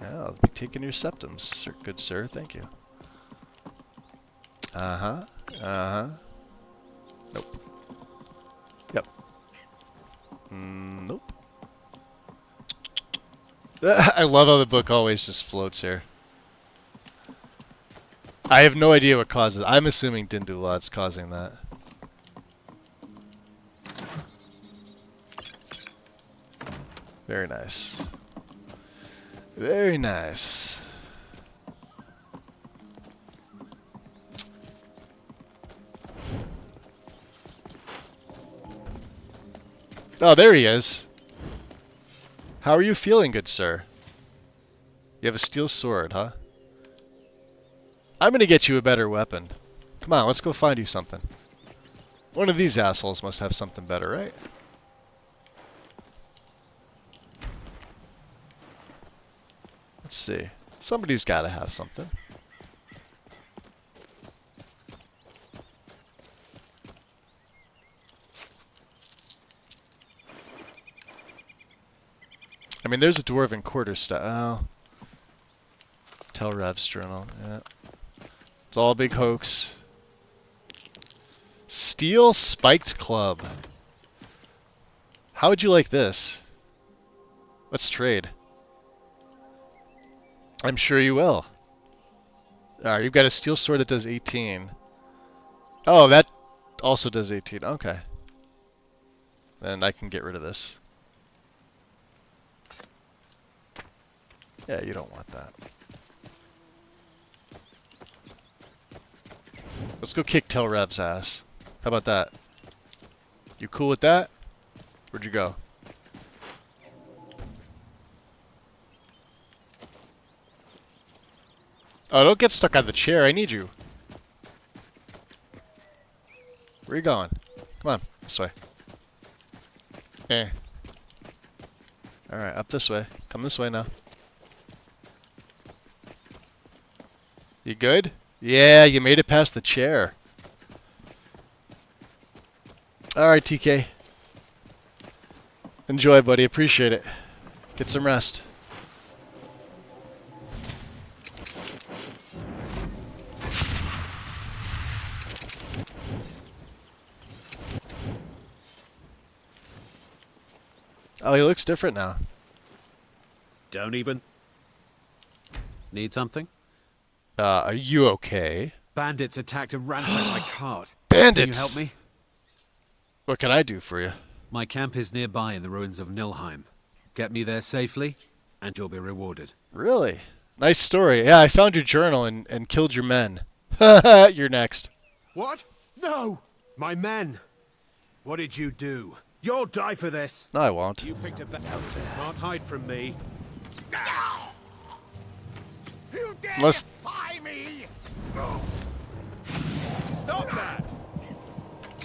I'll be taking your septums, sir, good sir. Thank you. Uh-huh. Uh-huh. Nope. Yep. Nope. I love how the book always just floats here. I have no idea what causes. I'm assuming Dindulad's causing that. Very nice. Very nice. Oh, there he is. How are you feeling, good sir? You have a steel sword, huh? I'm gonna get you a better weapon. Come on, let's go find you something. One of these assholes must have something better, right? Let's see. Somebody's gotta have something. I mean, there's a dwarven quarterstaff. Oh. Tell Rev's journal. Yeah. It's all a big hoax. Steel spiked club. How would you like this? Let's trade. I'm sure you will. Alright, you've got a steel sword that does 18. Oh, that also does 18. Okay. Then I can get rid of this. Yeah, you don't want that. Let's go kick Tel Rev's ass. How about that? You cool with that? Where'd you go? Oh, don't get stuck on the chair. I need you. Where are you going? Come on, this way. Eh. Alright, up this way. Come this way now. You good? Yeah, you made it past the chair. Alright, TK. Enjoy, buddy. Appreciate it. Get some rest. Oh, he looks different now. Don't even... Need something? Are you okay? Bandits attacked and ransacked my cart. Bandits! Can you help me? What can I do for you? My camp is nearby in the ruins of Nilheim. Get me there safely, and you'll be rewarded. Really? Nice story. Yeah, I found your journal and killed your men. You're next. What? No! My men! What did you do? You'll die for this! No, I won't. You picked up that can't hide from me. You dare Unless... defy me! Stop that!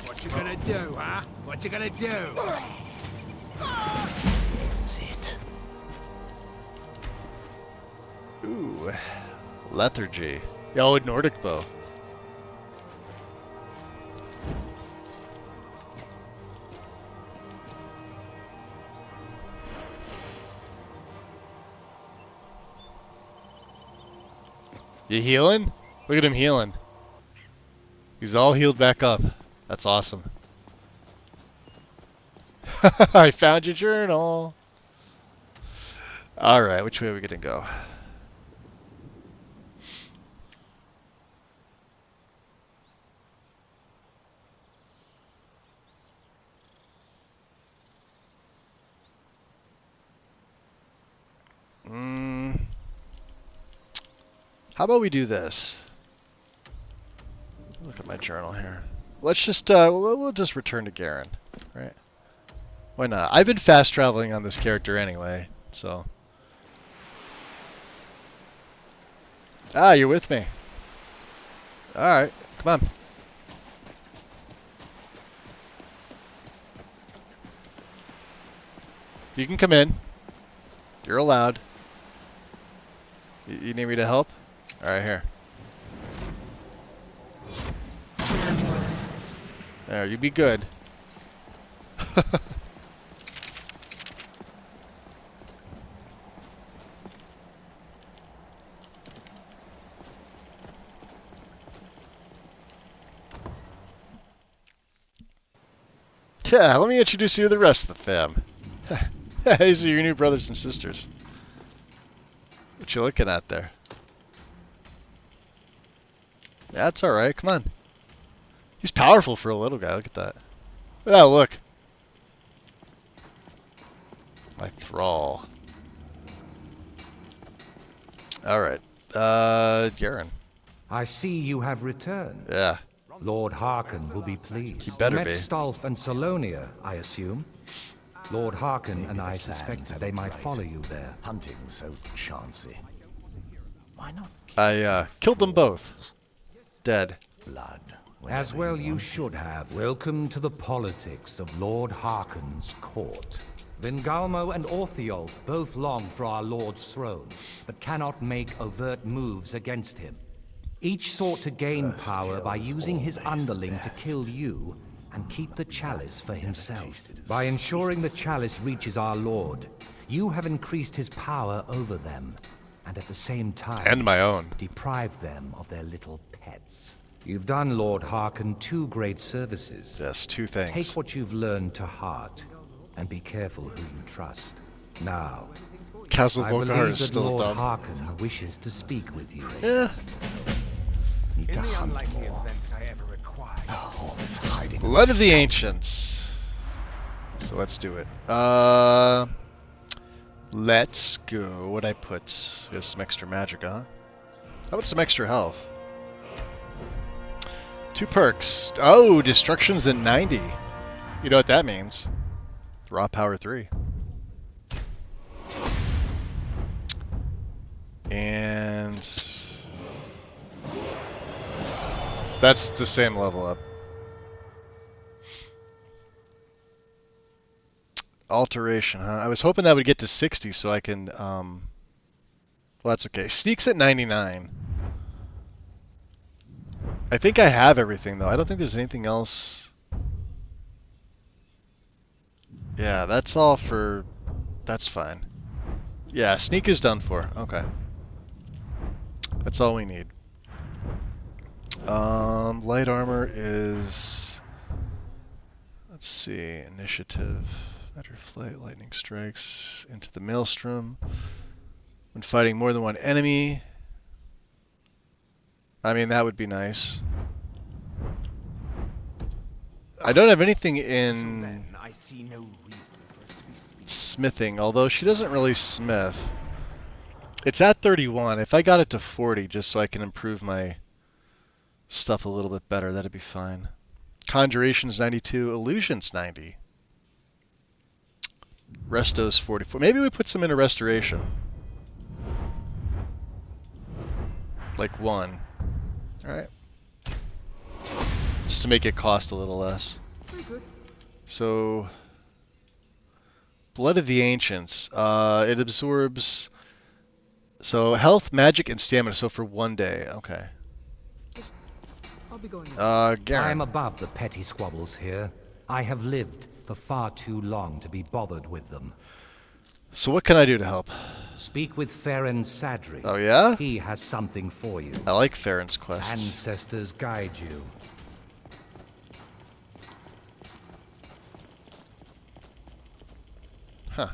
What you gonna do, huh? What you gonna do? That's it. Ooh. Lethargy. Oh, Nordic bow. You healing? Look at him healing. He's all healed back up. That's awesome. I found your journal. Alright, which way are we gonna go? How about we do this? Look at my journal here. Let's just we'll just return to Garen, right? Why not? I've been fast traveling on this character anyway, so. Ah, you're with me. All right, come on. You can come in. You're allowed. You need me to help? All right, here. There, you be good. Yeah, let me introduce you to the rest of the fam. These are your new brothers and sisters. What you looking at there? That's alright, come on. He's powerful for a little guy, look at that. Oh, look. My thrall. Alright. Garen. I see you have returned. Yeah. Lord Harkon will be pleased. He better Met be. Stolf and Salonia, I assume. Lord Harkon and I suspect that they might follow you there. Hunting so chancy. Why not? I killed them both. Dead. Blood. As well you should have. Welcome to the politics of Lord Harkon's court. Vingalmo and Orthiolf both long for our Lord's throne, but cannot make overt moves against him. Each sought to gain power by using his underling to kill you and keep the chalice for himself. By ensuring the chalice reaches our Lord, you have increased his power over them, and at the same time, and my own, deprived them of their little pets. You've done Lord Harkon 2 great services. Yes, 2 things. Take what you've learned to heart, and be careful who you trust. Now, Castle I believe Volgar is that still Lord dumb. Harkon wishes to speak with you. Yeah. In the unlikely event I ever required. All this hiding. Blood of the Ancients. So let's do it. Let's go. What'd I put? We have some extra magic, huh? How about some extra health? 2 perks. Oh, destruction's at 90. You know what that means? Raw power 3. And that's the same level up. Alteration, huh? I was hoping that would get to 60 so I can, well, that's okay. Sneak's at 99. I think I have everything, though. I don't think there's anything else. Yeah, that's all for... That's fine. Yeah, sneak is done for. Okay. That's all we need. Light armor is... Let's see. Initiative. Better flight, lightning strikes into the maelstrom. When fighting more than one enemy. I mean, that would be nice. I don't have anything in I see no reason for us to be speaking. smithing, although she doesn't really smith. It's at 31. If I got it to 40 just so I can improve my stuff a little bit better, that'd be fine. Conjuration's 92, Illusion's 90. Resto's 44. Maybe we put some into Restoration. Like 1. Alright. Just to make it cost a little less. So, Blood of the Ancients. It absorbs... So, health, magic, and stamina. So for 1 day. Okay. I'll be going. Garen. I am above the petty squabbles here. I have lived for far too long to be bothered with them. So what can I do to help? Speak with Farron Sadri. Oh yeah? He has something for you. I like Farron's quests. Ancestors guide you. Huh.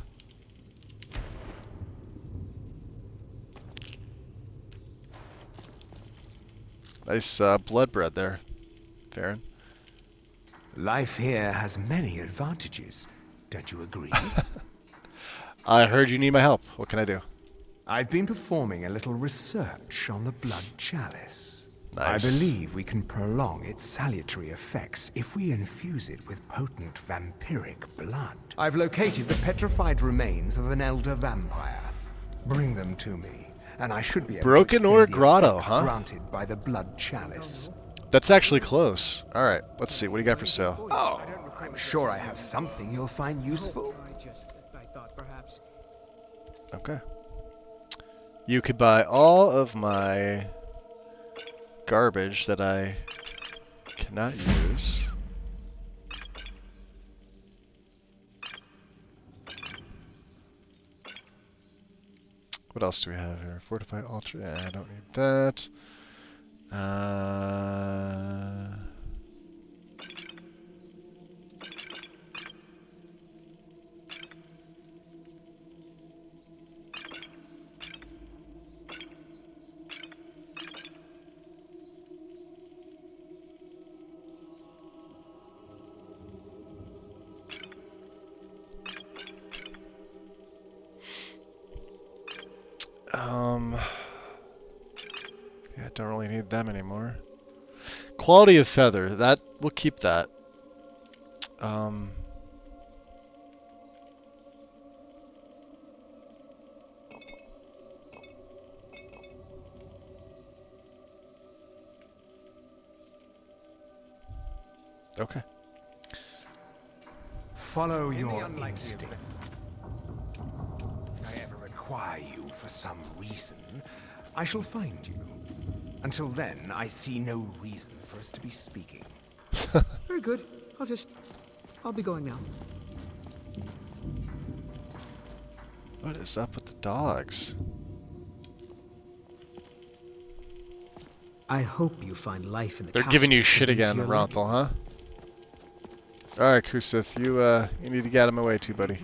Nice blood bread there, Farron. Life here has many advantages. Don't you agree? I heard you need my help. What can I do? I've been performing a little research on the Blood Chalice. Nice. I believe we can prolong its salutary effects if we infuse it with potent vampiric blood. I've located the petrified remains of an elder vampire. Bring them to me, and I should be able Broken to Ore extend the Grotto, effects huh? granted by the Blood Chalice. That's actually close. All right, let's see. What do you got for sale? Oh, I'm sure I have something you'll find useful. I thought perhaps. Okay. You could buy all of my garbage that I cannot use. What else do we have here? Fortify Ultra. Yeah, I don't need that. Yeah, don't really need them anymore. Quality of feather, that we'll keep that. Okay. Follow your instinct. If I ever require you for some reason, I shall find you. Until then, I see no reason for us to be speaking. Very good. I'll be going now. What is up with the dogs? I hope you find life in the They're castle giving you to shit be to again, your Ronthal, huh? Alright, Kusith, you need to get him away too, buddy.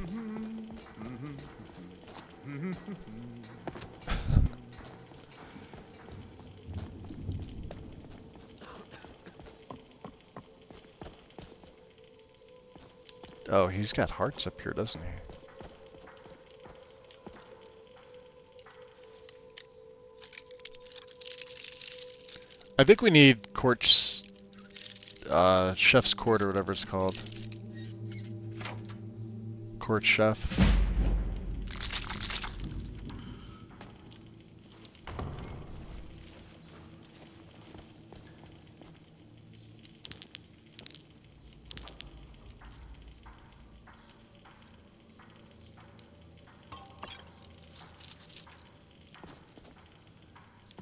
Oh, he's got hearts up here, doesn't he? I think we need Court's chef's court or whatever it's called. Court chef.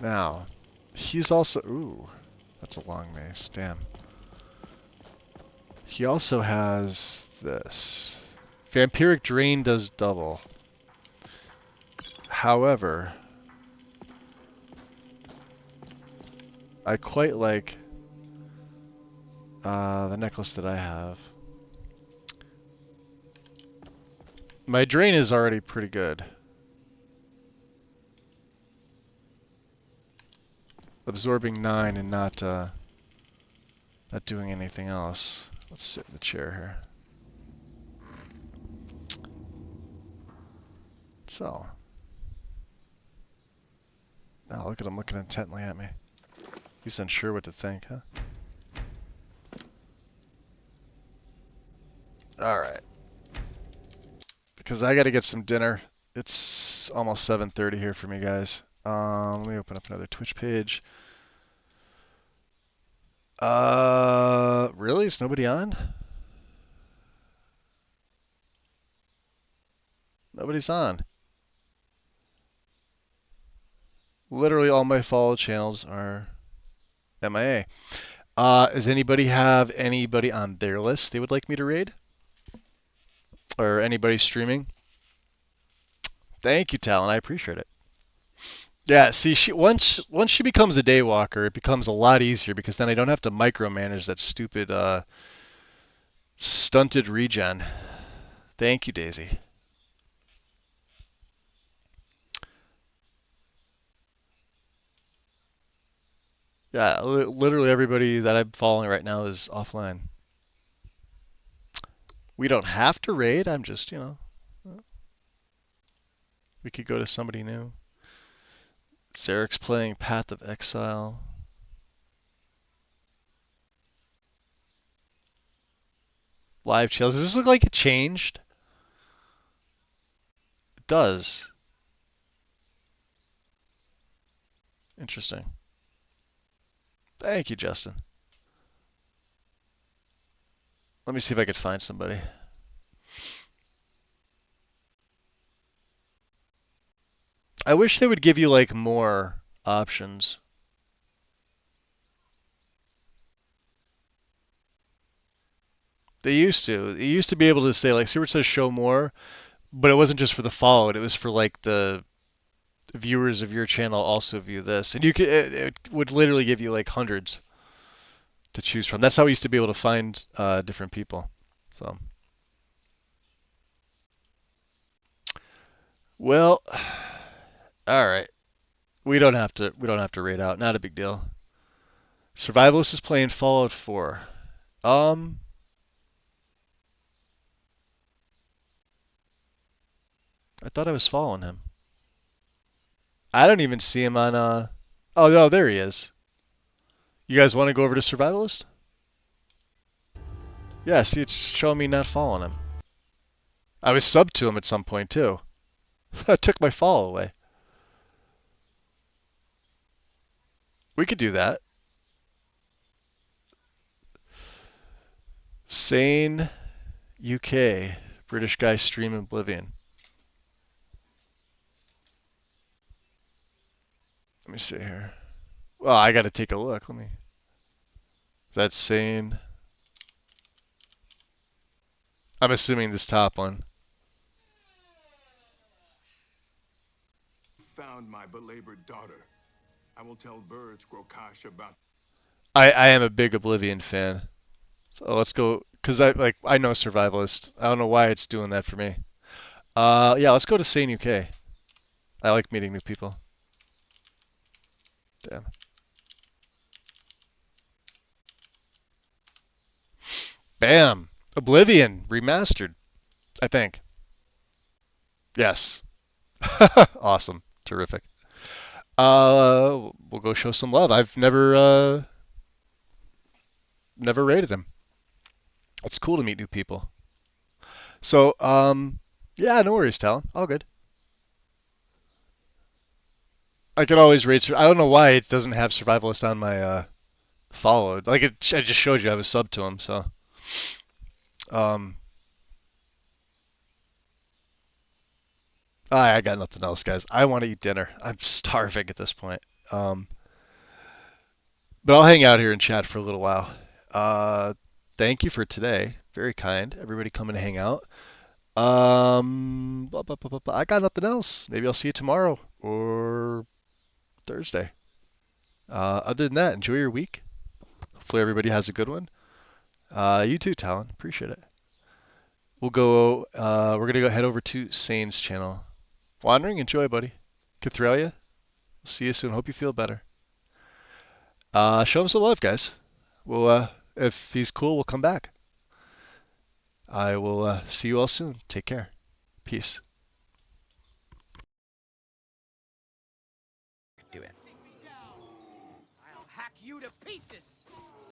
Now, he's also... Ooh, that's a long mace. Damn. He also has this. Vampiric Drain does double. However, I quite like the necklace that I have. My Drain is already pretty good. Absorbing 9 and not doing anything else. Let's sit in the chair here. So. Now look at him looking intently at me. He's unsure what to think, huh? Alright. Because I gotta get some dinner. It's almost 7:30 here for me, guys. Let me open up another Twitch page. Really? Is nobody on? Nobody's on. Literally all my follow channels are MIA. Does anybody have anybody on their list they would like me to raid? Or anybody streaming? Thank you, Talon. I appreciate it. Yeah, see, once she becomes a daywalker, it becomes a lot easier because then I don't have to micromanage that stupid stunted regen. Thank you, Daisy. Yeah, literally everybody that I'm following right now is offline. We don't have to raid. I'm just, we could go to somebody new. Zarek's playing Path of Exile. Live chills. Does this look like it changed? It does. Interesting. Thank you, Justin. Let me see if I could find somebody. I wish they would give you like more options. They used to. They used to be able to say like, see where it says show more, but it wasn't just for the followed. It was for like the viewers of your channel also view this, and you could it would literally give you like hundreds to choose from. That's how we used to be able to find different people. So, well, all right. We don't have to raid out. Not a big deal. Survivalist is playing Fallout 4. I thought I was following him. I don't even see him on Oh no, there he is. You guys want to go over to Survivalist? Yeah, see, it's showing me not following him. I was subbed to him at some point too. I took my follow away. We could do that. Sane UK. British guy stream Oblivion. Let me see here. Well, I gotta take a look. Let me. That's Sane. I'm assuming this top one. Found my belabored daughter. I will tell birds Grokash about. I am a big Oblivion fan. So let's go, cause I know Survivalist. I don't know why it's doing that for me. Yeah, let's go to Sane UK. I like meeting new people. Damn. Bam! Oblivion remastered, I think. Yes. Awesome. Terrific. We'll go show some love. I've never rated him. It's cool to meet new people. So, yeah, no worries, Talon. All good. I could always rate. I don't know why it doesn't have Survivalist on my followed. Like I just showed you, I was sub to him. So, I got nothing else, guys. I want to eat dinner. I'm starving at this point. But I'll hang out here and chat for a little while. Thank you for today. Very kind. Everybody come and hang out. I got nothing else. Maybe I'll see you tomorrow or Thursday. Other than that, enjoy your week. Hopefully everybody has a good one. You too, Talon. Appreciate it. We'll go. We're gonna go head over to Sane's channel. Wandering, enjoy, buddy. Cathrelia, see you soon. Hope you feel better. Show him some love, guys. We'll, if he's cool, we'll come back. I will see you all soon. Take care. Peace. Do it. I'll hack you to pieces.